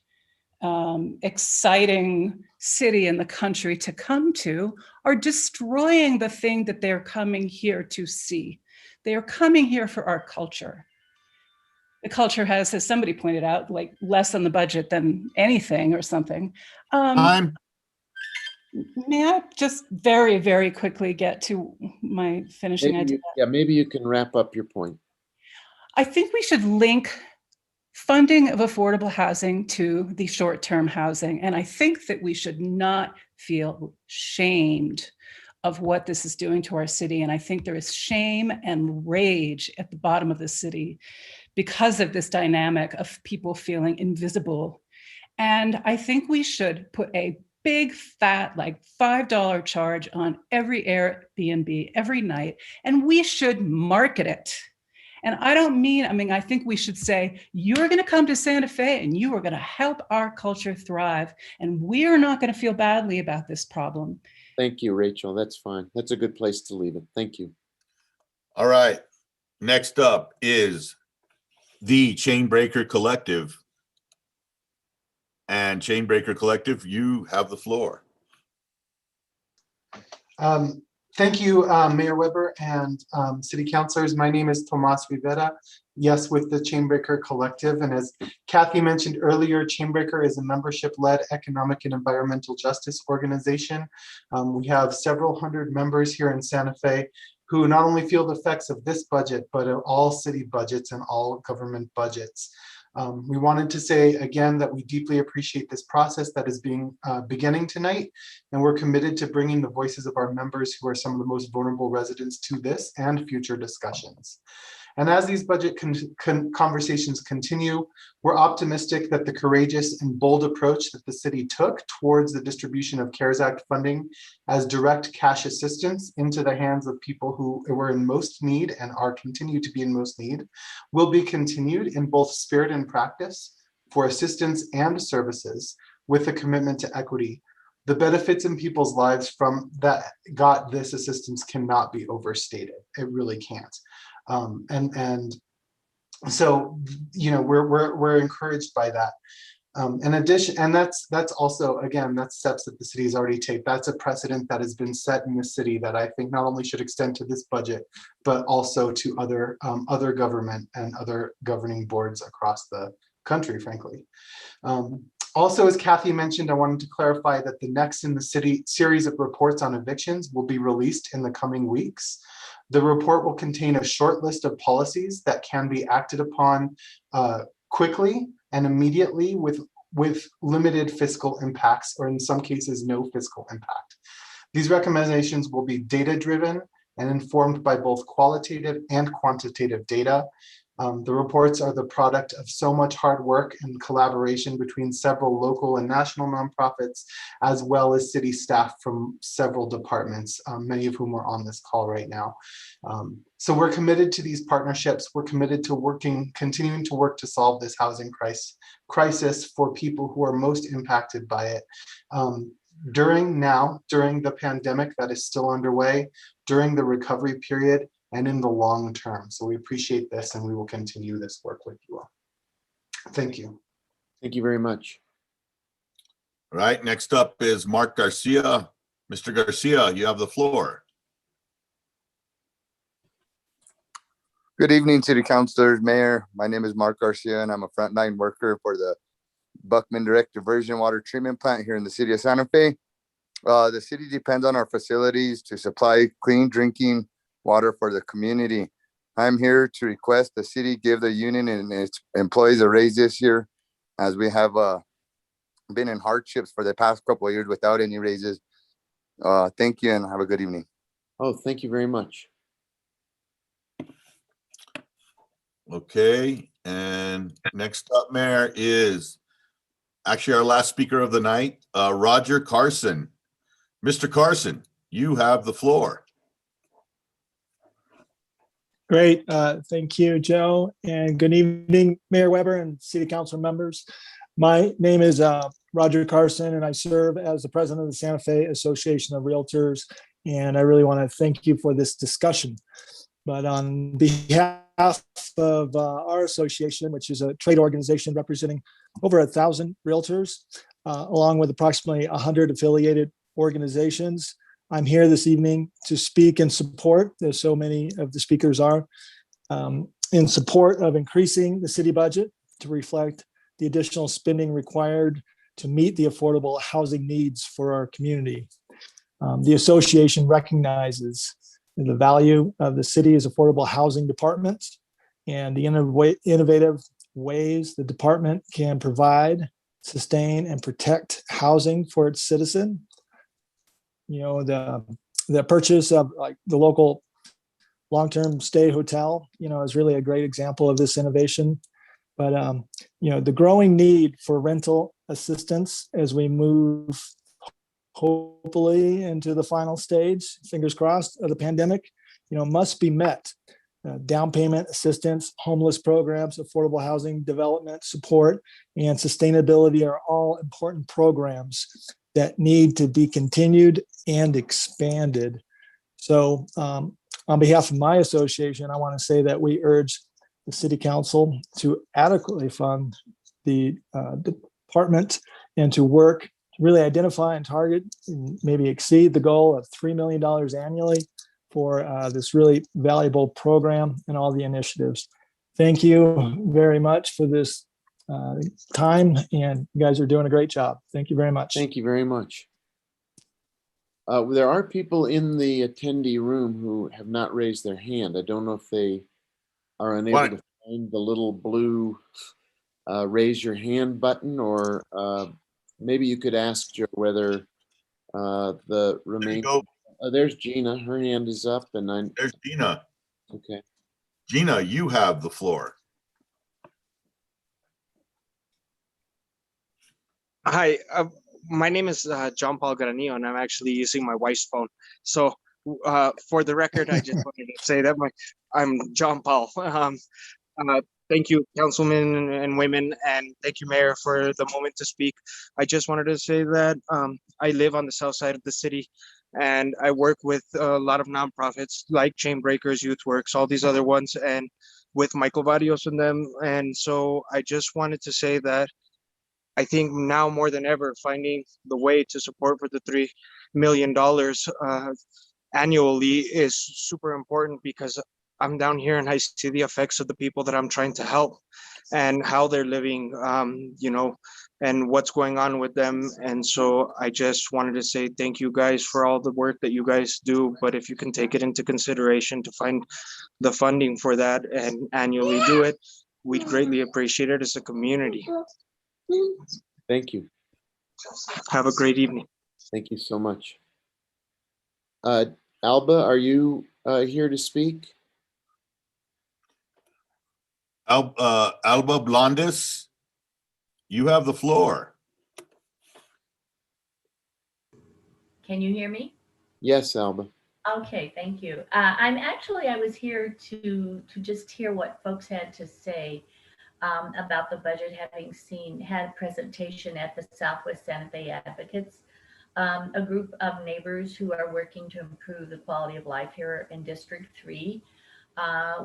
exciting city in the country to come to, are destroying the thing that they're coming here to see. They are coming here for our culture. The culture has, as somebody pointed out, like less on the budget than anything or something. Time. May I just very, very quickly get to my finishing idea? Maybe you can wrap up your point. I think we should link funding of affordable housing to the short-term housing. And I think that we should not feel shamed of what this is doing to our city. And I think there is shame and rage at the bottom of the city because of this dynamic of people feeling invisible. And I think we should put a big fat, like $5 charge on every Airbnb every night, and we should market it. And I think we should say, you're going to come to Santa Fe and you are going to help our culture thrive. And we are not going to feel badly about this problem. Thank you, Rachel. That's fine. That's a good place to leave it. Thank you. All right. Next up is the Chainbreaker Collective. And Chainbreaker Collective, you have the floor. Thank you, Mayor Weber and city councilors. My name is Tomas Rivera, yes, with the Chainbreaker Collective. And as Kathy mentioned earlier, Chainbreaker is a membership-led economic and environmental justice organization. We have several hundred members here in Santa Fe who not only feel the effects of this budget, but of all city budgets and all government budgets. We wanted to say again that we deeply appreciate this process that is beginning tonight, and we're committed to bringing the voices of our members who are some of the most vulnerable residents to this and future discussions. And as these budget conversations continue, we're optimistic that the courageous and bold approach that the city took towards the distribution of CARES Act funding as direct cash assistance into the hands of people who were in most need and are continue to be in most need will be continued in both spirit and practice for assistance and services with a commitment to equity. The benefits in people's lives from that got this assistance cannot be overstated. It really can't. So, we're encouraged by that. In addition, and that's also, again, that's steps that the city has already taken. That's a precedent that has been set in the city that I think not only should extend to this budget, but also to other government and other governing boards across the country, frankly. Also, as Kathy mentioned, I wanted to clarify that the next in the city series of reports on evictions will be released in the coming weeks. The report will contain a short list of policies that can be acted upon quickly and immediately with limited fiscal impacts, or in some cases, no fiscal impact. These recommendations will be data-driven and informed by both qualitative and quantitative data. The reports are the product of so much hard work and collaboration between several local and national nonprofits, as well as city staff from several departments, many of whom are on this call right now. So we're committed to these partnerships. We're committed to continuing to work to solve this housing crisis for people who are most impacted by it. During the pandemic that is still underway, during the recovery period, and in the long term. So we appreciate this, and we will continue this work with you all. Thank you. Thank you very much. All right, next up is Mark Garcia. Mr. Garcia, you have the floor. Good evening, City Councilors, Mayor. My name is Mark Garcia, and I'm a frontline worker for the Buckman Direct Diversion Water Treatment Plant here in the city of Santa Fe. The city depends on our facilities to supply clean drinking water for the community. I'm here to request the city give the union and its employees a raise this year. as we have been in hardships for the past couple of years without any raises. Thank you and have a good evening. Oh, thank you very much. Okay, and next up, Mayor, is actually our last speaker of the night, Roger Carson. Mr. Carson, you have the floor. Great. Thank you, Joe. And good evening, Mayor Weber and City Council members. My name is Roger Carson, and I serve as the president of the Santa Fe Association of Realtors. And I really want to thank you for this discussion. But on behalf of our association, which is a trade organization representing over 1,000 realtors, along with approximately 100 affiliated organizations, I'm here this evening to speak in support, as so many of the speakers are, in support of increasing the city budget to reflect the additional spending required to meet the affordable housing needs for our community. The association recognizes the value of the city's affordable housing department and the innovative ways the department can provide, sustain, and protect housing for its citizen. You know, the purchase of like the local long-term stay hotel, you know, is really a great example of this innovation. But you know, the growing need for rental assistance as we move hopefully into the final stage, fingers crossed, of the pandemic, you know, must be met. Down payment assistance, homeless programs, affordable housing development support, and sustainability are all important programs that need to be continued and expanded. So on behalf of my association, I want to say that we urge the City Council to adequately fund the department and to work to really identify and target and maybe exceed the goal of $3 million annually for this really valuable program and all the initiatives. Thank you very much for this time, and you guys are doing a great job. Thank you very much. Thank you very much. There are people in the attendee room who have not raised their hand. I don't know if they are unable to find the little blue raise your hand button, or maybe you could ask Joe whether the remaining. There's Gina. Her hand is up, and there's Gina. Okay. Gina, you have the floor. Hi, my name is John Paul Garanillo, and I'm actually using my wife's phone. So for the record, I just wanted to say that I'm John Paul. Thank you, councilmen and women, and thank you, Mayor, for the moment to speak. I just wanted to say that I live on the south side of the city, and I work with a lot of nonprofits like Chain Breakers, Youth Works, all these other ones, and with Michael Barrios and them. And so I just wanted to say that I think now more than ever, finding the way to support for the $3 million annually is super important, because I'm down here and I see the effects of the people that I'm trying to help and how they're living, you know, and what's going on with them. And so I just wanted to say thank you guys for all the work that you guys do. But if you can take it into consideration to find the funding for that and annually do it, we'd greatly appreciate it as a community. Thank you. Have a great evening. Thank you so much. Alba, are you here to speak? Alba Blondes, you have the floor. Can you hear me? Yes, Alba. Okay, thank you. I was here to just hear what folks had to say about the budget, having had a presentation at the Southwest Santa Fe Advocates, a group of neighbors who are working to improve the quality of life here in District 3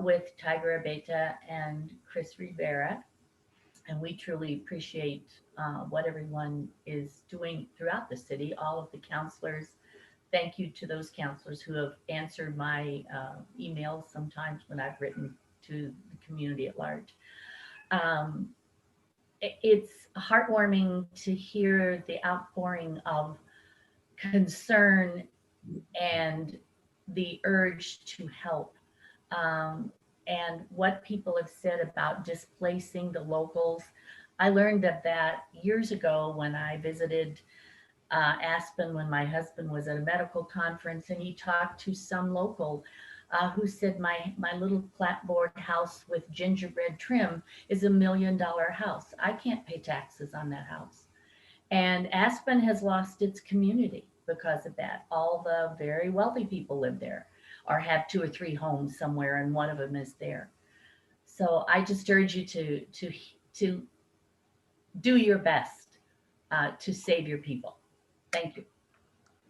with Tiger Abeta and Chris Rivera. And we truly appreciate what everyone is doing throughout the city, all of the counselors. Thank you to those counselors who have answered my emails sometimes when I've written to the community at large. It's heartwarming to hear the outpouring of concern and the urge to help, and what people have said about displacing the locals. I learned of that years ago when I visited Aspen when my husband was at a medical conference, and he talked to some local who said my little clapboard house with gingerbread trim is $1 million house. I can't pay taxes on that house. And Aspen has lost its community because of that. All the very wealthy people live there or have 2 or 3 homes somewhere, and one of them is there. So I just urge you to do your best to save your people. Thank you.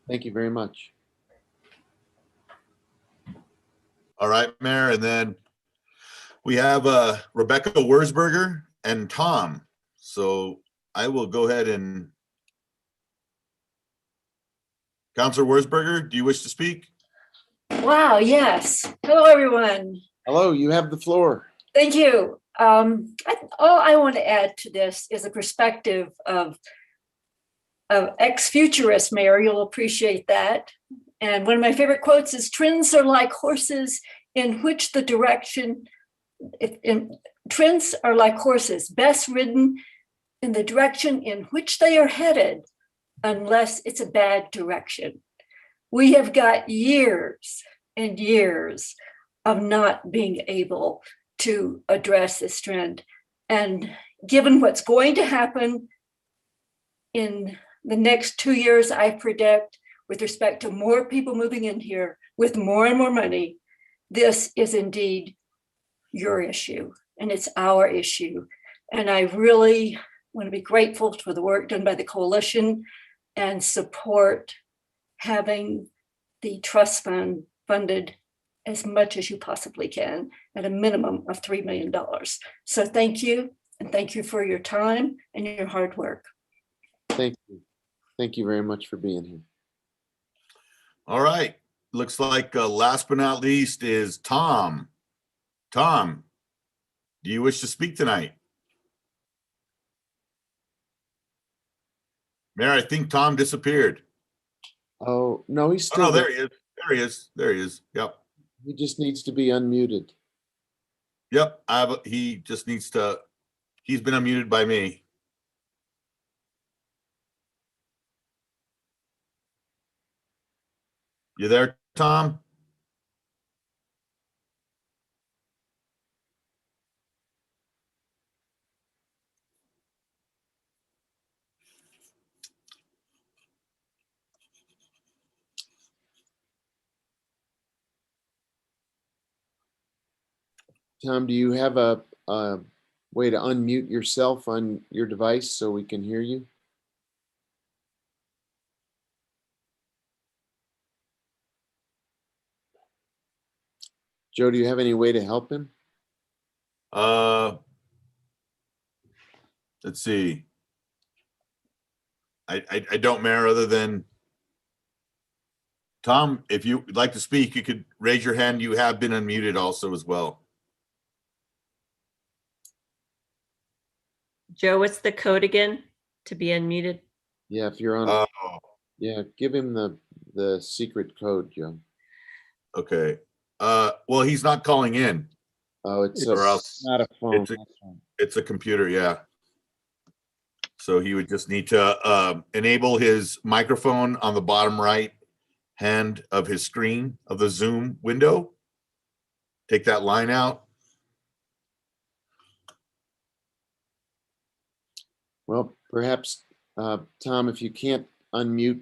Thank you very much. All right, Mayor, and then we have Rebecca Wurzberger and Tom. So I will go ahead and Councilor Wurzberger, do you wish to speak? Wow, yes. Hello, everyone. Hello, you have the floor. Thank you. All I want to add to this is a perspective of ex-futurist mayor. You'll appreciate that. And one of my favorite quotes is, "Trends are like horses in which the direction, trends are like horses, best ridden in the direction in which they are headed, unless it's a bad direction." We have got years and years of not being able to address this trend. And given what's going to happen in the next 2 years, I predict, with respect to more people moving in here with more and more money, this is indeed your issue and it's our issue. And I really want to be grateful for the work done by the coalition and support having the trust fund funded as much as you possibly can at a minimum of $3 million. So thank you, and thank you for your time and your hard work. Thank you. Thank you very much for being here. All right. Looks like last but not least is Tom. Tom, do you wish to speak tonight? Mayor, I think Tom disappeared. Oh, no, he's Oh, still no, there he is. There he is. There he is. Yep. He just needs to be unmuted. Yep. He just needs to, he's been unmuted by me. You there, Tom? Tom, do you have a way to unmute yourself on your device so we can hear you? Joe, do you have any way to help him? Let's see. I don't, Mayor, other than Tom, if you would like to speak, you could raise your hand. You have been unmuted also as well. Joe, what's the code again to be unmuted? Yeah, if you're on, yeah, give him the secret code, Joe. Okay. Well, he's not calling in. Oh, it's not a phone. It's a computer, yeah. So he would just need to enable his microphone on the bottom right hand of his screen of the Zoom window. Take that line out. Well, perhaps, Tom, if you can't unmute,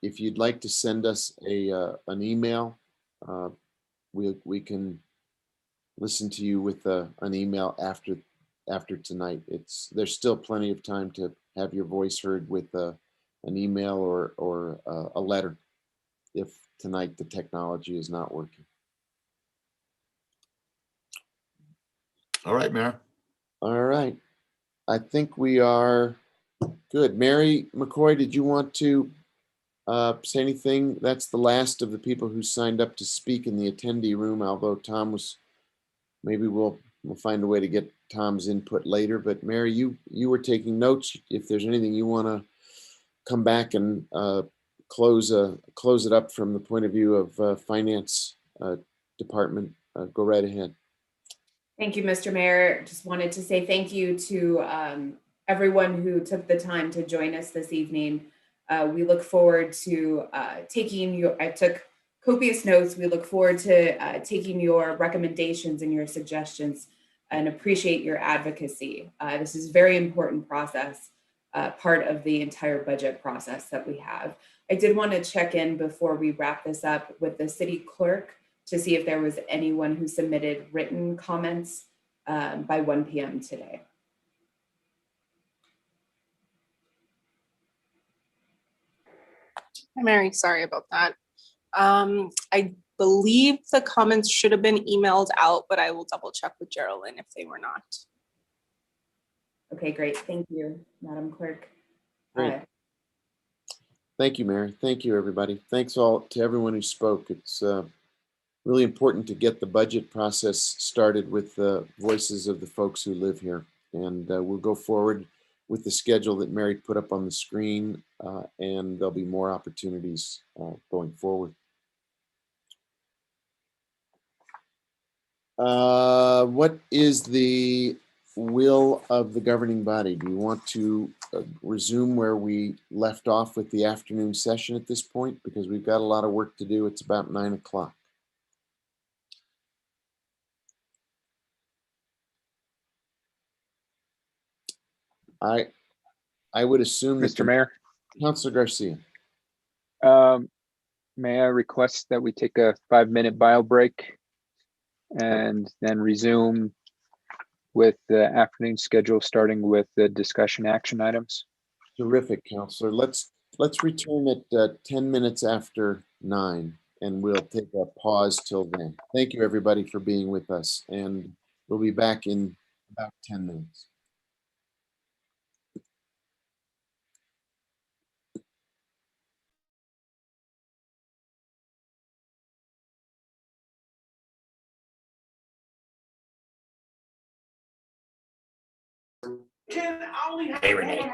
if you'd like to send us an email, we can listen to you with an email after tonight. There's still plenty of time to have your voice heard with an email or a letter if tonight the technology is not working. All right, Mayor. All right. I think we are good. Mary McCoy, did you want to say anything? That's the last of the people who signed up to speak in the attendee room, although Tom was, maybe we'll find a way to get Tom's input later. But Mary, you were taking notes. If there's anything you want to come back and close it up from the point of view of finance department, go right ahead. Thank you, Mr. Mayor. Just wanted to say thank you to everyone who took the time to join us this evening. We look forward to I took copious notes. We look forward to taking your recommendations and your suggestions and appreciate your advocacy. This is a very important process, part of the entire budget process that we have. I did want to check in before we wrap this up with the city clerk to see if there was anyone who submitted written comments by 1 p.m. today. Hi, Mary, sorry about that. I believe the comments should have been emailed out, but I will double check with Geraldine if they were not. Okay, great. Thank you, Madam Clerk. Great. Thank you, Mary. Thank you, everybody. Thanks all to everyone who spoke. It's really important to get the budget process started with the voices of the folks who live here. And we'll go forward with the schedule that Mary put up on the screen, and there'll be more opportunities going forward. What is the will of the governing body? Do you want to resume where we left off with the afternoon session at this point? Because we've got a lot of work to do. It's about 9 o'clock. I would assume that Mr. Mayor, Councilor Garcia. may I request that we take a 5-minute bio break and then resume with the afternoon schedule, starting with the discussion action items? Terrific, Councilor. Let's return at 10 minutes after 9, and we'll take a pause till then. Thank you, everybody, for being with us, and we'll be back in about 10 minutes. Hey, Renee.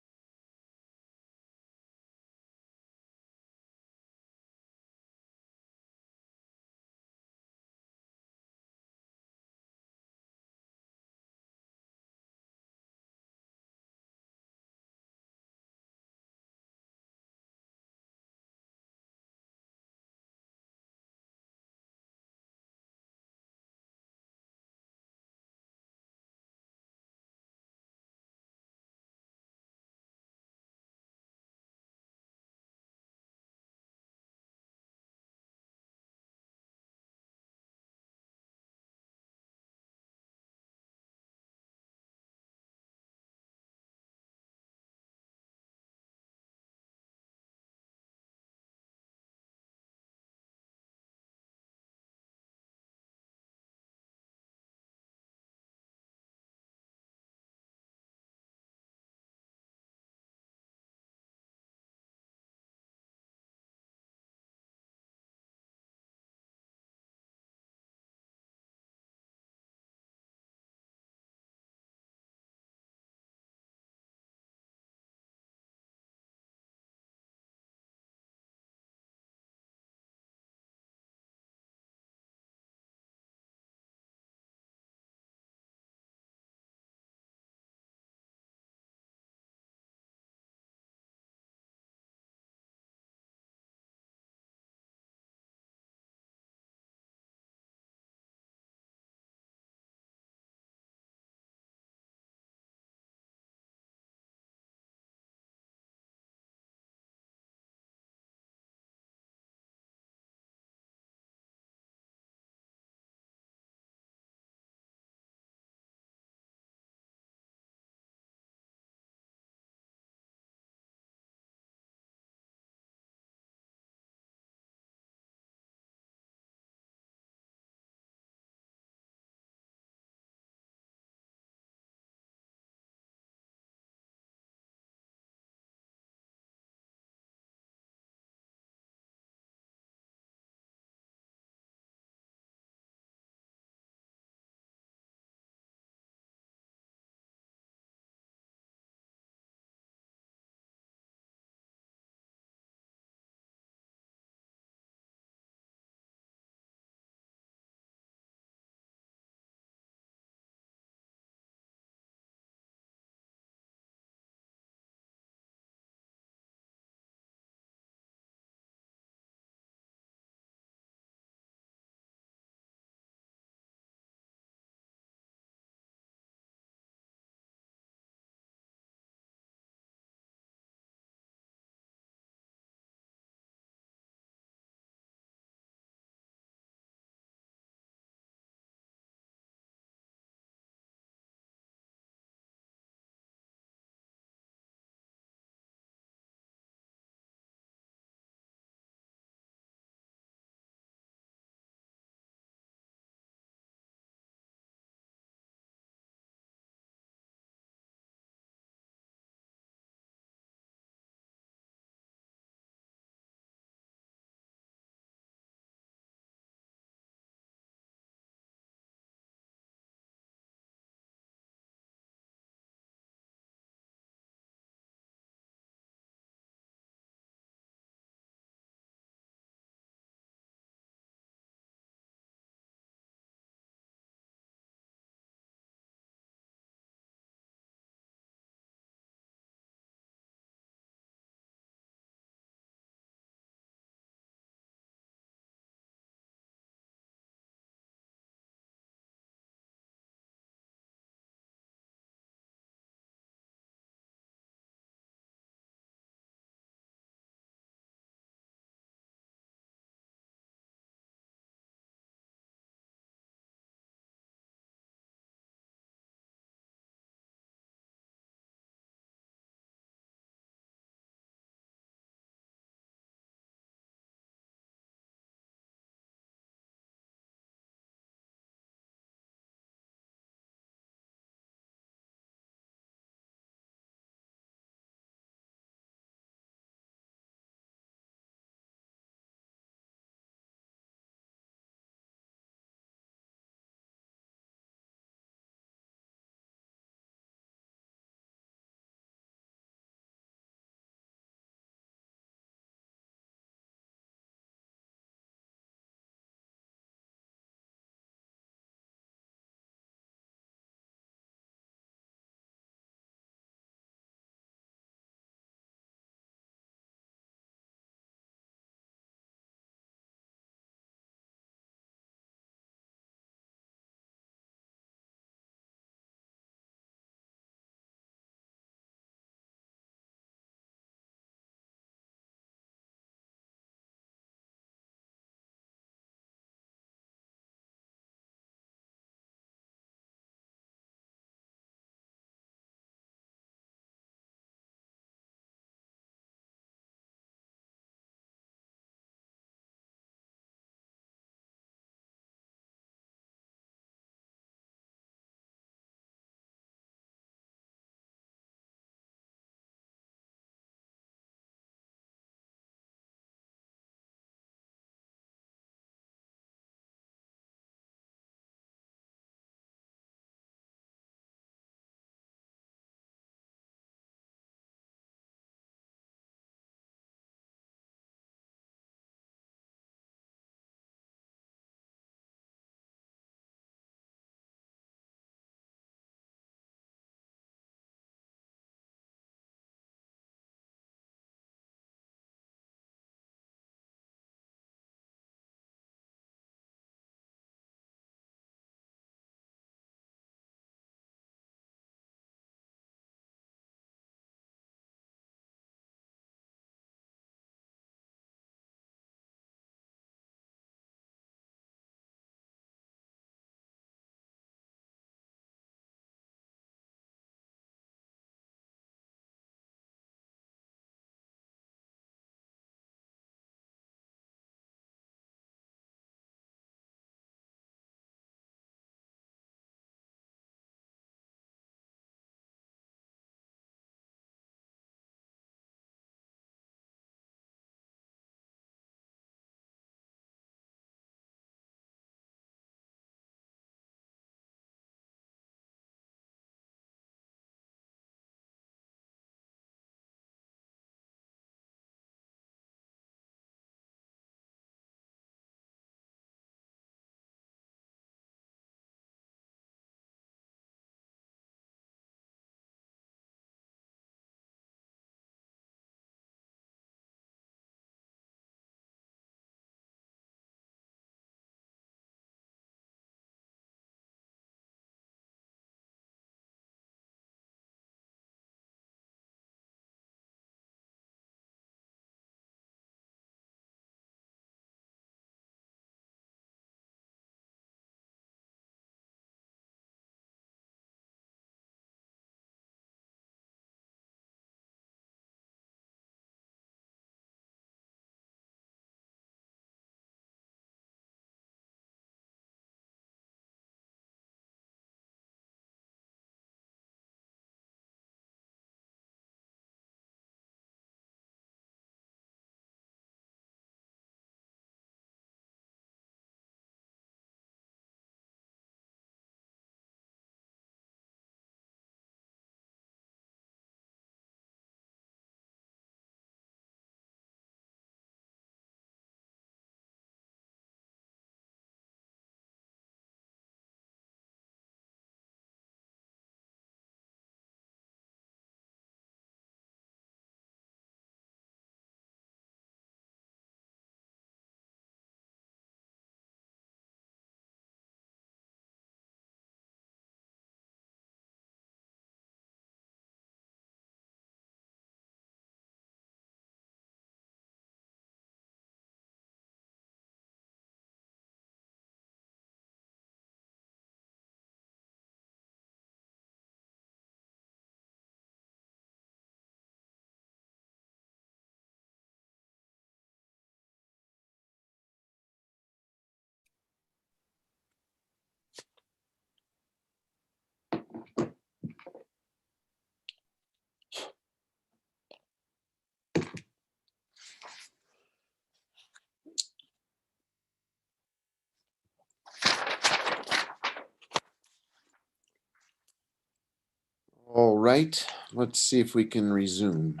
right, let's see if we can resume.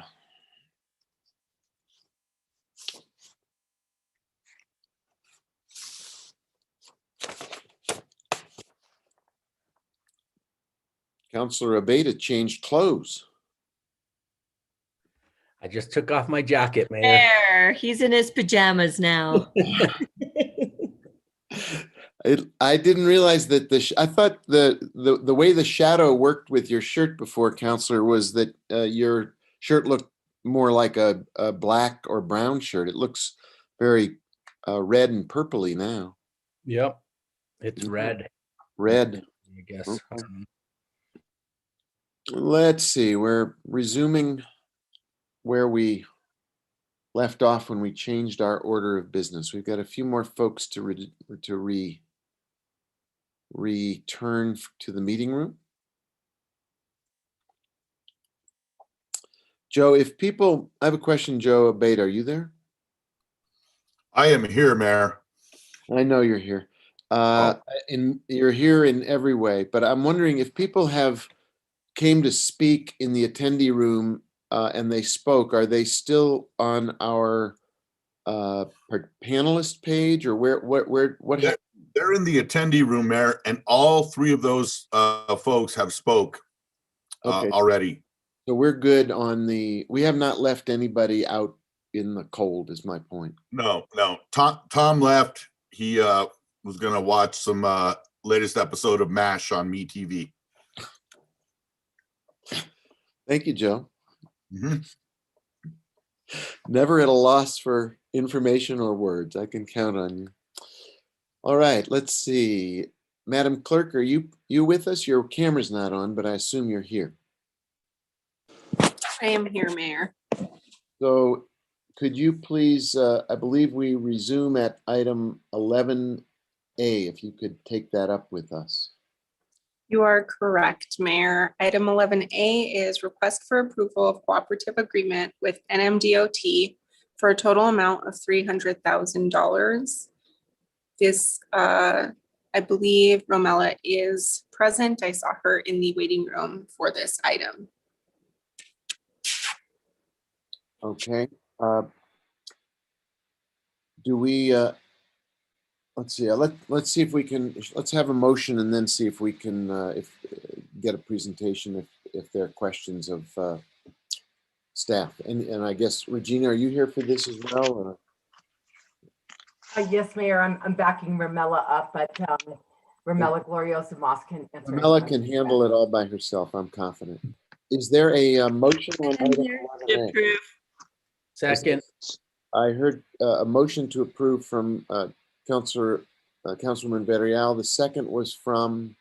Counselor Abeta changed clothes. I just took off my jacket, Mayor. There, he's in his pajamas now. I didn't realize that I thought the way the shadow worked with your shirt before, Counselor, was that your shirt looked more like a black or brown shirt. It looks very red and purpley now. Yep, it's red. Red. I guess. Okay. Let's see. We're resuming where we left off when we changed our order of business. We've got a few more folks to return to the meeting room. Joe, I have a question, Joe Abate, are you there? I am here, Mayor. I know you're here. You're here in every way, but I'm wondering if people came to speak in the attendee room and they spoke, are they still on our panelist page, or what happened? They're in the attendee room, Mayor, and all three of those folks have spoke already. So we're good we have not left anybody out in the cold, is my point. No. Tom left. He was going to watch some latest episode of MASH on MeTV. Thank you, Joe. Never at a loss for information or words. I can count on you. All right, let's see. Madam Clerk, are you with us? Your camera's not on, but I assume you're here. I am here, Mayor. So could you please, I believe we resume at item 11A, if you could take that up with us. You are correct, Mayor. Item 11A is request for approval of cooperative agreement with NMDOT for a total amount of $300,000. This, I believe Romella is present. I saw her in the waiting room for this item. Okay. Do we, let's see, let's see if we can, let's have a motion and then see if we can get a presentation if there are questions of staff. And I guess, Regina, are you here for this as well? Or? Yes, Mayor, I'm backing Romella up, but Romella Gloriosa Moss can answer. Romella can handle it all by herself, I'm confident. Is there a motion on item 11A? Approve. Second. I heard a motion to approve from Councilwoman Villarreal. The second was from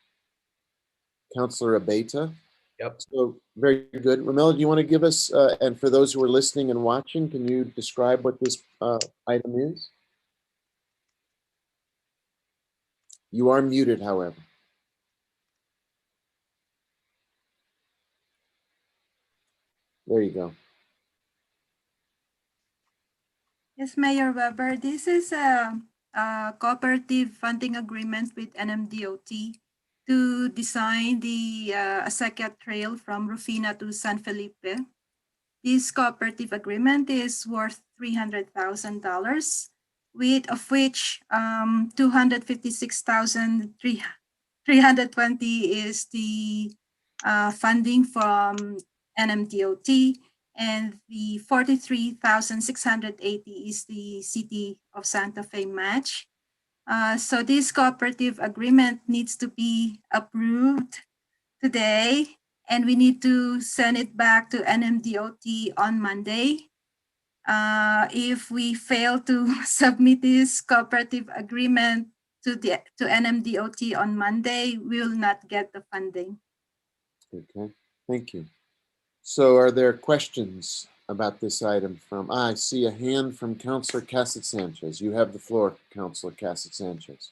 Councilor Abeta. Yep. So very good. Romella, do you want to give us, and for those who are listening and watching, can you describe what this item is? You are muted, however. There you go. Yes, Mayor Weber, this is a cooperative funding agreement with NMDOT to design the Acequia Trail from Rufina to San Felipe. This cooperative agreement is worth $300,000, of which $256,320 is the funding from NMDOT, and the $43,680 is the City of Santa Fe match. So this cooperative agreement needs to be approved today, and we need to send it back to NMDOT on Monday. If we fail to submit this cooperative agreement to NMDOT on Monday, we will not get the funding. Okay, thank you. So are there questions about this item I see a hand from Councilor Cassett-Sanchez. You have the floor, Councilor Cassett-Sanchez.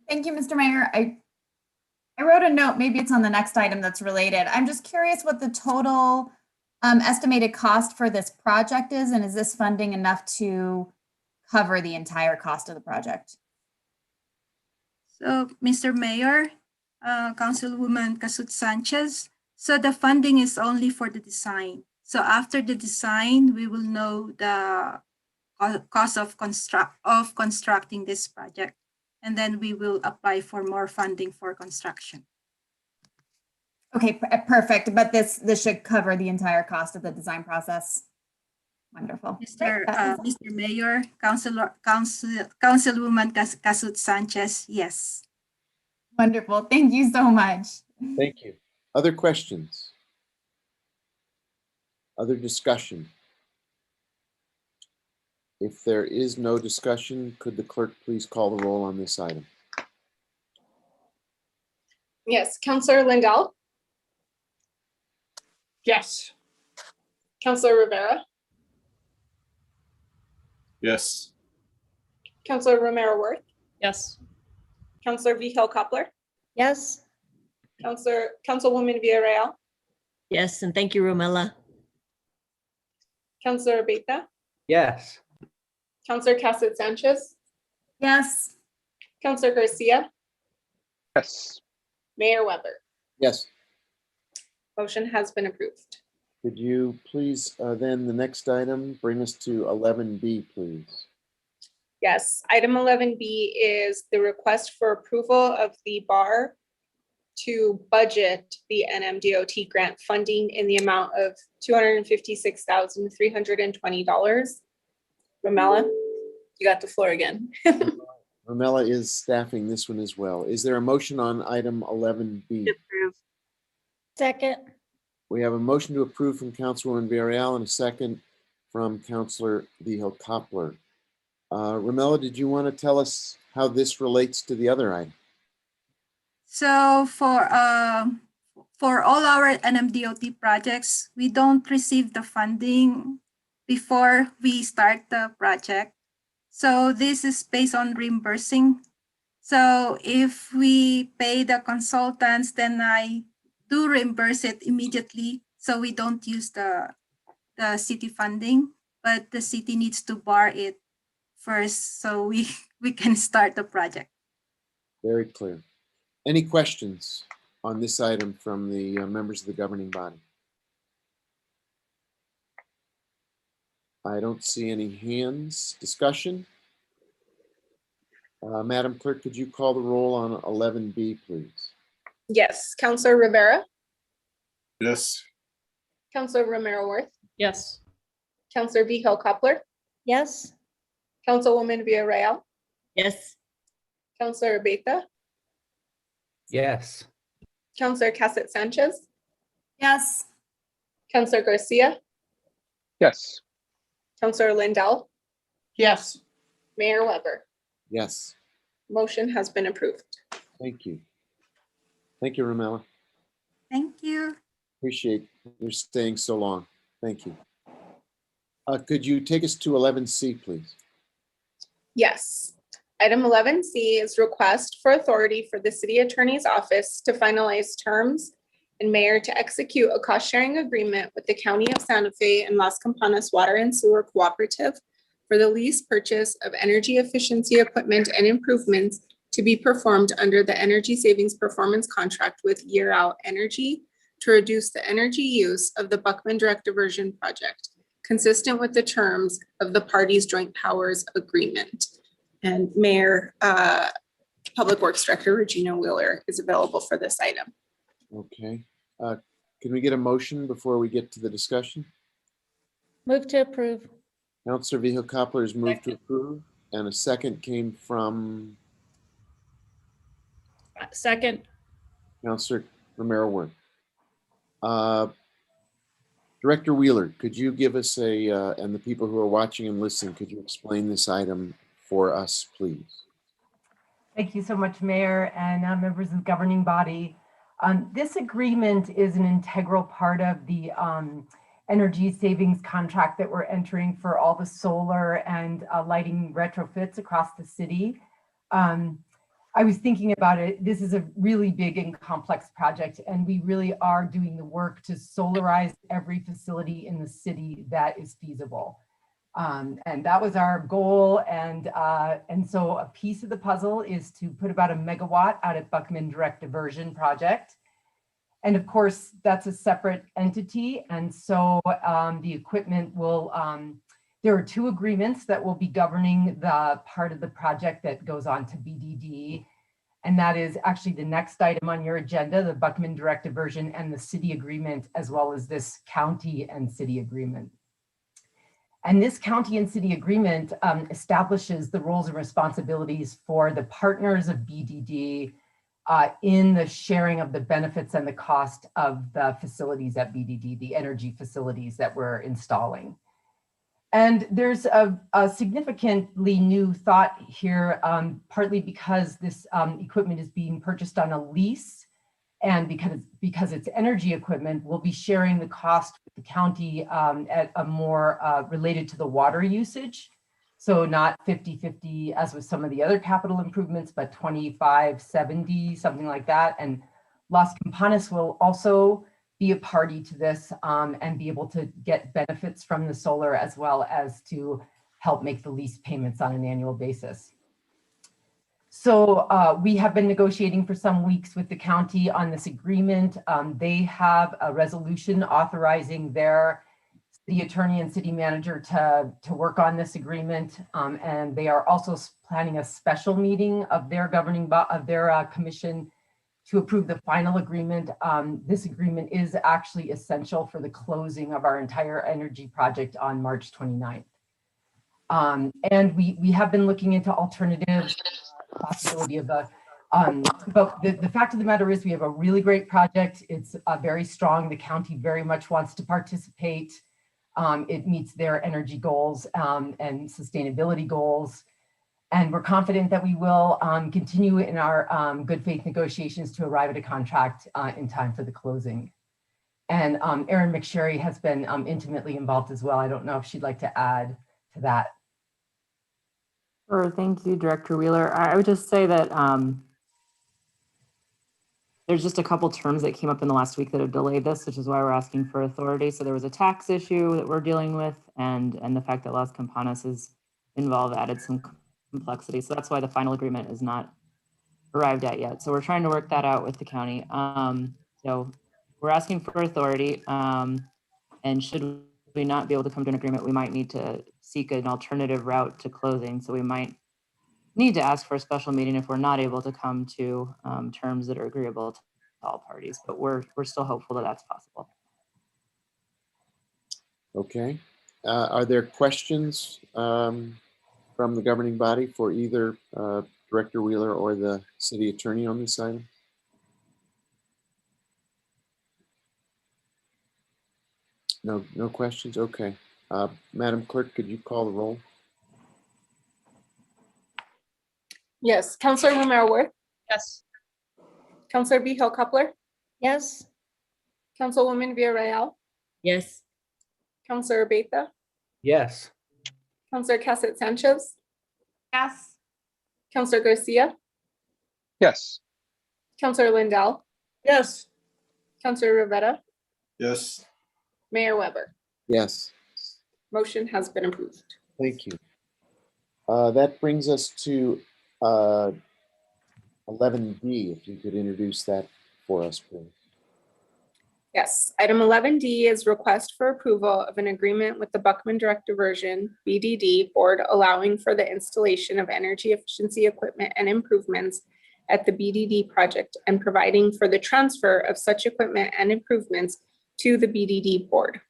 Thank you, Mr. Mayor. I wrote a note, maybe it's on the next item that's related. I'm just curious what the total estimated cost for this project is, and is this funding enough to cover the entire cost of the project? So, Mr. Mayor, Councilwoman Cassett-Sanchez, So the funding is only for the design. So after the design, we will know the cost of constructing this project. And then we will apply for more funding for construction. Okay, perfect. But this should cover the entire cost of the design process. Wonderful. Mr. Mayor, Councilwoman Casut Sanchez, yes. Wonderful. Thank you so much. Thank you. Other questions? Other discussion? If there is no discussion, could the clerk please call the roll on this item? Yes, Councillor Lindell, Yes. Councillor Rivera, Yes. Councillor Romero Worth, Yes. Councillor Vihel Coppler, Yes. Councilwoman Villarreal, Yes, and thank you, Romella. Councillor Beta, Yes. Councillor Casset Sanchez, Yes. Councillor Garcia, Yes. Mayor Weber. Yes. Motion has been approved. Could you please, then the next item, bring us to 11B, please? Yes, item 11B is the request for approval of the bar to budget the NMDOT grant funding in the amount of $256,320. Romella, you got the floor again. Romella is staffing this one as well. Is there a motion on item 11B? Second. We have a motion to approve from Councilwoman Villarreal and a second from Councilor Vihel Coppler. Romella, did you want to tell us how this relates to the other item? So for all our NMDOT projects, we don't receive the funding before we start the project. So this is based on reimbursing. So if we pay the consultants, then I do reimburse it immediately. So we don't use the city funding, but the city needs to bar it first so we can start the project. Very clear. Any questions on this item from the members of the governing body? I don't see any hands. Discussion? Madam Clerk, could you call the roll on 11B, please? Yes, Councillor Rivera, Yes. Councillor Romero Worth, Yes. Councillor Vihel Coppler, Yes. Councilwoman Villarreal, Yes. Councillor Beta, Yes. Councillor Casset Sanchez, Yes. Councillor Garcia, Yes. Councillor Lindell, Yes. Mayor Weber. Yes. Motion has been approved. Thank you. Thank you, Romella. Thank you. Appreciate your staying so long. Thank you. Could you take us to 11C, please? Yes. Item 11C is request for authority for the city attorney's office to finalize terms and mayor to execute a cost-sharing agreement with the County of Santa Fe and Las Campanas Water and Sewer Cooperative for the lease purchase of energy efficiency equipment and improvements to be performed under the energy savings performance contract with Year Out Energy to reduce the energy use of the Buckman Direct Diversion Project, consistent with the terms of the parties' joint powers agreement. And Mayor, Public Works Director Regina Wheeler is available for this item. Okay. Can we get a motion before we get to the discussion? Move to approve. Councilor Vihel Coppler has moved to approve, and a second came from Second. Councilor Romero Worth. Director Wheeler, could you give us and the people who are watching and listening, could you explain this item for us, please? Thank you so much, Mayor and members of the governing body. This agreement is an integral part of the energy savings contract that we're entering for all the solar and lighting retrofits across the city. I was thinking about it. This is a really big and complex project, and we really are doing the work to solarize every facility in the city that is feasible. And that was our goal. And so a piece of the puzzle is to put about 1 megawatt out at Buckman Direct Diversion Project. And of course, that's a separate entity. And so the equipment will, there are two agreements that will be governing the part of the project that goes on to BDD. And that is actually the next item on your agenda, the Buckman direct diversion and the city agreement, as well as this county and city agreement. And this county and city agreement establishes the roles and responsibilities for the partners of BDD in the sharing of the benefits and the cost of the facilities at BDD, the energy facilities that we're installing. And there's a significantly new thought here, partly because this equipment is being purchased on a lease, and because it's energy equipment, we'll be sharing the cost with the county at a more related to the water usage. So not 50-50 as with some of the other capital improvements, but 25-70, something like that. And Las Campanas will also be a party to this and be able to get benefits from the solar, as well as to help make the lease payments on an annual basis. So we have been negotiating for some weeks with the county on this agreement. They have a resolution authorizing the attorney and city manager to work on this agreement. And they are also planning a special meeting of their commission to approve the final agreement. This agreement is actually essential for the closing of our entire energy project on March 29th. And we have been looking into alternatives, possibility of but the fact of the matter is we have a really great project. It's very strong. The county very much wants to participate. It meets their energy goals and sustainability goals. And we're confident that we will continue in our good faith negotiations to arrive at a contract in time for the closing. And Erin McSherry has been intimately involved as well. I don't know if she'd like to add to that. Sure, thank you, Director Wheeler. I would just say that there's just a couple terms that came up in the last week that have delayed this, which is why we're asking for authority. So there was a tax issue that we're dealing with, and the fact that Las Campanas is involved added some complexity. So that's why the final agreement is not arrived at yet. So we're trying to work that out with the county. So we're asking for authority, and should we not be able to come to an agreement, we might need to seek an alternative route to closing. So we might need to ask for a special meeting if we're not able to come to terms that are agreeable to all parties, but we're still hopeful that that's possible. Okay. Are there questions from the governing body for either Director Wheeler or the city attorney on this item? No questions? Okay. Madam Clerk, could you call the roll? Yes, Councilor Romero Worth, Yes. Councilor B. Hill Coupler, Yes. Councilwoman Villarreal, Yes. Councilor Beta, Yes. Councilor Cassett Sanchez, Yes. Councilor Garcia, Yes. Councilor Lindell, Yes. Councilor Rivera, Yes. Mayor Weber. Yes. Motion has been approved. Thank you. That brings us to 11D, if you could introduce that for us, please. Yes, item 11D is request for approval of an agreement with the Buckman Direct Diversion BDD Board allowing for the installation of energy efficiency equipment and improvements at the BDD project and providing for the transfer of such equipment and improvements to the BDD Board.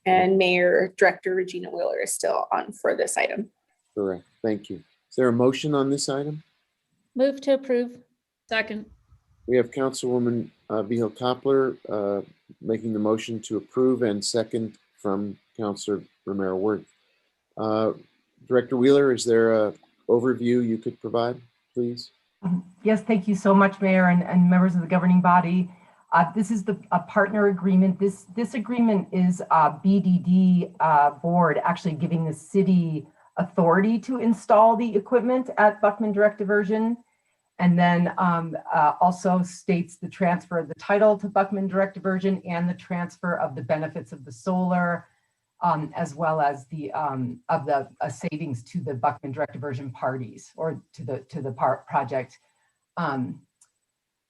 And Mayor Director Regina Wheeler is still on for this item. Correct. Thank you. Is there a motion on this item? Move to approve. Second. We have Councilwoman Vihil Coppler making the motion to approve, and second from Councilor Romero Worth. Director Wheeler, is there a overview you could provide, please? Yes, thank you so much, Mayor and members of the governing body. This is a partner agreement. This agreement is BDD board actually giving the city authority to install the equipment at Buckman Direct Diversion, and then also states the transfer of the title to Buckman Direct Diversion and the transfer of the benefits of the solar, as well as the savings to the Buckman Direct Diversion parties or to the project.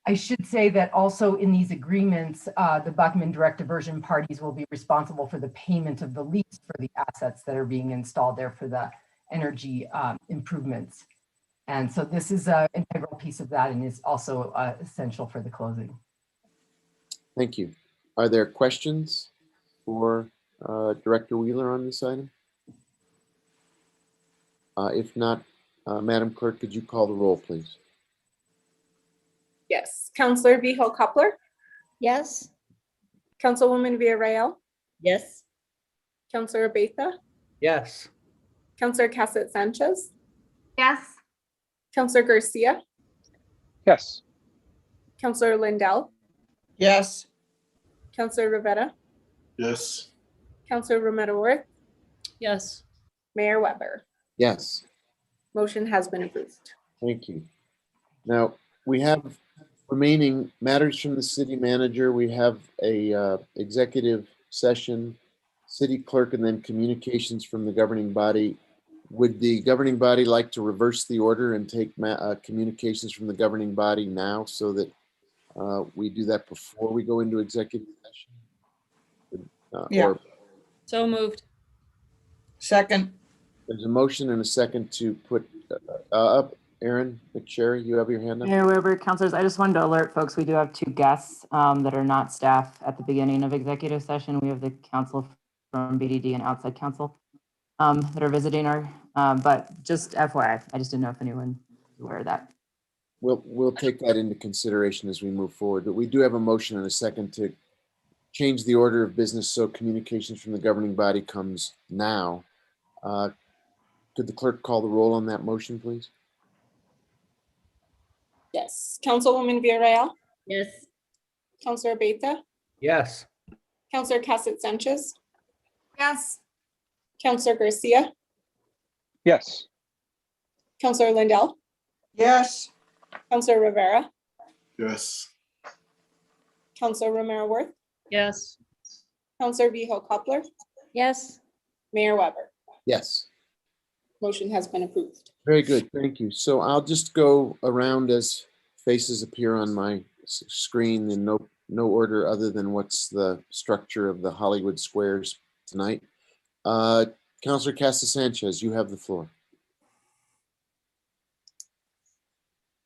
I should say that also in these agreements, the Buckman direct diversion parties will be responsible for the payment of the lease for the assets that are being installed there for the energy improvements. And so this is an integral piece of that and is also essential for the closing. Thank you. Are there questions for Director Wheeler on this item? If not, Madam Clerk, could you call the roll, please? Yes. Counselor Vihel Coppler, Yes. Councilwoman Villarreal, Yes. Counselor Abeyta, Yes. Counselor Cassett Sanchez, Yes. Counselor Garcia, Yes. Counselor Lindell, Yes. Counselor Rivera, Yes. Counselor Romero Worth, Yes. Mayor Weber. Yes, Motion has been approved. thank you. Now, we have remaining matters from the city manager. We have a executive session, city clerk, and then communications from the governing body. Would the governing body like to reverse the order and take communications from the governing body now so that we do that before we go into executive session? Yeah. Or So moved. Second. there's a motion and a second to put up. Aaron McSherry, you have your hand up? Mayor Weber, councilors, I just wanted to alert folks, we do have 2 guests that are not staff at the beginning of executive session. We have the council from BDD and outside council that are visiting our, but just FYI, I just didn't know if anyone was aware of that. We'll take that into consideration as we move forward, but we do have a motion and a second to change the order of business so communications from the governing body comes now. Could the clerk call the roll on that motion, please? Yes. Councilwoman Villarreal, Yes. Counselor Abeyta, Yes. Counselor Cassett Sanchez, Yes. Counselor Garcia, Yes. Counselor Lindell, Yes. Counselor Rivera, Yes. Counselor Romero Worth, Yes. Counselor Vihel Coppler, Yes. Mayor Weber. Yes. Motion has been approved. Very good, thank you. So I'll just go around as faces appear on my screen in no order other than what's the structure of the Hollywood squares tonight. Councilor Casa Sanchez, you have the floor.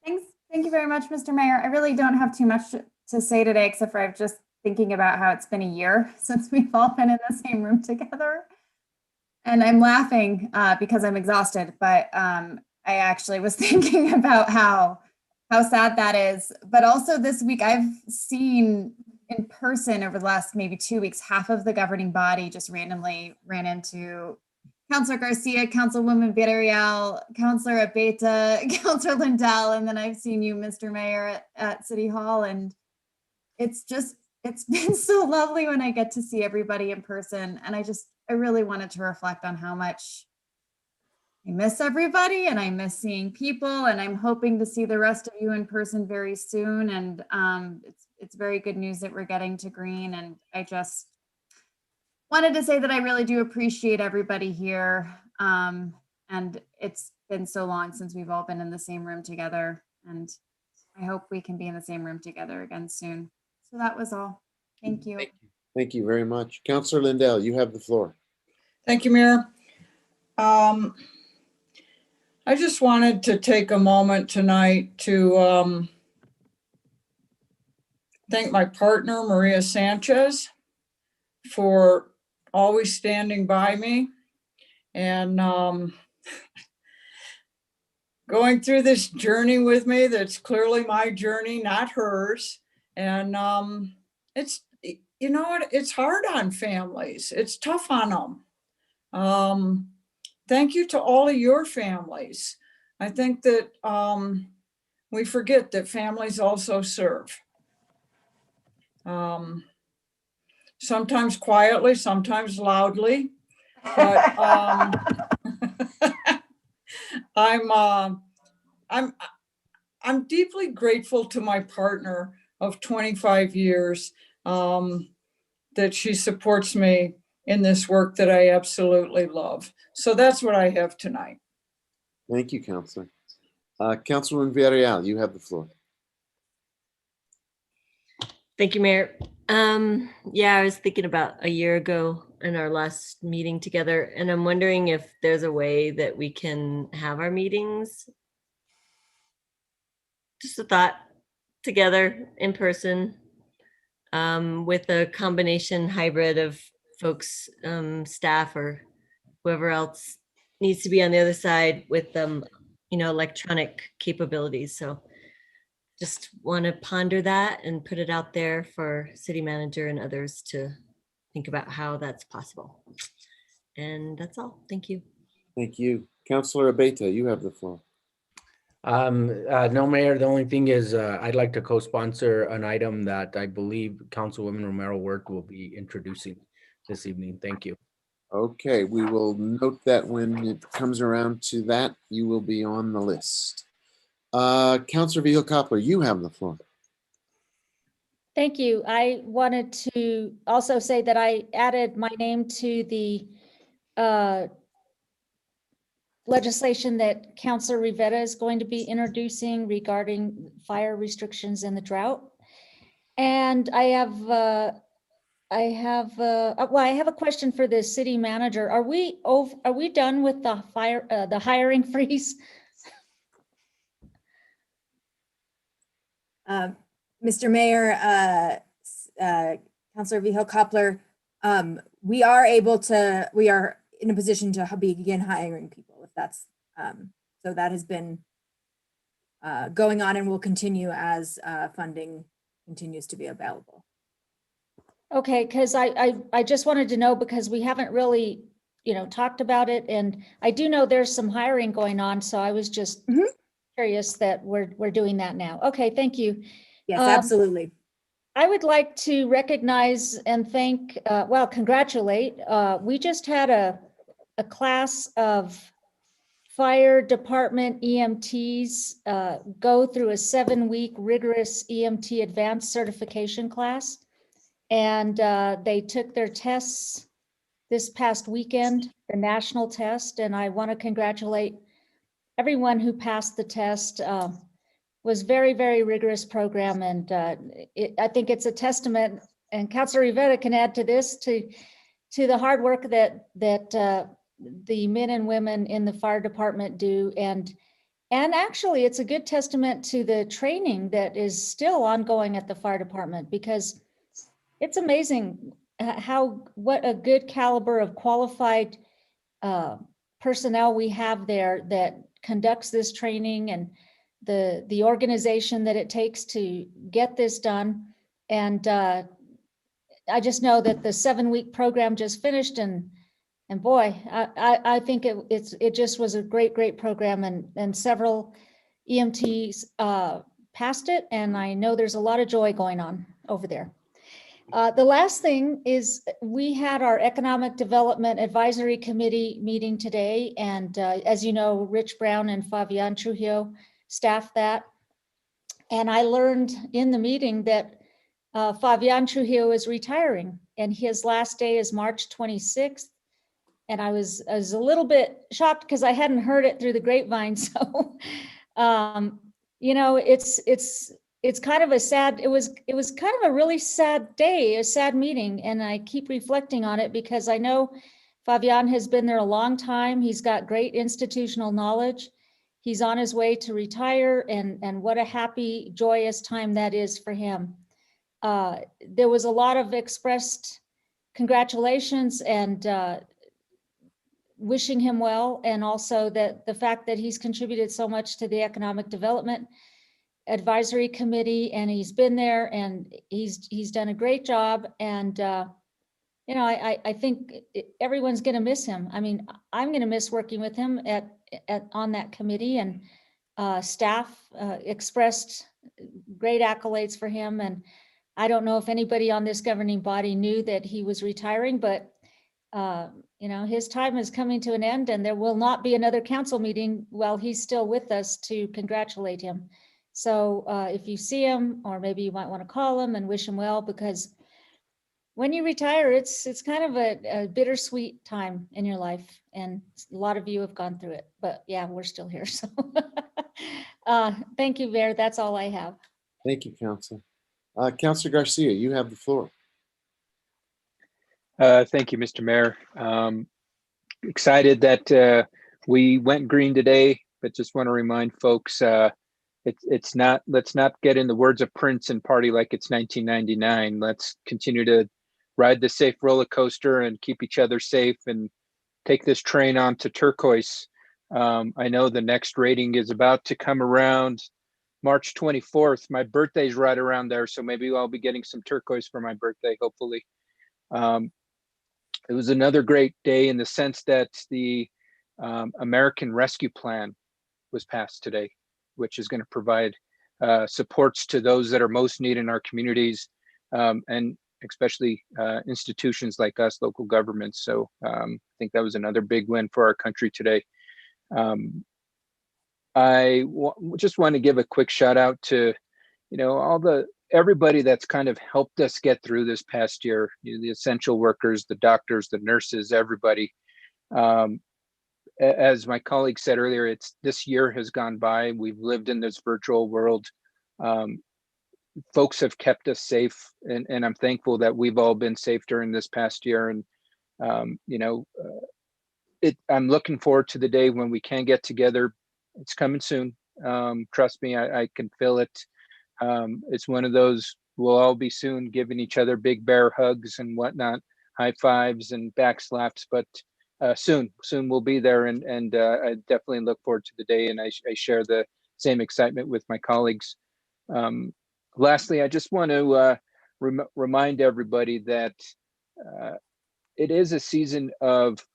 Thanks. Thank you very much, Mr. Mayor. I really don't have too much to say today, except for I'm just thinking about how it's been a year since we've all been in the same room together. And I'm laughing because I'm exhausted, but I actually was thinking about how sad that is. But also this week, I've seen in person over the last maybe 2 weeks, half of the governing body just randomly ran into Councilor Garcia, Councilwoman Villarreal, Councilor Abeyta, Councilor Lindell, and then I've seen you, Mr. Mayor, at City Hall. And it's been so lovely when I get to see everybody in person. And I really wanted to reflect on how much I miss everybody and I miss seeing people, and I'm hoping to see the rest of you in person very soon. And it's very good news that we're getting to green. And I just wanted to say that I really do appreciate everybody here. And it's been so long since we've all been in the same room together. And I hope we can be in the same room together again soon. So that was all. Thank you. Thank you very much. Councilor Lindell, you have the floor. Thank you, Mayor. I just wanted to take a moment tonight to thank my partner, Maria Sanchez, for always standing by me and going through this journey with me. That's clearly my journey, not hers. And it's, you know what, it's hard on families. It's tough on them. Thank you to all of your families. I think that we forget that families also serve. Sometimes quietly, sometimes loudly, but I'm deeply grateful to my partner of 25 years that she supports me in this work that I absolutely love. So that's what I have tonight. Thank you, Councilor. Councilwoman Villarreal, you have the floor. Thank you, Mayor. Yeah, I was thinking about a year ago in our last meeting together, and I'm wondering if there's a way that we can have our meetings, just a thought, together in person, with a combination hybrid of folks, staff or whoever else needs to be on the other side with electronic capabilities. So just want to ponder that and put it out there for city manager and others to think about how that's possible. And that's all. Thank you. Thank you. Councillor Abeta, you have the floor. No, Mayor, the only thing is I'd like to co-sponsor an item that I believe Councilwoman Romero Work will be introducing this evening. Thank you. Okay, we will note that when it comes around to that, you will be on the list. Councillor Vihil-Coppler, you have the floor. Thank you. I wanted to also say that I added my name to the legislation that Councilor Rivera is going to be introducing regarding fire restrictions in the drought. And I have a question for the city manager. Are we done with the hiring freeze? Mr. Mayor, Councilor Vihil-Coppler, we are in a position to begin hiring people if that's, so that has been going on and will continue as funding continues to be available. Okay, because I just wanted to know because we haven't really, talked about it, and I do know there's some hiring going on, so I was just curious that we're doing that now. Okay, thank you. Yes, absolutely. I would like to recognize and thank, congratulate. We just had a class of fire department EMTs go through a 7-week rigorous EMT advanced certification class. And they took their tests this past weekend, the national test, and I want to congratulate everyone who passed the test. Was very, very rigorous program, and I think it's a testament, and Councilor Rivera can add to this, to the hard work that the men and women in the fire department do, and actually it's a good testament to the training that is still ongoing at the fire department, because it's amazing what a good caliber of qualified personnel we have there that conducts this training, and the organization that it takes to get this done. And I just know that the 7-week program just finished, and boy, I think it just was a great program, and several EMTs passed it, and I know there's a lot of joy going on over there. The last thing is we had our Economic Development Advisory Committee meeting today, and as you know, Rich Brown and Fabian Trujillo staffed that. And I learned in the meeting that Fabian Trujillo is retiring, and his last day is March 26th. And I was a little bit shocked because I hadn't heard it through the grapevine. So, it's kind of a sad, it was kind of a really sad day, a sad meeting. And I keep reflecting on it because I know Fabian has been there a long time. He's got great institutional knowledge. He's on his way to retire, and what a happy, joyous time that is for him. There was a lot of expressed congratulations and wishing him well, and also that the fact that he's contributed so much to the Economic Development Advisory Committee, and he's been there, and he's done a great job. And I think everyone's going to miss him. I mean, I'm going to miss working with him on that committee, and staff expressed great accolades for him. And I don't know if anybody on this governing body knew that he was retiring, but his time is coming to an end, and there will not be another council meeting while he's still with us to congratulate him. So if you see him, or maybe you might want to call him and wish him well, because when you retire, it's kind of a bittersweet time in your life, and a lot of you have gone through it. But yeah, we're still here. So thank you, Mayor. That's all I have. Thank you, Council. Councilor Garcia, you have the floor. Thank you, Mr. Mayor. Excited that we went green today, but just want to remind folks, let's not get in the words of Prince and party like it's 1999. Let's continue to ride the safe roller coaster and keep each other safe and take this train on to turquoise. I know the next rating is about to come around March 24th. My birthday's right around there, so maybe I'll be getting some turquoise for my birthday, hopefully. It was another great day in the sense that the American Rescue Plan was passed today, which is going to provide supports to those that are most needed in our communities, and especially institutions like us, local governments. So I think that was another big win for our country today. Just want to give a quick shout out to, everybody that's kind of helped us get through this past year, the essential workers, the doctors, the nurses, everybody. As my colleague said earlier, this year has gone by. We've lived in this virtual world. Folks have kept us safe, and I'm thankful that we've all been safe during this past year. And I'm looking forward to the day when we can get together. It's coming soon. Trust me, I can feel it. It's one of those, we'll all be soon giving each other big bear hugs and whatnot, high fives and back slaps, but soon we'll be there. And I definitely look forward to the day, and I share the same excitement with my colleagues. Lastly, I just want to remind everybody that it is a season of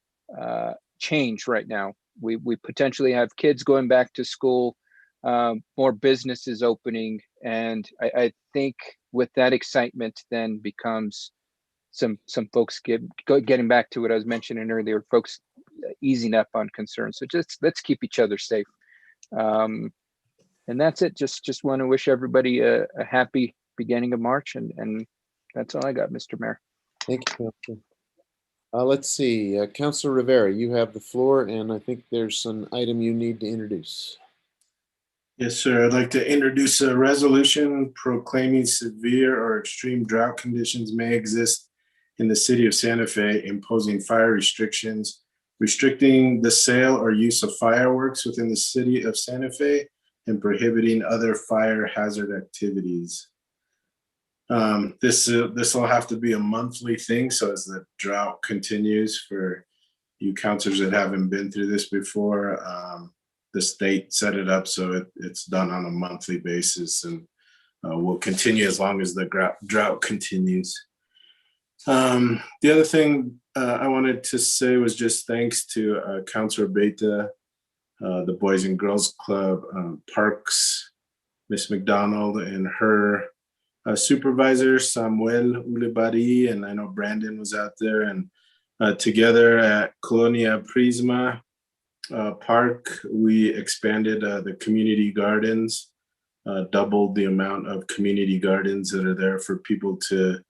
change right now. We potentially have kids going back to school, more businesses opening, and I think with that excitement then becomes some folks getting back to what I was mentioning earlier, folks easing up on concerns. So just let's keep each other safe. And that's it. Just want to wish everybody a happy beginning of March, and that's all I got, Mr. Mayor. Thank you, Councilor. Let's see, Councilor Rivera, you have the floor, and I think there's an item you need to introduce. Yes, sir. I'd like to introduce a resolution proclaiming severe or extreme drought conditions may exist in the city of Santa Fe, imposing fire restrictions, restricting the sale or use of fireworks within the city of Santa Fe, and prohibiting other fire hazard activities. This will have to be a monthly thing. So as the drought continues, for you councilors that haven't been through this before, the state set it up so it's done on a monthly basis, and will continue as long as the drought continues. The other thing I wanted to say was just thanks to Councilor Beta, the Boys and Girls Club, Parks, Miss McDonald, and her supervisor, Samuel Ulibari, and I know Brandon was out there, and together at Colonia Prisma Park, we expanded the community gardens, doubled the amount of community gardens that are there for people to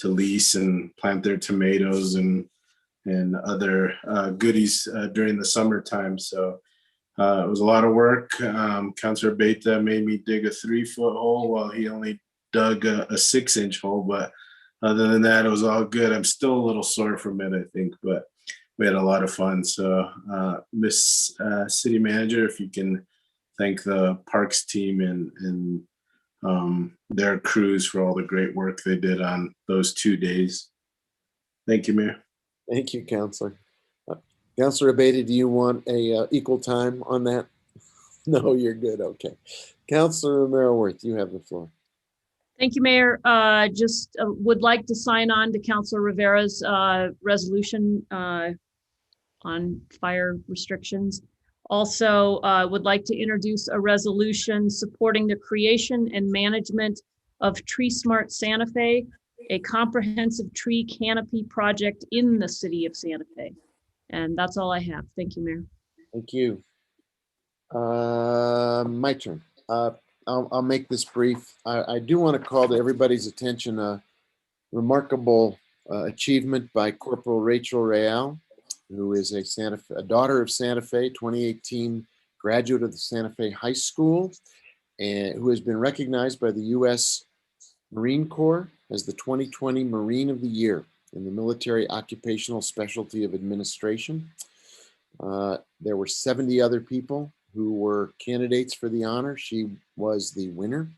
lease and plant their tomatoes and other goodies during the summertime. So it was a lot of work. Councilor Beta made me dig a 3-foot hole while he only dug a 6-inch hole, but other than that, it was all good. I'm still a little sore from it, I think, but we had a lot of fun. So Miss City Manager, if you can thank the Parks team and their crews for all the great work they did on those 2 days. Thank you, Mayor. Thank you, Councilor. Councilor Abate, do you want a equal time on that? No, you're good. Okay. Councilor Romero-Worth, you have the floor. Thank you, Mayor. Just would like to sign on to Councilor Rivera's resolution on fire restrictions. Also, would like to introduce a resolution supporting the creation and management of Tree Smart Santa Fe, a comprehensive tree canopy project in the city of Santa Fe. And that's all I have. Thank you, Mayor. Thank you. My turn. I'll make this brief. I do want to call to everybody's attention a remarkable achievement by Corporal Rachel Real, who is a daughter of Santa Fe, 2018 graduate of the Santa Fe High School, and who has been recognized by the U.S. Marine Corps as the 2020 Marine of the Year in the Military Occupational Specialty of Administration. There were 70 other people who were candidates for the honor. She was the winner,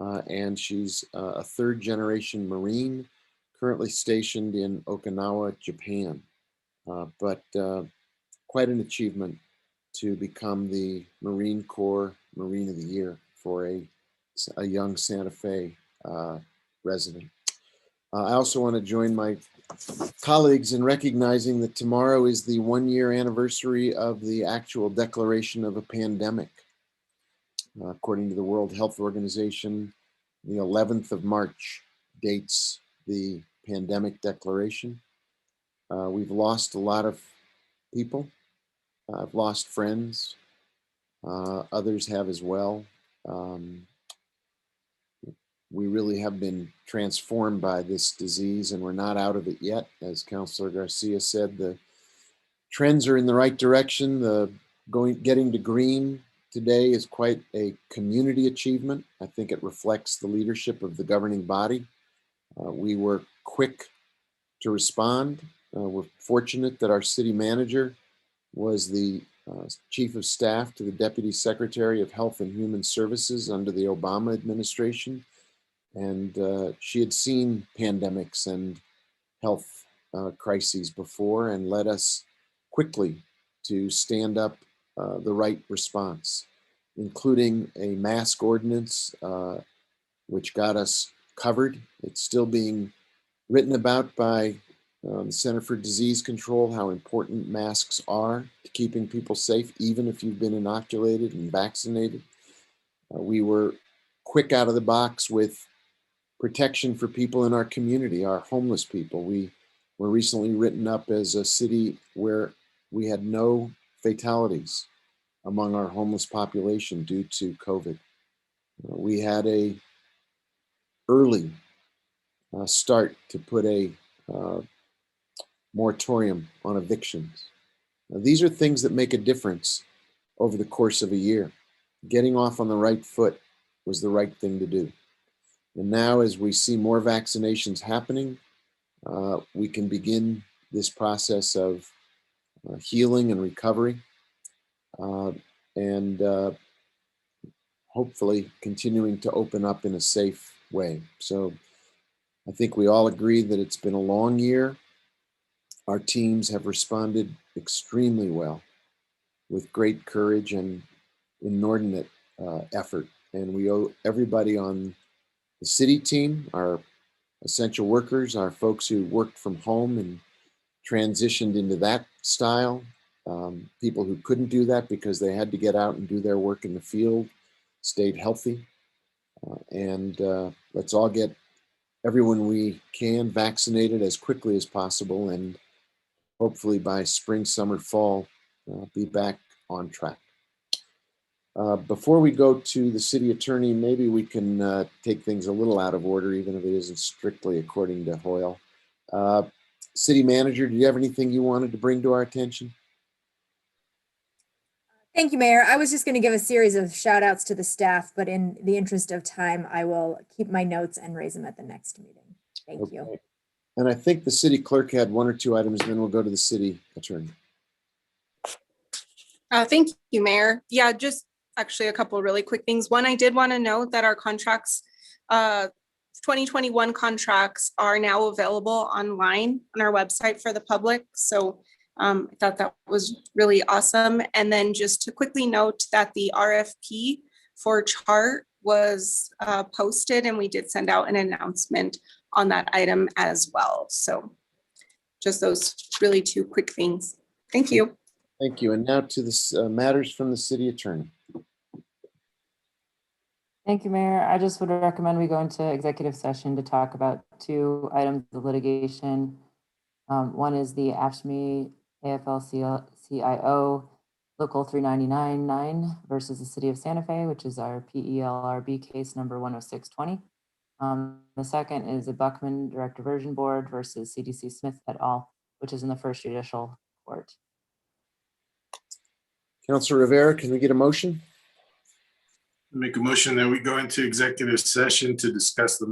and she's a third-generation Marine currently stationed in Okinawa, Japan. But quite an achievement to become the Marine Corps Marine of the Year for a young Santa Fe resident. I also want to join my colleagues in recognizing that tomorrow is the 1-year anniversary of the actual declaration of a pandemic. According to the World Health Organization, the 11th of March dates the pandemic declaration. We've lost a lot of people. I've lost friends. Others have as well. We really have been transformed by this disease, and we're not out of it yet. As Councilor Garcia said, the trends are in the right direction. Getting to green today is quite a community achievement. I think it reflects the leadership of the governing body. We were quick to respond. We're fortunate that our city manager was the chief of staff to the Deputy Secretary of Health and Human Services under the Obama administration. And she had seen pandemics and health crises before and led us quickly to stand up the right response, including a mask ordinance, which got us covered. It's still being written about by the Center for Disease Control, how important masks are to keeping people safe, even if you've been inoculated and vaccinated. We were quick out of the box with protection for people in our community, our homeless people. We were recently written up as a city where we had no fatalities among our homeless population due to COVID. We had a early start to put a moratorium on evictions. Now, these are things that make a difference over the course of a year. Getting off on the right foot was the right thing to do. And now, as we see more vaccinations happening, we can begin this process of healing and recovery, and hopefully continuing to open up in a safe way. So I think we all agree that it's been a long year. Our teams have responded extremely well with great courage and inordinate effort. And we owe everybody on the city team, our essential workers, our folks who worked from home and transitioned into that style, people who couldn't do that because they had to get out and do their work in the field, stayed healthy. And let's all get everyone we can vaccinated as quickly as possible, and hopefully by spring, summer, fall, be back on track. Before we go to the city attorney, maybe we can take things a little out of order, even if it isn't strictly according to Hoyle. City manager, do you have anything you wanted to bring to our attention? Thank you, Mayor. I was just going to give a series of shout outs to the staff, but in the interest of time, I will keep my notes and raise them at the next meeting. Thank you. And I think the city clerk had 1 or 2 items, then we'll go to the city attorney. Thank you, Mayor. Yeah, just actually a couple of really quick things. One, I did want to note that our contracts, 2021 contracts are now available online on our website for the public. So I thought that was really awesome. And then just to quickly note that the RFP for chart was posted, and we did send out an announcement on that item as well. So just those really 2 quick things. Thank you. Thank you. And now to the matters from the city attorney. Thank you, Mayor. I just would recommend we go into executive session to talk about 2 items of litigation. One is the AFSCME AFL-CIO Local 3999 versus the City of Santa Fe, which is our PELRB case number 10620. The second is the Buckman Direct Diversion Board versus CDC Smith et al., which is in the First Judicial Court. Councilor Rivera, can we get a motion? Make a motion that we go into executive session to discuss the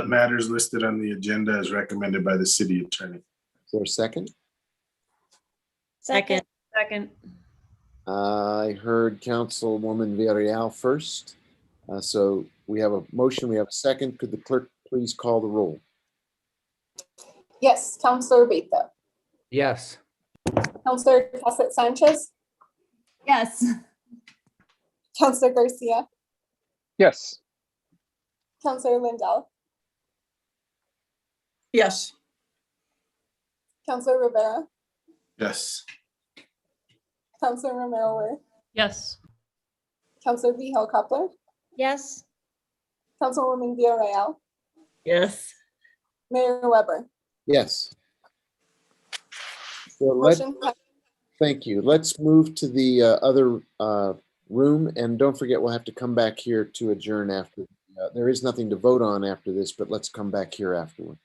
matters listed on the agenda as recommended by the city attorney. Is there a second? Second. Second. I heard Councilwoman Villarreal first. So we have a motion, we have a second. Could the clerk please call the roll? Yes, Counselor Beta, Yes. Counselor Cassett Sanchez, Yes. Counselor Garcia, Yes. Counselor Lindell, Yes. Counselor Rivera, Yes. Counselor Romero Ware, Yes. Counselor Vihel Coupler, Yes. Councilwoman Villarreal, Yes. Mayor Weber. Yes. So Motion passed. thank you. Let's move to the other room, and don't forget we'll have to come back here to adjourn after. There is nothing to vote on after this, but let's come back here afterward.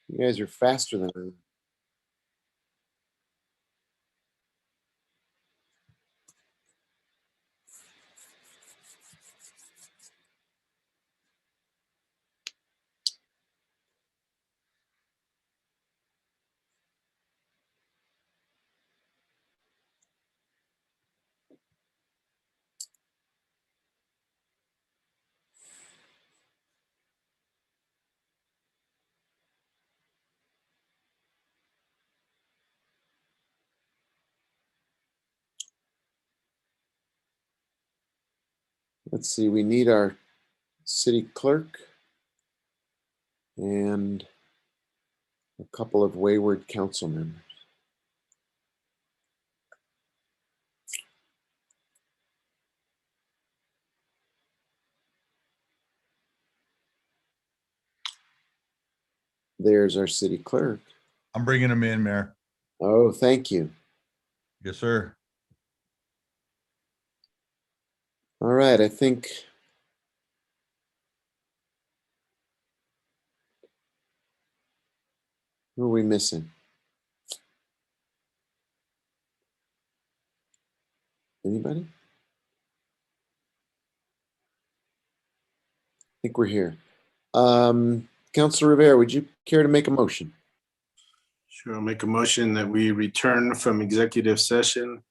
You guys are faster than I am. Let's see, we need our city clerk and a couple of wayward council members. There's our city clerk. I'm bringing him in, Mayor. Oh, thank you. Yes, sir. All right, I think who are we missing? Anybody? I think we're here. Councilor Rivera, would you care to make a motion? Sure, I'll make a motion that we return from executive session,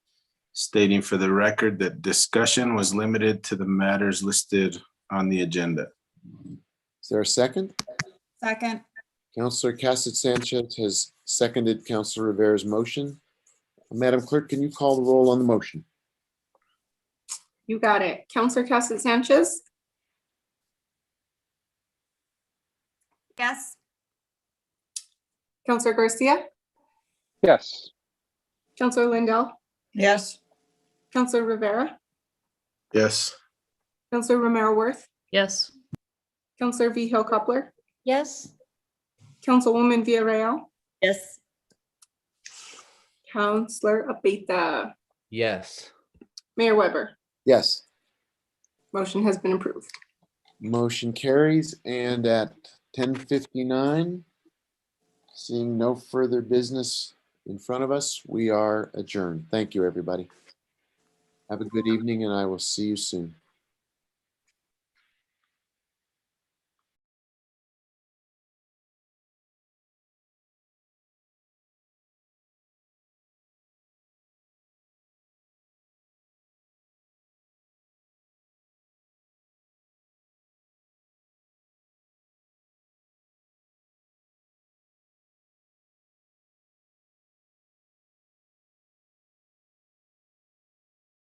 stating for the record that discussion was limited to the matters listed on the agenda. Is there a second? Second. Councilor Cassett Sanchez has seconded Councilor Rivera's motion. Madam Clerk, can you call the roll on the motion? You got it. Counselor Cassett Sanchez, Yes. Counselor Garcia, Yes. Counselor Lindell, Yes. Counselor Rivera, Yes. Counselor Romero Worth, Yes. Counselor Vihil Coupler, Yes. Councilwoman Villarreal, Yes. Counselor Abeyta, Yes. Mayor Weber. Yes. Motion has been approved. Motion carries, and at 10:59, seeing no further business in front of us, we are adjourned. Thank you, everybody. Have a good evening, and I will see you soon.